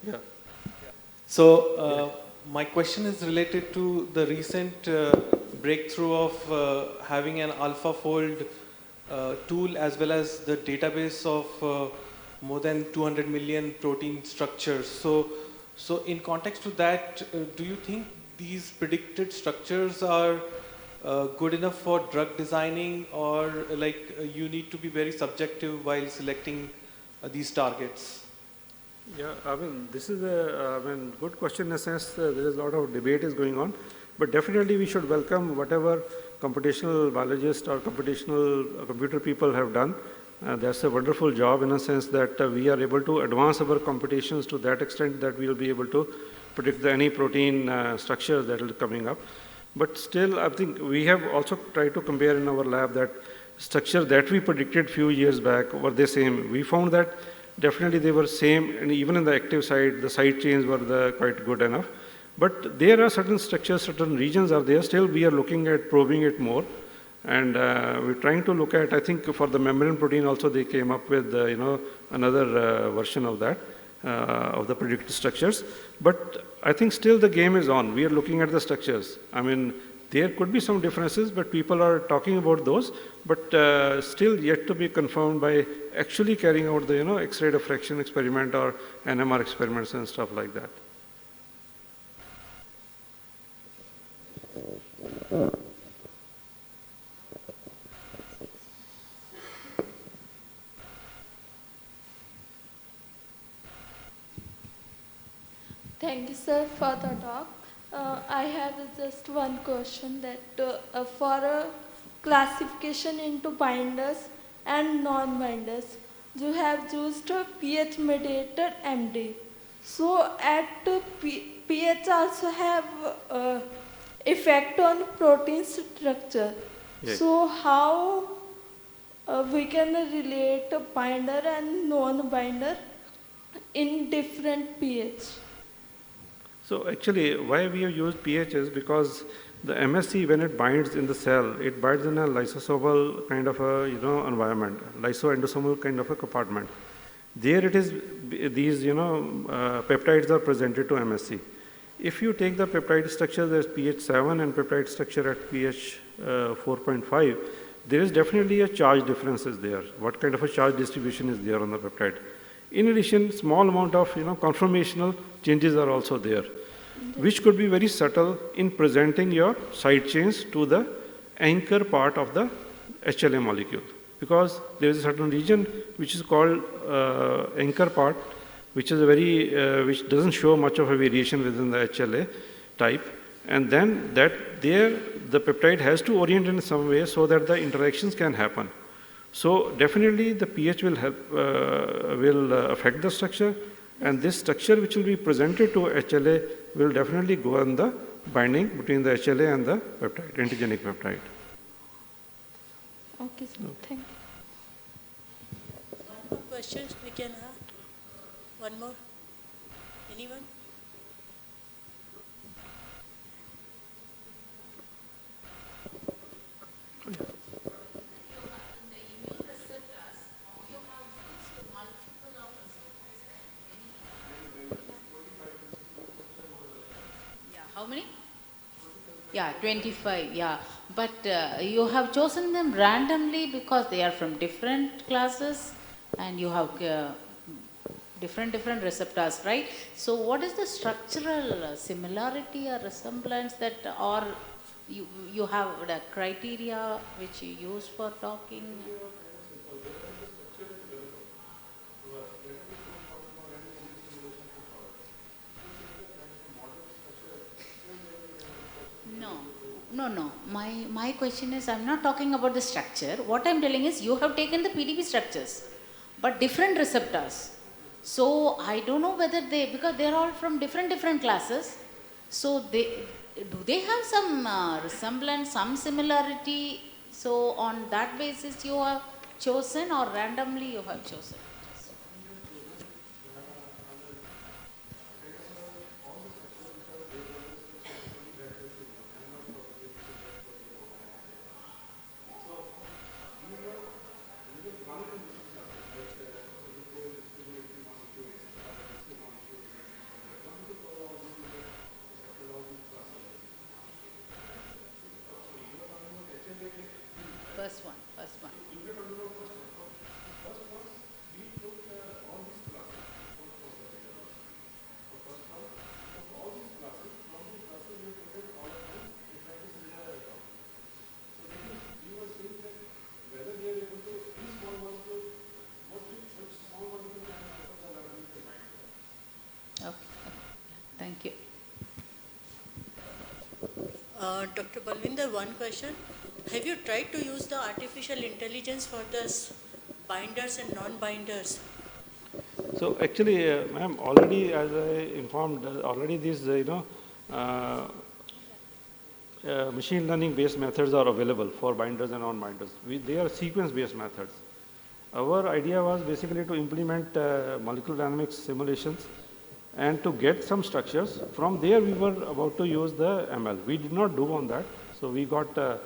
Speaker 3: Yeah. So my question is related to the recent breakthrough of having an AlphaFold tool as well as the database of more than 200 million protein structures. So in context to that, do you think these predicted structures are good enough for drug designing, or you need to be very subjective while selecting these targets?
Speaker 22: Yeah, this is a good question in a sense. There is a lot of debate is going on, but definitely we should welcome whatever computational biologists or computational computer people have done. That's a wonderful job in a sense that we are able to advance our computations to that extent that we will be able to predict any protein structures that will be coming up. But still, I think we have also tried to compare in our lab that structure that we predicted few years back, were they same? We found that definitely they were same, and even in the active site, the side chains were quite good enough. But there are certain structures, certain regions are there. Still, we are looking at probing it more, and we're trying to look at. I think for the membrane protein also, they came up with another version of that of the predicted structures. But I think still the game is on. We are looking at the structures. There could be some differences, but people are talking about those, but still yet to be confirmed by actually carrying out the X-ray diffraction experiment or NMR experiments and stuff like that.
Speaker 13: Thank you, sir, for the talk. I have just one question that for a classification into binders and non-binders, you have used a pH mediated MD. So at pH also have effect on protein structure.
Speaker 22: Yes.
Speaker 13: So how we can relate a binder and non-binder in different pH?
Speaker 22: So actually, why we have used pH is because the MSC, when it binds in the cell, it binds in a lysosomal kind of a environment, lysoendosomal kind of a compartment. There it is, these peptides are presented to MSC. If you take the peptide structure, there's pH 7 and peptide structure at pH 4.5, there is definitely a charge differences there. What kind of a charge distribution is there on the peptide? In addition, small amount of conformational changes are also there, which could be very subtle in presenting your side chains to the anchor part of the HLA molecule. Because there is a certain region which is called anchor part, which is which doesn't show much of a variation within the HLA type, and then the peptide has to orient in some way so that the interactions can happen. So definitely the pH will help, affect the structure, and this structure which will be presented to HLA will definitely go on the binding between the HLA and the peptide, antigenic peptide.
Speaker 13: Okay, sir. Thank you.
Speaker 6: questions we can have? One more? Anyone?
Speaker 21: How many? Yeah, 25, yeah. But you have chosen them randomly because they are from different classes and you have different receptors, right? So what is the structural similarity or resemblance that, or you have the criteria which you use for talking? No. My question is, I'm not talking about the structure. What I'm telling is, you have taken the PDB structures, but different receptors. So I don't know whether they, because they're all from different classes. So do they have some resemblance, some similarity? So on that basis you have chosen, or randomly you have chosen? First one. Okay. Thank you.
Speaker 6: Dr. Balwinder, one question. Have you tried to use the artificial intelligence for the binders and non-binders?
Speaker 22: So actually, ma'am, already as I informed, already these, machine learning based methods are available for binders and non-binders. They are sequence based methods. Our idea was basically to implement molecular dynamics simulations and to get some structures. From there we were about to use the ML. We did not do on that. So we got, the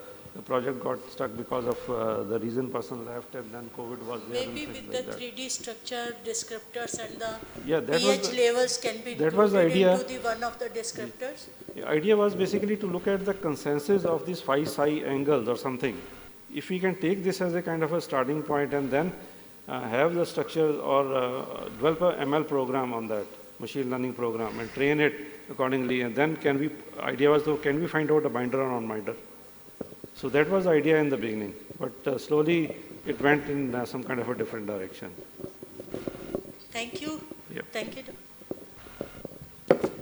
Speaker 22: project got stuck because of the reason person left and then COVID was there.
Speaker 6: Maybe with the 3D structure descriptors and the
Speaker 22: that
Speaker 6: pH levels can be
Speaker 22: that was the
Speaker 6: included
Speaker 22: idea.
Speaker 6: into the one of the descriptors?
Speaker 22: The idea was basically to look at the consensus of these 5 psi angles or something. If we can take this as a kind of a starting point and then have the structure or develop a ML program on that, machine learning program, and train it accordingly, and then idea was, though, can we find out a binder or non-binder? So that was the idea in the beginning, but slowly it went in some kind of a different direction.
Speaker 6: Thank you.
Speaker 22: Yep.
Speaker 6: Thank you.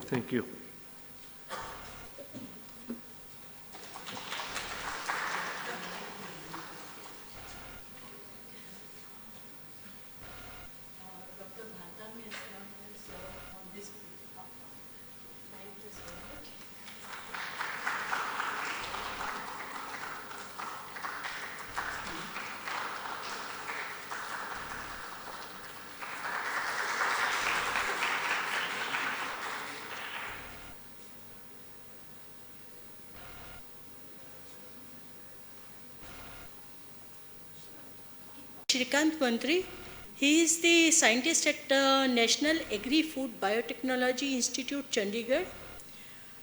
Speaker 22: Thank you.
Speaker 6: Shrikant Mantri, he is the scientist at National Agri-Food Biotechnology Institute, Chandigarh.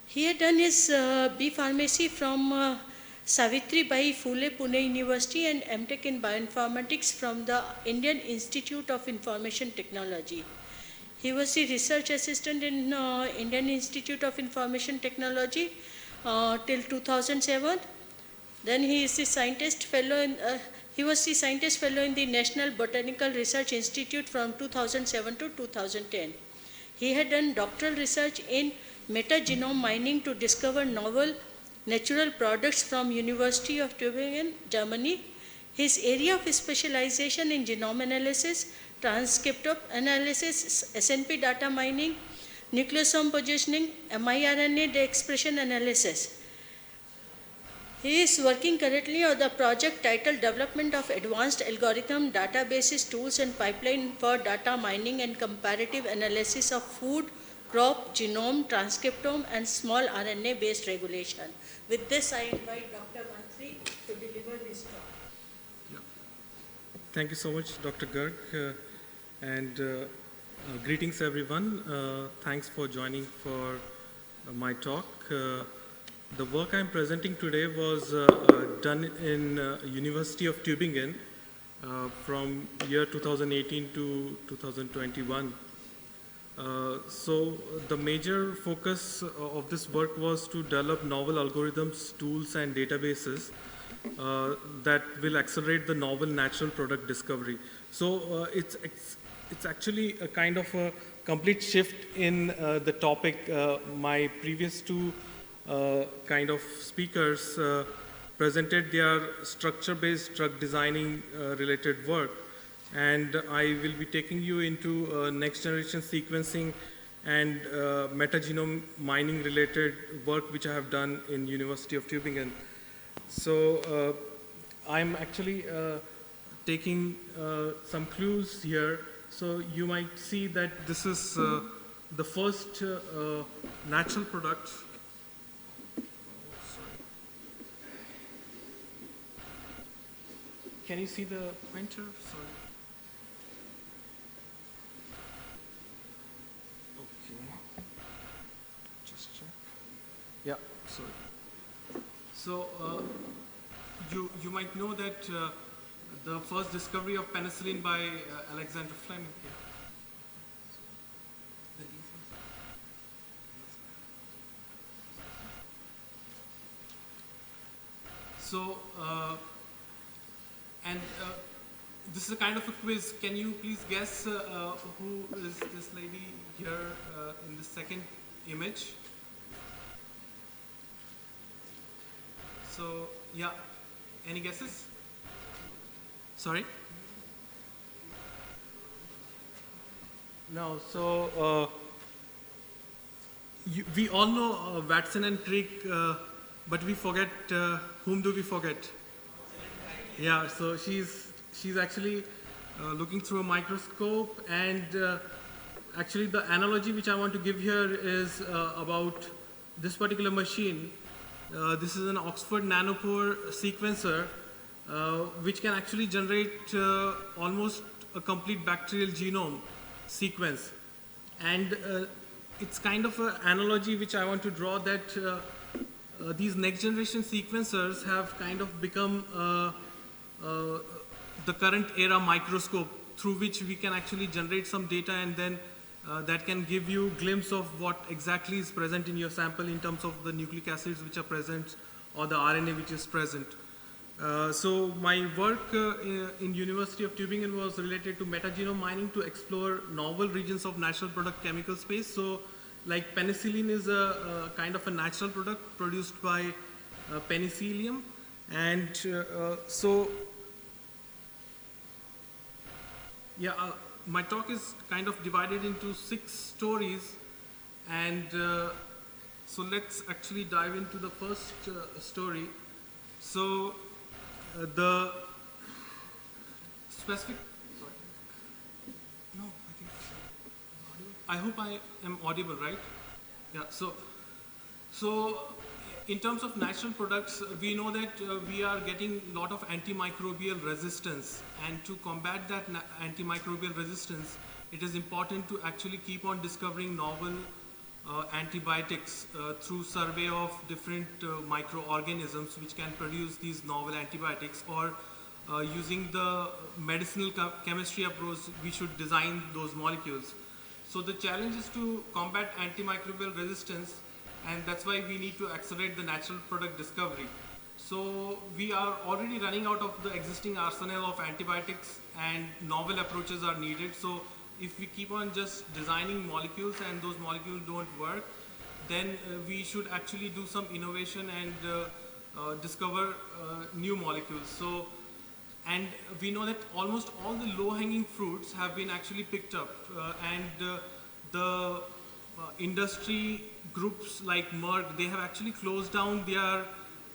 Speaker 6: He had done his B Pharmacy from Savitri Bai Phule, Pune University, and MTech in Bioinformatics from the Indian Institute of Information Technology. He was the research assistant in Indian Institute of Information Technology till 2007. Then he is the scientist fellow in he was the scientist fellow in the National Botanical Research Institute from 2007 to 2010. He had done doctoral research in metagenome mining to discover novel natural products from University of Tübingen, Germany. His area of specialization in genome analysis, transcriptome analysis, SNP data mining, nucleosome positioning, miRNA expression analysis. He is working currently on the project titled Development of Advanced Algorithm Databases, Tools and Pipeline for Data Mining and Comparative Analysis of Food, Crop, Genome, Transcriptome and Small RNA based regulation. With this, I invite Dr. Mantri to deliver his talk.
Speaker 11: Thank you so much, Dr. Garg, and greetings everyone. Thanks for joining for my talk. The work I'm presenting today was done in University of Tübingen from year 2018 to 2021. So the major focus of this work was to develop novel algorithms, tools and databases that will accelerate the novel natural product discovery. So it's actually a kind of a complete shift in the topic. My previous two kind of speakers presented their structure-based drug designing related work, and I will be taking you into next generation sequencing and metagenome mining related work which I have done in University of Tübingen. So I'm actually taking some clues here. So you might see that this is the first natural product. Can you see the pointer? Sorry. Okay. Just check. Yeah, sorry. So you might know that the first discovery of penicillin by Alexander Fleming. So, this is a kind of a quiz. Can you please guess who is this lady here in the second image? So, yeah, any guesses? Sorry? No, so we all know Watson and Crick, but we forget, whom do we forget? Yeah, so she's actually looking through a microscope, and actually the analogy which I want to give here is about this particular machine. This is an Oxford nanopore sequencer which can actually generate almost a complete bacterial genome sequence. And it's kind of an analogy which I want to draw, that these next generation sequencers have kind of become the current era microscope, through which we can actually generate some data, and then that can give you a glimpse of what exactly is present in your sample in terms of the nucleic acids which are present or the RNA which is present. So my work in University of Tübingen was related to metagenome mining to explore novel regions of natural product chemical space. So like penicillin is a kind of a natural product produced by penicillium, and so yeah, my talk is kind of divided into 6 stories, and so let's actually dive into the first story. So the specific, sorry, no, I hope I am audible, right? Yeah, so in terms of natural products, we know that we are getting a lot of antimicrobial resistance, and to combat that antimicrobial resistance, it is important to actually keep on discovering novel antibiotics through survey of different microorganisms which can produce these novel antibiotics, or using the medicinal chemistry approach, we should design those molecules. So the challenge is to combat antimicrobial resistance, and that's why we need to accelerate the natural product discovery. So we are already running out of the existing arsenal of antibiotics, and novel approaches are needed. So if we keep on just designing molecules and those molecules don't work, then we should actually do some innovation and discover new molecules. So, and we know that almost all the low-hanging fruits have been actually picked up, and the industry groups like Merck, they have actually closed down their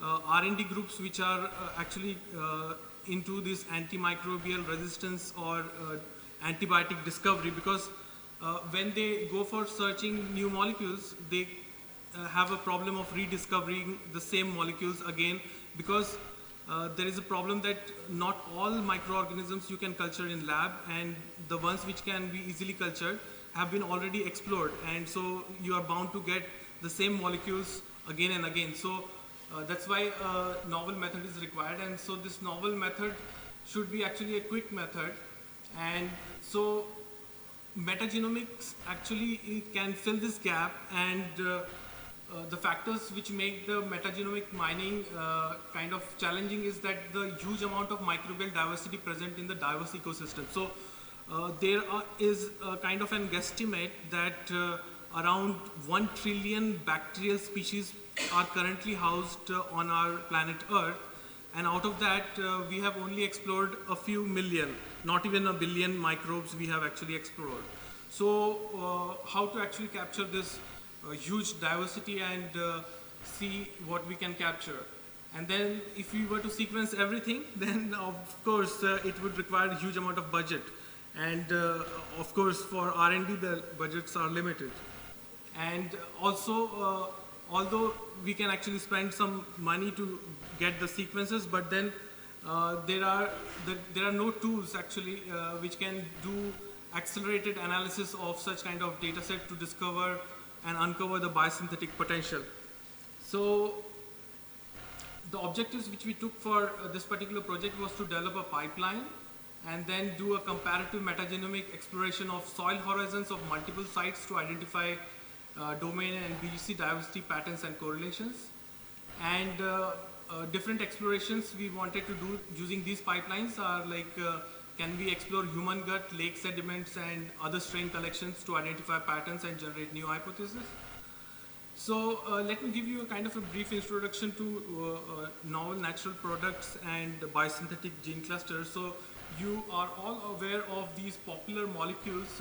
Speaker 10: R&D groups which are actually into this antimicrobial resistance or antibiotic discovery, because when they go for searching new molecules, they have a problem of rediscovering the same molecules again, because there is a problem that not all microorganisms you can culture in lab, and the ones which can be easily cultured have been already explored, and so you are bound to get the same molecules again and again. So that's why a novel method is required, and so this novel method should be actually a quick method. And so metagenomics actually can fill this gap, and the factors which make the metagenomic mining kind of challenging is that the huge amount of microbial diversity present in the diverse ecosystem. So there is a kind of an guesstimate that around 1 trillion bacterial species are currently housed on our planet Earth, and out of that we have only explored a few million, not even a billion microbes we have actually explored. So how to actually capture this huge diversity and see what we can capture? And then if we were to sequence everything, then of course it would require a huge amount of budget, and of course for R&D the budgets are limited. And also although we can actually spend some money to get the sequences, but then there are no tools actually which can do accelerated analysis of such kind of data set to discover and uncover the biosynthetic potential. So the objectives which we took for this particular project was to develop a pipeline and then do a comparative metagenomic exploration of soil horizons of multiple sites to identify domain and BGC diversity patterns and correlations. And different explorations we wanted to do using these pipelines are like, can we explore human gut, lake sediments and other strain collections to identify patterns and generate new hypotheses? So let me give you a kind of a brief introduction to novel natural products and biosynthetic gene clusters. So you are all aware of these popular molecules.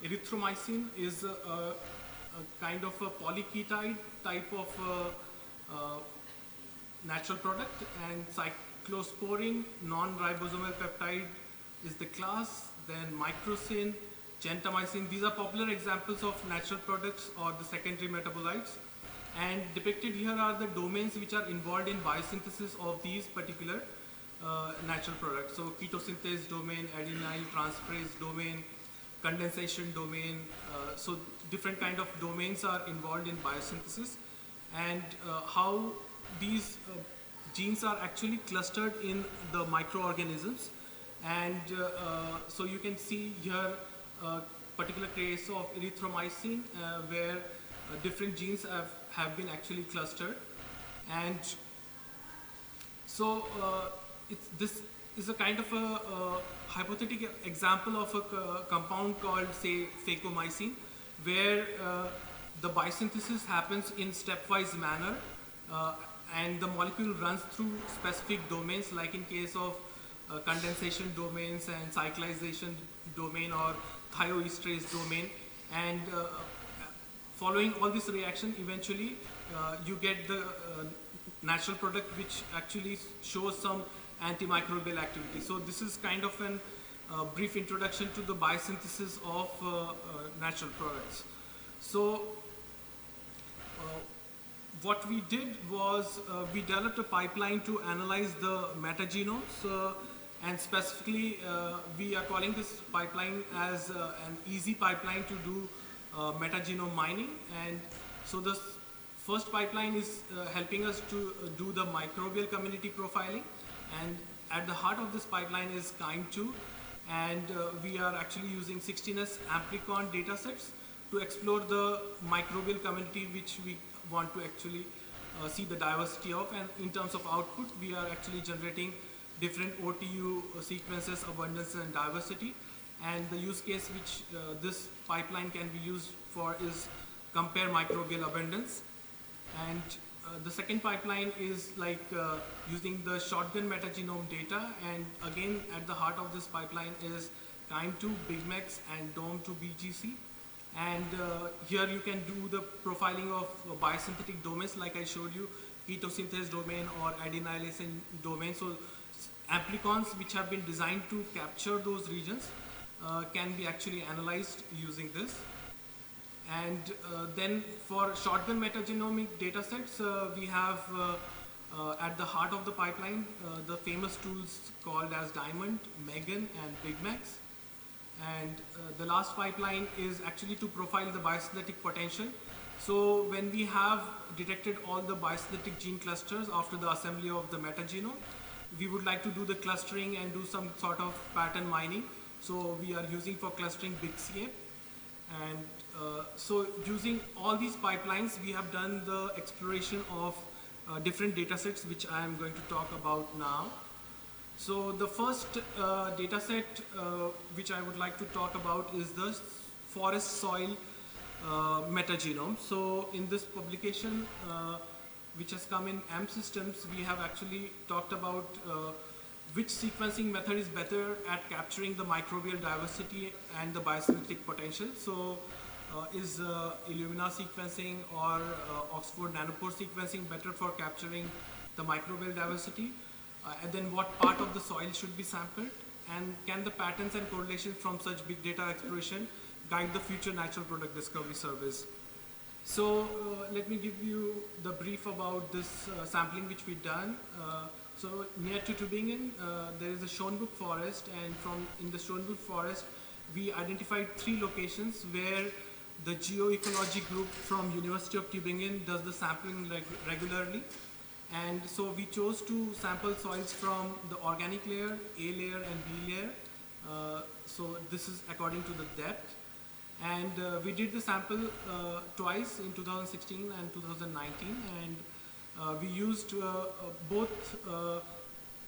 Speaker 10: Erythromycin is a kind of a polyketide type of natural product, and cyclosporine, non-ribosomal peptide, is the class. Then microcin, gentamicin, these are popular examples of natural products or the secondary metabolites. And depicted here are the domains which are involved in biosynthesis of these particular natural products. So ketosynthase domain, adenyl transferase domain, condensation domain. So different kind of domains are involved in biosynthesis, and how these genes are actually clustered in the microorganisms. And so you can see here a particular case of erythromycin where different genes have been actually clustered. And so this is a kind of a hypothetical example of a compound called, say, phacomycin, where the biosynthesis happens in stepwise manner, and the molecule runs through specific domains, like in case of condensation domains and cyclization domain or thioesterase domain. And following all this reaction, eventually you get the natural product which actually shows some antimicrobial activity. So this is kind of an brief introduction to the biosynthesis of natural products. So what we did was we developed a pipeline to analyze the metagenomes, and specifically we are calling this pipeline as an easy pipeline to do metagenome mining. And so the first pipeline is helping us to do the microbial community profiling, and at the heart of this pipeline is KIND2, and we are actually using 16S amplicon datasets to explore the microbial community which we want to actually see the diversity of. And in terms of output, we are actually generating different OTU sequences, abundance and diversity. And the use case which this pipeline can be used for is compare microbial abundance. And the second pipeline is like using the shotgun metagenome data, and again at the heart of this pipeline is KIND2, BigMex and DOME2 BGC. And here you can do the profiling of biosynthetic domains like I showed you. ketosynthase domain or adenylation domain. So amplicons which have been designed to capture those regions can be actually analyzed using this. And then for shotgun metagenomic data sets, we have at the heart of the pipeline the famous tools called as Diamond, Megan, and BigMax. And the last pipeline is actually to profile the biosynthetic potential. So when we have detected all the biosynthetic gene clusters after the assembly of the metagenome, we would like to do the clustering and do some sort of pattern mining. So we are using for clustering BigCA. And so using all these pipelines, we have done the exploration of different data sets, which I am going to talk about now. So the first data set which I would like to talk about is the forest soil metagenome. So in this publication, which has come in AMP systems, we have actually talked about which sequencing method is better at capturing the microbial diversity and the biosynthetic potential. So is Illumina sequencing or Oxford nanopore sequencing better for capturing the microbial diversity? And then what part of the soil should be sampled? And can the patterns and correlations from such big data exploration guide the future natural product discovery service? So let me give you the brief about this sampling which we've done. So near to Tübingen, there is a Schönbuch forest, and in the Schönbuch forest, we identified 3 locations where the geoecology group from University of Tübingen does the sampling regularly. And so we chose to sample soils from the organic layer, A layer, and B layer. So this is according to the depth. And we did the sample twice in 2016 and 2019, and we used both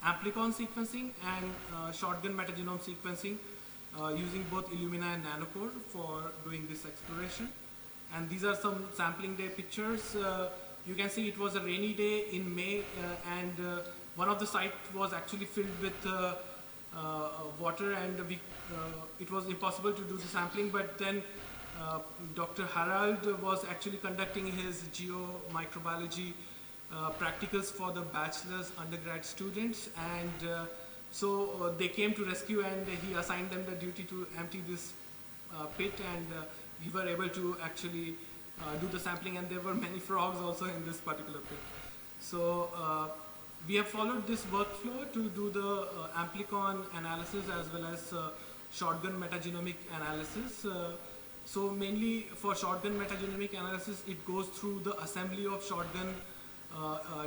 Speaker 10: amplicon sequencing and shotgun metagenome sequencing using both Illumina and Nanopore for doing this exploration. And these are some sampling day pictures. You can see it was a rainy day in May, and one of the sites was actually filled with water, and it was impossible to do the sampling. But then Dr. Harald was actually conducting his geomicrobiology practicals for the bachelor's undergrad students, and so they came to rescue, and he assigned them the duty to empty this pit, and we were able to actually do the sampling, and there were many frogs also in this particular pit. So we have followed this workflow to do the amplicon analysis as well as shotgun metagenomic analysis. So mainly for shotgun metagenomic analysis, it goes through the assembly of shotgun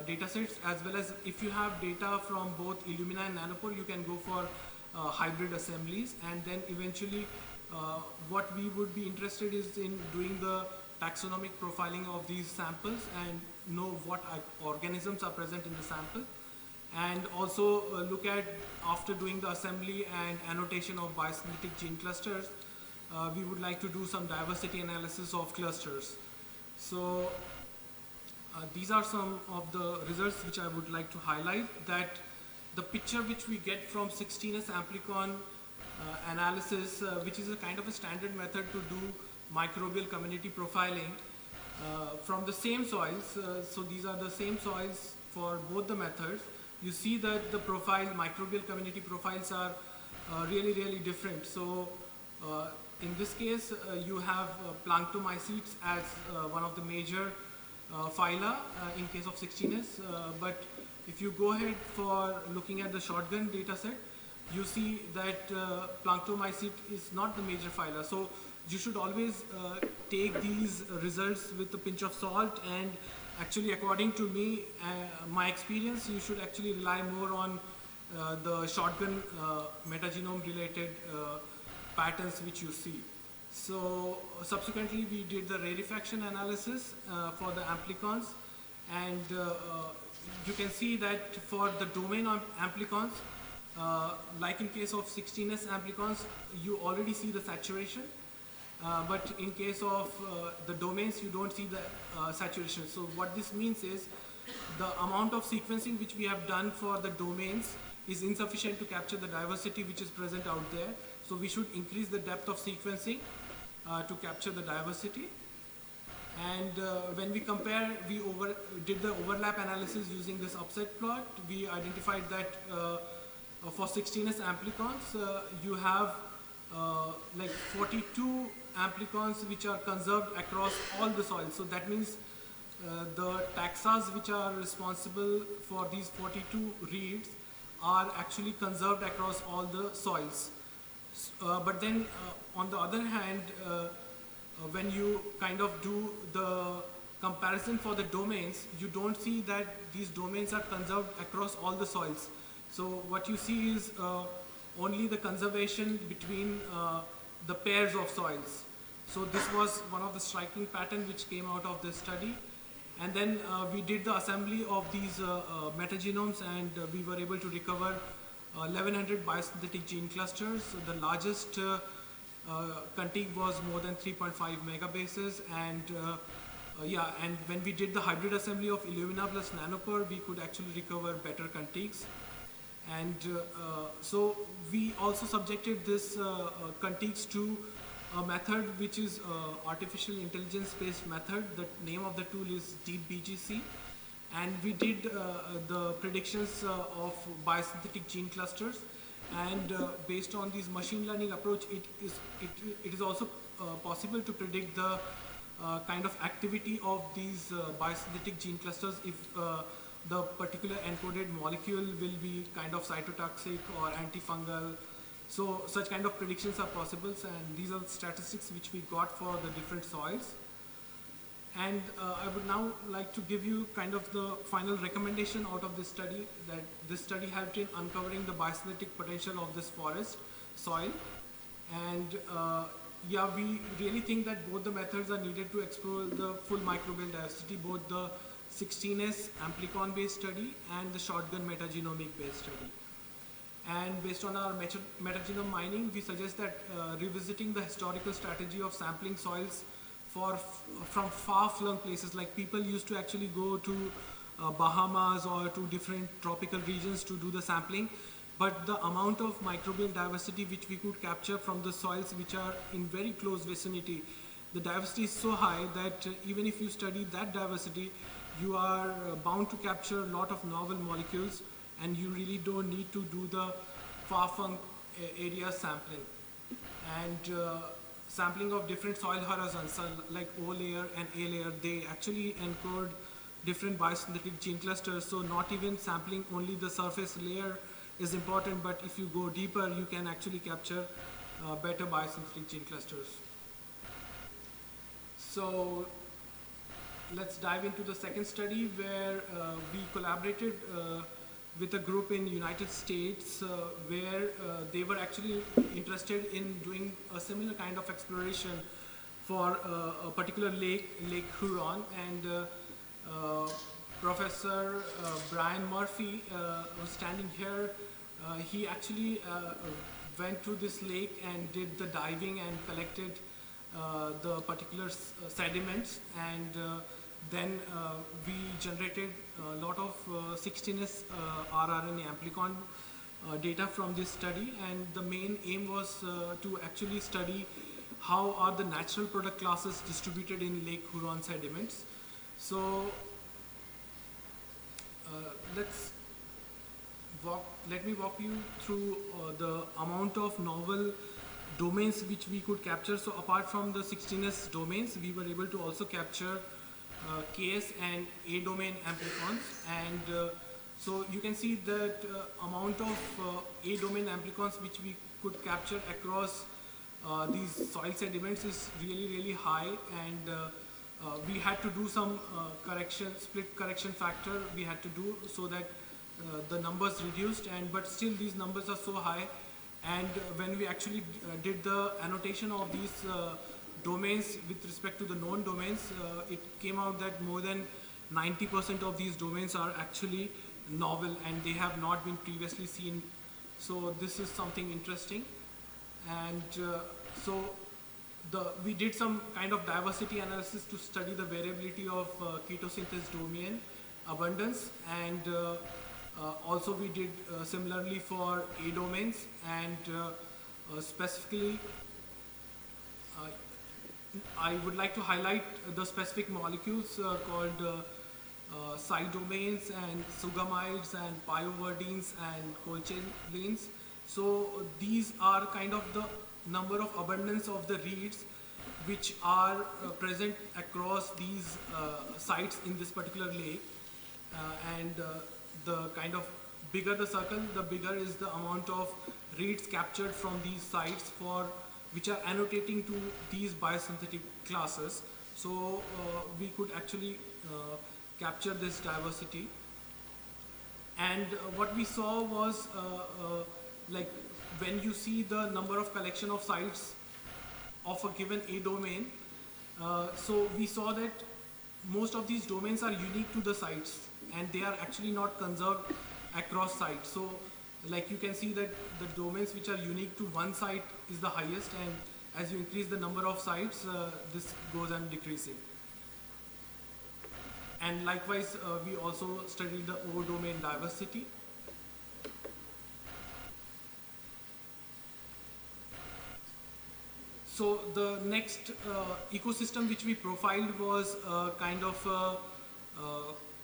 Speaker 10: data sets, as well as if you have data from both Illumina and Nanopore, you can go for hybrid assemblies, and then eventually what we would be interested is in doing the taxonomic profiling of these samples and know what organisms are present in the sample, and also look at, after doing the assembly and annotation of biosynthetic gene clusters, we would like to do some diversity analysis of clusters. So these are some of the results which I would like to highlight, that the picture which we get from 16S amplicon analysis, which is a kind of a standard method to do microbial community profiling from the same soils. So these are the same soils for both the methods. You see that the profile, microbial community profiles are really, really different. So in this case, you have planktomycetes as one of the major phyla in case of 16S, but if you go ahead for looking at the shotgun data set, you see that planktomycete is not the major phyla. So you should always take these results with a pinch of salt, and actually, according to me, my experience, you should actually rely more on the shotgun metagenome related patterns which you see. So subsequently, we did the rarefaction analysis for the amplicons, and you can see that for the domain of amplicons, like in case of 16S amplicons, you already see the saturation. But in case of the domains, you don't see the saturation. So what this means is the amount of sequencing which we have done for the domains is insufficient to capture the diversity which is present out there. So we should increase the depth of sequencing to capture the diversity. And when we compare, we did the overlap analysis using this upset plot. We identified that for 16S amplicons, you have like 42 amplicons which are conserved across all the soils. So that means the taxas which are responsible for these 42 reeds are actually conserved across all the soils. But then on the other hand, when you kind of do the comparison for the domains, you don't see that these domains are conserved across all the soils. So what you see is only the conservation between the pairs of soils. So this was one of the striking patterns which came out of this study. And then we did the assembly of these metagenomes, and we were able to recover 1100 biosynthetic gene clusters. So the largest contig was more than 3.5 megabases, and and when we did the hybrid assembly of Illumina plus NanoPer, we could actually recover better contigs. And so we also subjected this contigs to a method which is artificial intelligence based method. The name of the tool is DeepBGC, and we did the predictions of biosynthetic gene clusters, and based on this machine learning approach, it is also possible to predict the kind of activity of these biosynthetic gene clusters if the particular encoded molecule will be kind of cytotoxic or antifungal. So such kind of predictions are possible, and these are the statistics which we got for the different soils. And I would now like to give you kind of the final recommendation out of this study, that this study helped in uncovering the biosynthetic potential of this forest soil. And we really think that both the methods are needed to explore the full microbial diversity, both the 16S amplicon based study and the shotgun metagenomic based study. And based on our metagenome mining, we suggest that revisiting the historical strategy of sampling soils from far-flung places, like people used to actually go to Bahamas or to different tropical regions to do the sampling, but the amount of microbial diversity which we could capture from the soils which are in very close vicinity, the diversity is so high that even if you study that diversity, you are bound to capture a lot of novel molecules, and you really don't need to do the far-flung area sampling. And sampling of different soil horizons, like O layer and A layer, they actually encode different biosynthetic gene clusters. So not even sampling only the surface layer is important, but if you go deeper, you can actually capture better biosynthetic gene clusters. So let's dive into the second study, where we collaborated with a group in United States where they were actually interested in doing a similar kind of exploration for a particular lake, Lake Huron. And Professor Brian Murphy was standing here. He actually went to this lake and did the diving and collected the particular sediments, and then we generated a lot of 16S rRNA amplicon data from this study, and the main aim was to actually study how are the natural product classes distributed in Lake Huron sediments. So let me walk you through the amount of novel domains which we could capture. So apart from the 16S domains, we were able to also capture KS and A domain amplicons, and so you can see that amount of A domain amplicons which we could capture across these soil sediments is really high, and we had to do some split correction factor we had to do so that the numbers reduced, but still these numbers are so high. And when we actually did the annotation of these domains with respect to the known domains, it came out that more than 90% of these domains are actually novel and they have not been previously seen. So this is something interesting. And we did some kind of diversity analysis to study the variability of ketosynthesis domain abundance, and also we did similarly for A domains, and specifically I would like to highlight the specific molecules called side domains and sugamides and pyoverdines and colchicillins. So these are kind of the number of abundance of the reeds which are present across these sites in this particular lake. The kind of bigger the circle, the bigger is the amount of reeds captured from these sites for which are annotating to these biosynthetic classes. So we could actually capture this diversity. And what we saw was like when you see the number of collection of sites of a given A domain, so we saw that most of these domains are unique to the sites and they are actually not conserved across sites. So like you can see that the domains which are unique to one site is the highest, and as you increase the number of sites, this goes on decreasing. And likewise, we also studied the O domain diversity. So the next ecosystem which we profiled was kind of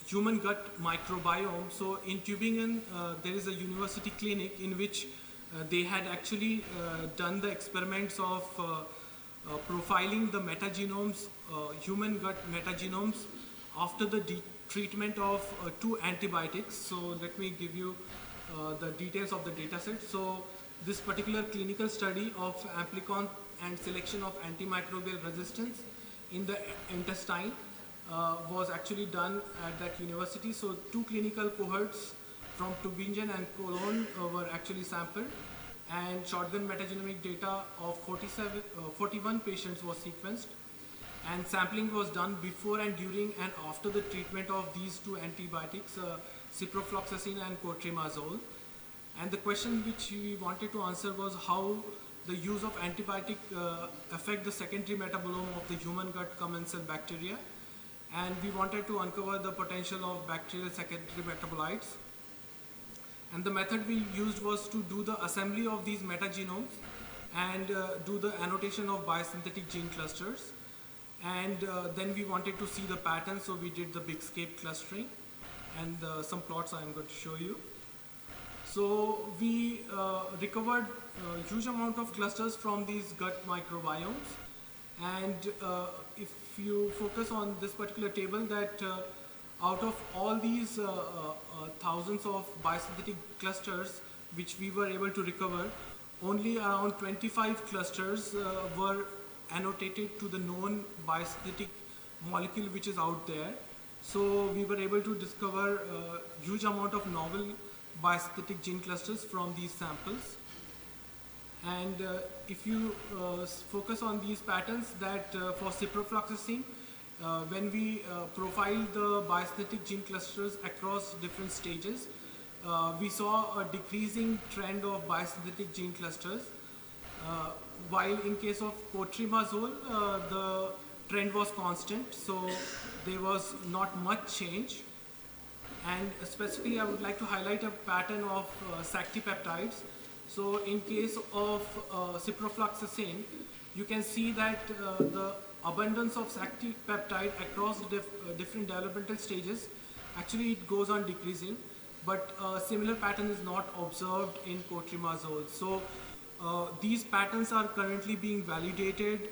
Speaker 10: human gut microbiome. So in Tübingen, there is a university clinic in which they had actually done the experiments of profiling the metagenomes, human gut metagenomes after the treatment of 2 antibiotics. So let me give you the details of the data set. So this particular clinical study of amplicon and selection of antimicrobial resistance in the intestine was actually done at that university. So 2 clinical cohorts from Tübingen and Cologne were actually sampled, and shotgun metagenomic data of 41 patients was sequenced, and sampling was done before and during and after the treatment of these 2 antibiotics, ciprofloxacin and cotrimazole. And the question which we wanted to answer was how the use of antibiotic affect the secondary metabolome of the human gut commensal bacteria, and we wanted to uncover the potential of bacterial secondary metabolites. And the method we used was to do the assembly of these metagenomes and do the annotation of biosynthetic gene clusters. And then we wanted to see the pattern, so we did the big scape clustering, and some plots I am going to show you. So we recovered a huge amount of clusters from these gut microbiomes, and if you focus on this particular table, that out of all these thousands of biosynthetic clusters which we were able to recover, only around 25 clusters were annotated to the known biosynthetic molecule which is out there. So we were able to discover a huge amount of novel biosynthetic gene clusters from these samples. And if you focus on these patterns, that for ciprofloxacin, when we profile the biosynthetic gene clusters across different stages, we saw a decreasing trend of biosynthetic gene clusters, while in case of cotrimazole, the trend was constant, so there was not much change. And specifically, I would like to highlight a pattern of sactipeptides. So in case of ciprofloxacin, you can see that the abundance of sactipeptide across different developmental stages, actually it goes on decreasing, but a similar pattern is not observed in cotrimazole. So these patterns are currently being validated,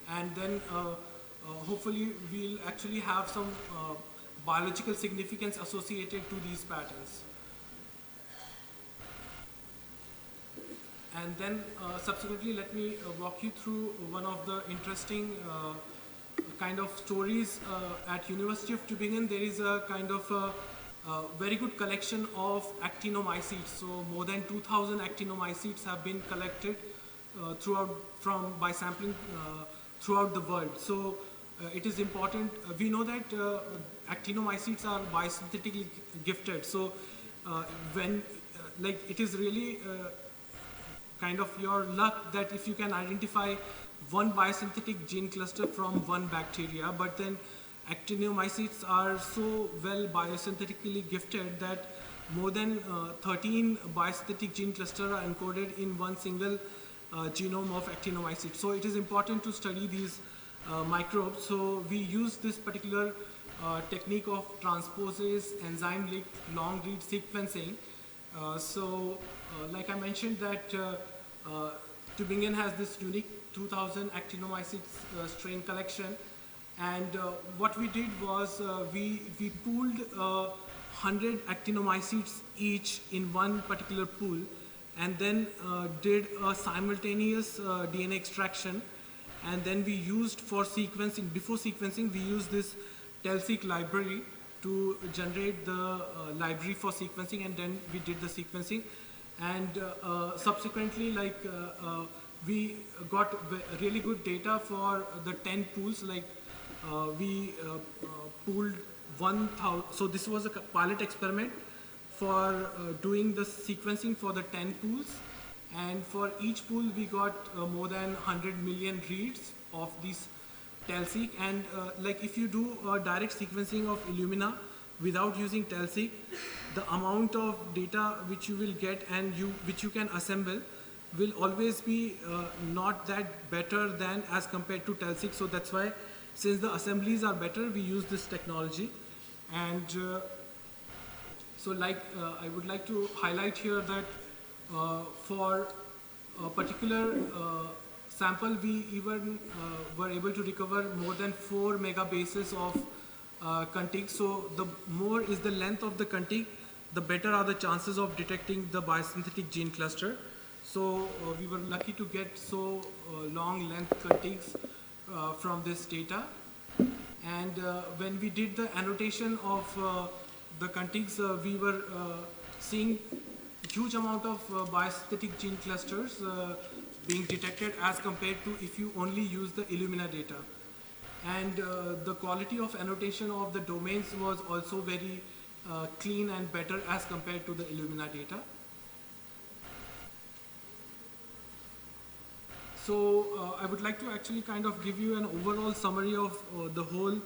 Speaker 10: and then hopefully we'll actually have some biological significance associated to these patterns. And then subsequently, let me walk you through one of the interesting kind of stories at University of Tübingen. There is a kind of a very good collection of actinomycetes. So more than 2,000 actinomycetes have been collected by sampling throughout the world. So it is important. We know that actinomycetes are biosynthetically gifted. So when it is really kind of your luck that if you can identify one biosynthetic gene cluster from one bacteria, but then actinomycetes are so well biosynthetically gifted that more than 13 biosynthetic gene clusters are encoded in one single genome of actinomycetes. So it is important to study these microbes. So we use this particular technique of transposase enzyme-linked long-read sequencing. Like I mentioned that Tübingen has this unique 2000 actinomycetes strain collection, and what we did was we pooled 100 actinomycetes each in one particular pool, and then did a simultaneous DNA extraction, and then we used for sequencing, before sequencing we used this TELSeq library to generate the library for sequencing, and then we did the sequencing. And subsequently, we got really good data for the 10 pools. We pooled 1,000. So this was a pilot experiment for doing the sequencing for the 10 pools. And for each pool, we got more than 100 million reads of these TELSeq. And if you do direct sequencing of Illumina without using TELSeq, the amount of data which you will get and which you can assemble will always be not that better than as compared to TELSeq. So that's why, since the assemblies are better, we use this technology. And I would like to highlight here that for a particular sample, we even were able to recover more than 4 megabases of contig. So the more is the length of the contig, the better are the chances of detecting the biosynthetic gene cluster. So we were lucky to get so long length contigs from this data. And when we did the annotation of the contigs, we were seeing huge amount of biosynthetic gene clusters being detected as compared to if you only use the Illumina data. And the quality of annotation of the domains was also very clean and better as compared to the Illumina data. So I would like to actually kind of give you an overall summary of the whole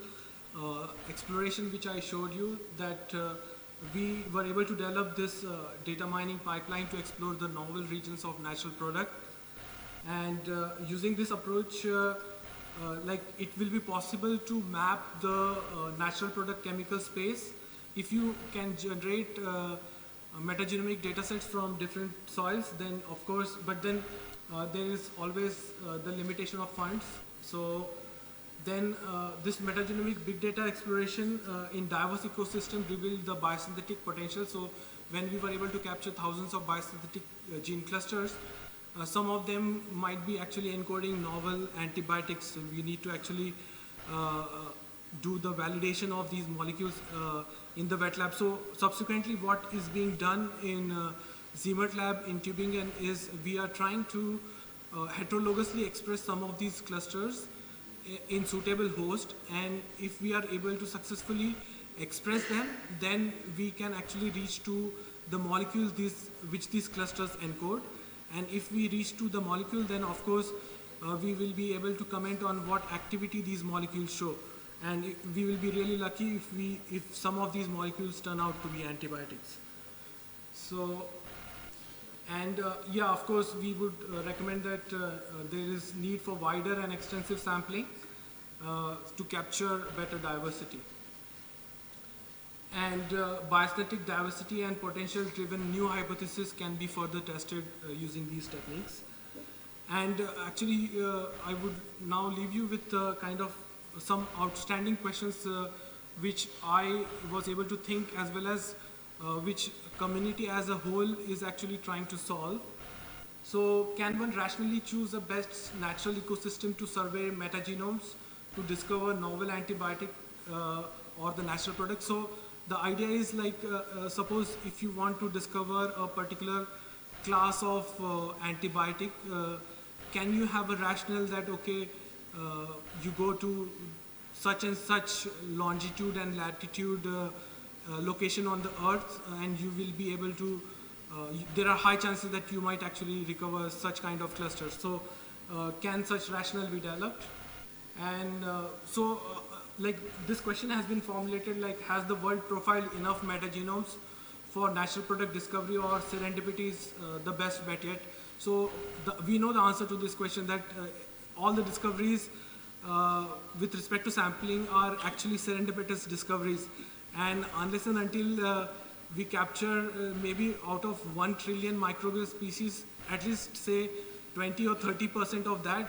Speaker 10: exploration which I showed you, that we were able to develop this data mining pipeline to explore the novel regions of natural product. And using this approach, it will be possible to map the natural product chemical space if you can generate metagenomic data sets from different soils, then of course, but then there is always the limitation of funds. So then this metagenomic big data exploration in diverse ecosystem revealed the biosynthetic potential. So when we were able to capture thousands of biosynthetic gene clusters, some of them might be actually encoding novel antibiotics. So we need to actually do the validation of these molecules in the wet lab. So subsequently, what is being done in Ziemert lab in Tübingen is we are trying to heterologously express some of these clusters in suitable host, and if we are able to successfully express them, then we can actually reach to the molecules which these clusters encode. And if we reach to the molecule, then of course we will be able to comment on what activity these molecules show. And we will be really lucky if some of these molecules turn out to be antibiotics. So, and yeah, of course, we would recommend that there is need for wider and extensive sampling to capture better diversity. And biosynthetic diversity and potential-driven new hypotheses can be further tested using these techniques. And actually, I would now leave you with kind of some outstanding questions which I was able to think, as well as which community as a whole is actually trying to solve. So can one rationally choose the best natural ecosystem to survey metagenomes to discover novel antibiotic or the natural product? So the idea is suppose if you want to discover a particular class of antibiotic, can you have a rationale that, okay, you go to such and such longitude and latitude location on the earth, and you will be able to, there are high chances that you might actually recover such kind of clusters. So can such rationale be developed? And this question has been formulated has the world profiled enough metagenomes for natural product discovery, or serendipity is the best bet yet? So we know the answer to this question, that all the discoveries with respect to sampling are actually serendipitous discoveries. And unless and until we capture maybe out of 1 trillion microbial species, at least say 20 or 30% of that,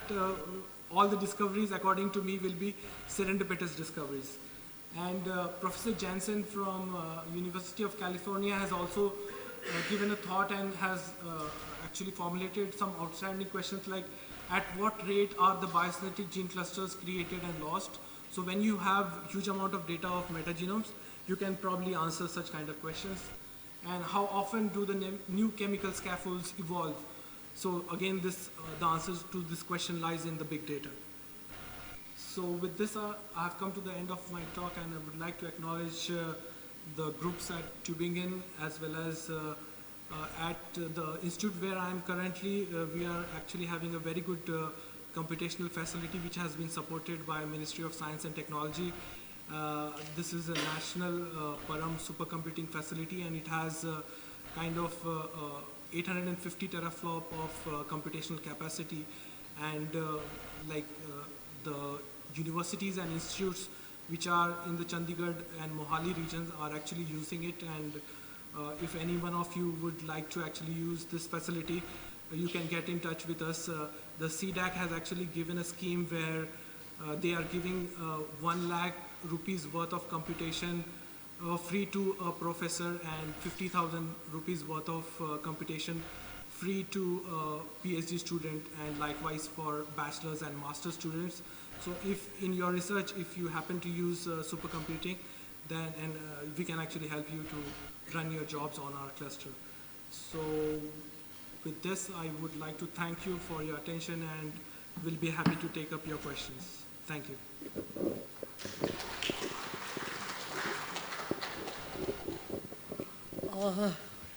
Speaker 10: all the discoveries, according to me, will be serendipitous discoveries. And Professor Jansen from University of California has also given a thought and has actually formulated some outstanding questions like, at what rate are the biosynthetic gene clusters created and lost? So when you have huge amount of data of metagenomes, you can probably answer such kind of questions. And how often do the new chemical scaffolds evolve? So again, the answers to this question lies in the big data. So with this, I have come to the end of my talk, and I would like to acknowledge the groups at Tübingen as well as at the institute where I am currently. We are actually having a very good computational facility which has been supported by Ministry of Science and Technology. This is a national Param supercomputing facility, and it has kind of 850 teraflop of computational capacity, and the universities and institutes which are in the Chandigarh and Mohali regions are actually using it. And if any one of you would like to actually use this facility, you can get in touch with us. The CDAC has actually given a scheme where they are giving 1 lakh rupees worth of computation free to a professor, and 50,000 rupees worth of computation free to a PhD student, and likewise for bachelor's and master's students. So if in your research, if you happen to use supercomputing, then we can actually help you to run your jobs on our cluster. So with this, I would like to thank you for your attention, and we'll be happy to take up your questions. Thank you.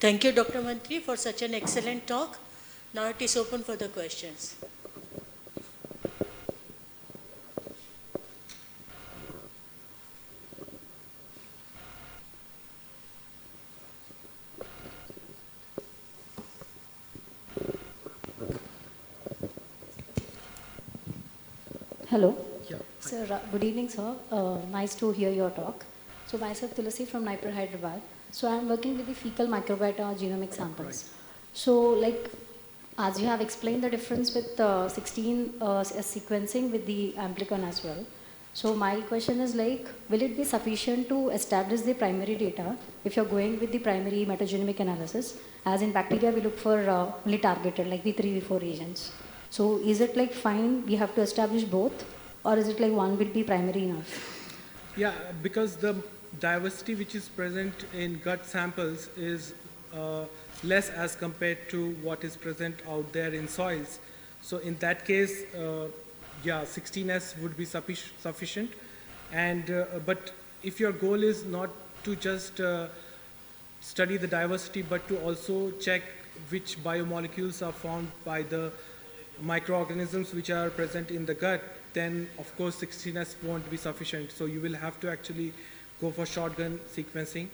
Speaker 6: Thank you, Dr. Mantri, for such an excellent talk. Now it is open for the questions.
Speaker 7: Hello.
Speaker 10: Yeah.
Speaker 7: Sir, good evening, sir. Nice to hear your talk. So myself, Tulasi from NIPER, Hyderabad. So I'm working with the fecal microbiota genomic samples.
Speaker 10: Right.
Speaker 7: So as you have explained the difference with 16 sequencing with the amplicon as well. So my question is will it be sufficient to establish the primary data if you're going with the primary metagenomic analysis? As in bacteria, we look for only targeted like V3, V4 regions. So is it fine, we have to establish both, or is it one will be primary enough?
Speaker 10: Yeah, because the diversity which is present in gut samples is less as compared to what is present out there in soils. So in that case, 16S would be sufficient. And but if your goal is not to just study the diversity, but to also check which biomolecules are found by the microorganisms which are present in the gut, then of course 16S won't be sufficient. So you will have to actually go for shotgun sequencing.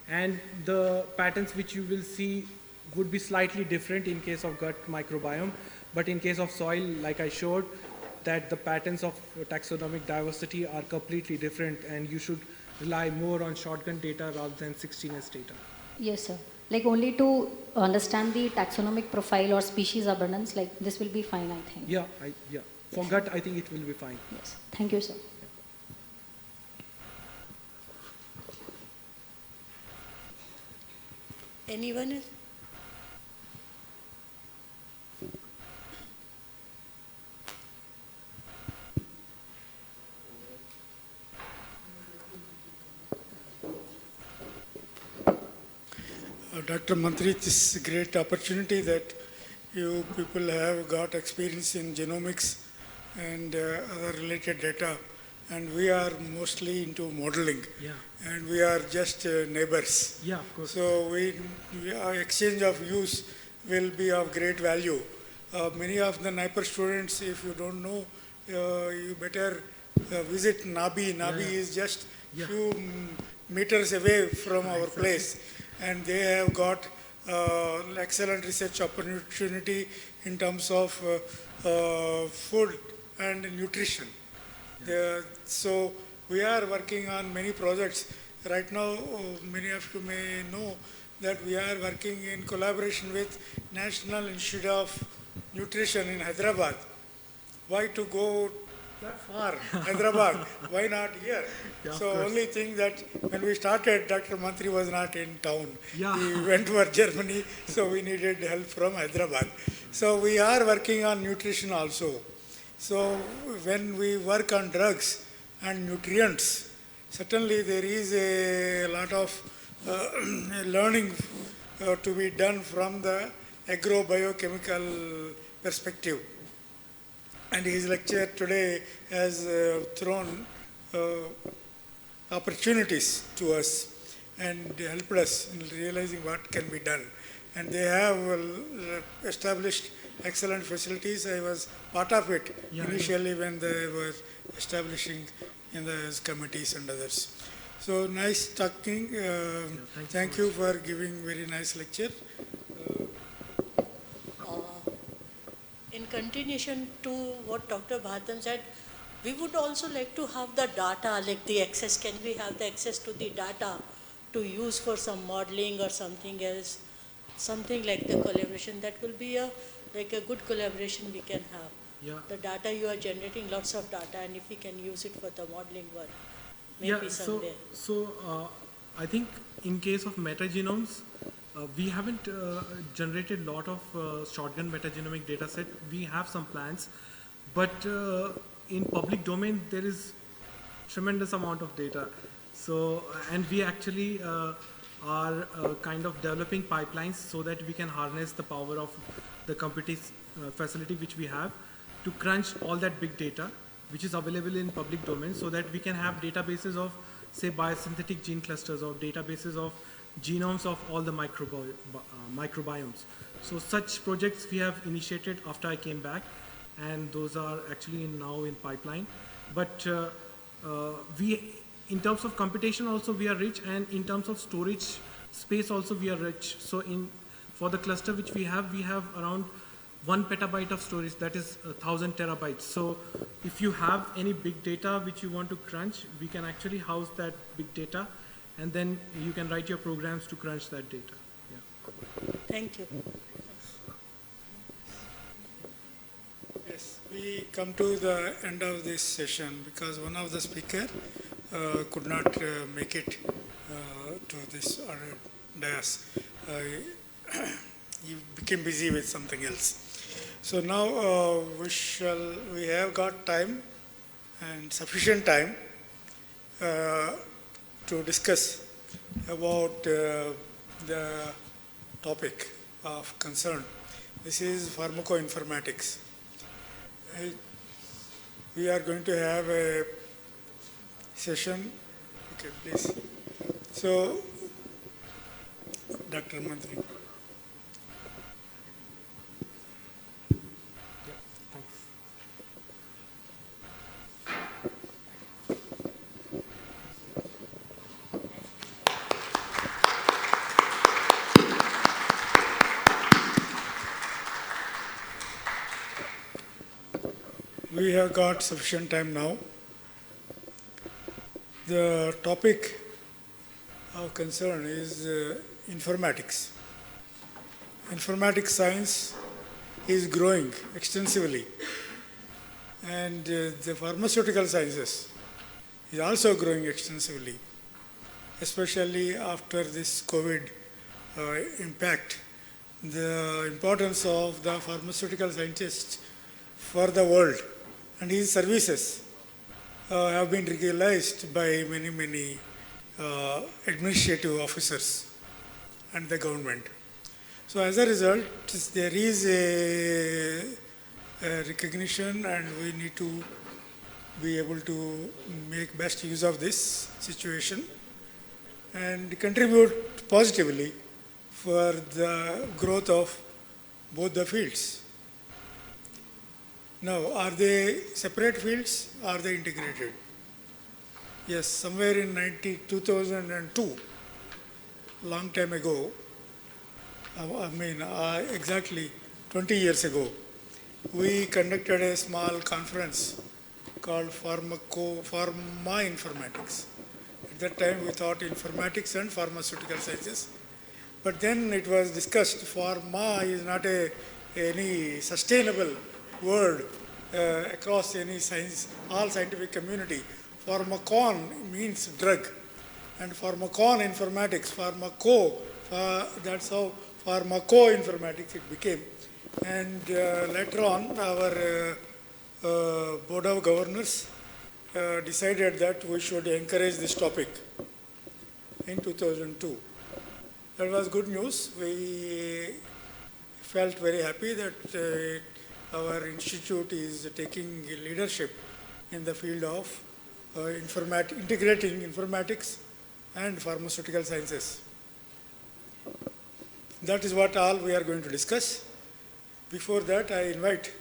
Speaker 10: And the patterns which you will see would be slightly different in case of gut microbiome. But in case of soil, like I showed, that the patterns of taxonomic diversity are completely different, and you should rely more on shotgun data rather than 16S data.
Speaker 7: Yes, sir. Only to understand the taxonomic profile or species abundance, this will be fine, I think.
Speaker 10: Yeah, for gut, I think it will be fine.
Speaker 7: Yes. Thank you, sir.
Speaker 6: Anyone else?
Speaker 20: Dr. Mantri, this is a great opportunity that you people have got experience in genomics and other related data, and we are mostly into modeling.
Speaker 10: Yeah.
Speaker 20: And we are just neighbors.
Speaker 10: Yeah, of course.
Speaker 20: So our exchange of views will be of great value. Many of the NIPER students, if you don't know, you better visit Nabi. Nabi is just few meters away from our place, and they have got excellent research opportunity in terms of food and nutrition. So we are working on many projects. Right now, many of you may know that we are working in collaboration with National Institute of Nutrition in Hyderabad. Why to go that far, Hyderabad? Why not here?
Speaker 10: Yeah,
Speaker 20: So only thing that when we started, Dr. Mantri was not in town.
Speaker 10: Yeah.
Speaker 20: He went for Germany, so we needed help from Hyderabad. So we are working on nutrition also. So when we work on drugs and nutrients, certainly there is a lot of learning to be done from the agrobiochemical perspective. And his lecture today has thrown opportunities to us and helped us in realizing what can be done. And they have established excellent facilities. I was part of it initially when they were establishing in the committees and others. So nice talking. Thank you for giving very nice lecture.
Speaker 6: In continuation to what Dr. Bhatam said, we would also like to have the data, like the access. Can we have the access to the data to use for some modeling or something else? Something like the collaboration. That will be like a good collaboration we can have.
Speaker 10: Yeah.
Speaker 6: The data you are generating, lots of data, and if we can use it for the modeling work, maybe someday.
Speaker 10: So I think in case of metagenomes, we haven't generated a lot of shotgun metagenomic data set. We have some plans, but in public domain there is tremendous amount of data. So, and we actually are kind of developing pipelines so that we can harness the power of the computing facility which we have to crunch all that big data which is available in public domain, so that we can have databases of, say, biosynthetic gene clusters or databases of genomes of all the microbiomes. So such projects we have initiated after I came back, and those are actually now in pipeline. But in terms of computation also we are rich, and in terms of storage space also we are rich. So for the cluster which we have around 1 petabyte of storage, that is 1,000 terabytes. So if you have any big data which you want to crunch, we can actually house that big data, and then you can write your programs to crunch that data. Yeah.
Speaker 6: Thank you.
Speaker 20: Yes, we come to the end of this session because one of the speakers could not make it to this dais. He became busy with something else. So now we have got time and sufficient time to discuss about the topic of concern. This is pharmacoinformatics. We are going to have a session. Okay, please. So, Dr. Mantri. We have got sufficient time now. The topic of concern is informatics. Informatics science is growing extensively, and the pharmaceutical sciences is also growing extensively, especially after this COVID impact. The importance of the pharmaceutical scientist for the world and his services have been realized by many administrative officers and the government. So as a result, there is a recognition, and we need to be able to make best use of this situation and contribute positively for the growth of both the fields. Now, are they separate fields? Are they integrated? Yes, somewhere in 2002, long time ago, exactly 20 years ago, we conducted a small conference called Pharma Informatics. At that time, we thought informatics and pharmaceutical sciences. But then it was discussed, pharma is not any sustainable word across any science, all scientific community. Pharmacon means drug. And pharmacon-informatics, that's how pharmaco-informatics it became. And later on, our Board of Governors decided that we should encourage this topic in 2002. That was good news. We felt very happy that our institute is taking leadership in the field of integrating informatics and pharmaceutical sciences. That is what all we are going to discuss. Before that, I invite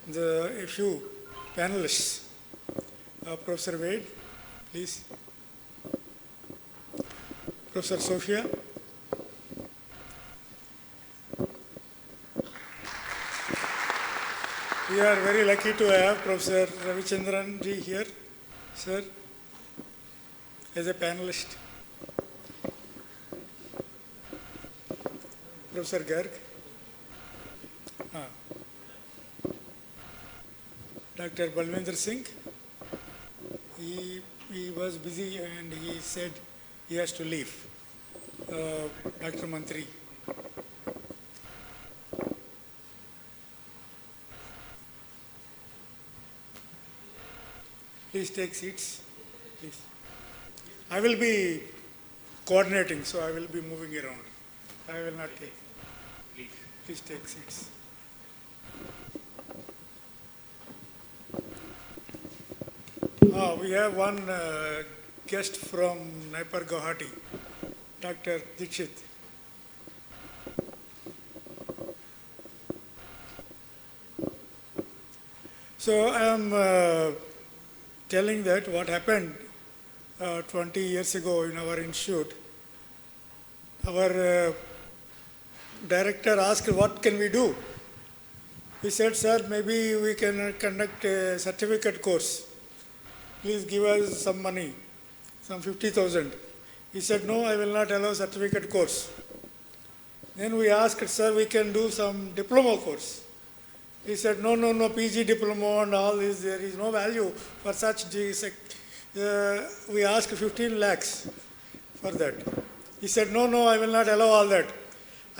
Speaker 20: a few panelists. Professor Wade, please. Professor Sophia. We are very lucky to have Professor Ravichandran ji here, sir, as a panelist. Professor Garg. Dr. Balwinder Singh. He was busy and he said he has to leave. Dr. Mantri. Please take seats. Please. I will be coordinating, so I will be moving around. I will not take. Please take seats. We have one guest from NIPER Guwahati, Dr. Dikshit. So I am telling that what happened 20 years ago in our institute. Our director asked, what can we do? We said, sir, maybe we can conduct a certificate course. Please give us some money, some 50,000. He said, no, I will not allow certificate course. Then we asked, sir, we can do some diploma course. He said, no, PG diploma and all this, there is no value for such. We asked 15 lakhs for that. He said, no, I will not allow all that.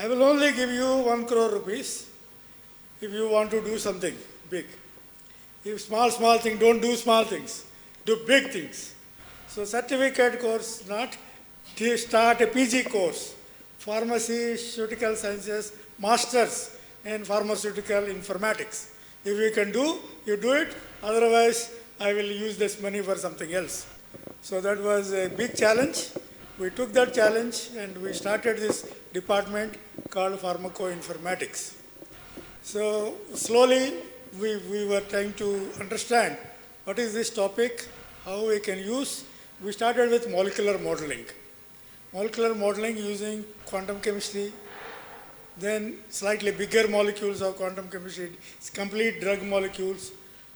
Speaker 20: I will only give you 1 crore rupees if you want to do something big. If small thing, don't do small things. Do big things. So certificate course, not to start a PG course, pharmaceutical sciences, masters in pharmaceutical informatics. If you can do, you do it. Otherwise, I will use this money for something else. So that was a big challenge. We took that challenge and we started this department called Pharmaco-Informatics. So slowly we were trying to understand what is this topic, how we can use. We started with molecular modeling. Molecular modeling using quantum chemistry, then slightly bigger molecules of quantum chemistry, complete drug molecules.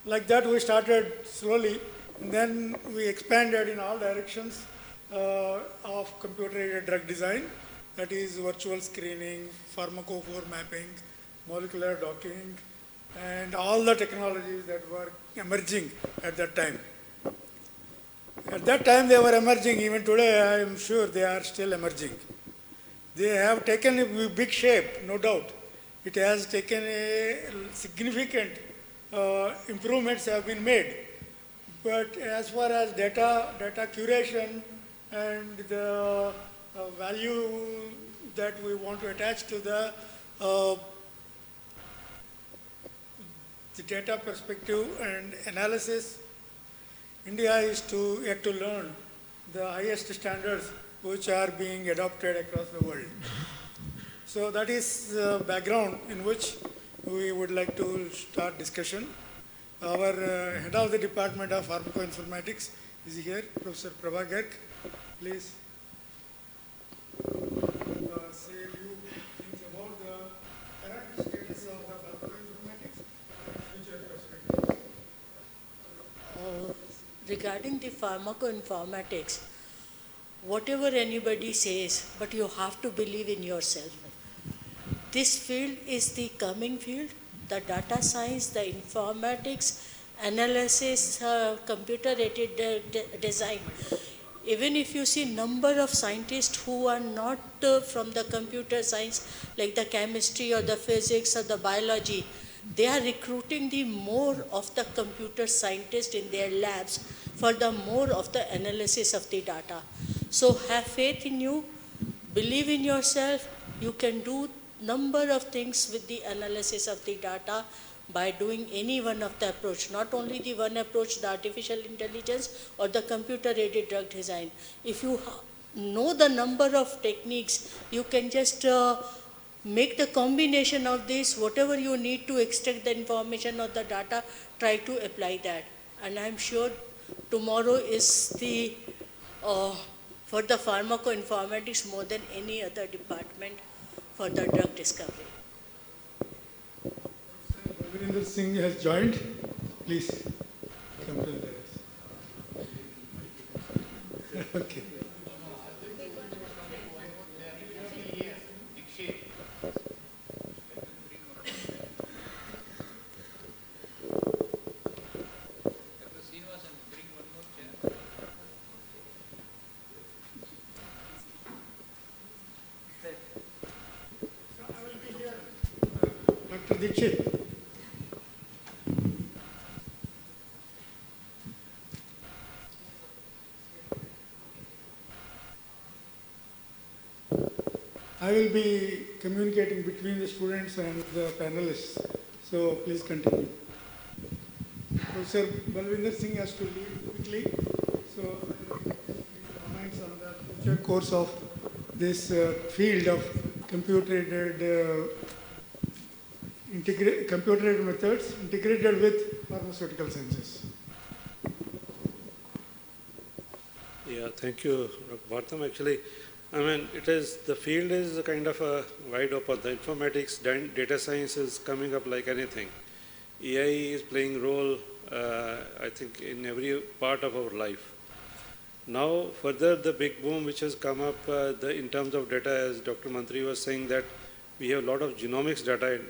Speaker 20: Like that we started slowly, and then we expanded in all directions of computer-aided drug design, that is virtual screening, pharmacophore mapping, molecular docking, and all the technologies that were emerging at that time. At that time they were emerging, even today I am sure they are still emerging. They have taken a big shape, no doubt. It has taken a significant improvements have been made. But as far as data curation and the value that we want to attach to the data perspective and analysis, India is yet to learn the highest standards which are being adopted across the world. So that is the background in which we would like to start discussion. Our head of the Department of Pharmacoinformatics is here, Professor Prabha Garg. Please say a few things about the current status of the
Speaker 6: regarding the pharmacoinformatics, whatever anybody says, but you have to believe in yourself. This field is the coming field, the data science, the informatics, analysis, computer-aided design. Even if you see number of scientists who are not from the computer science, like the chemistry or the physics or the biology, they are recruiting the more of the computer scientists in their labs for the more of the analysis of the data. So have faith in you, believe in yourself, you can do number of things with the analysis of the data by doing any one of the approach, not only the one approach, the artificial intelligence or the computer-aided drug design. If you know the number of techniques, you can just make the combination of this, whatever you need to extract the information or the data, try to apply that. And I'm sure tomorrow is the, for the pharmacoinformatics more than any other department for the drug discovery.
Speaker 20: Balvinder Singh has joined. Please come to the dais. Okay. Dr. Dikshit. I will be communicating between the students and the panelists, so please continue. Professor Balvinder Singh has to leave quickly, so comments on the future course of this field of computer-aided methods integrated with pharmaceutical sciences.
Speaker 22: Yeah, thank you, Dr. Bhartam. Actually, I mean, the field is kind of a wide open. The informatics, data science is coming up like anything. AI is playing a role, I think, in every part of our life. Now, further, the big boom which has come up in terms of data, as Dr. Mantri was saying, that we have a lot of genomics data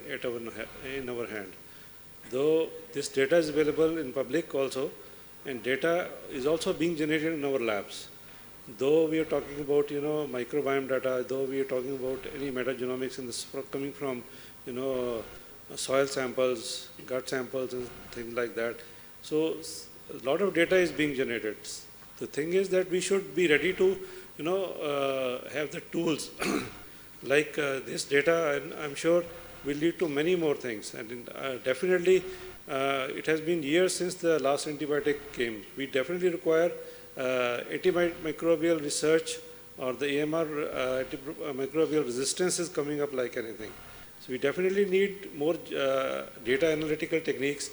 Speaker 22: in our hand. Though this data is available in public also, and data is also being generated in our labs. Though we are talking about, microbiome data, though we are talking about any metagenomics in this coming from, soil samples, gut samples and things like that. So a lot of data is being generated. The thing is that we should be ready to, have the tools like this data, and I'm sure will lead to many more things. And definitely, it has been years since the last antibiotic came. We definitely require antimicrobial research, or the AMR antimicrobial resistance is coming up like anything. So we definitely need more data analytical techniques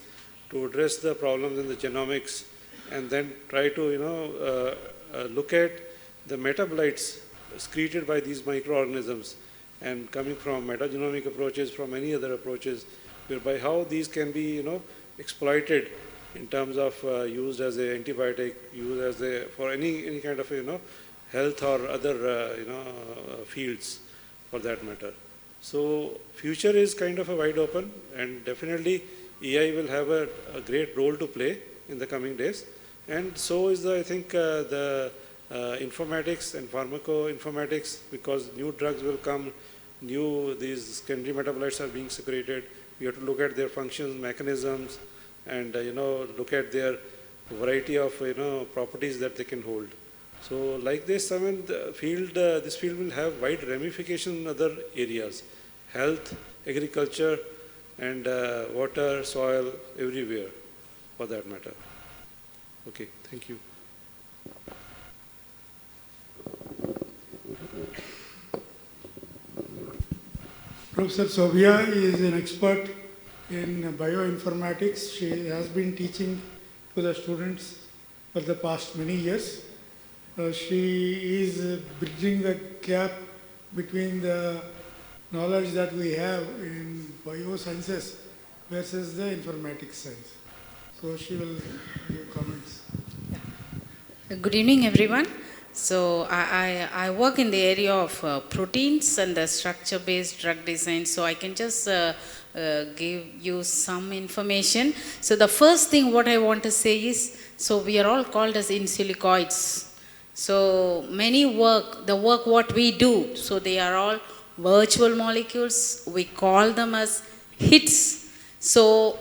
Speaker 22: to address the problems in the genomics, and then try to look at the metabolites secreted by these microorganisms, and coming from metagenomic approaches, from any other approaches, whereby how these can be exploited in terms of used as an antibiotic, used as for any kind of health or other fields for that matter. So future is kind of a wide open, and definitely AI will have a great role to play in the coming days, and so is I think the informatics and pharmacoinformatics, because new drugs will come, these secondary metabolites are being secreted. We have to look at their functions, mechanisms, and look at their variety of properties that they can hold. So like this, I mean, this field will have wide ramifications in other areas: health, agriculture, and water, soil, everywhere, for that matter. Okay, thank you.
Speaker 20: Professor Sobhia is an expert in bioinformatics. She has been teaching to the students for the past many years. She is bridging the gap between the knowledge that we have in biosciences versus the informatics science. So she will give comments.
Speaker 8: Yeah.
Speaker 21: Good evening, everyone. So I work in the area of proteins and the structure-based drug design. So I can just give you some information. So the first thing what I want to say is, so we are all called as in silicoids. So many the work what we do, so they are all virtual molecules. We call them as hits. So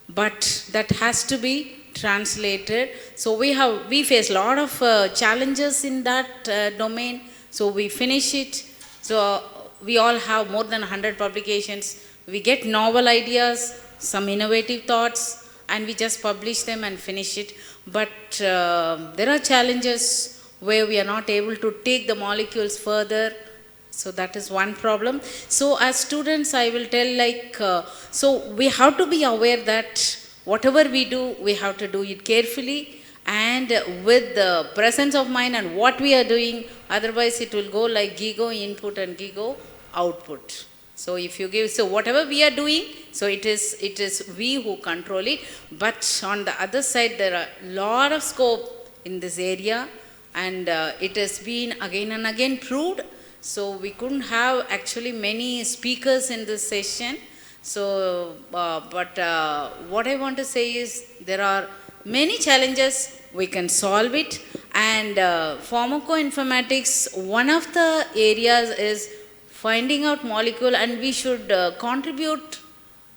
Speaker 21: but that has to be translated. So we face a lot of challenges in that domain. So we finish it. So we all have more than 100 publications. We get novel ideas, some innovative thoughts, and we just publish them and finish it. But there are challenges where we are not able to take the molecules further. So that is one problem. So as students, I will tell so we have to be aware that whatever we do, we have to do it carefully and with the presence of mind and what we are doing. Otherwise, it will go like GIGO input and GIGO output. So if you give, so whatever we are doing, so it is we who control it. But on the other side, there are a lot of scope in this area, and it has been again and again proved. So we couldn't have actually many speakers in this session. So, what I want to say is there are many challenges, we can solve it. And pharmacoinformatics, one of the areas is finding out molecule, and we should contribute.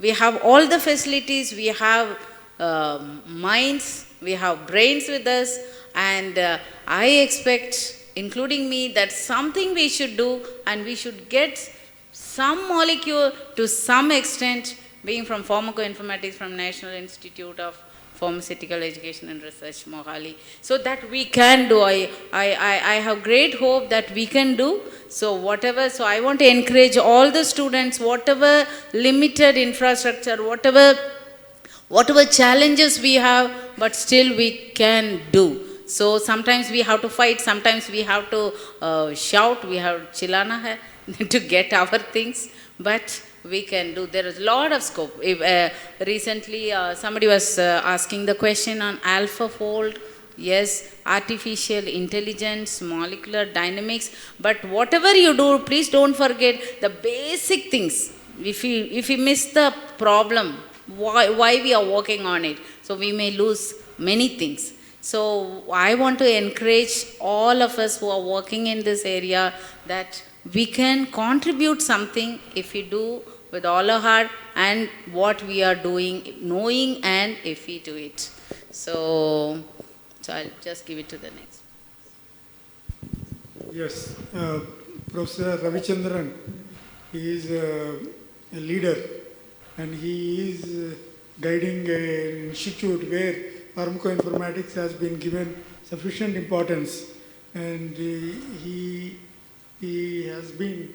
Speaker 21: We have all the facilities, we have minds, we have brains with us, and I expect, including me, that something we should do, and we should get some molecule to some extent, being from pharmacoinformatics from National Institute of Pharmaceutical Education and Research, Mohali. So that we can do. I have great hope that we can do. So whatever, so I want to encourage all the students, whatever limited infrastructure, whatever challenges we have, but still we can do. So sometimes we have to fight, sometimes we have to shout, we have chilana hai to get our things, but we can do. There is a lot of scope. Recently, somebody was asking the question on AlphaFold. Yes, artificial intelligence, molecular dynamics, but whatever you do, please don't forget the basic things. If we miss the problem, why we are working on it, so we may lose many things. So I want to encourage all of us who are working in this area that we can contribute something if we do with all our heart and what we are doing, knowing, and if we do it. So I'll just give it to the next.
Speaker 20: Yes, Professor Ravichandran, he is a leader and he is guiding an institute where pharmacoinformatics has been given sufficient importance, and he has been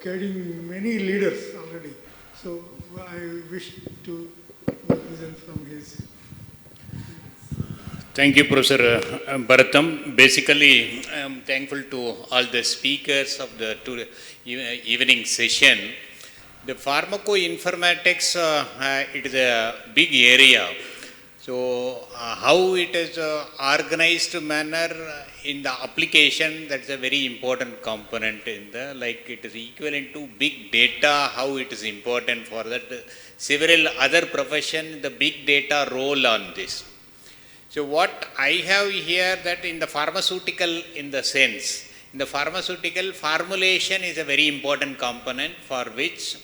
Speaker 20: guiding many leaders already. So I wish to listen from his.
Speaker 16: Thank you, Professor Bharatam. Basically, I am thankful to all the speakers of the evening session. The pharmacoinformatics, it is a big area. So, how it is organized manner in the application, that's a very important component in the, like it is equivalent to big data, how it is important for that. Several other professions, the big data role on this. So what I have here that in the pharmaceutical, in the sense, in the pharmaceutical, formulation is a very important component for which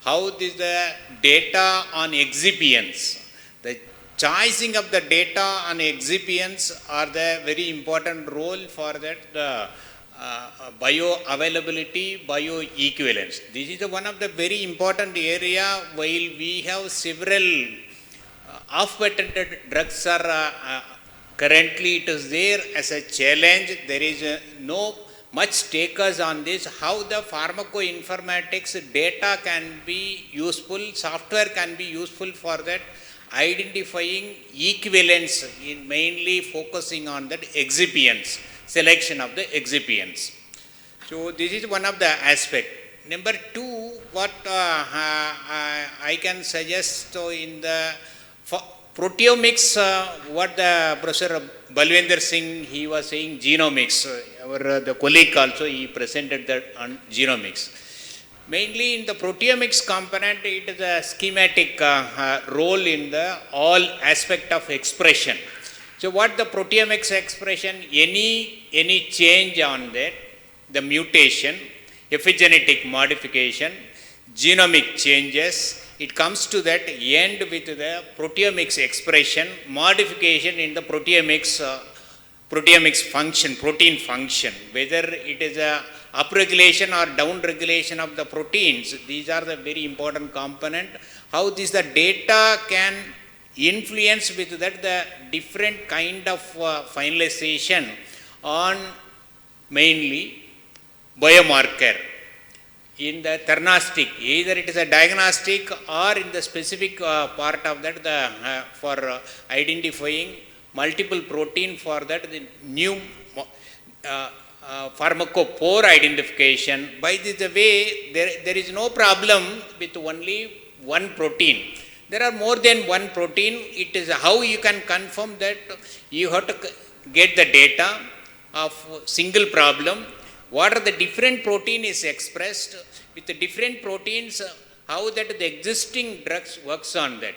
Speaker 16: how this the data on excipients, the choosing of the data on excipients are the very important role for that bioavailability, bioequivalence. This is one of the very important area while we have several off-patented drugs are currently it is there as a challenge. There is no much takers on this. How the pharmacoinformatics data can be useful, software can be useful for that, identifying equivalence, in mainly focusing on that excipients, selection of the excipients. So this is one of the aspect. Number two, what I can suggest, so in the proteomics, what the Professor Balwinder Singh, he was saying genomics. The colleague also, he presented that on genomics. Mainly in the proteomics component, it is a schematic role in the all aspect of expression. So what the proteomics expression, any change on that, the mutation, epigenetic modification, genomic changes, it comes to that end with the proteomics expression, modification in the proteomics function, protein function, whether it is a upregulation or downregulation of the proteins. These are the very important component. How this the data can influence with that the different kind of finalization on mainly biomarker in the diagnostic, either it is a diagnostic or in the specific part of that for identifying multiple protein for that the new pharmacophore identification. By this way, there is no problem with only one protein. There are more than one protein. It is how you can confirm that you have to get the data of single problem. What are the different protein is expressed with the different proteins, how that the existing drugs works on that.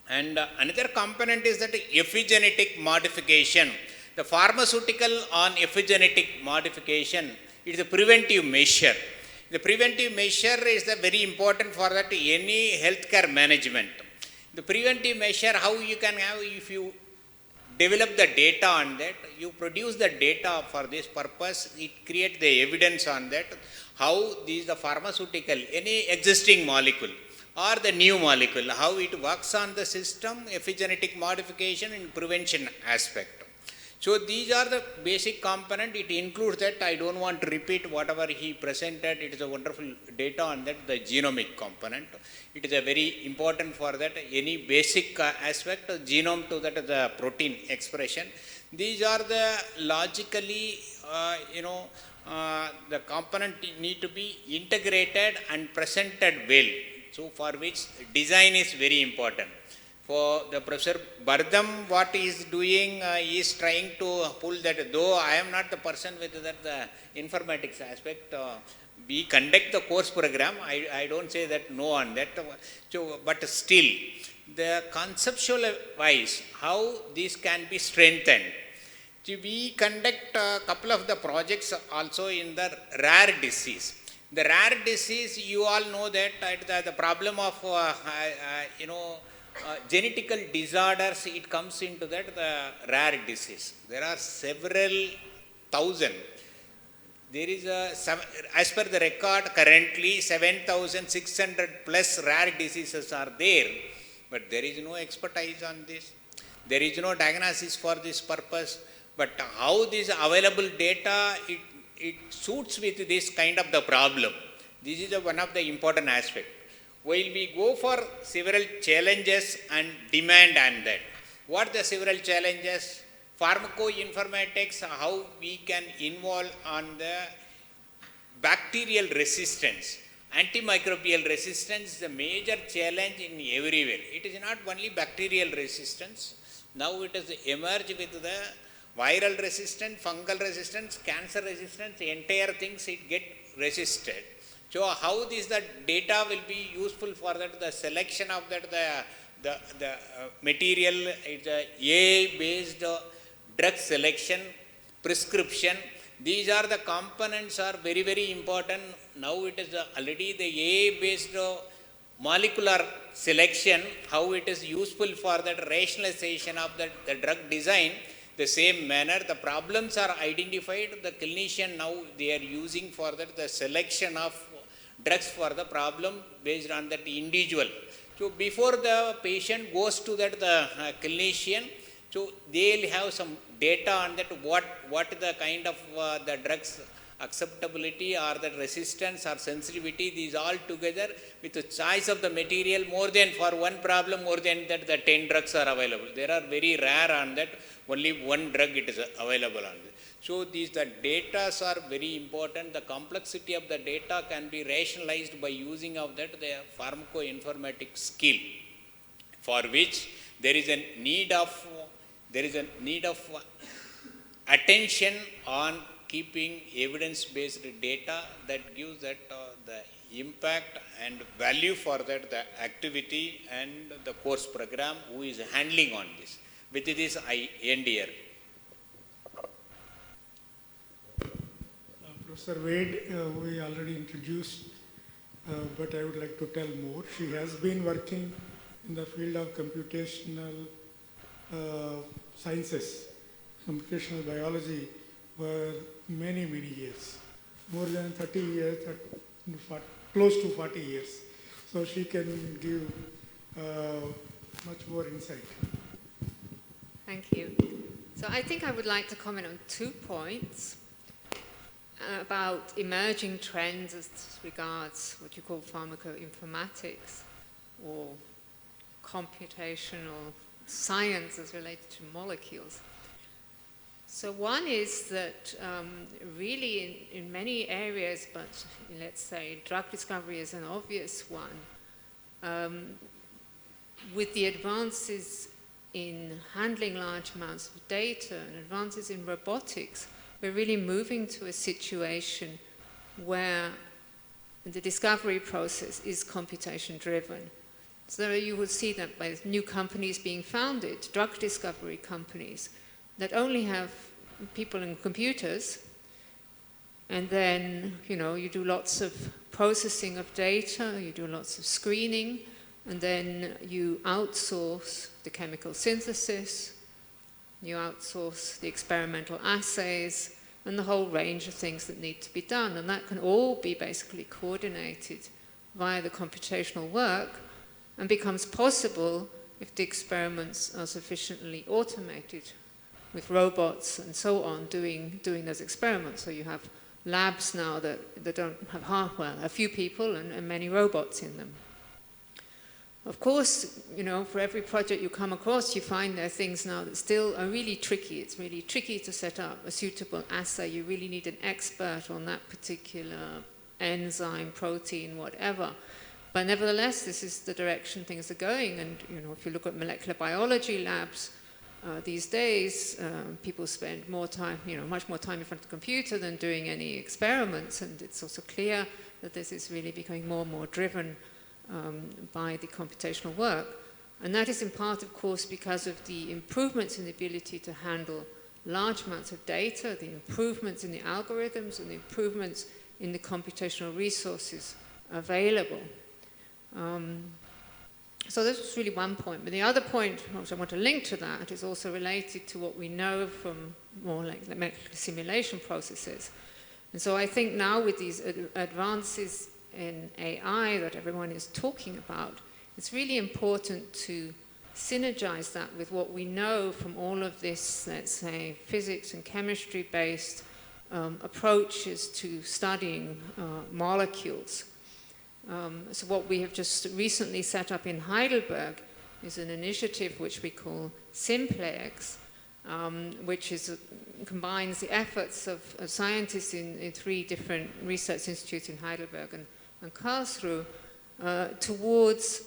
Speaker 16: And another component is that epigenetic modification. The pharmaceutical on epigenetic modification is a preventive measure. The preventive measure is the very important for that any healthcare management. The preventive measure, how you can have, if you develop the data on that, you produce the data for this purpose, it creates the evidence on that, how these the pharmaceutical, any existing molecule or the new molecule, how it works on the system, epigenetic modification and prevention aspect. So these are the basic component. It includes that. I don't want to repeat whatever he presented. It is a wonderful data on that, the genomic component. It is a very important for that, any basic aspect of genome to that the protein expression. These are the logically, the component need to be integrated and presented well. So for which design is very important. For the Professor Bardam, what he is doing, he is trying to pull that, though I am not the person with that the informatics aspect, we conduct the course program, I don't say that no on that, so, but still, the conceptual wise, how this can be strengthened. So we conduct a couple of the projects also in the rare disease. The rare disease, you all know that the problem of, genetical disorders, it comes into that the rare disease. There are several thousand. There is as per the record currently 7,600 plus rare diseases are there, but there is no expertise on this. There is no diagnosis for this purpose. But how this available data, it suits with this kind of the problem. This is one of the important aspects. While we go for several challenges and demand on that. What the several challenges? Pharmacoinformatics, how we can involve on the bacterial resistance. Antimicrobial resistance is a major challenge in everywhere. It is not only bacterial resistance. Now it has emerged with the viral resistance, fungal resistance, cancer resistance, entire things it get resisted. So how this the data will be useful for that the selection of that the material, it's a AI-based drug selection, prescription. These are the components are very, very important. Now it is already the AI-based molecular selection, how it is useful for that rationalization of the drug design. The same manner, the problems are identified. The clinician now they are using for that the selection of drugs for the problem based on that individual. So before the patient goes to that the clinician, so they'll have some data on that what the kind of the drugs acceptability or the resistance or sensitivity, these all together with the choice of the material, more than for one problem, more than that the 10 drugs are available. There are very rare on that, only one drug it is available on that. So these the data are very important. The complexity of the data can be rationalized by using of that the pharmacoinformatics skill, for which there is a need of attention on keeping evidence-based data that gives that the impact and value for that, the activity and the course program who is handling on this. With this, I end here.
Speaker 20: Professor Wade, we already introduced, but I would like to tell more. She has been working in the field of computational sciences, computational biology for many, many years, more than 30 years, close to 40 years. So she can give much more insight.
Speaker 19: Thank you. So I think I would like to comment on 2 points about emerging trends as regards what you call pharmacoinformatics or computational science as related to molecules. So one is that really in many areas, but let's say drug discovery is an obvious one, with the advances in handling large amounts of data and advances in robotics, we're really moving to a situation where the discovery process is computation driven. So you will see that by new companies being founded, drug discovery companies, that only have people and computers, and then, you know, you do lots of processing of data, you do lots of screening, and then you outsource the chemical synthesis, you outsource the experimental assays, and the whole range of things that need to be done. And that can all be basically coordinated via the computational work and becomes possible if the experiments are sufficiently automated with robots and so on doing those experiments. So you have labs now that don't have hardware, a few people and many robots in them. Of course, you know, for every project you come across, you find there are things now that still are really tricky. It's really tricky to set up a suitable assay. You really need an expert on that particular enzyme, protein, whatever. But nevertheless, this is the direction things are going. And, you know, if you look at molecular biology labs these days, people spend more time, you know, much more time in front of the computer than doing any experiments. And it's also clear that this is really becoming more and more driven by the computational work. And that is in part, of course, because of the improvements in the ability to handle large amounts of data, the improvements in the algorithms, and the improvements in the computational resources available. So this was really one point. But the other point, which I want to link to that, is also related to what we know from more like the simulation processes. And so I think now with these advances in AI that everyone is talking about, it's really important to synergize that with what we know from all of this, let's say, physics and chemistry-based approaches to studying molecules. So what we have just recently set up in Heidelberg is an initiative which we call Simplex, which combines the efforts of scientists in 3 different research institutes in Heidelberg and Karlsruhe towards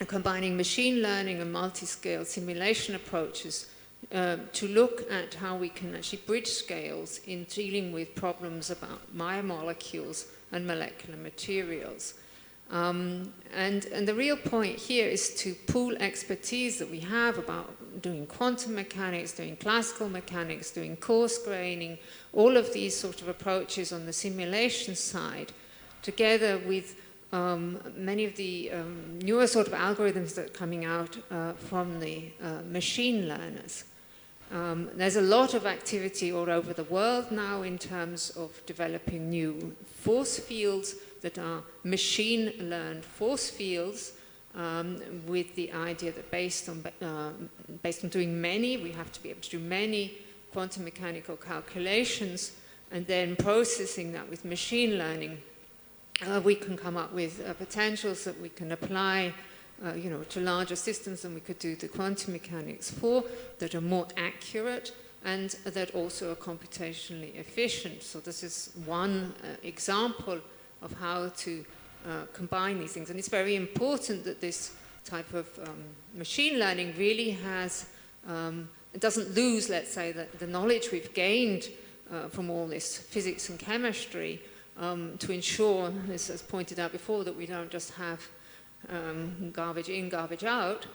Speaker 19: combining machine learning and multi-scale simulation approaches to look at how we can actually bridge scales in dealing with problems about biomolecules and molecular materials. And the real point here is to pool expertise that we have about doing quantum mechanics, doing classical mechanics, doing coarse graining, all of these sort of approaches on the simulation side, together with many of the newer sort of algorithms that are coming out from the machine learners. There's a lot of activity all over the world now in terms of developing new force fields that are machine-learned force fields with the idea that based on doing many, we have to be able to do many quantum mechanical calculations and then processing that with machine learning. We can come up with potentials that we can apply you know, to larger systems than we could do the quantum mechanics for, that are more accurate and that also are computationally efficient. So this is one example of how to combine these things. And it's very important that this type of machine learning really has, it doesn't lose, let's say, the knowledge we've gained from all this physics and chemistry to ensure, as pointed out before, that we don't just have garbage in, garbage out,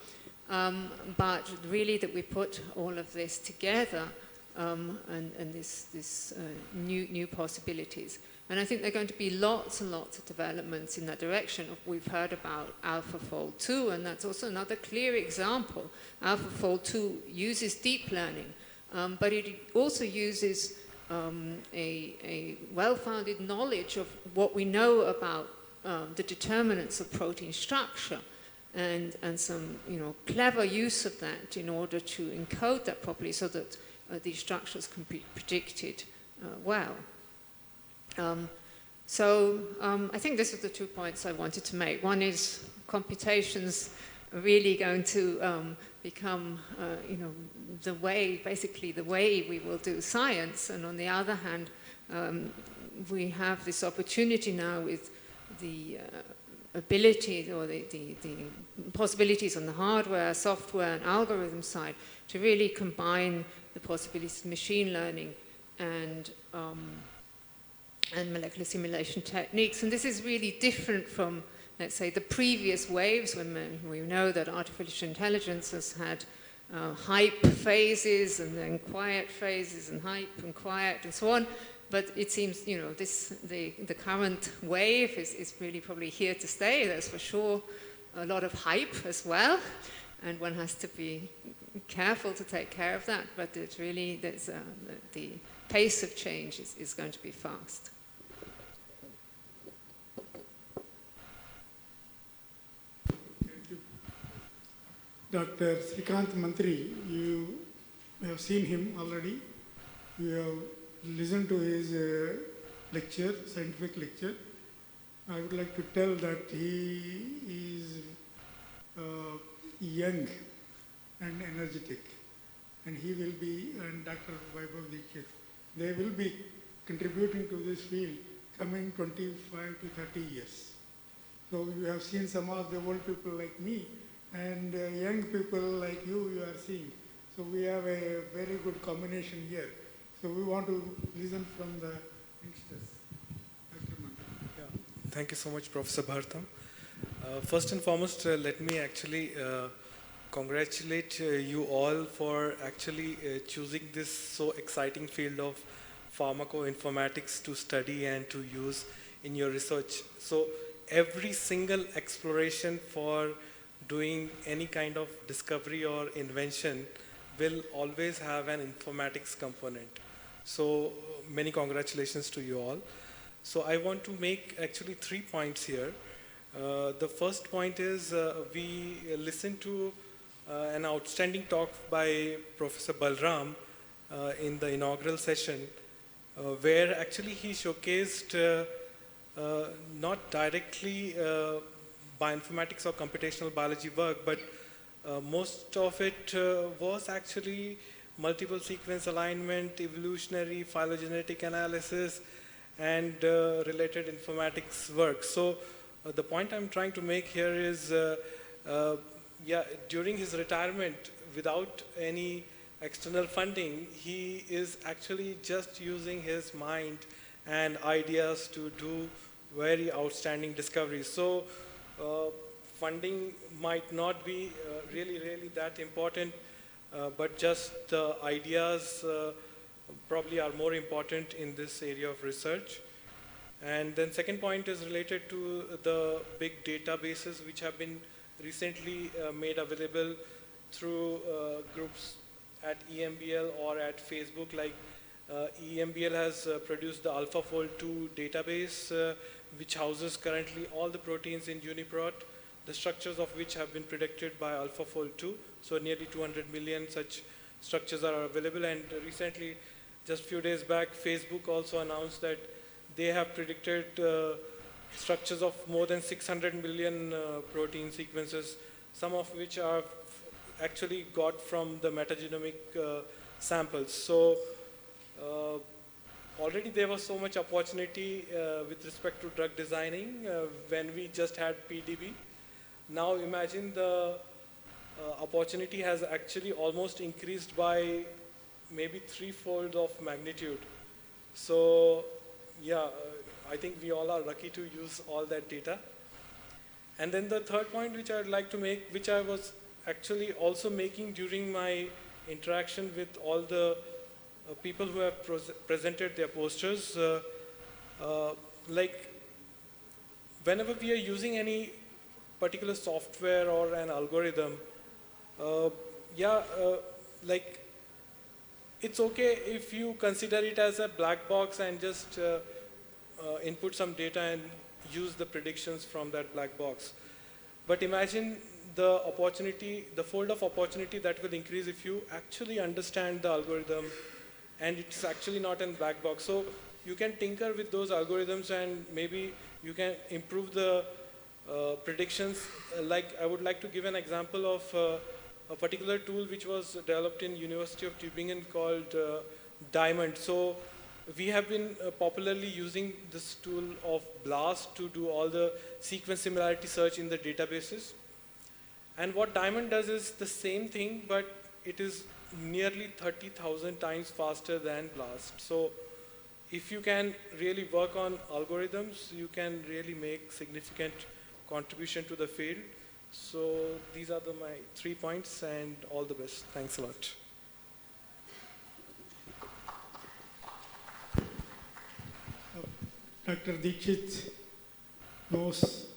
Speaker 19: but really that we put all of this together and this new possibilities. And I think there are going to be lots and lots of developments in that direction. We've heard about AlphaFold 2, and that's also another clear example. AlphaFold 2 uses deep learning, but it also uses a well-founded knowledge of what we know about the determinants of protein structure, and some clever use of that in order to encode that properly so that these structures can be predicted well. I think these are the 2 points I wanted to make. One is computation's really going to become, the way, basically the way we will do science. And on the other hand, we have this opportunity now with the ability or the possibilities on the hardware, software, and algorithm side to really combine the possibilities of machine learning and molecular simulation techniques. And this is really different from, let's say, the previous waves when we know that artificial intelligence has had hype phases and then quiet phases and hype and quiet and so on. But it seems, the current wave is really probably here to stay. There's for sure a lot of hype as well, and one has to be careful to take care of that. But it's really, the pace of change is going to be fast.
Speaker 20: Dr. Srikant Mantri, you have seen him already. You have listened to his lecture, scientific lecture. I would like to tell that he is young and energetic, and he will be, and Dr. Vaibhav Dikshit, they will be contributing to this field coming 25 to 30 years. So you have seen some of the old people like me, and young people like you are seeing. So we have a very good combination here. So we want to listen from the youngsters.
Speaker 11: Yeah. Thank you so much, Professor Bhartam. First and foremost, let me actually congratulate you all for actually choosing this so exciting field of pharmacoinformatics to study and to use in your research. So every single exploration for doing any kind of discovery or invention will always have an informatics component. So many congratulations to you all. So I want to make actually 3 points here. The first point is we listened to an outstanding talk by Professor Balram in the inaugural session where actually he showcased not directly bioinformatics or computational biology work, but most of it was actually multiple sequence alignment, evolutionary, phylogenetic analysis, and related informatics work. So the point I'm trying to make here is, during his retirement, without any external funding, he is actually just using his mind and ideas to do very outstanding discoveries. So funding might not be really that important, but just the ideas probably are more important in this area of research. And then second point is related to the big databases which have been recently made available through groups at EMBL or at Facebook. Like EMBL has produced the AlphaFold 2 database which houses currently all the proteins in UniProt, the structures of which have been predicted by AlphaFold 2. So nearly 200 million such structures are available. And recently, just a few days back, Facebook also announced that they have predicted structures of more than 600 million protein sequences, some of which are actually got from the metagenomic samples. So already there was so much opportunity with respect to drug designing when we just had PDB.
Speaker 10: Now imagine the opportunity has actually almost increased by maybe threefold of magnitude. So yeah, I think we all are lucky to use all that data. And then the third point which I'd like to make, which I was actually also making during my interaction with all the people who have presented their posters, like whenever we are using any particular software or an algorithm, like it's okay if you consider it as a black box and just input some data and use the predictions from that black box. But imagine the opportunity, the fold of opportunity that will increase if you actually understand the algorithm and it's actually not in black box. So you can tinker with those algorithms and maybe you can improve the predictions. Like I would like to give an example of a particular tool which was developed in University of Tübingen called Diamond. So we have been popularly using this tool of BLAST to do all the sequence similarity search in the databases. And what Diamond does is the same thing, but it is nearly 30,000 times faster than BLAST. So if you can really work on algorithms, you can really make significant contribution to the field. So these are my 3 points, and all the best. Thanks a lot.
Speaker 20: Dr. Dikshit knows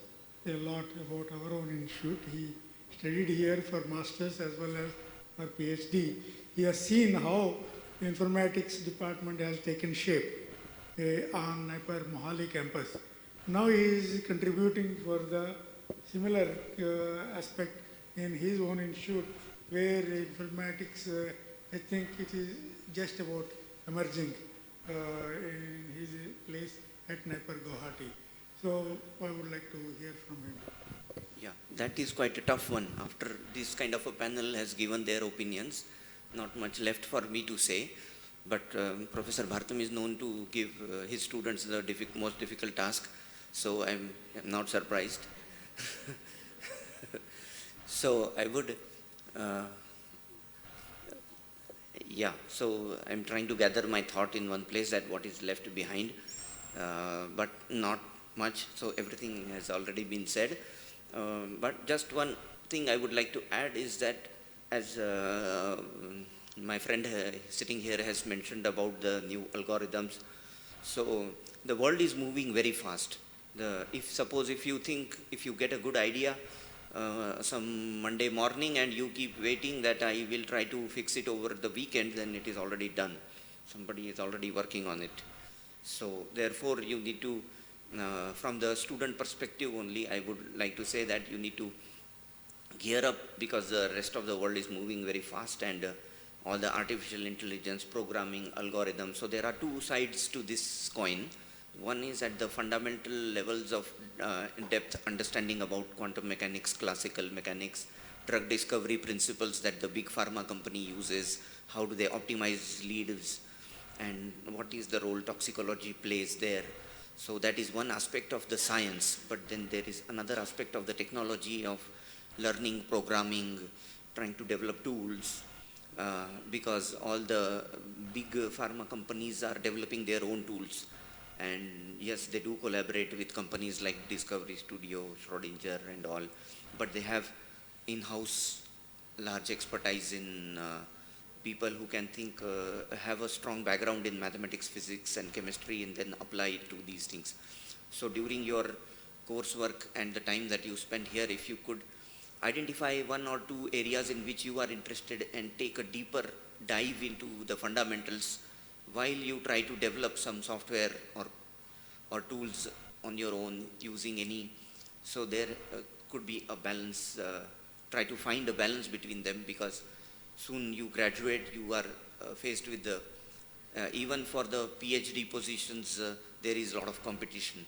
Speaker 20: a lot about our own institute. He studied here for masters as well as for PhD. He has seen how the informatics department has taken shape on NIPER Mohali campus. Now he is contributing for the similar aspect in his own institute, where informatics, I think it is just about emerging in his place at NIPER Guwahati. So I would like to hear from him.
Speaker 8: Yeah, that is quite a tough one. After this kind of a panel has given their opinions, not much left for me to say. But Professor Bhartam is known to give his students the most difficult task, so I'm not surprised. So I would, so I'm trying to gather my thought in one place, that what is left behind, but not much, so everything has already been said. But just one thing I would like to add is that, as my friend sitting here has mentioned about the new algorithms, so the world is moving very fast. If you get a good idea some Monday morning and you keep waiting that I will try to fix it over the weekend, then it is already done. Somebody is already working on it. So therefore you need to, from the student perspective only, I would like to say that you need to gear up, because the rest of the world is moving very fast, and all the artificial intelligence, programming, algorithms. So there are two sides to this coin. One is at the fundamental levels of depth understanding about quantum mechanics, classical mechanics, drug discovery principles that the big pharma company uses, how do they optimize leads, and what is the role toxicology plays there. So that is one aspect of the science, but then there is another aspect of the technology of learning, programming, trying to develop tools, because all the big pharma companies are developing their own tools. And yes, they do collaborate with companies like Discovery Studio, Schrodinger and all, but they have in-house large expertise in people who can have a strong background in mathematics, physics and chemistry, and then apply it to these things. So during your coursework and the time that you spend here, if you could identify one or two areas in which you are interested and take a deeper dive into the fundamentals while you try to develop some software or tools on your own using any. So there could be a balance, try to find a balance between them, because soon you graduate, you are faced with the, even for the PhD positions, there is a lot of competition.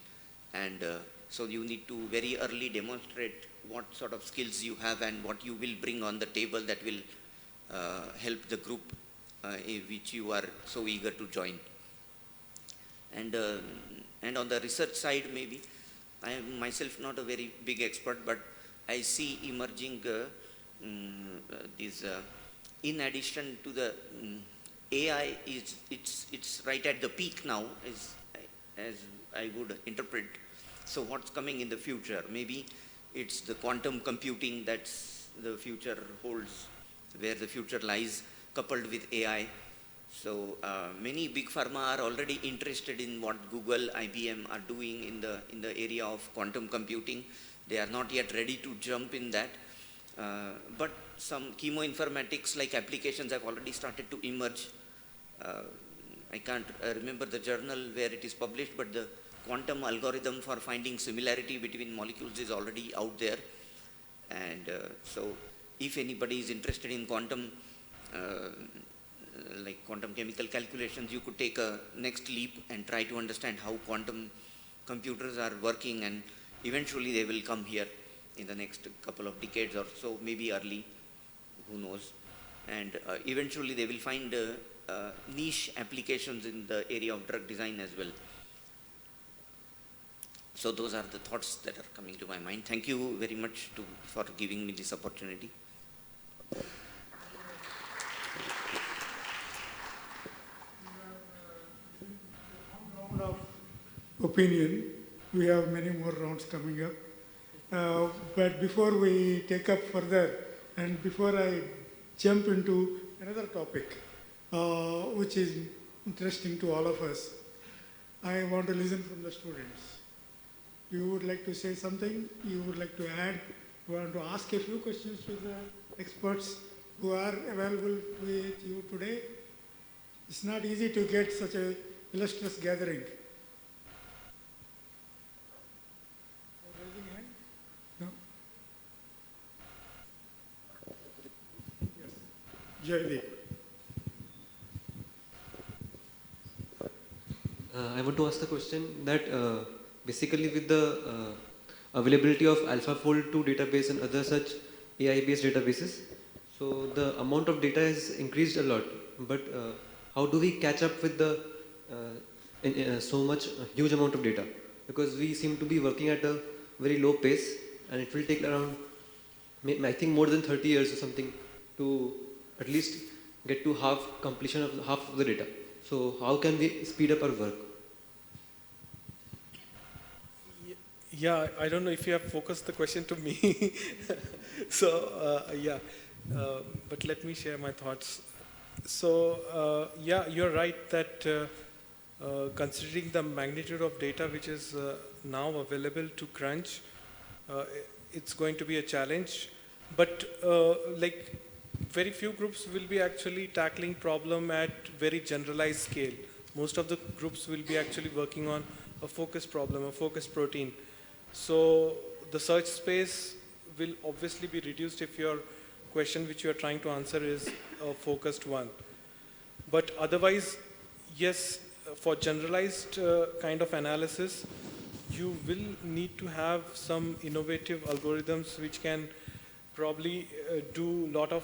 Speaker 8: And so you need to very early demonstrate what sort of skills you have and what you will bring on the table that will help the group which you are so eager to join. And on the research side, maybe I am myself not a very big expert, but I see emerging in addition to the AI, it's right at the peak now, as I would interpret. So what's coming in the future? Maybe it's the quantum computing that's the future holds, where the future lies, coupled with AI. So many big pharma are already interested in what Google, IBM are doing in the area of quantum computing. They are not yet ready to jump in that. But some chemoinformatics like applications have already started to emerge. I can't remember the journal where it is published, but the quantum algorithm for finding similarity between molecules is already out there. And so if anybody is interested in quantum, like quantum chemical calculations, you could take a next leap and try to understand how quantum computers are working, and eventually they will come here in the next couple of decades or so, maybe early, who knows. And eventually they will find niche applications in the area of drug design as well. So those are the thoughts that are coming to my mind. Thank you very much for giving me this opportunity.
Speaker 20: Round of opinion. We have many more rounds coming up. But before we take up further, and before I jump into another topic, which is interesting to all of us, I want to listen from the students. You would like to say something? You would like to add? You want to ask a few questions to the experts who are available with you today? It's not easy to get such a illustrious gathering. Raising hand? No? Yes. Jaydeep.
Speaker 12: I want to ask the question that basically with the availability of AlphaFold 2 database and other such AI-based databases, so the amount of data has increased a lot, but how do we catch up with the huge amount of data? Because we seem to be working at a very low pace, and it will take around, I think, more than 30 years or something to at least get to completion of half of the data. So how can we speed up our work?
Speaker 10: Yeah, I don't know if you have focused the question to me. So, but let me share my thoughts. So, yeah, you're right that considering the magnitude of data which is now available to crunch, it's going to be a challenge. But like very few groups will be actually tackling problem at very generalized scale. Most of the groups will be actually working on a focused problem, a focused protein. So the search space will obviously be reduced if your question which you are trying to answer is a focused one. But otherwise, yes, for generalized kind of analysis, you will need to have some innovative algorithms which can probably do a lot of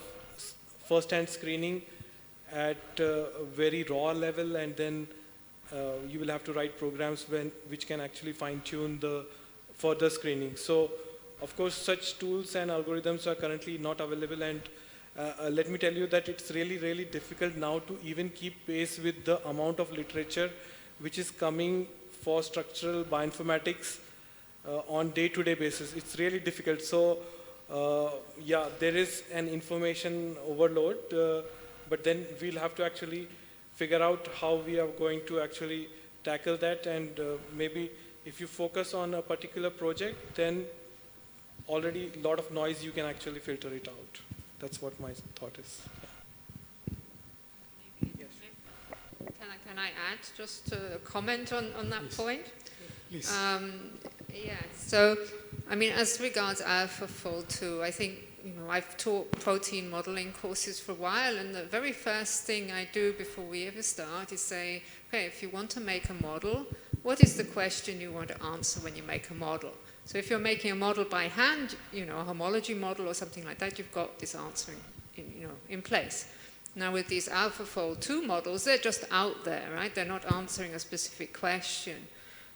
Speaker 10: first-hand screening at a very raw level, and then you will have to write programs which can actually fine-tune the further screening. So, of course, such tools and algorithms are currently not available, and let me tell you that it's really, really difficult now to even keep pace with the amount of literature which is coming for structural bioinformatics on day-to-day basis. It's really difficult. So, yeah, there is an information overload, but then we'll have to actually figure out how we are going to actually tackle that, and maybe if you focus on a particular project, then already a lot of noise you can actually filter it out. That's what my thought is.
Speaker 19: Yes. Can I add just a comment on that point?
Speaker 20: Please.
Speaker 19: Yeah, so, I mean, as regards AlphaFold 2, I think, I've taught protein modeling courses for a while, and the very first thing I do before we ever start is say, okay, if you want to make a model, what is the question you want to answer when you make a model? So if you're making a model by hand, a homology model or something like that, you've got this answer in place. Now with these AlphaFold 2 models, they're just out there, right? They're not answering a specific question.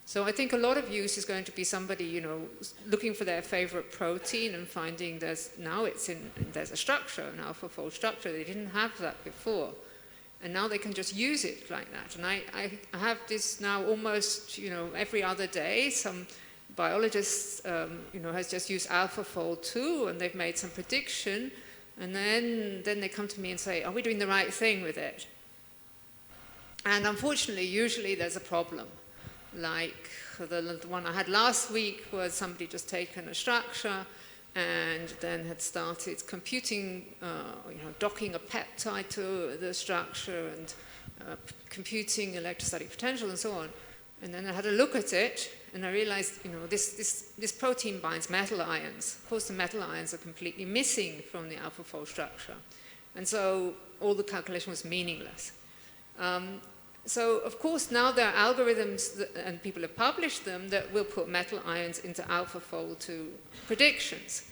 Speaker 19: So I think a lot of use is going to be somebody, you know, looking for their favorite protein and finding there's a structure, an alpha-fold structure. They didn't have that before. And now they can just use it like that. And I have this now almost, you know, every other day. Some biologists, you know, has just used AlphaFold 2 and they've made some prediction. And then they come to me and say, are we doing the right thing with it? And unfortunately, usually there's a problem. Like the one I had last week was somebody just taken a structure and then had started computing, you know, docking a peptide to the structure and computing electrostatic potential and so on. And then I had a look at it and I realized, you know, this protein binds metal ions. Of course, the metal ions are completely missing from the AlphaFold structure. And so all the calculation was meaningless. So, of course, now there are algorithms, and people have published them, that will put metal ions into AlphaFold 2 predictions.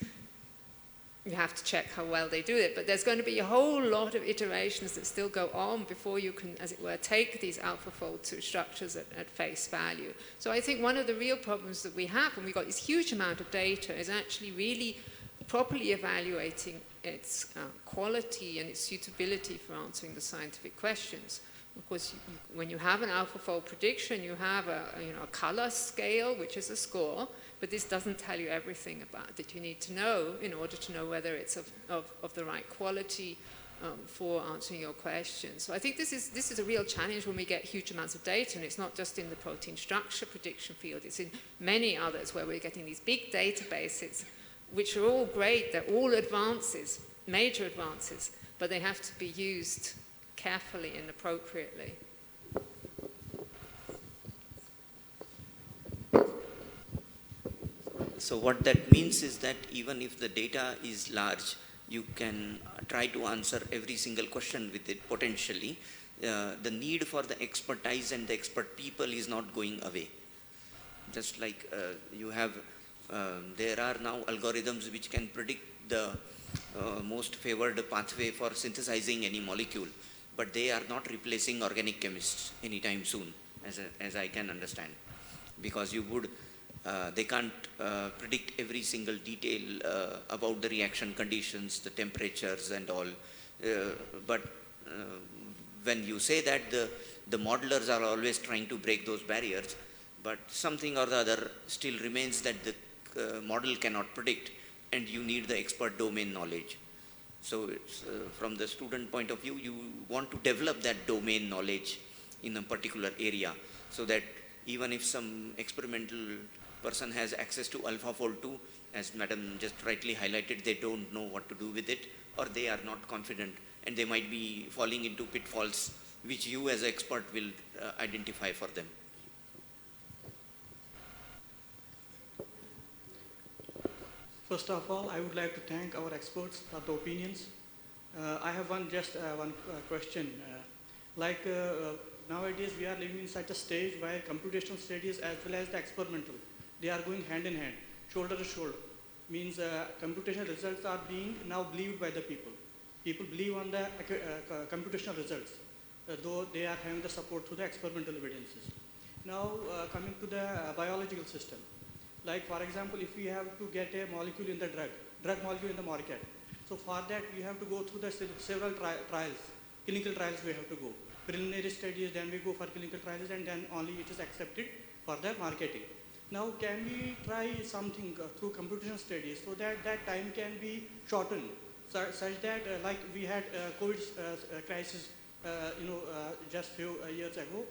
Speaker 19: You have to check how well they do it, but there's going to be a whole lot of iterations that still go on before you can, as it were, take these AlphaFold 2 structures at face value. So I think one of the real problems that we have when we've got this huge amount of data is actually really properly evaluating its quality and its suitability for answering the scientific questions. Of course, when you have an AlphaFold prediction, you have a color scale, which is a score, but this doesn't tell you everything about that you need to know in order to know whether it's of the right quality for answering your questions. So I think this is a real challenge when we get huge amounts of data, and it's not just in the protein structure prediction field, it's in many others where we're getting these big databases, which are all great, they're all advances, major advances, but they have to be used carefully and appropriately.
Speaker 8: So what that means is that even if the data is large, you can try to answer every single question with it potentially. The need for the expertise and the expert people is not going away. Just like you have, there are now algorithms which can predict the most favored pathway for synthesizing any molecule, but they are not replacing organic chemists anytime soon, as I can understand, because you would, they can't predict every single detail about the reaction conditions, the temperatures and all, but when you say that the modelers are always trying to break those barriers, but something or the other still remains that the model cannot predict, and you need the expert domain knowledge. So it's, from the student point of view, you want to develop that domain knowledge in a particular area, so that even if some experimental person has access to AlphaFold 2, as Madam just rightly highlighted, they don't know what to do with it, or they are not confident, and they might be falling into pitfalls which you as an expert will identify for them.
Speaker 9: First of all, I would like to thank our experts for the opinions. I have one question. Nowadays we are living in such a stage where computational studies as well as the experimental, they are going hand in hand, shoulder to shoulder. Means computational results are being now believed by the people. People believe on the computational results, though they are having the support through the experimental evidences. Now coming to the biological system. Like for example, if we have to get a molecule in the drug molecule in the market, so for that we have to go through the several trials, clinical trials we have to go. Preliminary studies, then we go for clinical trials, and then only it is accepted for the marketing. Now can we try something through computational studies so that that time can be shortened, such that like we had COVID crisis, just few years ago,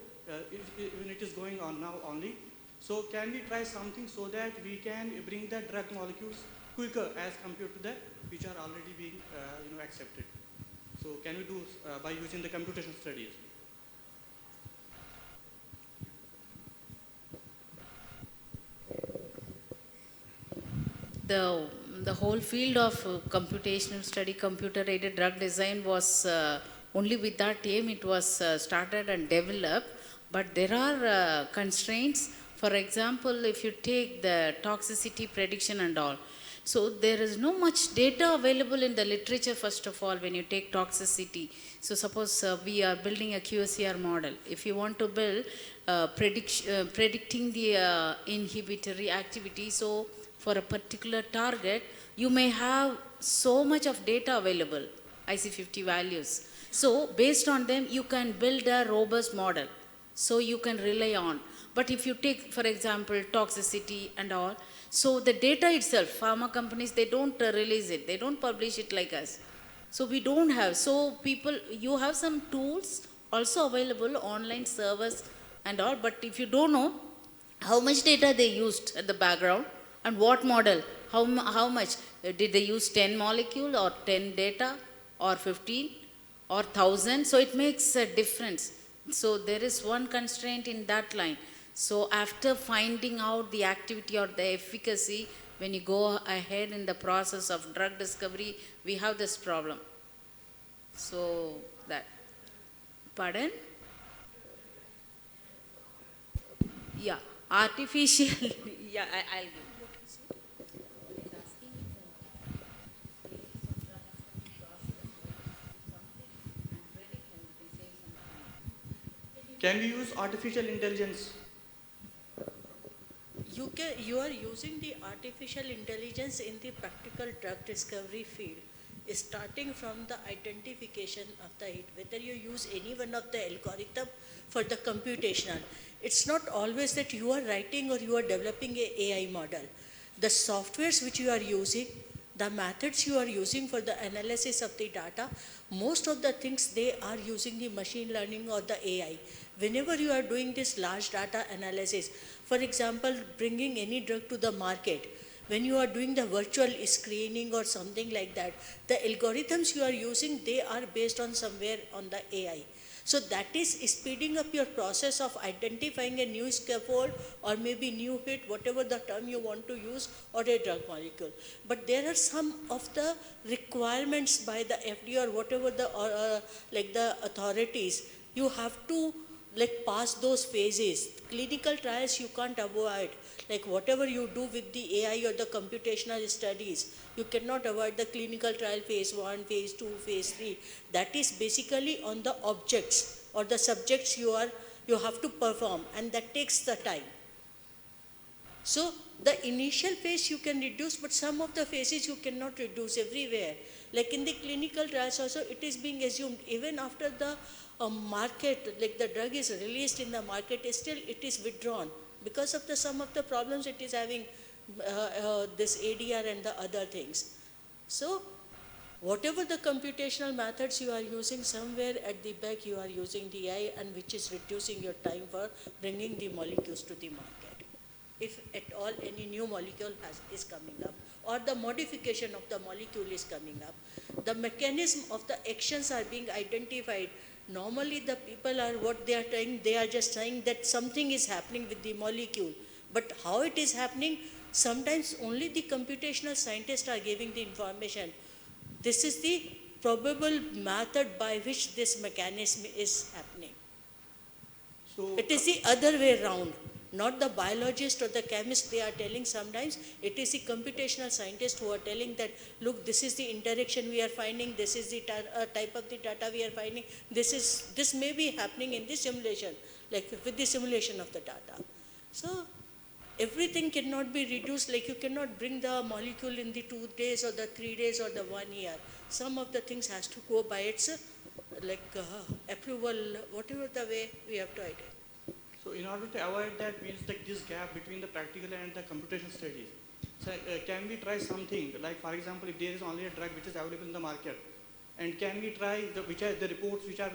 Speaker 9: even it is going on now only. So can we try something so that we can bring the drug molecules quicker as compared to that which are already being accepted? So can we do by using the computational studies?
Speaker 21: The whole field of computational study, computer-aided drug design was only with that aim it was started and developed, but there are constraints. For example, if you take the toxicity prediction and all, So there is no much data available in the literature, first of all, when you take toxicity. So suppose we are building a QSCR model. If you want to build predicting the inhibitory activity, so for a particular target, you may have so much of data available, IC50 values. So based on them, you can build a robust model. So you can rely on. But if you take, for example, toxicity and all, so the data itself, pharma companies, they don't release it. They don't publish it like us. So we don't have. So people, you have some tools also available, online servers and all. But if you don't know how much data they used at the background and what model, how much, did they use 10 molecule or 10 data or 15 or 1000? So it makes a difference. So there is one constraint in that line. So after finding out the activity or the efficacy, when you go ahead in the process of drug discovery, we have this problem. So that, pardon? Yeah, artificial, yeah, I'll give.
Speaker 4: Can we use artificial intelligence?
Speaker 6: You are using the artificial intelligence in the practical drug discovery field, starting from the identification of the hit, whether you use any one of the algorithm for the computational. It's not always that you are writing or you are developing a AI model. The softwares which you are using, the methods you are using for the analysis of the data, most of the things they are using the machine learning or the AI. Whenever you are doing this large data analysis, for example, bringing any drug to the market, when you are doing the virtual screening or something like that, the algorithms you are using, they are based on somewhere on the AI. So that is speeding up your process of identifying a new scaffold or maybe new hit, whatever the term you want to use, or a drug molecule. But there are some of the requirements by the FDA or whatever the like the authorities. You have to pass those phases. Clinical trials you can't avoid. Like whatever you do with the AI or the computational studies, you cannot avoid the clinical trial phase 1, phase 2, phase 3. That is basically on the objects or the subjects you have to perform, and that takes the time. So the initial phase you can reduce, but some of the phases you cannot reduce everywhere. Like in the clinical trials also, it is being assumed even after the market, like the drug is released in the market, still it is withdrawn because of some of the problems it is having, this ADR and the other things. So whatever the computational methods you are using, somewhere at the back you are using the AI, and which is reducing your time for bringing the molecules to the market. If at all any new molecule is coming up, or the modification of the molecule is coming up, the mechanism of the actions are being identified. Normally the people are, what they are trying, they are just saying that something is happening with the molecule. But how it is happening, sometimes only the computational scientists are giving the information. This is the probable method by which this mechanism is happening. So it is the other way around. Not the biologist or the chemist they are telling sometimes, it is the computational scientists who are telling that, look, this is the interaction we are finding, this is the type of the data we are finding, this may be happening in the simulation, like with the simulation of the data. So everything cannot be reduced, like you cannot bring the molecule in the 2 days or the 3 days or the 1 year. Some of the things has to go by its approval, whatever the way we have to identify.
Speaker 4: So in order to avoid that, means like this gap between the practical and the computational studies, so can we try something, like for example, if there is only a drug which is available in the market, and can we try the reports which are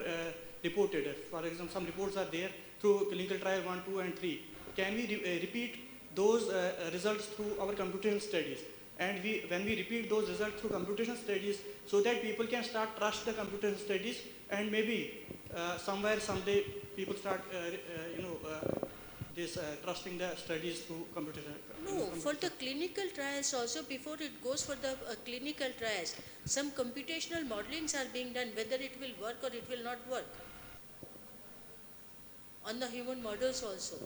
Speaker 4: reported, for example, some reports are there through clinical trial 1, 2 and 3, can we repeat those results through our computational studies? And when we repeat those results through computational studies, so that people can start trust the computational studies, and maybe somewhere someday people start trusting the studies through computational.
Speaker 6: No, for the clinical trials also, before it goes for the clinical trials, some computational modelings are being done, whether it will work or it will not work on the human models also.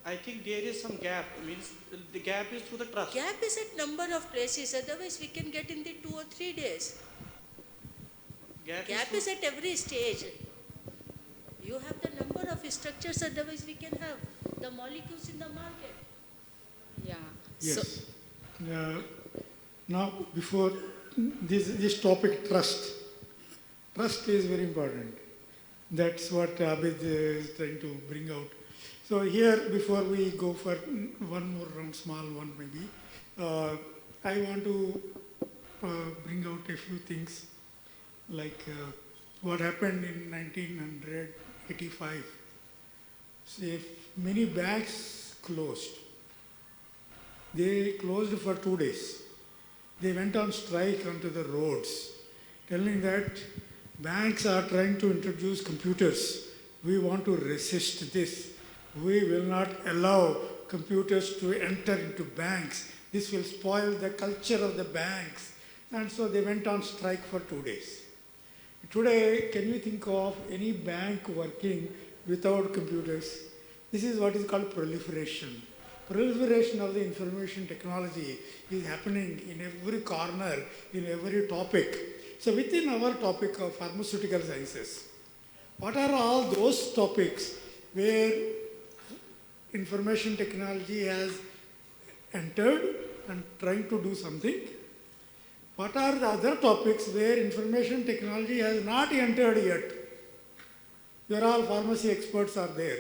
Speaker 4: I think there is some gap. Means the gap is through the trust.
Speaker 6: Gap is at number of places, otherwise we can get in the 2 or 3 days. Gap is at every stage. You have the number of structures, otherwise we can have the molecules in the market.
Speaker 21: Yeah.
Speaker 9: Yes. Now, before this topic, trust. Trust is very important. That's what Abid is trying to bring out. So here, before we go for one more round, small one maybe, I want to bring out a few things like what happened in 1985. See, many banks closed. They closed for 2 days. They went on strike onto the roads, telling that banks are trying to introduce computers. We want to resist this. We will not allow computers to enter into banks. This will spoil the culture of the banks. And so they went on strike for 2 days. Today, can you think of any bank working without computers? This is what is called proliferation. Proliferation of the information technology is happening in every corner, in every topic. So within our topic of pharmaceutical sciences, what are all those topics where information technology has entered and trying to do something? What are the other topics where information technology has not entered yet? Where all pharmacy experts are there.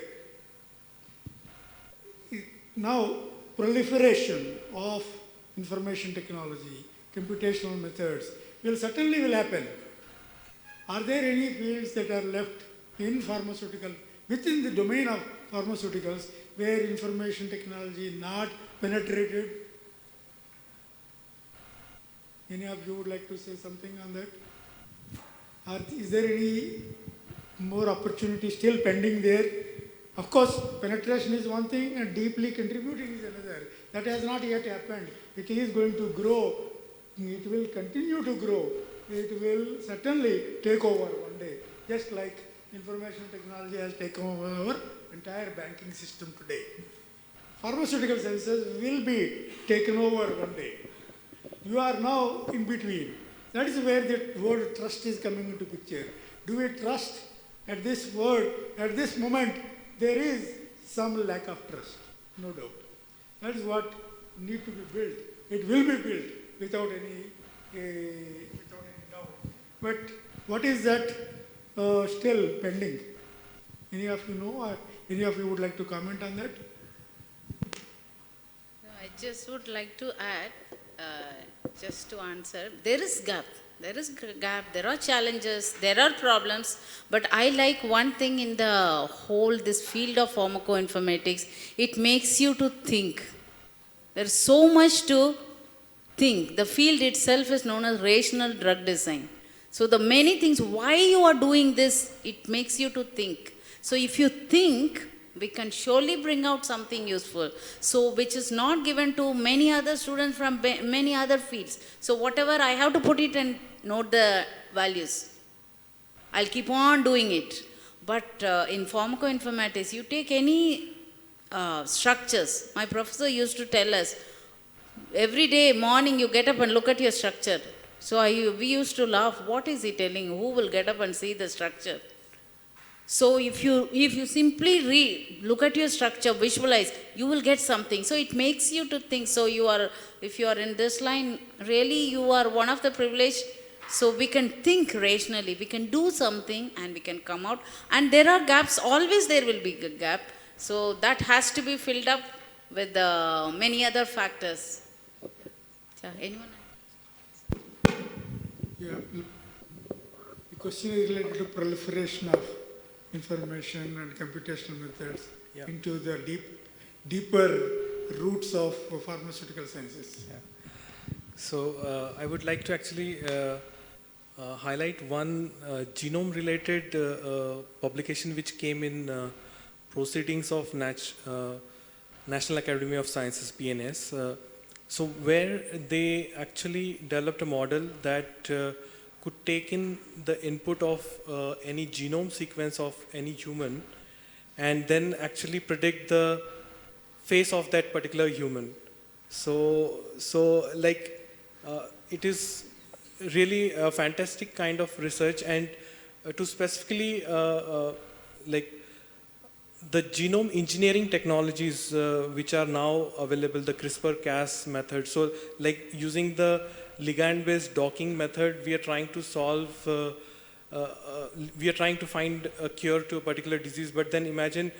Speaker 9: Now, proliferation of information technology, computational methods will certainly happen. Are there any fields that are left in pharmaceutical, within the domain of pharmaceuticals, where information technology not penetrated? Any of you would like to say something on that? Is there any more opportunity still pending there? Of course, penetration is one thing and deeply contributing is another. That has not yet happened. It is going to grow. It will continue to grow. It will certainly take over one day, just like information technology has taken over our entire banking system today. Pharmaceutical sciences will be taken over one day. You are now in between. That is where the word trust is coming into picture. Do we trust at this word, at this moment? There is some lack of trust, no doubt. That is what needs to be built. It will be built without any doubt. But what is that still pending? Any of you know, or any of you would like to comment on that?
Speaker 21: I just would like to add, just to answer, there is gap. There is gap, there are challenges, there are problems, but I like one thing in the whole, this field of pharmacoinformatics, it makes you to think. There's so much to think. The field itself is known as rational drug design. So the many things, why you are doing this, it makes you to think. So if you think, we can surely bring out something useful. So which is not given to many other students from many other fields. So whatever I have to put it and note the values. I'll keep on doing it. But in pharmacoinformatics, you take any structures. My professor used to tell us, every day morning you get up and look at your structure. So we used to laugh, what is he telling? Who will get up and see the structure? So if you simply look at your structure, visualize, you will get something. So it makes you to think. So if you are in this line, really you are one of the privileged. So we can think rationally, we can do something and we can come out. And there are gaps, always there will be a gap. So that has to be filled up with many other factors. Anyone?
Speaker 9: Yeah, the question is related to proliferation of information and computational methods into the deeper roots of pharmaceutical sciences.
Speaker 11: Yeah. So I would like to actually highlight one genome-related publication which came in Proceedings of National Academy of Sciences, PNS. So where they actually developed a model that could take in the input of any genome sequence of any human and then actually predict the
Speaker 3: face of that particular human. So like it is really a fantastic kind of research, and to specifically like the genome engineering technologies which are now available, the CRISPR-Cas method. So like using the ligand-based docking method, we are trying to solve, we are trying to find a cure to a particular disease, but then imagine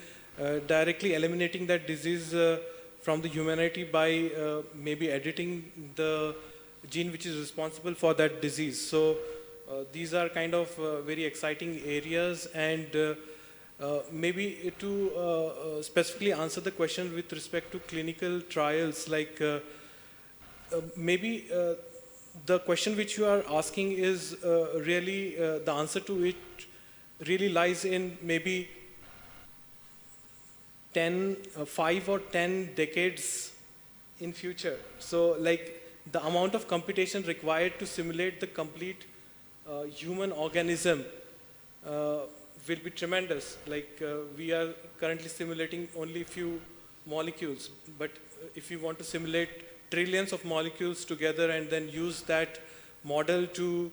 Speaker 3: directly eliminating that disease from the humanity by maybe editing the gene which is responsible for that disease. So these are kind of very exciting areas, and maybe to specifically answer the question with respect to clinical trials, like maybe the question which you are asking is really, the answer to it really lies in maybe 5 or 10 decades in future. So like the amount of computation required to simulate the complete human organism will be tremendous. Like we are currently simulating only few molecules, but if you want to simulate trillions of molecules together and then use that model to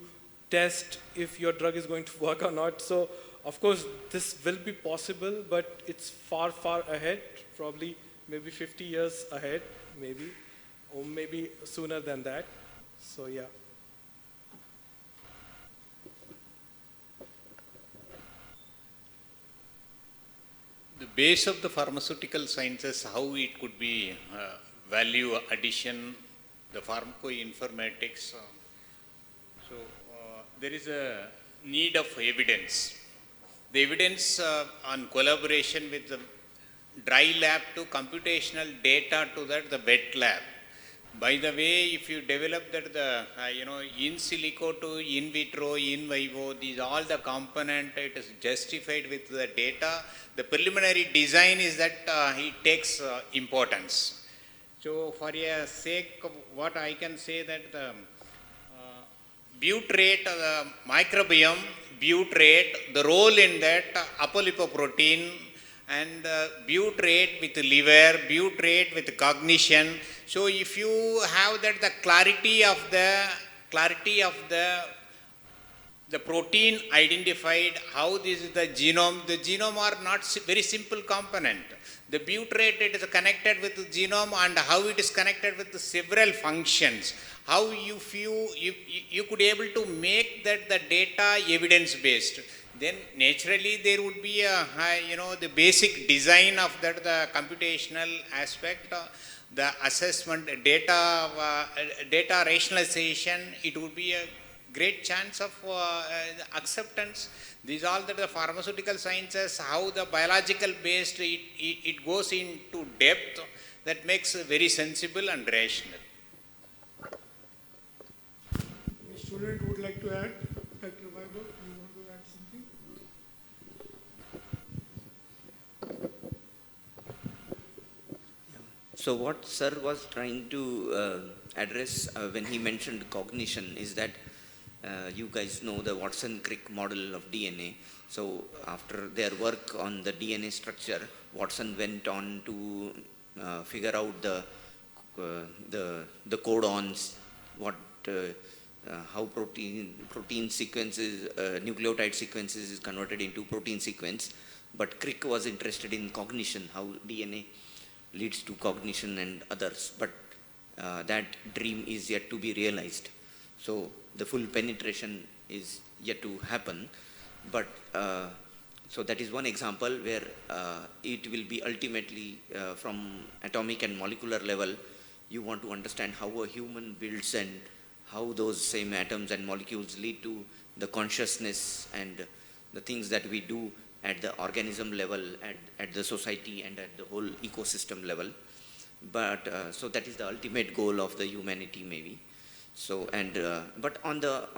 Speaker 3: test if your drug is going to work or not. So of course this will be possible, but it's far, far ahead, probably maybe 50 years ahead, maybe, or maybe sooner than that. So yeah.
Speaker 16: The base of the pharmaceutical sciences, how it could be value addition, the pharmacoinformatics. There is a need of evidence. The evidence on collaboration with the dry lab to computational data to that the wet lab. By the way, if you develop that the in silico to in vitro, in vivo, these all the component, it is justified with the data. The preliminary design is that it takes importance. So for a sake of what I can say that the butyrate, the microbiome, butyrate, the role in that apolipoprotein, and butyrate with liver, butyrate with cognition. So if you have that the clarity of the protein identified, how this is the genome are not very simple component. The butyrate, it is connected with the genome, and how it is connected with the several functions. How you could able to make that the data evidence based. Then naturally there would be a the basic design of that the computational aspect, the assessment, data rationalization. It would be a great chance of acceptance. These all that the pharmaceutical sciences, how the biological based it goes into depth, that makes very sensible and rational.
Speaker 20: A student would like to add. Dr. Vaibhav, you want to add something?
Speaker 8: So what sir was trying to address when he mentioned cognition is that you guys know the Watson-Crick model of DNA. So after their work on the DNA structure, Watson went on to figure out the codons, how protein sequences, nucleotide sequences is converted into protein sequence. But Crick was interested in cognition, how DNA leads to cognition and others. But that dream is yet to be realized. So the full penetration is yet to happen. But so that is one example where it will be ultimately from atomic and molecular level, you want to understand how a human builds and how those same atoms and molecules lead to the consciousness and the things that we do at the organism level, at the society and at the whole ecosystem level. But so that is the ultimate goal of the humanity maybe. So but on the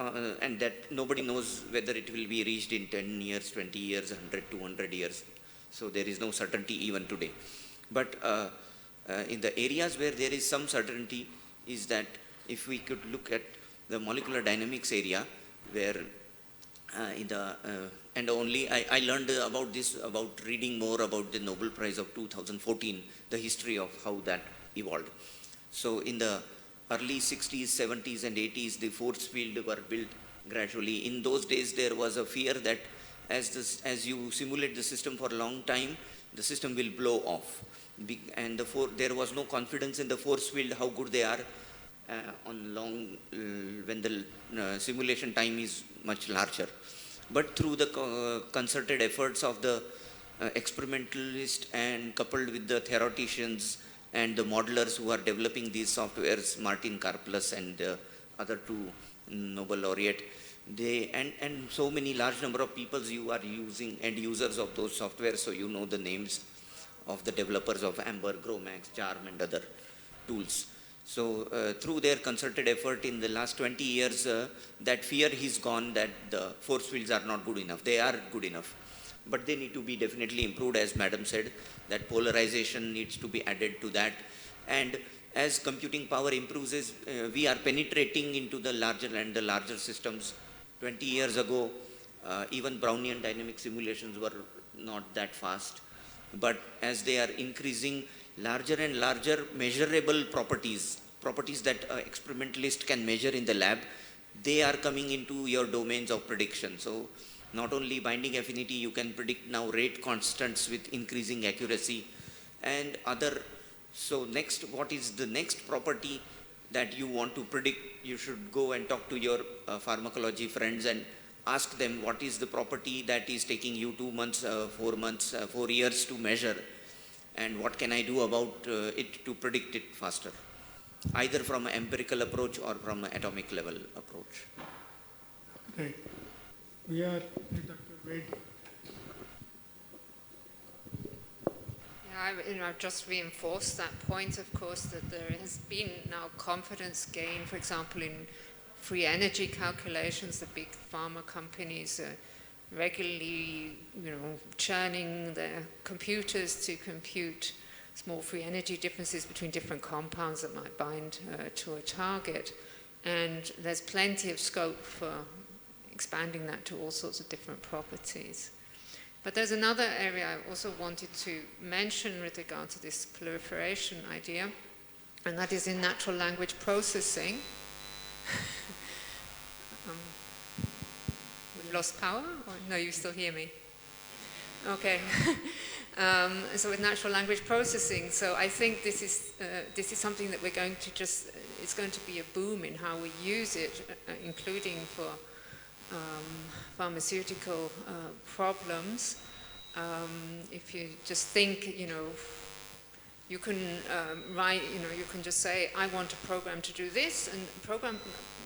Speaker 8: and that nobody knows whether it will be reached in 10 years, 20 years, 100, 200 years. So there is no certainty even today. But in the areas where there is some certainty is that if we could look at the molecular dynamics area, where in the and only I learned about this, about reading more about the Nobel Prize of 2014, the history of how that evolved. So in the early 60s, 70s and 80s, the force field were built gradually. In those days, there was a fear that as you simulate the system for a long time, the system will blow off. And there was no confidence in the force field, how good they are on long, when the simulation time is much larger. But through the concerted efforts of the experimentalists and coupled with the theoreticians and the modelers who are developing these softwares, Martin Karplus and other two Nobel laureate, and so many large number of people you are using and users of those softwares, so you know the names of the developers of Amber, Gromax, Charm and other tools. So through their concerted effort in the last 20 years, that fear is gone that the force fields are not good enough. They are good enough, but they need to be definitely improved, as Madam said, that polarization needs to be added to that. And as computing power improves, we are penetrating into the larger systems. 20 years ago, even Brownian dynamic simulations were not that fast. But as they are increasing, larger and larger measurable properties that experimentalist can measure in the lab, they are coming into your domains of prediction. So not only binding affinity, you can predict now rate constants with increasing accuracy and other. So next, what is the next property that you want to predict? You should go and talk to your pharmacology friends and ask them what is the property that is taking you 2 months, 4 months, 4 years to measure, and what can I do about it to predict it faster, either from an empirical approach or from an atomic level approach.
Speaker 20: Right. We are Dr. Wade.
Speaker 19: I've just reinforced that point, of course, that there has been now confidence gain, for example, in free energy calculations. The big pharma companies are regularly, churning their computers to compute small free energy differences between different compounds that might bind to a target. And there's plenty of scope for expanding that to all sorts of different properties. But there's another area I also wanted to mention with regard to this proliferation idea, and that is in natural language processing. We've lost power? Or no, you still hear me? Okay. So with natural language processing, so I think this is something that we're going to it's going to be a boom in how we use it, including for pharmaceutical problems. If you just think, you can write, you can just say, I want a program to do this, and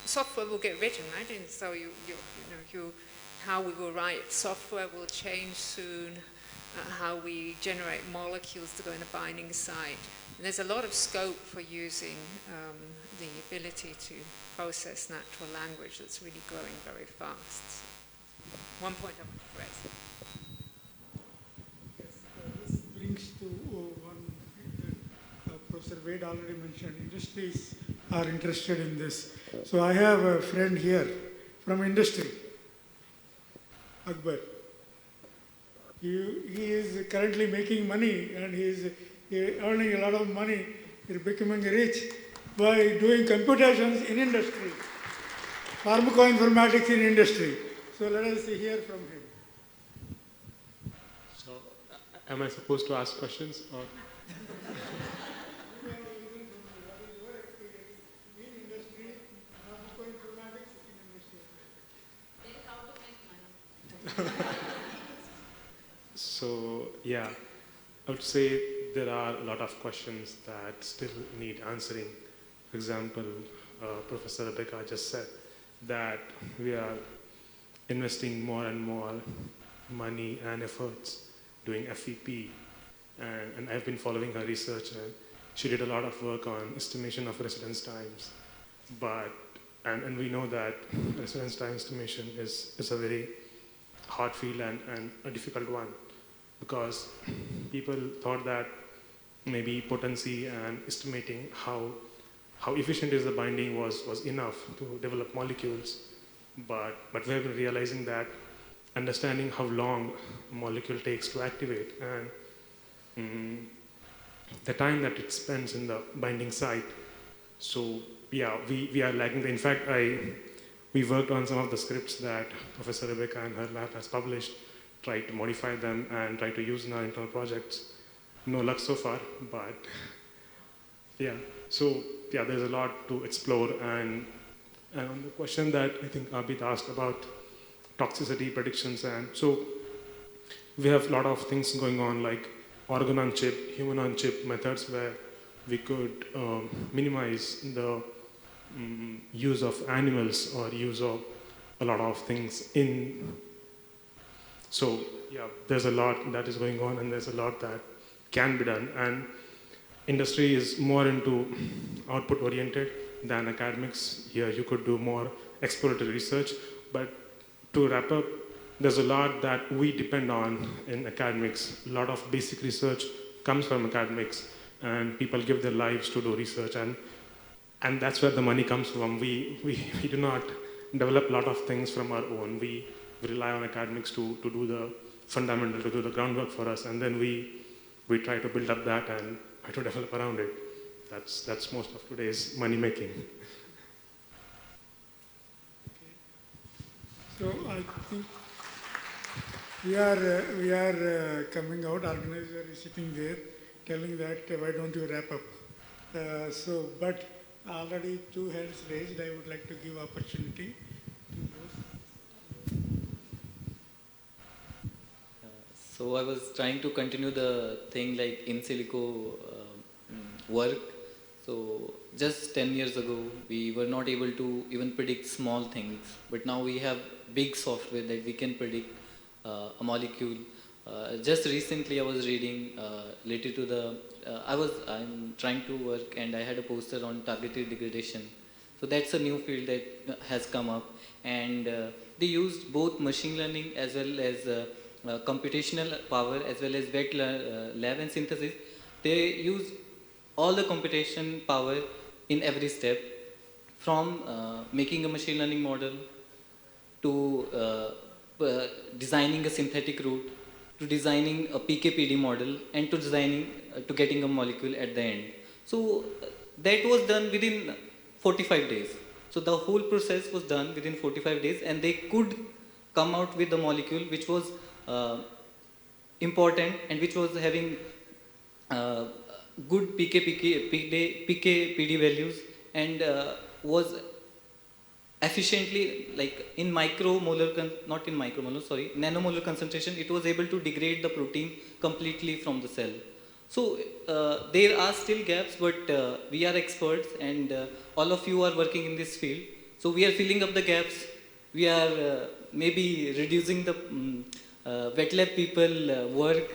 Speaker 19: software will get written, right? And so how we will write software will change soon. How we generate molecules to go in a binding site. And there's a lot of scope for using the ability to process natural language that's really growing very fast. So, one point I want to raise.
Speaker 20: Yes, this brings to one that Professor Wade already mentioned. Industries are interested in this. So I have a friend here from industry, Akbar. He is currently making money, and he is earning a lot of money. He is becoming rich by doing computations in industry, pharmacoinformatics in industry. So let us hear from him.
Speaker 14: So, am I supposed to ask questions? Or? So, yeah, I would say there are a lot of questions that still need answering. For example, Professor Rebecca just said that we are investing more and more money and efforts doing FEP, and I've been following her research, and she did a lot of work on estimation of residence times. And we know that residence time estimation is a very hard field and a difficult one, because people thought that maybe potency and estimating how efficient is the binding was enough to develop molecules, but we have been realizing that understanding how long a molecule takes to activate and the time that it spends in the binding site. So yeah, we are lagging. In fact, we worked on some of the scripts that Professor Rebecca and her lab has published, tried to modify them and try to use in our internal projects. No luck so far, but yeah. So yeah, there's a lot to explore. And on the question that I think Abid asked about toxicity predictions, and so we have a lot of things going on like organ on chip, human on chip methods where we could minimize the use of animals or use of a lot of things in. So yeah, there's a lot that is going on and there's a lot that can be done. And industry is more into output oriented than academics. Here you could do more exploratory research, but to wrap up, there's a lot that we depend on in academics. A lot of basic research comes from academics and people give their lives to do research, and that's where the money comes from. We do not develop a lot of things from our own. We rely on academics to do the fundamental, to do the groundwork for us, and then we try to build up that and try to develop around it. That's most of today's money making.
Speaker 20: So I think we are coming out. Organizer is sitting there, telling that why don't you wrap up? But already 2 hands raised. I would like to give opportunity to those.
Speaker 5: So I was trying to continue the thing like in silico work. So just 10 years ago, we were not able to even predict small things, but now we have big software that we can predict a molecule. Just recently I was reading related to the, I'm trying to work and I had a poster on targeted degradation. So that's a new field that has come up, and they used both machine learning as well as computational power as well as wet lab and synthesis. They use all the computation power in every step, from making a machine learning model to designing a synthetic route, to designing a PK/PD model, and to designing to getting a molecule at the end. So that was done within 45 days. So the whole process was done within 45 days, and they could come out with a molecule which was important and which was having good PK/PD values, and was efficiently, like in nanomolar concentration, it was able to degrade the protein completely from the cell. So there are still gaps, but we are experts, and all of you are working in this field. So we are filling up the gaps. We are maybe reducing the wet lab people work,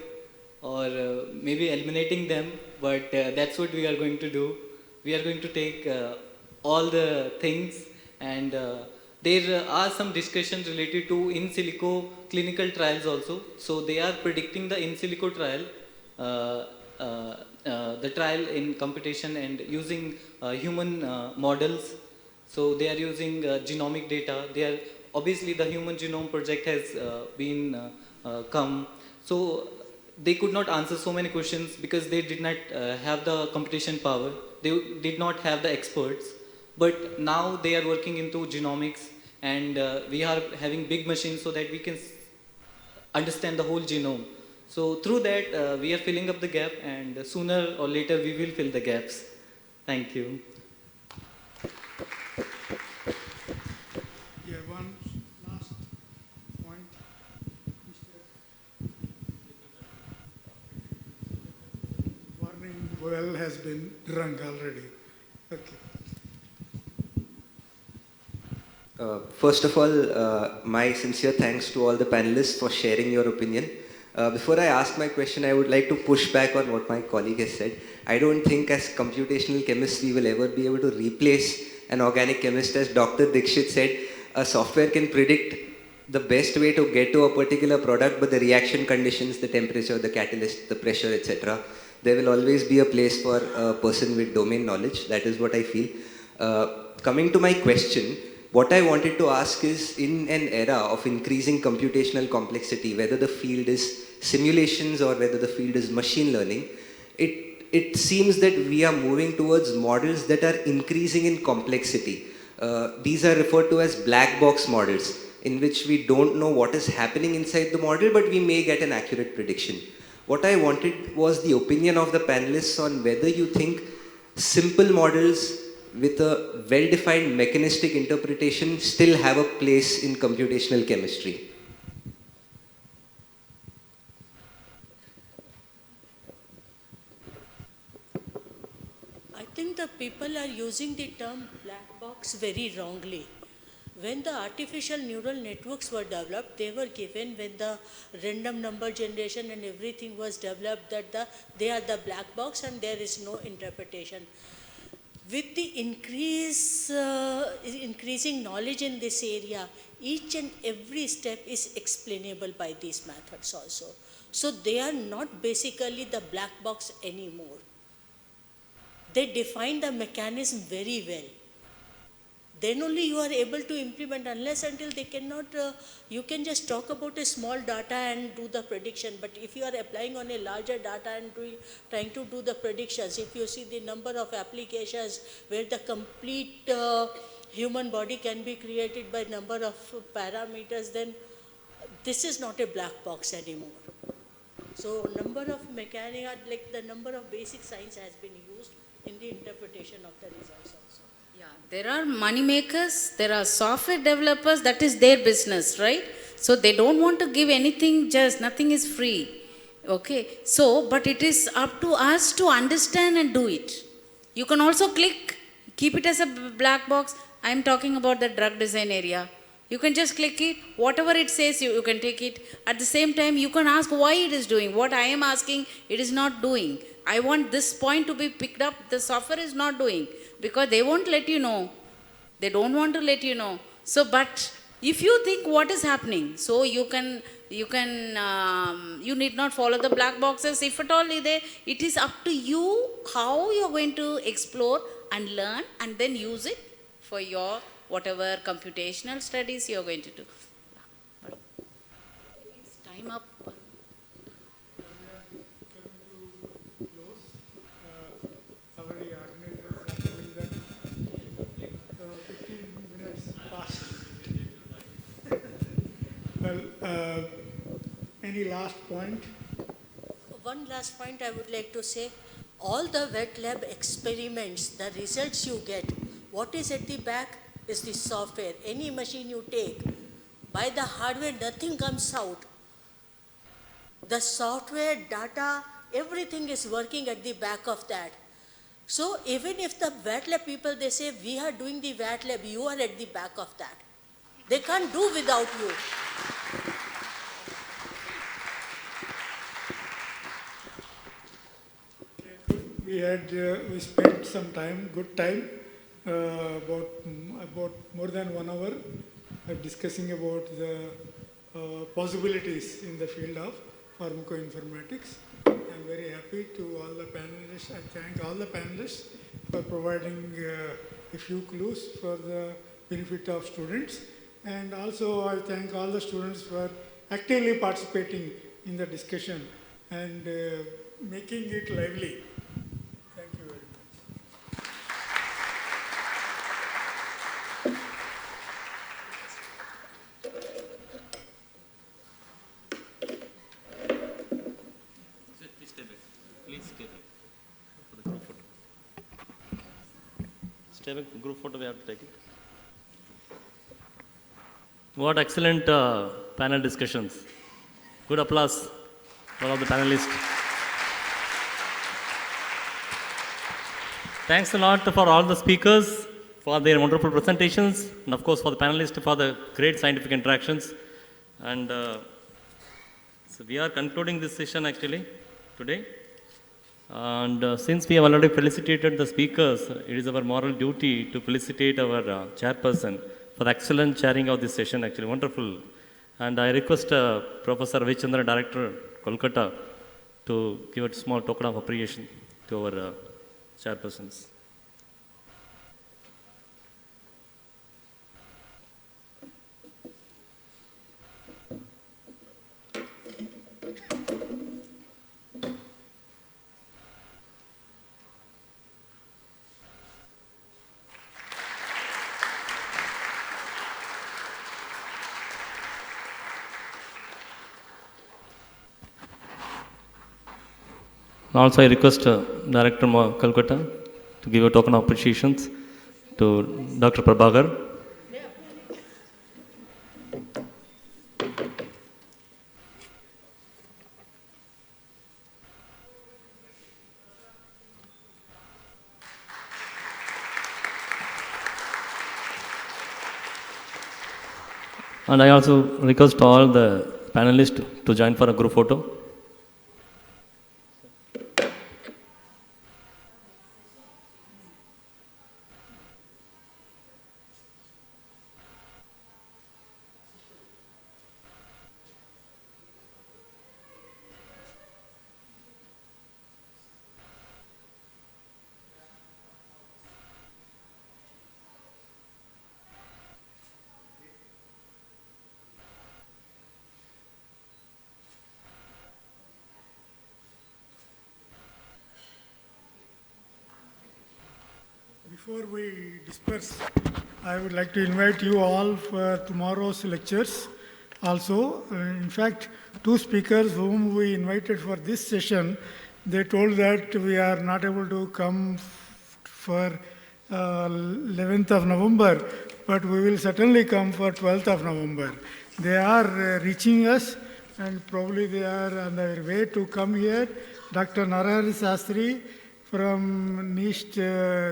Speaker 5: or maybe eliminating them, but that's what we are going to do. We are going to take all the things, and there are some discussions related to in silico clinical trials also. So they are predicting the in silico trial, the trial in computation and using human models. So they are using genomic data. They are obviously, the Human Genome Project has been come. So they could not answer so many questions because they did not have the computation power. They did not have the experts. But now they are working into genomics, and we are having big machines so that we can understand the whole genome. So through that, we are filling up the gap, and sooner or later we will fill the gaps. Thank you.
Speaker 20: Yeah, one last point. Warning well has been drunk already. Okay.
Speaker 17: First of all, my sincere thanks to all the panelists for sharing your opinion. Before I ask my question, I would like to push back on what my colleague has said. I don't think as computational chemists we will ever be able to replace an organic chemist. As Dr. Dixit said, a software can predict the best way to get to a particular product, but the reaction conditions, the temperature, the catalyst, the pressure, etc., there will always be a place for a person with domain knowledge. That is what I feel. Coming to my question, What I wanted to ask is, in an era of increasing computational complexity, whether the field is simulations or whether the field is machine learning, it seems that we are moving towards models that are increasing in complexity. These are referred to as black box models, in which we don't know what is happening inside the model, but we may get an accurate prediction. What I wanted was the opinion of the panelists on whether you think simple models with a well-defined mechanistic interpretation still have a place in computational chemistry.
Speaker 6: I think the people are using the term black box very wrongly. When the artificial neural networks were developed, they were given when the random number generation and everything was developed that they are the black box and there is no interpretation. With the increasing knowledge in this area, each and every step is explainable by these methods also. So they are not basically the black box anymore. They define the mechanism very well. Then only you are able to implement, unless until they cannot, you can just talk about a small data and do the prediction. But if you are applying on a larger data and trying to do the predictions, if you see the number of applications where the complete human body can be created by number of parameters, then this is not a black box anymore. So number of mechanical, like the number of basic science has been used in the interpretation of the results also.
Speaker 21: Yeah, there are money makers, there are software developers, that is their business, right? So they don't want to give anything, just nothing is free. Okay, so, but it is up to us to understand and do it. You can also click, keep it as a black box. I am talking about the drug design area. You can just click it, whatever it says, you can take it. At the same time, you can ask why it is doing. What I am asking, it is not doing. I want this point to be picked up, the software is not doing. Because they won't let you know. They don't want to let you know. So, but if you think what is happening, so you need not follow the black boxes. If at all it is up to you how you are going to explore and learn and then use it for your whatever computational studies you are going to do. But it's time up.
Speaker 20: Well, any last point?
Speaker 6: One last point I would like to say, all the wet lab experiments, the results you get, what is at the back is the software. Any machine you take, by the hardware nothing comes out. The software, data, everything is working at the back of that. So even if the wet lab people, they say, we are doing the wet lab, you are at the back of that. They can't do without you.
Speaker 20: We spent some time, good time, about more than 1 hour discussing about the possibilities in the field of pharmacoinformatics. I'm very happy to all the panelists. I thank all the panelists for providing a few clues for the benefit of students. And also I thank all the students for actively participating in the discussion and making it lively. Thank you very much.
Speaker 2: Please stay back. Please stay back for the group photo. Stay back, group photo we have to take it. What excellent panel discussions. Good applause for all the panelists. Thanks a lot for all the speakers for their wonderful presentations, and of course for the panelists for the great scientific interactions. And so we are concluding this session actually today. And since we have already felicitated the speakers, it is our moral duty to felicitate our chairperson for the excellent chairing of this session, actually wonderful. And I request Professor Vichandra, Director, Kolkata, to give a small token of appreciation to our chairpersons. Also, I request Director Calcutta to give a token of appreciation to Dr. Prabhakar. And I also request all the panelists to join for a group photo.
Speaker 20: Before we disperse, I would like to invite you all for tomorrow's lectures. Also, in fact, two speakers whom we invited for this session, they told that we are not able to come for 11th of November, but we will certainly come for 12th of November. They are reaching us, and probably they are on their way to come here. Dr. Narahari Sastri from NIST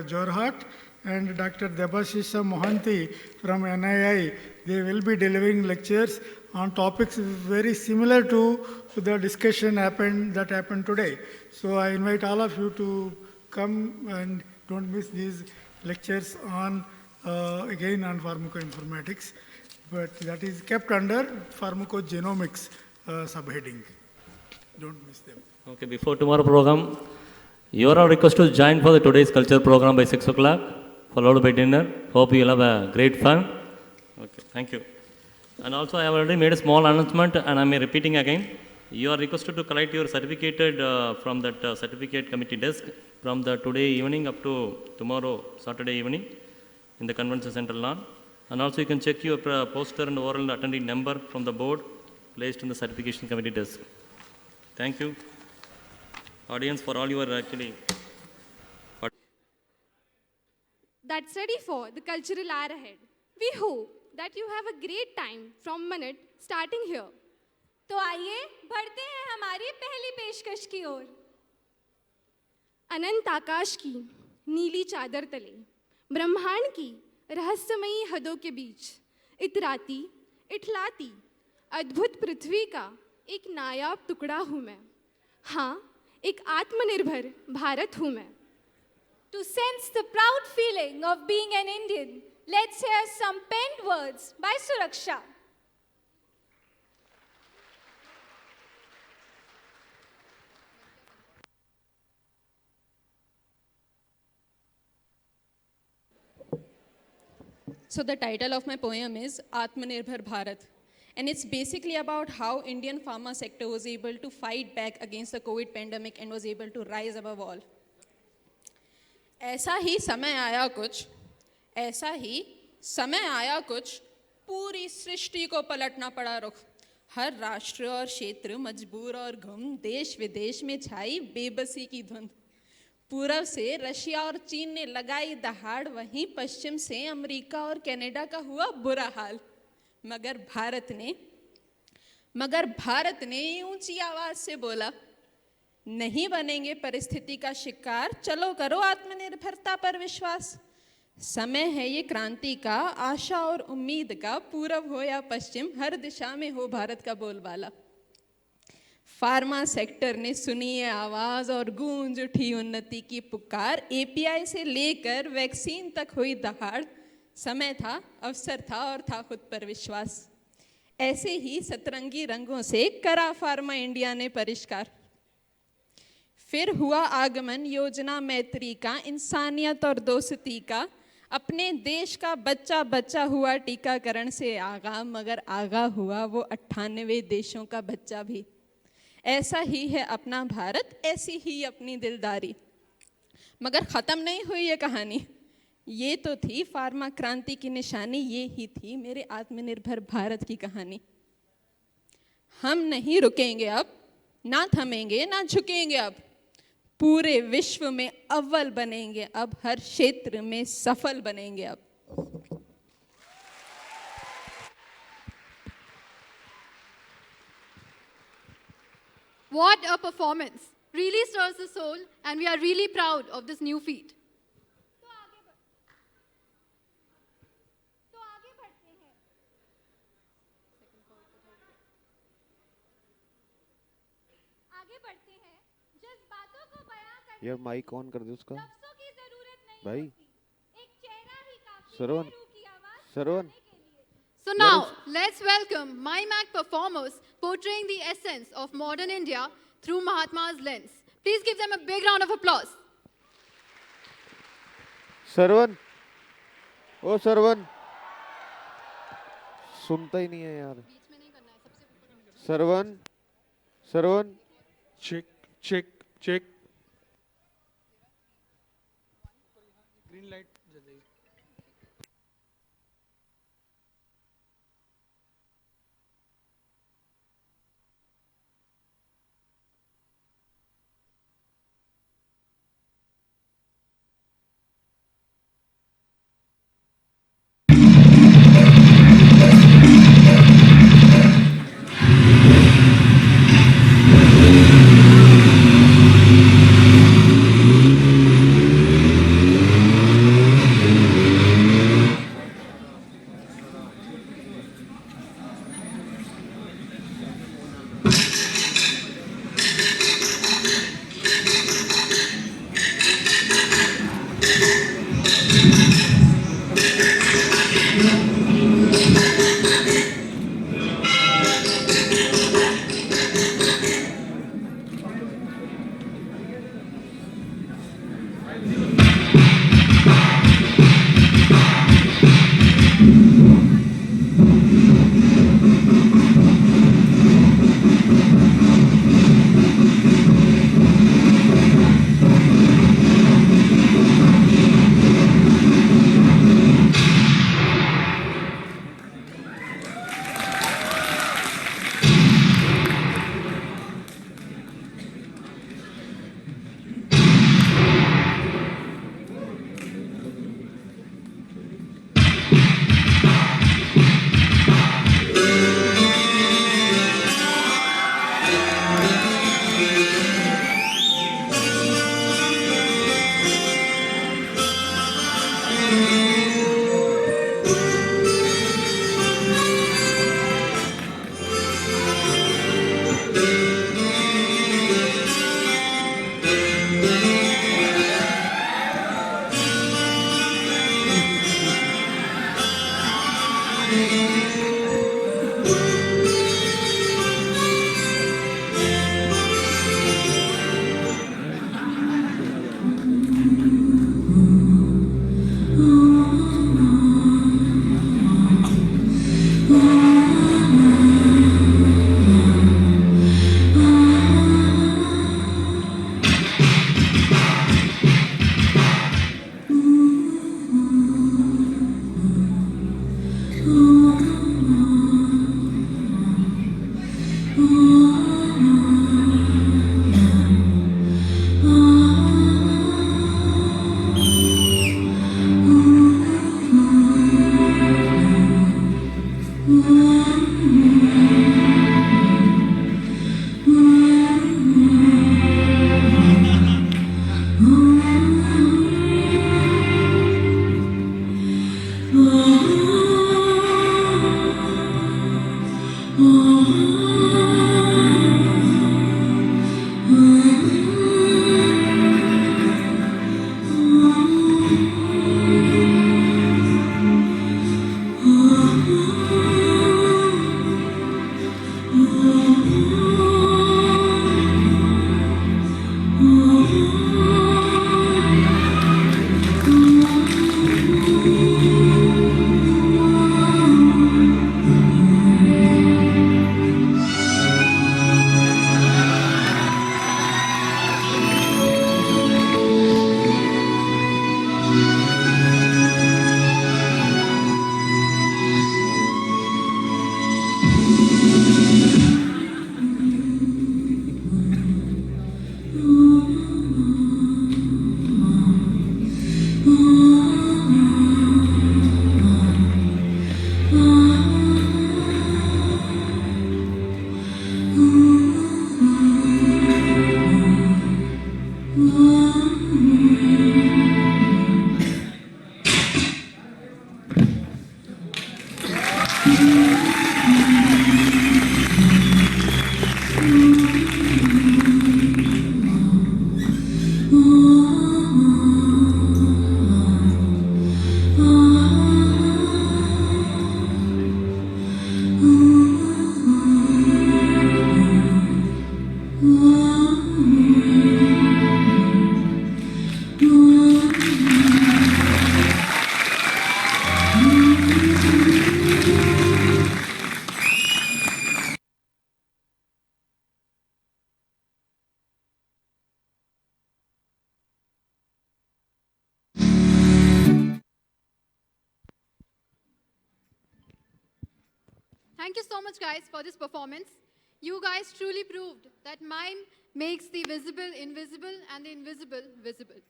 Speaker 20: Jorhat and Dr. Debashisha Mohanty from NII. They will be delivering lectures on topics very similar to the discussion that happened today. So I invite all of you to come and don't miss these lectures on, again, on pharmacoinformatics. But that is kept under pharmacogenomics subheading. Don't miss them.
Speaker 2: Okay, before tomorrow program, you are all requested to join for the today's culture program by 6 o'clock, followed by dinner. Hope you will have a great fun. Okay, thank you. And also I have already made a small announcement and I am repeating again. You are requested to collect your certificate from that certificate committee desk from the today evening up to tomorrow Saturday evening in the convention center lawn. And also you can check your poster and oral attendee number from the board placed in the certification committee desk. Thank you. Audience, for all your actually.
Speaker 15: That's ready for the cultural hour ahead. We hope that you have a great time from minute starting here.
Speaker 18: तो आइए बढ़ते हैं हमारी पहली पेशकश की ओर।
Speaker 15: अनंत आकाश की नीली चादर तले, ब्रह्मांड की रहस्यमयी हदों के बीच, इतराती, इठलाती, अद्भुत पृथ्वी का एक नायाब टुकड़ा हूँ मैं। हाँ, एक आत्मनिर्भर भारत हूँ मैं।
Speaker 18: To sense the proud feeling of being an Indian, let's hear some penned words by Suraksha.
Speaker 23: So the title of my poem is Atmanirbhar Bharat. And it's basically about how Indian pharma sector was able to fight back against the COVID pandemic and was able to rise above all. ऐसा ही समय आया कुछ, पूरी सृष्टि को पलटना पड़ा रुख। हर राष्ट्र और क्षेत्र मजबूर और गुम, देश विदेश में छाई बेबसी की धुंध। पूर्व से रशिया और चीन ने लगाई दहाड़, वहीं पश्चिम से अमेरिका और कनाडा का हुआ बुरा हाल। मगर भारत ने ऊंची आवाज से बोला, नहीं बनेंगे परिस्थिति का शिकार, चलो करो आत्मनिर्भरता पर विश्वास। समय है ये क्रांति का, आशा और उम्मीद का, पूरब हो या पश्चिम, हर दिशा में हो भारत का बोलबाला। फार्मा सेक्टर ने सुनी ये आवाज और गूंज उठी उन्नति की पुकार। एपीआई से लेकर वैक्सीन तक हुई दहाड़, समय था, अवसर था और था खुद पर विश्वास। ऐसे ही सतरंगी रंगों से करा फार्मा इंडिया ने परिष्कार। फिर हुआ आगमन योजना मैत्री का, इंसानियत और दोस्ती का। अपने देश का बच्चा बच्चा हुआ टीकाकरण से आगा, मगर आगा हुआ वो 98 देशों का बच्चा भी। ऐसा ही है अपना भारत, ऐसी ही अपनी दिलदारी। मगर ख़त्म नहीं हुई ये कहानी, ये तो थी फार्मा क्रांति की निशानी, ये ही थी मेरे आत्मनिर्भर भारत की कहानी। हम नहीं रुकेंगे अब, ना थमेंगे ना झुकेंगे अब, पूरे विश्व में अव्वल बनेंगे, अब हर क्षेत्र में सफल बनेंगे अब।
Speaker 1: What a performance! Really stirs the soul, and we are really proud of this new feat.
Speaker 7: यार माइक ऑन कर दे उसका भाई श्रवण श्रवण
Speaker 1: So now, let's welcome MIMAC performers portraying the essence of modern India through Mahatma's lens. Please give them a big round of applause.
Speaker 7: श्रवण ओ श्रवण सुनता ही नहीं है यार Shravan Shravan
Speaker 14: check check check
Speaker 10: green light जल रही है।
Speaker 1: Thank you so much, guys, for this performance. You guys truly proved that mime makes the visible invisible and the invisible visible.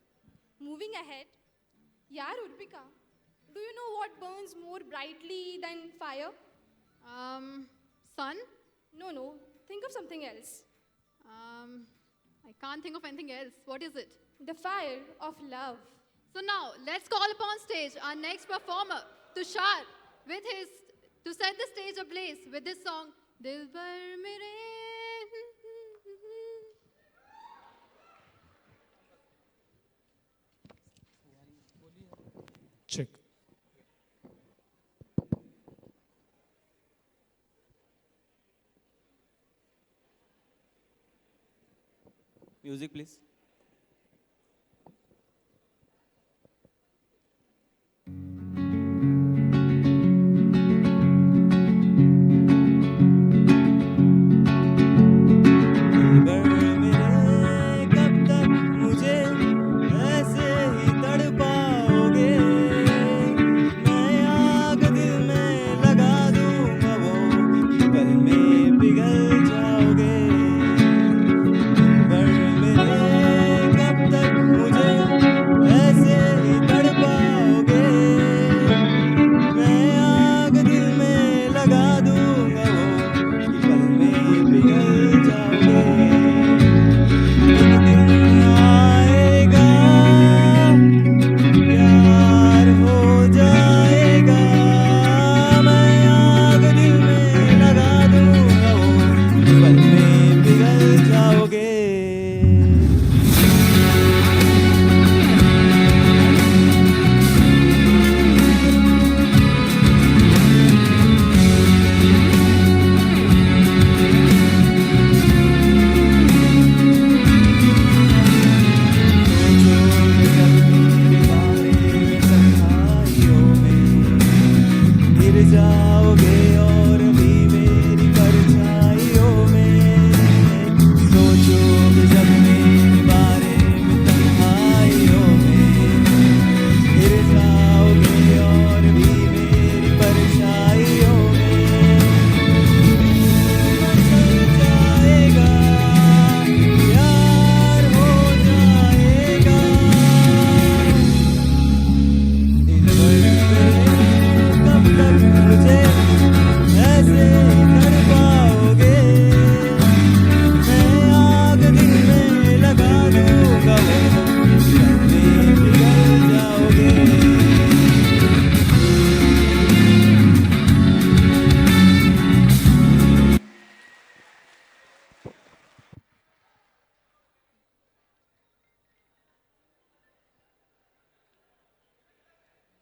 Speaker 15: Moving ahead, yaar Urpika, do you know what burns more brightly than fire?
Speaker 1: Sun?
Speaker 15: No, think of something else.
Speaker 1: I can't think of anything else. What is it?
Speaker 15: The fire of love.
Speaker 1: So now, let's call upon stage our next performer, Tushar, to set the stage ablaze with this song, Dilbar Mere.
Speaker 14: Check.
Speaker 12: Music, please.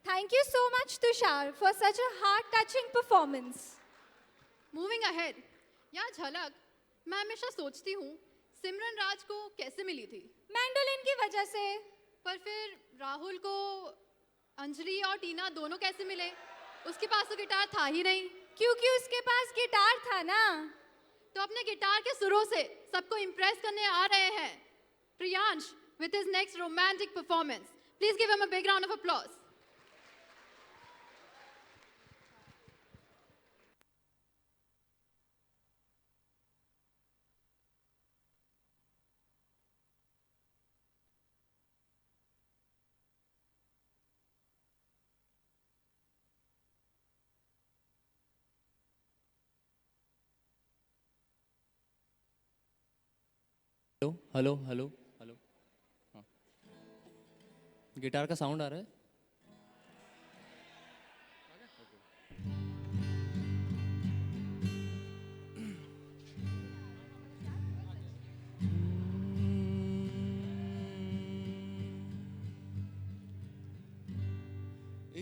Speaker 18: Thank you so much, Tushar, for such a heart-touching performance.
Speaker 1: Moving ahead, यार झलक, मैं हमेशा सोचती हूँ सिमरन राज को कैसे मिली थी?
Speaker 18: Mandolin की वजह से।
Speaker 1: पर फिर राहुल को अंजलि और टीना दोनों कैसे मिले? उसके पास तो गिटार था ही नहीं।
Speaker 18: क्योंकि उसके पास गिटार था ना।
Speaker 1: तो अपने गिटार के सुरों से सबको इम्प्रेस करने आ रहे हैं Priyansh with his next romantic performance. Please give him a big round of applause.
Speaker 12: Hello hello hello हाँ गिटार का साउंड आ रहा है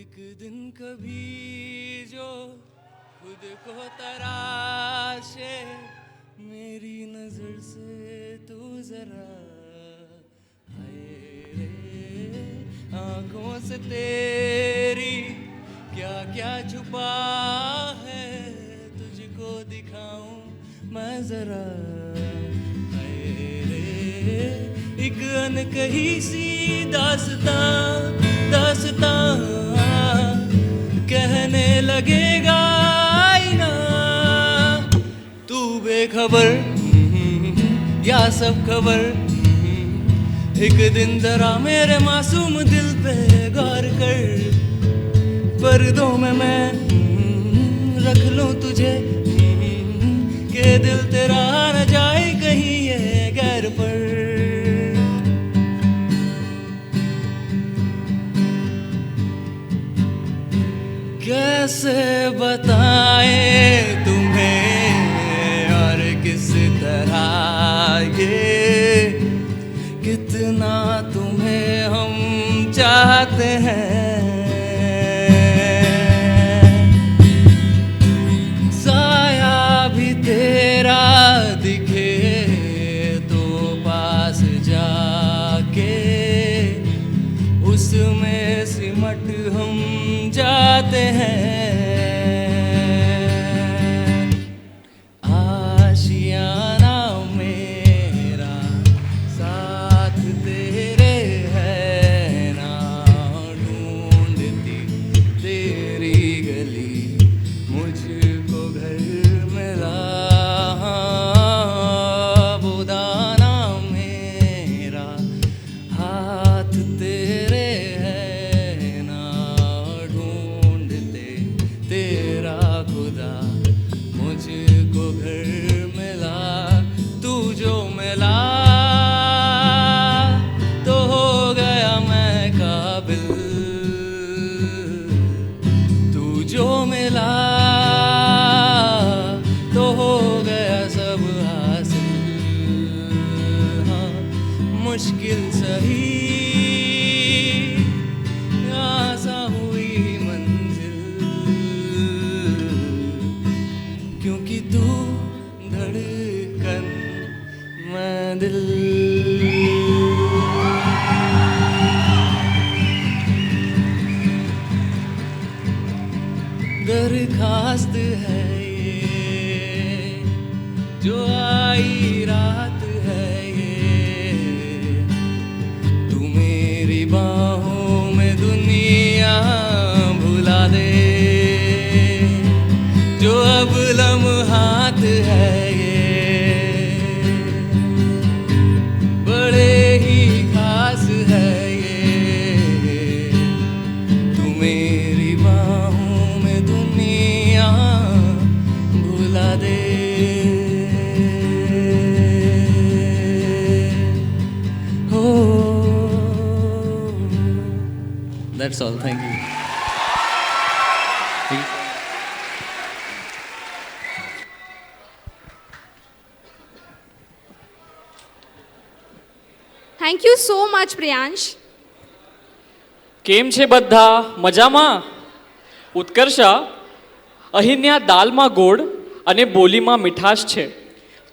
Speaker 13: एक दिन कभी जो खुद को तराशे मेरी नजर से तू जरा हाय रे आंखों से तेरी क्या क्या छुपा है तुझको दिखाऊं मैं जरा हाय रे एक अनकही सी दास्तां दास्तां कहने लगेगा आईना बेखबर या सब खबर, एक दिन जरा मेरे मासूम दिल पे गौर कर, पर्दों में मैं रख लूं तुझे, के दिल तेरा न जाए कहीं ये गैर पर। कैसे बताए तुम्हें और किस तरह ये, कितना तुम्हें हम चाहते हैं। साया भी तेरा दिखे तो पास जाके, उसमें सिमट हम जाते हैं। आशियाना मेरा साथ तेरे है ना, ढूंढती तेरी गली मुझको घर मिला। वो दाना मेरा हाथ तेरे है ना, ढूंढते तेरा खुदा मुझको घर मिला। तू जो मिला तो हो गया मैं काबिल, तू जो मिला तो हो गया सब हासिल। हाँ, मुश्किल सही आसा हुई मंजिल, क्योंकि तू धड़कन मैं दिल। दरखास्त है ये जो आई रात है ये, तू मेरी बाहों में दुनिया भुला दे। जो अब लम्हात है ये बड़े ही खास है ये, तू मेरी बाहों में दुनिया भुला दे। That's all. Thank you.
Speaker 15: Thank you so much, Priyansh.
Speaker 4: કેમ છે બધા મજામાં? ઉત્કર્ષા, અહીંના દાલમાં ગોળ અને બોલીમાં મીઠાશ છે.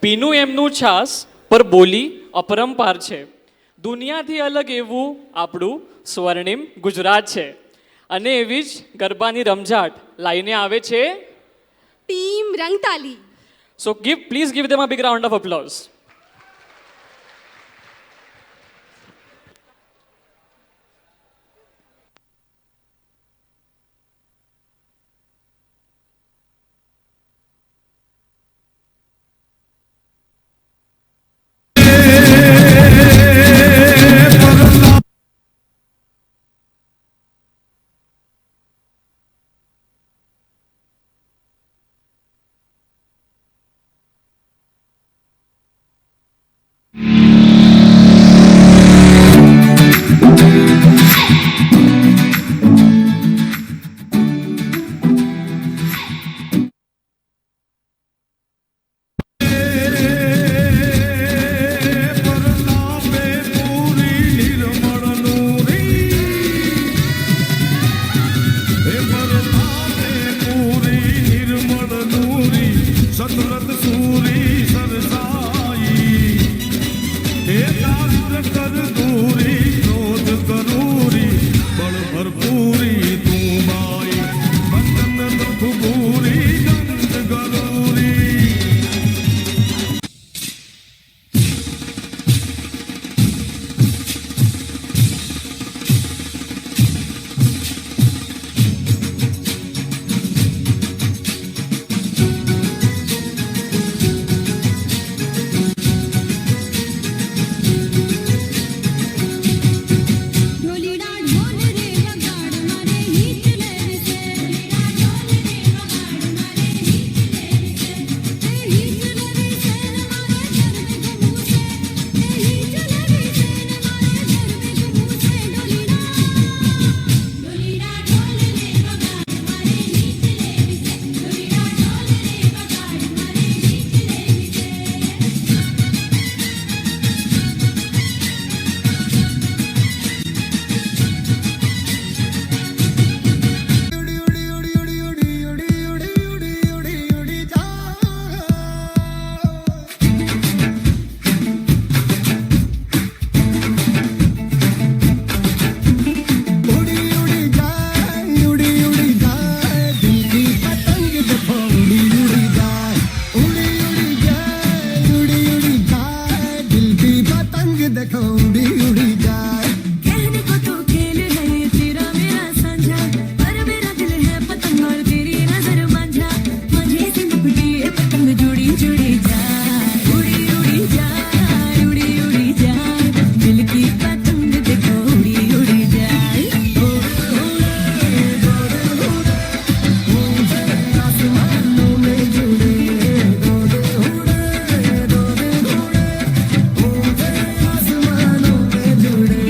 Speaker 4: પીનું એમનું છાસ પર બોલી અપરંપાર છે. દુનિયાથી અલગ એવું આપણું સ્વર્ણિમ ગુજરાત છે. અને એવી જ ગરબાની રમઝાટ લાઈને આવે છે
Speaker 15: team Rangtaali.
Speaker 4: So please give them a big round of applause.
Speaker 9: देखो उड़ी उड़ी जाए कहने को तो खेल है ये तेरा मेरा साझा पर मेरा दिल है पतंग और तेरी नजर मांझा मुझे से लिपटी है पतंग जुड़ी जुड़ी जाए उड़ी उड़ी जाए उड़ी उड़ी जाए दिल की पतंग देखो उड़ी उड़ी जाए आसमानों में जुड़े आसमानों में जुड़े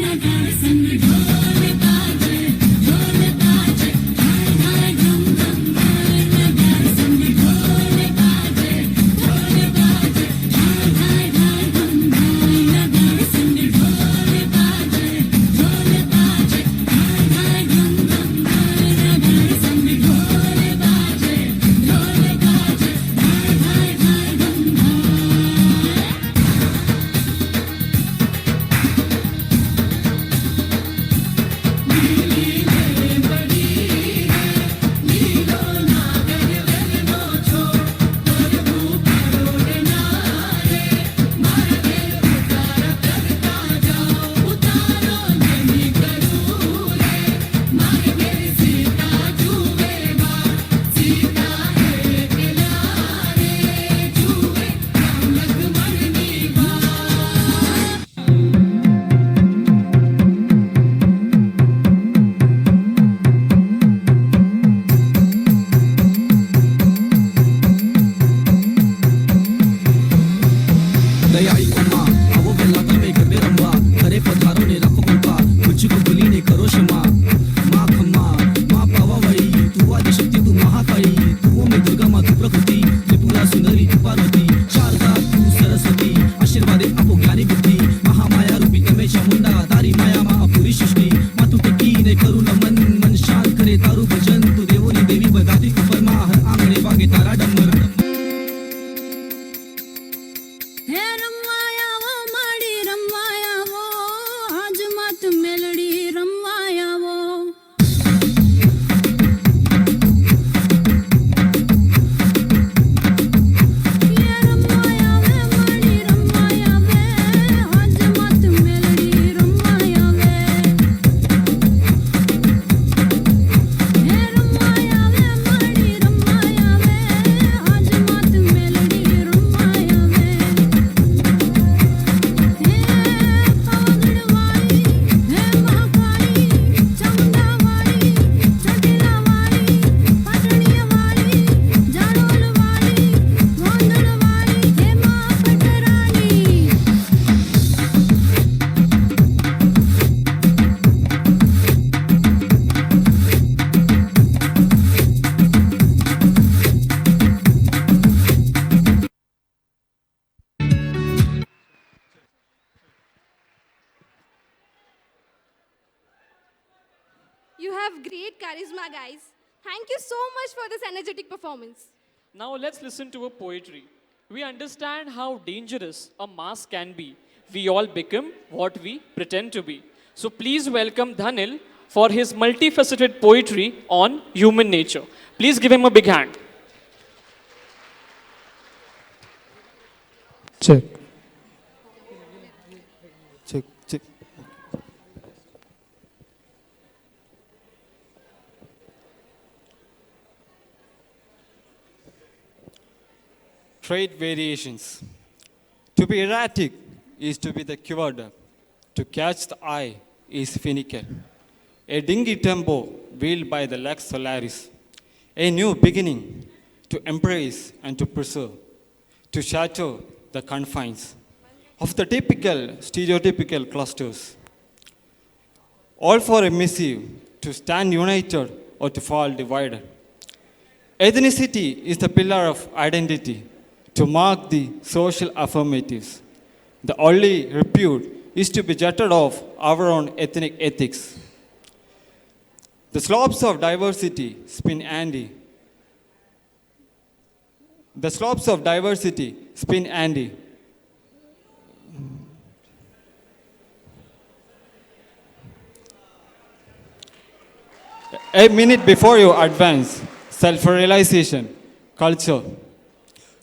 Speaker 9: नगार संग ढोल बाजे ढोल बाजे हाय धम धम नगार संग ढोल बाजे ढोल बाजे हाय धम नगार संग ढोल बाजे ढोल बाजे हाय धम नगार संग ढोल बाजे ढोल बाजे हाय
Speaker 13: दयाई उम्मा आवो बेला का में करबे रंबा करे पधारो ने रखो कृपा मुझको बुली ने करो क्षमा माँ खम्मा माँ पावा वही तू आदि शक्ति तू महाकाई तू में दुर्गा माँ तू प्रकृति त्रिपुरा सुंदरी तू पार्वती शारदा तू सरस्वती आशीर्वादे आपो ज्ञानी बुद्धि महामाया रूपी तमे चामुंडा तारी माया माँ पूरी सृष्टि माँ तू टिकी ने करुण मन मन शांत करे तारू भजन तू देवोली देवी बगाती ऊपर माँ हर आंगणे बागे तारा डमर
Speaker 9: हे रमवाया वो माड़ी रमवाया वो आज मत मेलड़ी रमवाया वो ये रमवाया वे माड़ी रमवाया वे आज मत मेलड़ी रमवाया वे हे रमवाया वे माड़ी रमवाया वे आज मत मेलड़ी रमवाया वे
Speaker 15: You have great charisma, guys. Thank you so much for this energetic performance.
Speaker 4: Now let's listen to a poetry. We understand how dangerous a mask can be. We all become what we pretend to be. So please welcome Dhanil for his multifaceted poetry on human nature. Please give him a big hand.
Speaker 11: Check. Check, check. Trait variations. To be erratic is to be the coward. To catch the eye is finical. A dingy tempo wheeled by the Lex Solaris. A new beginning to embrace and to preserve. To shatter the confines of the typical, stereotypical clusters. All for a missive to stand united or to fall divided. Ethnicity is the pillar of identity to mark the social affirmatives. The only repute is to be jutted off our own ethnic ethics. The slopes of diversity spin Andy. The slopes of diversity spin Andy. A minute before you advance, self-realization, culture.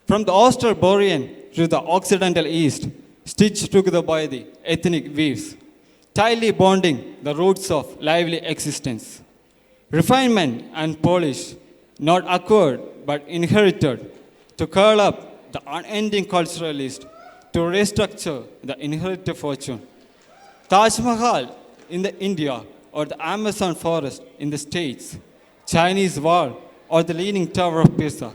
Speaker 11: From the Austro-Borean to the Occidental East, stitched together by the ethnic weaves, tightly bonding the roots of lively existence. Refinement and polish, not acquired but inherited, to curl up the unending culturalist, to restructure the inherited fortune. Taj Mahal in the India or the Amazon forest in the States, Chinese wall or the Leaning Tower of Pisa.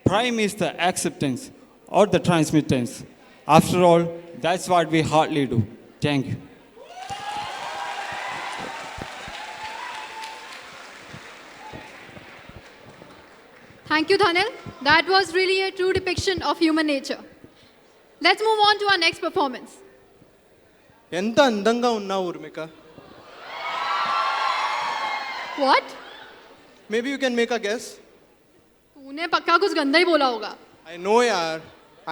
Speaker 11: Prime is the acceptance or the transmittance. After all, that's what we hardly do. Thank you.
Speaker 1: Thank you, Dhanil. That was really a true depiction of human nature. Let's move on to our next performance.
Speaker 3: ఎంత అందంగా ఉన్నావు ఉర్మిక.
Speaker 1: What?
Speaker 3: Maybe you can make a guess.
Speaker 1: तूने पक्का कुछ गंदा ही बोला होगा.
Speaker 3: I know yaar.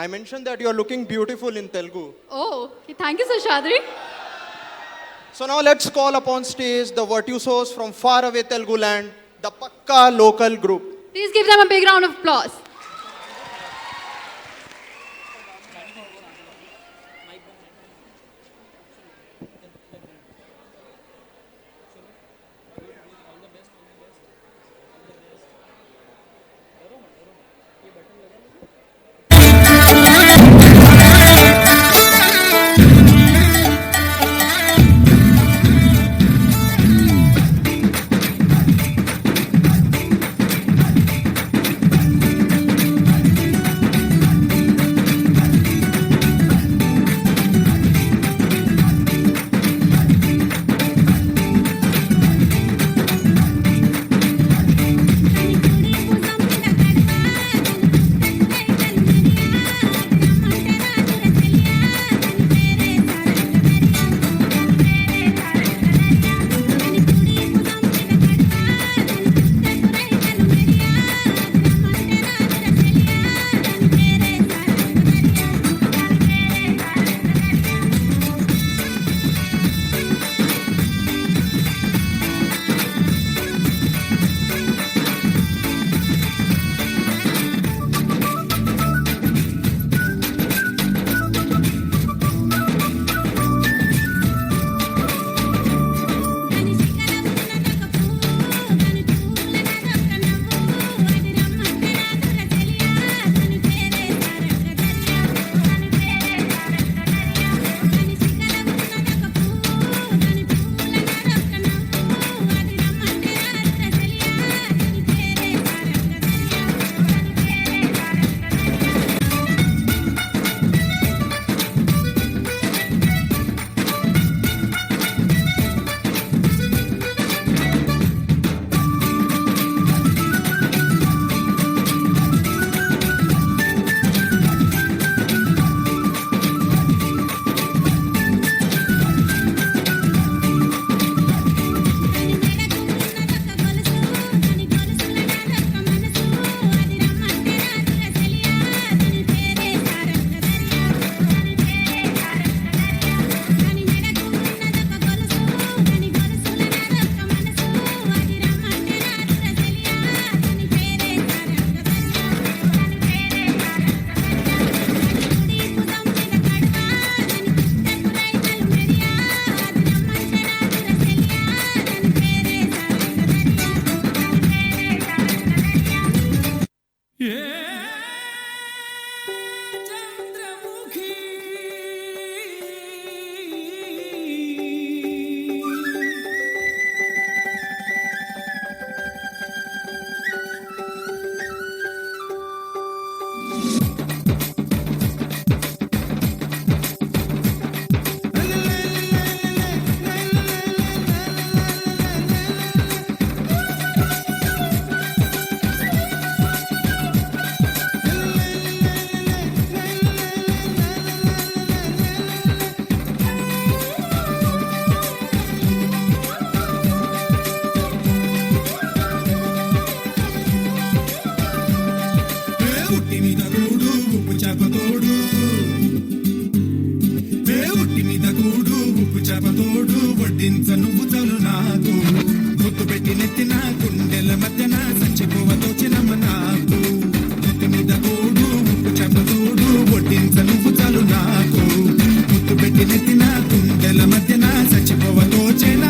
Speaker 3: I mentioned that you are looking beautiful in Telugu.
Speaker 1: Oh, okay. Thank you, Seshadri.
Speaker 3: So now let's call upon stage the virtuosos from far away Telugu land, the Pakka local group.
Speaker 1: Please give them a big round of applause.
Speaker 16: చేపతోడు వడ్డించ నువ్వు చాలు నాకు గుర్తు పెట్టి
Speaker 9: పెట్టినెత్తిన గుండెల మధ్యన చచ్చిపోవతోచిన నాకు ముత్తు మీద గోడు ముప్పు చెమతోడు ఒడ్డించ నువ్వు చాలు నాకు ముత్తు పెట్టినెత్తిన గుండెల మధ్యన చచ్చిపోవతోచిన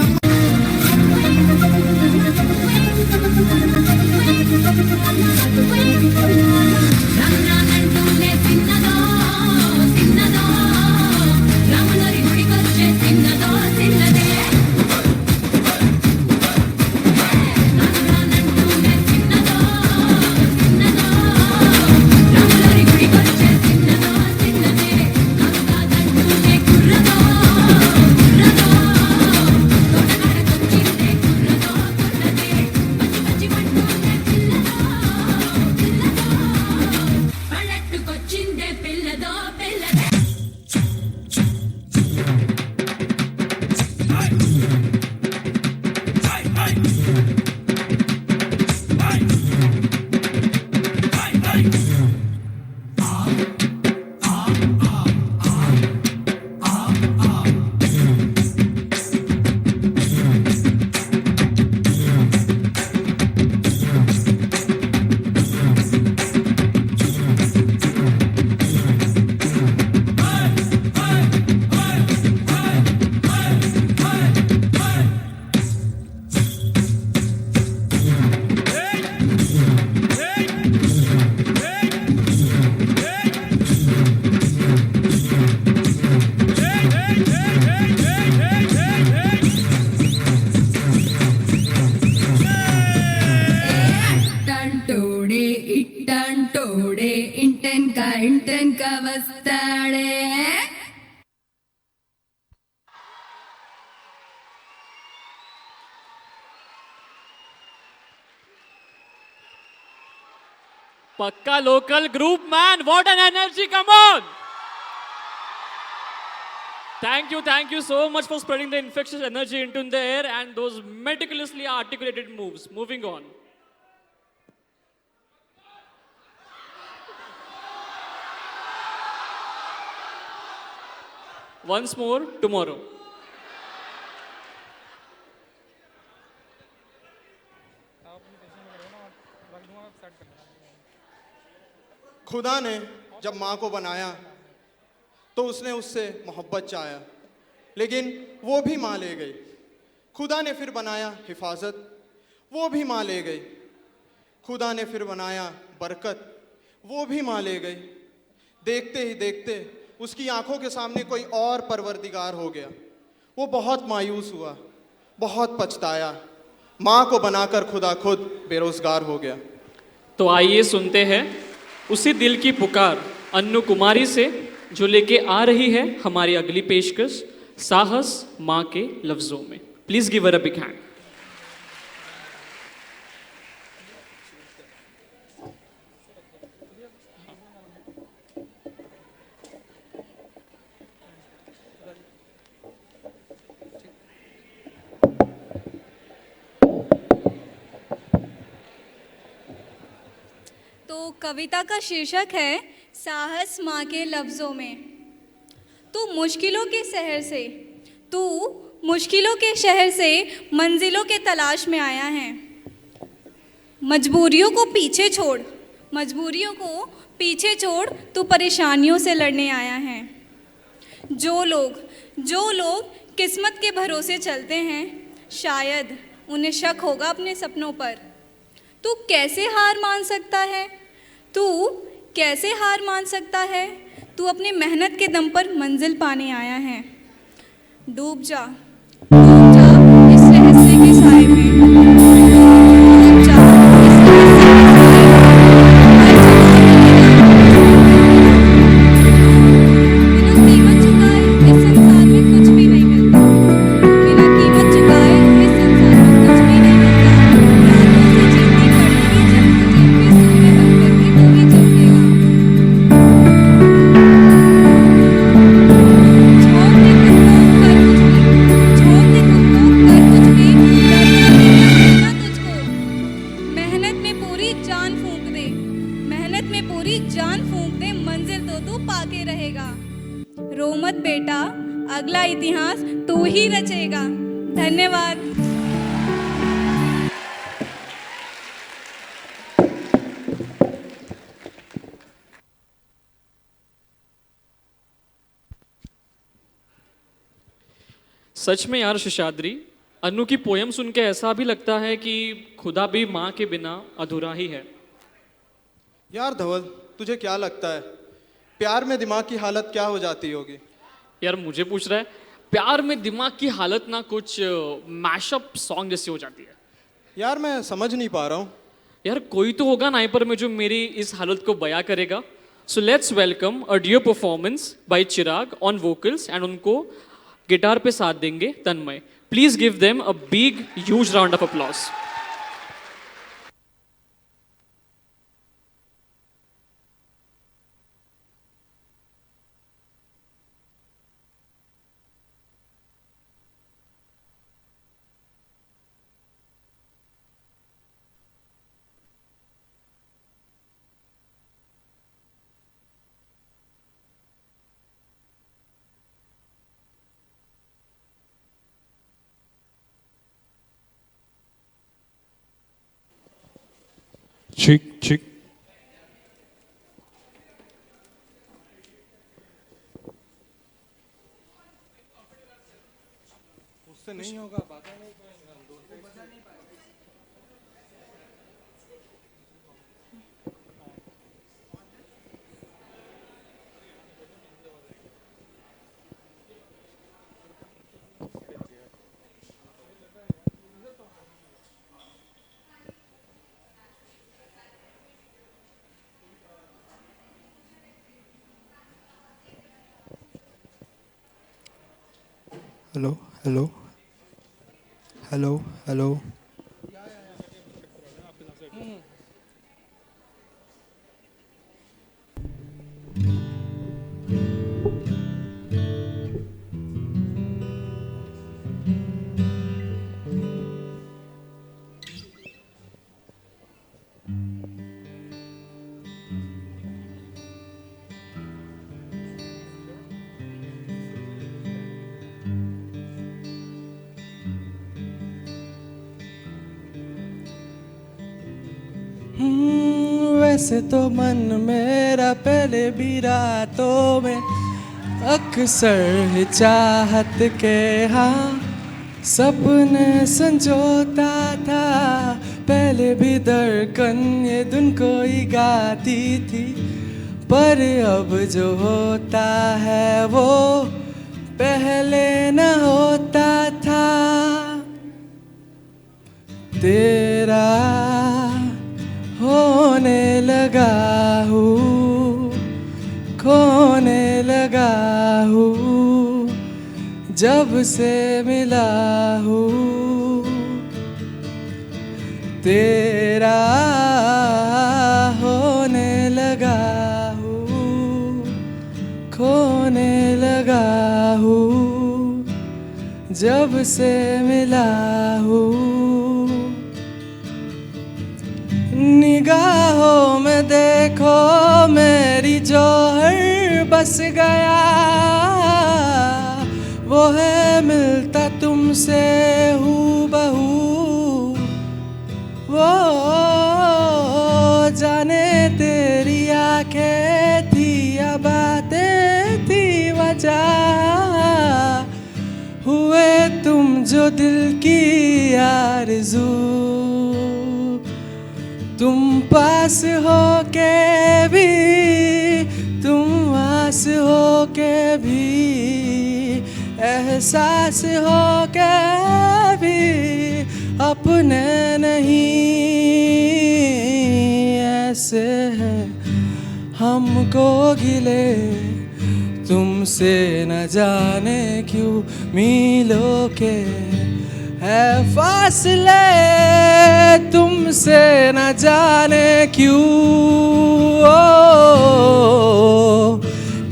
Speaker 8: ఇంటెన్క వస్తాడే
Speaker 4: Pakka local group, man. What an energy. Come on. Thank you so much for spreading the infectious energy into the air and those meticulously articulated moves. Moving on. Once more tomorrow.
Speaker 3: खुदा ने जब माँ को बनाया तो उसने उससे मोहब्बत चाहा, लेकिन वो भी माँ ले गई। खुदा ने फिर बनाया हिफाजत, वो भी माँ ले गई। खुदा ने फिर बनाया बरकत, वो भी माँ ले गई। देखते ही देखते उसकी आंखों के सामने कोई और परवरदिगार हो गया। वो बहुत मायूस हुआ, बहुत पछताया। माँ को बनाकर खुदा खुद बेरोजगार हो गया।
Speaker 4: तो आइए सुनते हैं उसी दिल की पुकार अन्नू कुमारी से, जो लेके आ रही है हमारी अगली पेशकश साहस माँ के लफ्जों में। Please give her a big hand.
Speaker 16: तो कविता का शीर्षक है साहस माँ के लफ्ज़ों में। तू मुश्किलों के शहर से मंजिलों के तलाश में आया है। मजबूरियों को पीछे छोड़ तू परेशानियों से लड़ने आया है। जो लोग किस्मत के भरोसे चलते हैं, शायद उन्हें शक होगा अपने सपनों पर। तू कैसे हार मान सकता है? तू अपनी मेहनत के दम पर मंजिल पाने आया है। डूब जा इस रहस्य के साए में। डूब जा इस रहस्य के साए में। बिना कीमत चुकाए इस संसार में कुछ भी नहीं मिलता। बिना कीमत चुकाए इस संसार में कुछ भी नहीं मिलता। रातों से जीतनी पड़ेगी, जब तुझे फिर सूर्य बनकर भी तू ही चमकेगा। रो मत बेटा, अगला इतिहास तू ही रचेगा। धन्यवाद।
Speaker 4: सच में यार शिशाद्री, अनु की पोयम सुन के ऐसा भी लगता है कि खुदा भी माँ के बिना अधूरा ही है।
Speaker 3: यार धवल, तुझे क्या लगता है प्यार में दिमाग की हालत क्या हो जाती होगी?
Speaker 4: यार मुझे पूछ रहा है, प्यार में दिमाग की हालत ना कुछ मैशअप सॉन्ग जैसी हो जाती है।
Speaker 3: यार मैं समझ नहीं पा रहा हूँ।
Speaker 4: यार कोई तो होगा नाइपर में जो मेरी इस हालत को बयां करेगा। So let's welcome a duo performance by Chirag on vocals and उनको गिटार पे साथ देंगे Tanmay. Please give them a big huge round of applause.
Speaker 14: Chick, chick.
Speaker 3: उससे नहीं होगा, बात नहीं।
Speaker 5: Hello, hello, hello, hello.
Speaker 13: वैसे तो मन मेरा पहले भी रातों में अक्सर ही चाहत के हाँ सपने संजोता था। पहले भी धड़कन ये धुन कोई गाती थी, पर अब जो होता है वो पहले न होता था। तेरा होने लगा हूँ, खोने लगा हूँ, जब से मिला हूँ। तेरा होने लगा हूँ, खोने लगा हूँ, जब से मिला हूँ। निगाहों में देखो मेरी जौहर बस गया, वो है मिलता तुमसे हूबहू। वो जाने तेरी आंखें थी या बातें थी वजह, हुए तुम जो दिल की आरज़ू। तुम पास हो के भी, तुम आस हो के भी, एहसास हो के भी अपने नहीं। ऐसे है हमको गिले तुमसे न जाने क्यों मीलों के है फासले, तुमसे न जाने क्यों।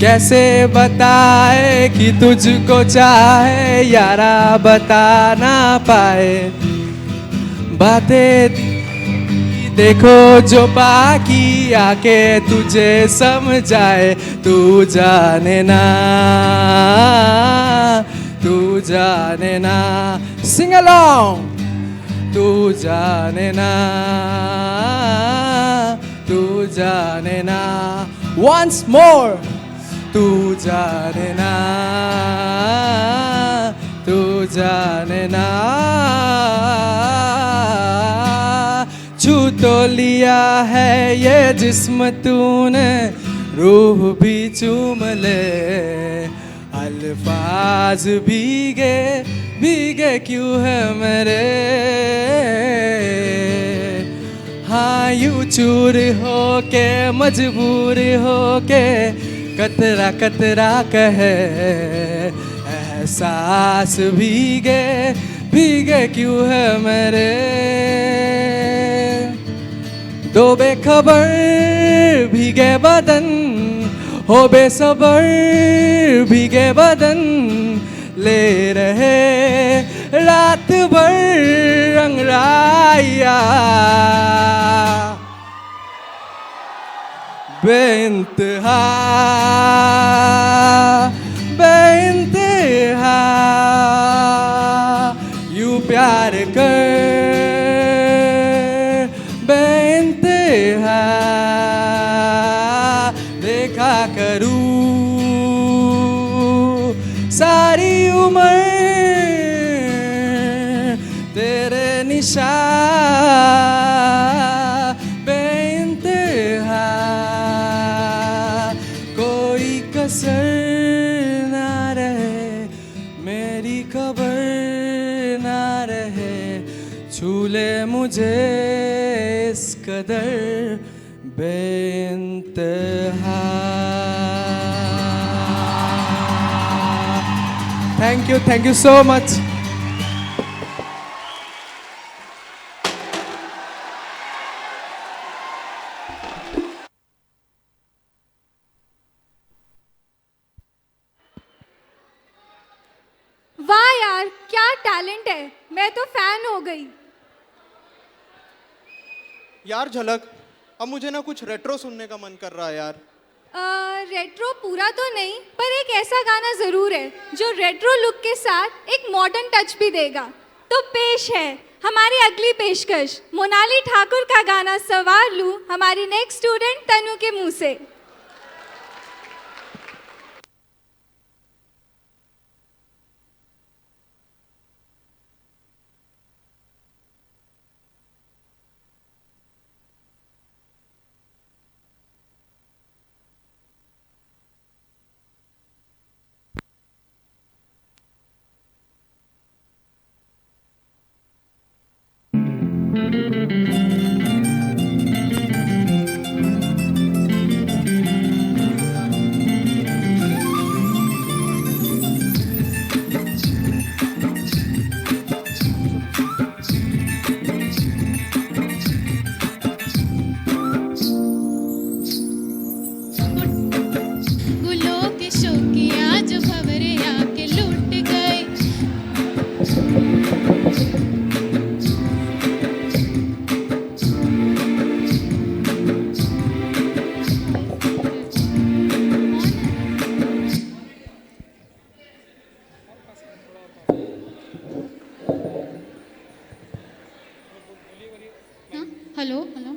Speaker 13: कैसे बताए कि तुझको चाहे यारा, बता ना पाए बातें देखो जो बाकी आके तुझे समझाए। तू जाने ना, तू जाने ना, sing along। तू जाने ना, तू जाने ना, once more। तू जाने ना, तू तू जाने ना, छू तो लिया है ये जिस्म तूने, रूह भी चूम ले, अल्फाज भीगे भीगे क्यों है मेरे, हाँ यूं चूर हो के मजबूर हो के कतरा कतरा कहे, एहसास भीगे भीगे क्यों है मेरे, दो बेखबर भीगे बदन, हो बेसबर भीगे बदन, ले रहे रात भर अंगड़ाइया, बेइंतहा बेइंतहा यूं प्यार कर बेइंतहा, देखा करूं सारी उम्र तेरे निशान बेइंतहा, कोई कसर ना रहे, मेरी खबर ना रहे, छू ले मुझे इस कदर बेइंतहा। Thank you so much.
Speaker 18: वाह यार, क्या टैलेंट है, मैं तो फैन हो गई।
Speaker 3: यार झलक, अब मुझे ना कुछ रेट्रो सुनने का मन कर रहा है यार।
Speaker 18: रेट्रो पूरा तो नहीं, पर एक ऐसा गाना जरूर है जो रेट्रो लुक के साथ एक मॉडर्न टच भी देगा। तो पेश है हमारी अगली पेशकश, मोनाली ठाकुर का गाना सवार लूं, हमारी नेक्स्ट स्टूडेंट तनु के मुंह से।
Speaker 1: हेलो हेलो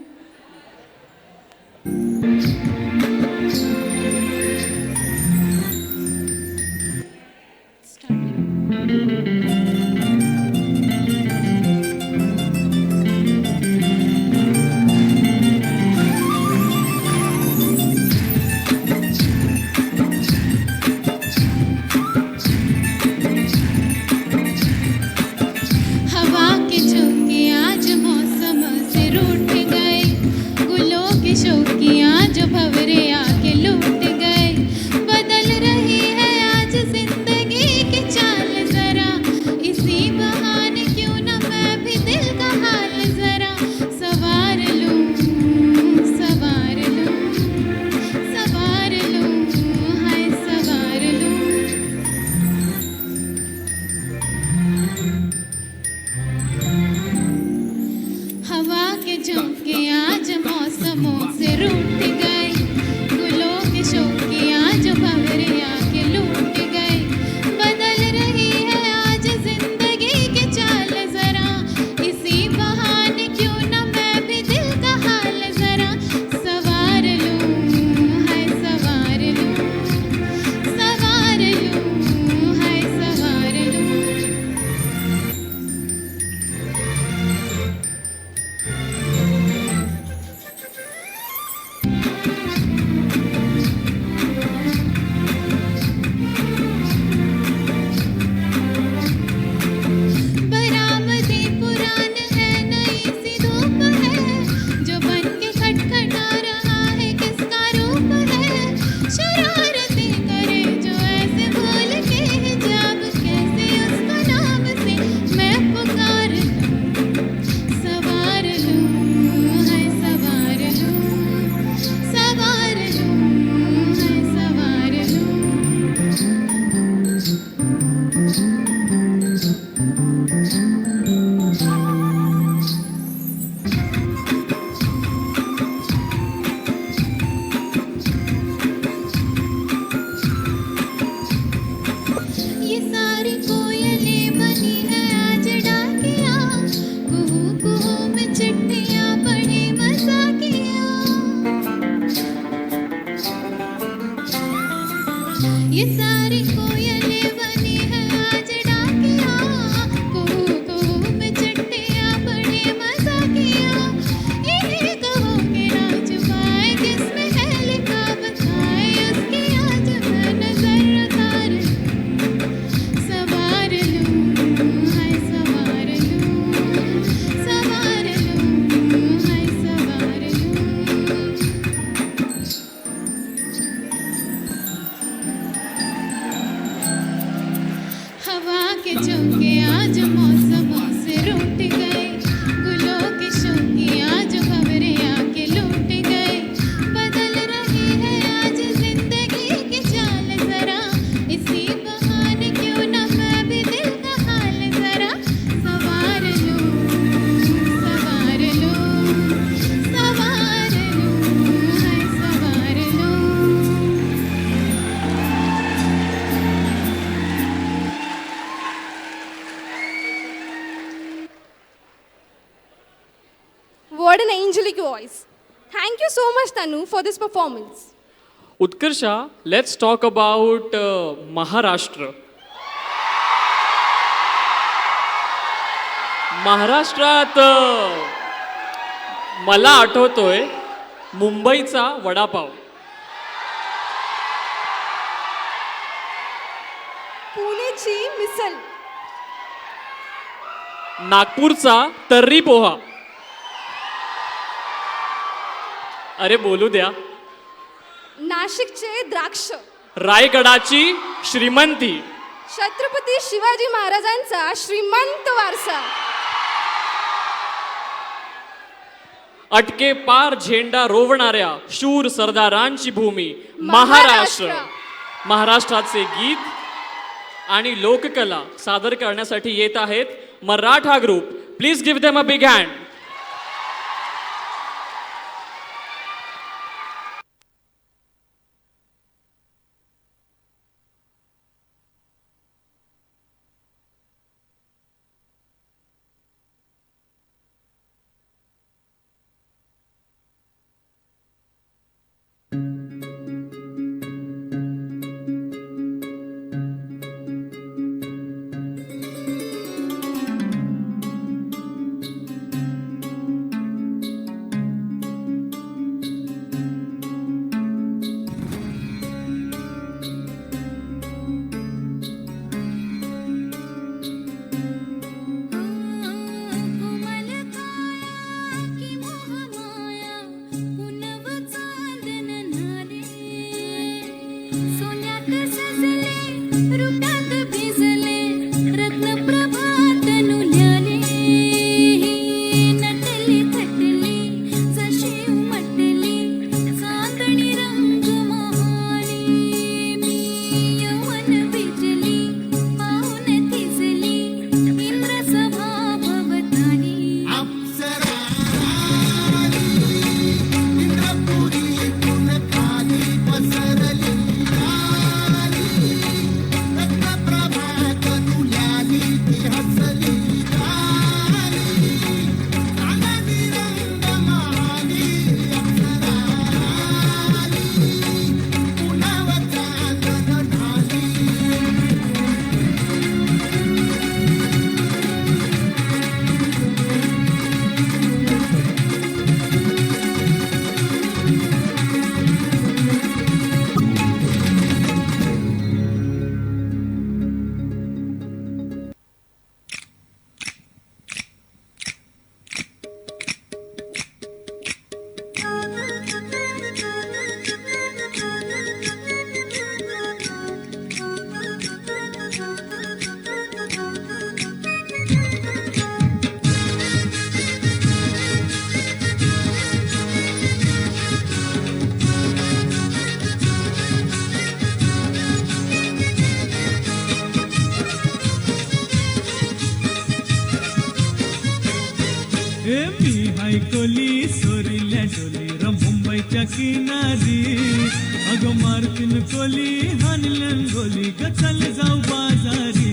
Speaker 17: हवा के झोंके आज मौसम से रूठ गए,
Speaker 15: heard an angelic voice. Thank you so much, Tanu, for this performance.
Speaker 4: Utkarsha, let's talk about Maharashtra. महाराष्ट्रात मला आठवतोय मुंबईचा वडापाव,
Speaker 15: पुणेची मिसल,
Speaker 4: नागपूरचा तर्री पोहा. अरे बोलू द्या.
Speaker 15: नाशिकचे द्राक्ष,
Speaker 4: रायगडाची श्रीमंती,
Speaker 15: छत्रपती शिवाजी महाराजांचा श्रीमंत वारसा,
Speaker 4: अटके पार झेंडा रोवणाऱ्या शूर सरदारांची भूमी महाराष्ट्र. महाराष्ट्राचे गीत आणि लोककला सादर करण्यासाठी येत आहेत Maratha group. Please give them a big hand.
Speaker 17: ऐकली सोरील्या डोली र मुंबईच्या किनारी अग मारतीन कोली हानलन गोली ग चल जाऊ बाजारी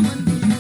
Speaker 19: मंदिर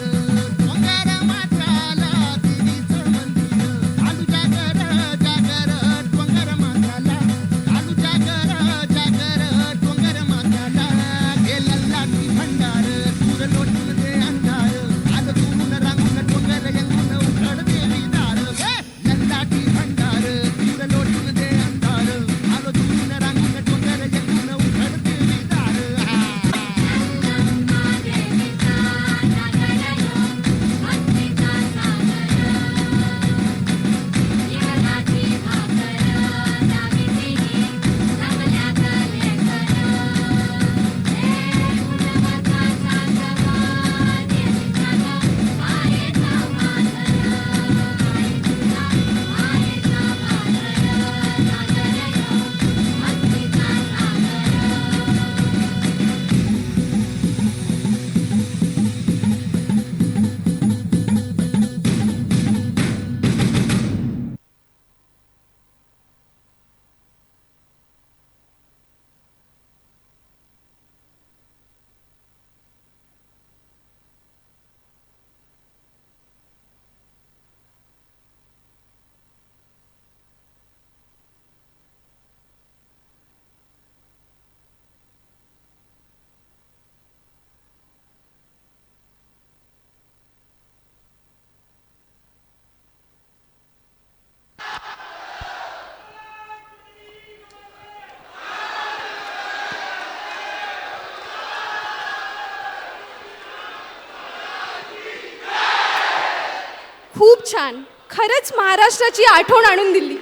Speaker 15: खूप छान. खरंच महाराष्ट्राची आठवण आणून दिली.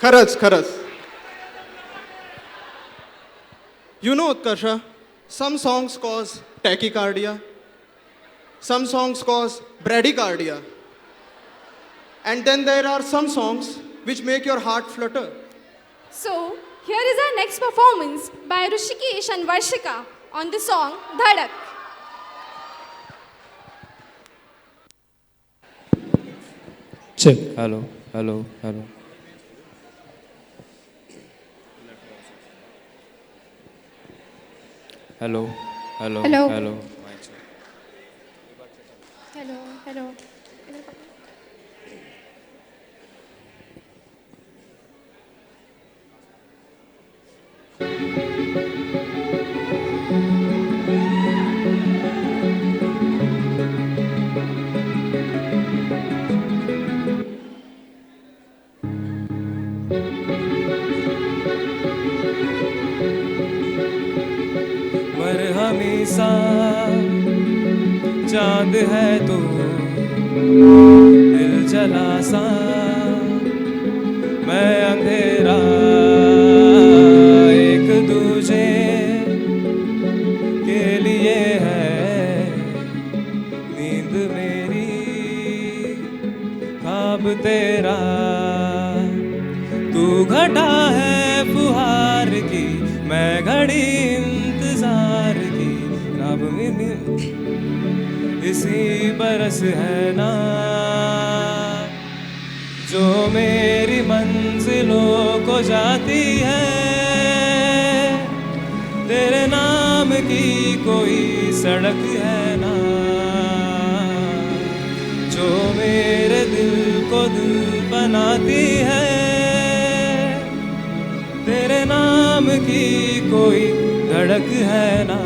Speaker 3: खरंच खरंच. You know, Utkarsha, some songs cause tachycardia, some songs cause bradycardia, and then there are some songs which make your heart flutter.
Speaker 15: So, here is our next performance by Rishikesh and Varshika on the song Dhadak.
Speaker 12: Check. Hello, hello, hello. Hello, hello,
Speaker 15: Hello.
Speaker 12: hello.
Speaker 15: Hello, hello.
Speaker 13: मरहमी सा चाँद है तू, दिल जला सा मैं अंधेरा, एक दूजे के लिए है नींद मेरी, ख्वाब तेरा तू घटा है फुहार की, मैं घड़ी इंतजार की, रब में इसी बरस है ना जो मेरी मंजिलों को जाती है, तेरे नाम की कोई सड़क है ना जो मेरे दिल को दिल बनाती है, तेरे नाम की कोई धड़क है ना.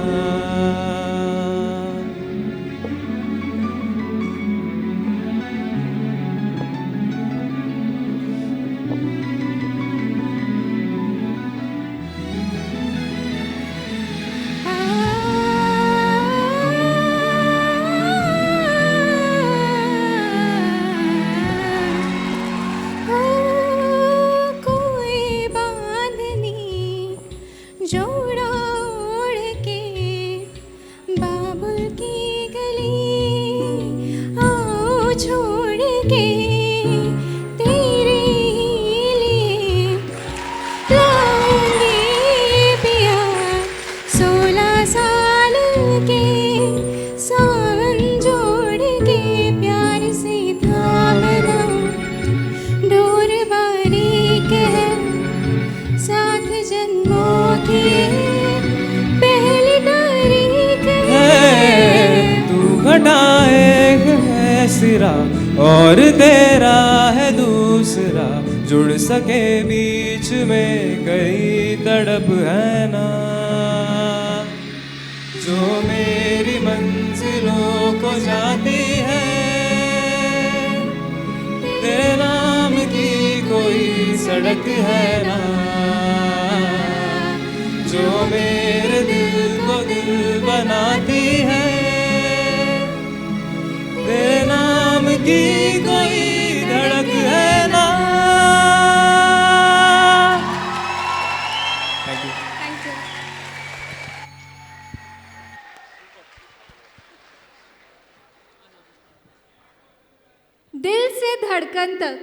Speaker 15: कोई बांधनी जोड़ा ओढ़ के बाबुल की गली आओ छोड़ के तेरे लिए लाऊंगी पिया 16 साल के सावन जोड़ के प्यार से थामना डोर बारीक है सात जन्मों की पहली तारीख है.
Speaker 13: तू घटाएग है सिरा और तेरा है दूसरा, जुड़ सके बीच में कई तड़प है ना जो मेरी मंजिलों को जाती है, तेरे नाम की कोई सड़क है ना जो मेरे दिल को दिल बनाती है, तेरे नाम की कोई धड़क है ना. Thank you.
Speaker 15: Thank you. दिल से धड़कन तक,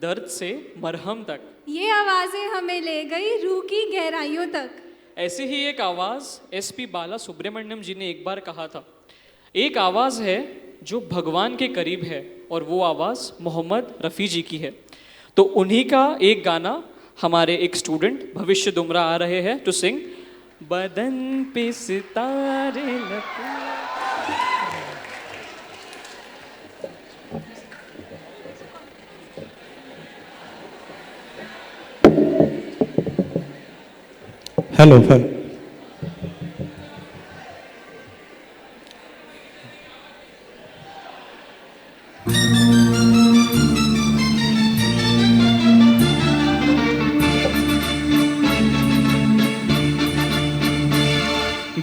Speaker 4: दर्द से मरहम तक,
Speaker 15: ये आवाजें हमें ले गई रूह की गहराइयों तक.
Speaker 4: ऐसी ही एक आवाज़ SP बाला सुब्रमण्यम जी ने एक बार कहा था, एक आवाज़ है जो भगवान के करीब है और वो आवाज़ मोहम्मद रफ़ी जी की है. तो उन्हीं का एक गाना हमारे एक स्टूडेंट भविष्य दुमरा आ रहे हैं टू सिंग. बदन पे सितारे लपटे.
Speaker 5: Hello, hello.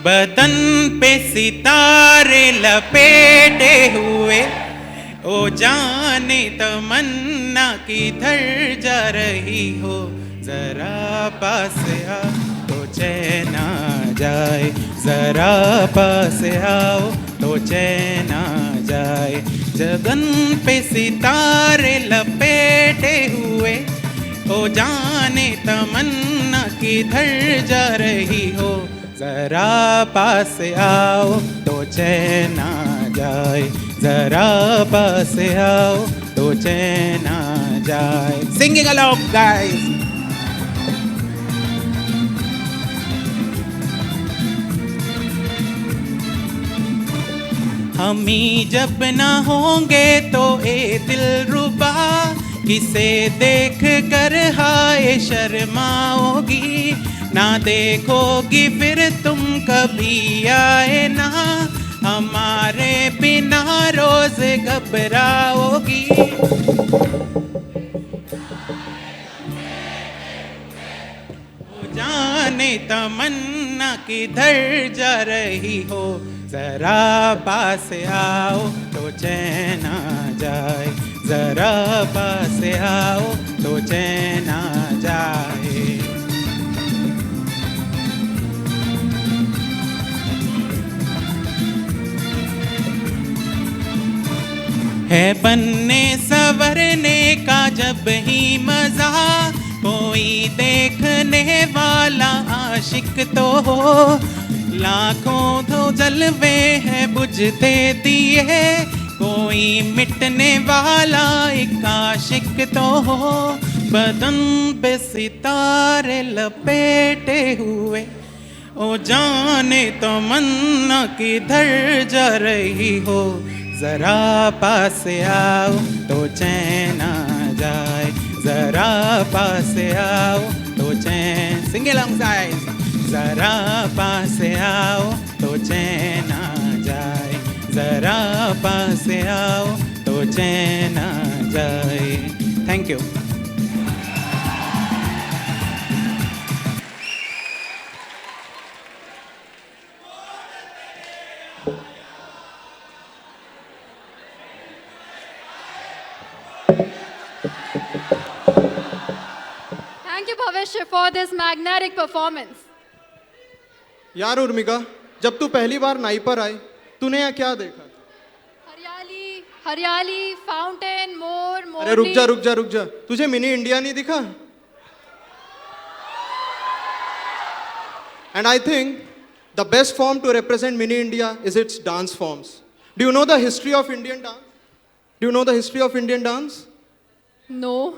Speaker 19: बदन पे सितारे लपेटे हुए, ओ जाने तमन्ना किधर जा रही हो, जरा पास आ तो चैन आ जाए, जरा पास आओ तो चैन आ जाए। गगन पे सितारे लपेटे हुए, ओ जाने तमन्ना किधर जा रही हो, जरा पास आओ तो चैन आ जाए, जरा पास आओ तो चैन आ जाए। Singing along guys. हम ही जब ना होंगे तो ए दिलरुबा, किसे देख कर हाय शर्माओगी, ना देखोगी फिर तुम कभी आए ना, हमारे बिना रोज घबराओगी। जाने तमन्ना किधर जा रही हो, जरा पास आओ तो चैन आ जाए, जरा पास आओ तो चैन आ जाए। है बनने संवरने का जब ही मजा, कोई देखने वाला आशिक तो हो, लाखों तो जलवे हैं बुझते दिए, कोई मिटने वाला एक आशिक तो हो, बदन पे सितारे लपेटे हुए, ओ जाने तमन्ना किधर जा रही हो, जरा पास आओ तो चैन आ जाए, जरा पास आओ तो चैन। Sing along guys. जरा पास आओ तो चैन आ जाए, जरा पास आओ तो चैन आ जाए। Thank you.
Speaker 1: Thank you, Bhavishya, for this magnetic performance.
Speaker 3: यार उर्मिका, जब तू पहली बार नाइपर आई, तूने यहाँ क्या देखा?
Speaker 1: हरियाली, हरियाली, फाउंटेन, मोर, मोरनी।
Speaker 3: अरे रुक जा, तुझे मिनी इंडिया नहीं दिखा? And I think the best form to represent mini India is its dance forms. Do you know the history of Indian dance? Do you know the history of Indian dance?
Speaker 1: No.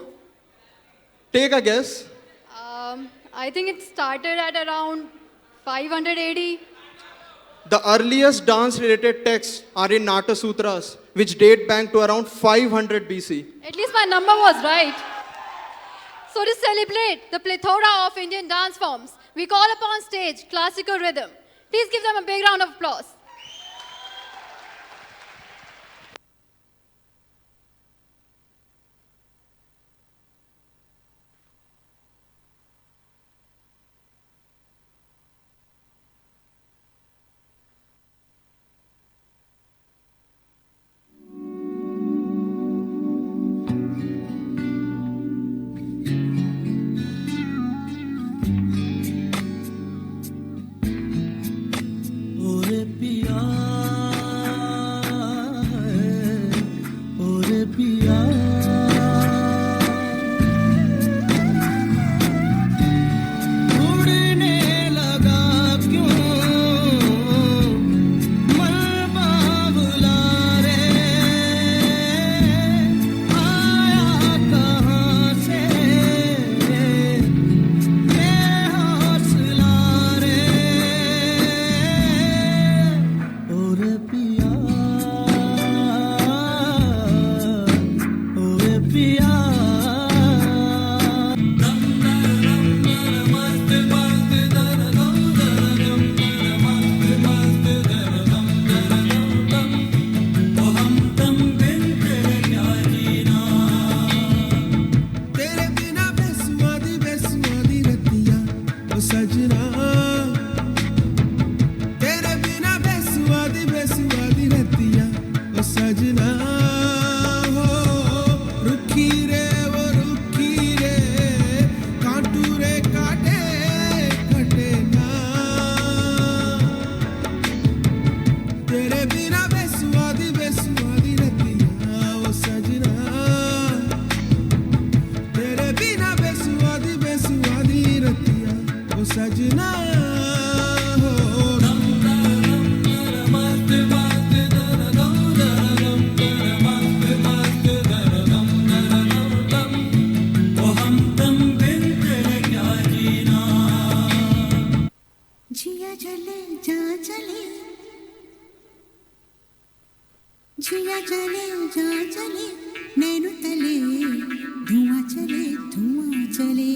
Speaker 3: Take a guess.
Speaker 1: I think it started at around 500 AD.
Speaker 3: The earliest dance-related texts are in Nata Sutras, which date back to around 500 BC.
Speaker 1: At least my number was right. So to celebrate the plethora of Indian dance forms, we call upon stage classical rhythm. Please give them a big round of applause.
Speaker 21: ओरे P
Speaker 17: नाचना हो
Speaker 9: जिया जले जा चले जिया जले जा चले नैनु तले धुआं चले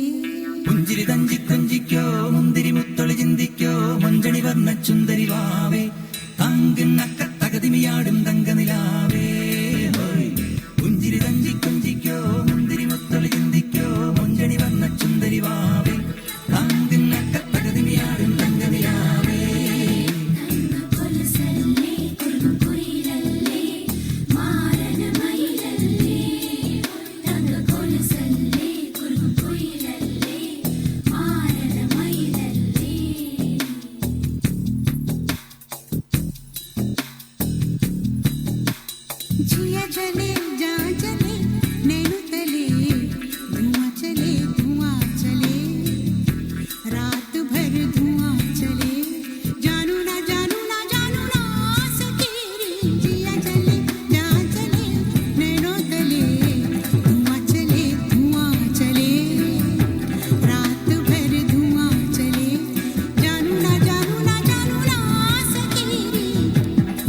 Speaker 6: പുഞ്ചിരി തഞ്ചി കൊഞ്ചിക്കോ മുന്തിരി മുത്തൊളി ചിന്തിക്കോ മഞ്ചണി വർണ്ണ ചുന്ദരി വാവേ തങ്കിണ്ണക്ക തകതിമിയാടും തങ്കനിലാവേ ഹോയ് പുഞ്ചിരി തഞ്ചി കൊഞ്ചിക്കോ മുന്തിരി മുത്തൊളി ചിന്തിക്കോ മഞ്ചണി വർണ്ണ ചുന്ദരി വാവേ തങ്കിണ്ണക്ക തകതിമിയാടും തങ്കനിലാവേ
Speaker 9: കൊലസല്ലേ കുറുകുയിലല്ലേ മാരന മയിലല്ലേ തങ്ക കൊലസല്ലേ കുറുകുയിലല്ലേ മാരന മയിലല്ലേ जिया जले जा चले नैनु तले धुआं चले रात भर धुआं चले जानू ना सकेरी जिया जले जा चले नैनु तले धुआं चले रात भर धुआं चले जानू ना सकेरी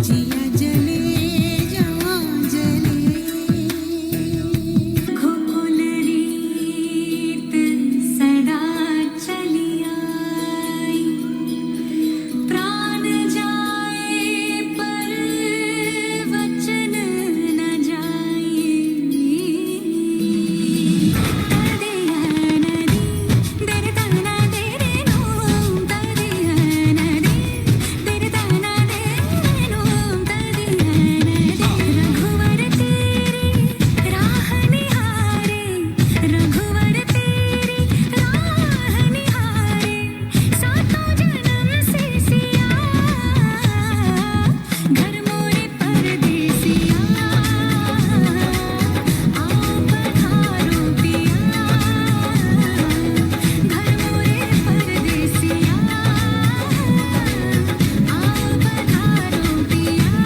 Speaker 9: जिया जले खोलरीत सदा चली आई प्राण जाए पर वचन न जाए तदिया नदी तेरे ताना तेरे नूम तदिया नदी तेरे ताना तेरे नूम तदिया नदी रघुवर तेरी राह निहारे रघुवर तेरी राह निहारे सातों जन्म से सिया घर मोरे परदेसिया आओ पधारो पिया घर मोरे परदेसिया आओ पधारो पिया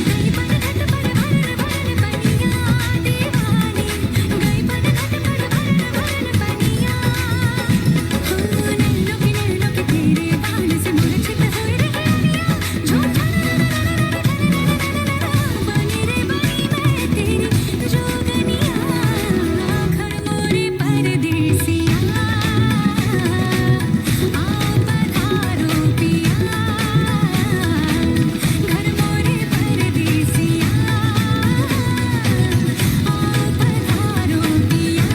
Speaker 9: गई पनघट पर भर भर पनिया दीवानी गई पनघट पर भर भर पनिया नैनो के तेरे बाल से मूर्छित हुई रही अनिया झूठा बनी रे बनी मैं तेरी जोगनिया घर मोरे परदेसिया आओ पधारो पिया घर मोरे परदेसिया आओ पधारो पिया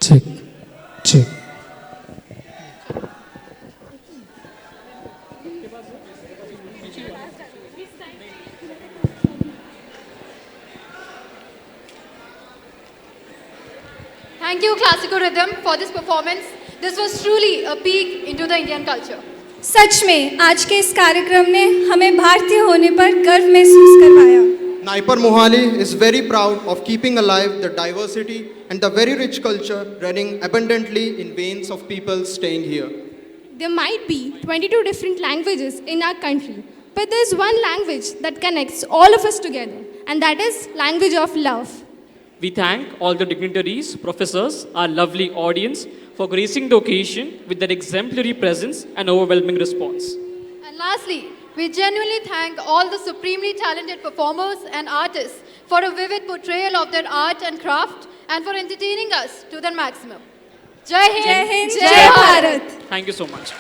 Speaker 5: check
Speaker 1: Thank you, Classical Rhythm, for this performance. This was truly a peek into the Indian culture.
Speaker 16: सच में आज के इस कार्यक्रम ने हमें भारतीय होने पर गर्व महसूस करवाया।
Speaker 3: NIPER Mohali is very proud of keeping alive the diversity and the very rich culture running abundantly in veins of people staying here.
Speaker 15: There might be 22 different languages in our country, but there's one language that connects all of us together, and that is language of love.
Speaker 4: We thank all the dignitaries, professors, our lovely audience for gracing the occasion with their exemplary presence and overwhelming response.
Speaker 1: And lastly, we genuinely thank all the supremely talented performers and artists for a vivid portrayal of their art and craft and for entertaining us to their maximum. Jai Hind,
Speaker 16: Jai Hind, Jai Bharat.
Speaker 4: Thank you so much.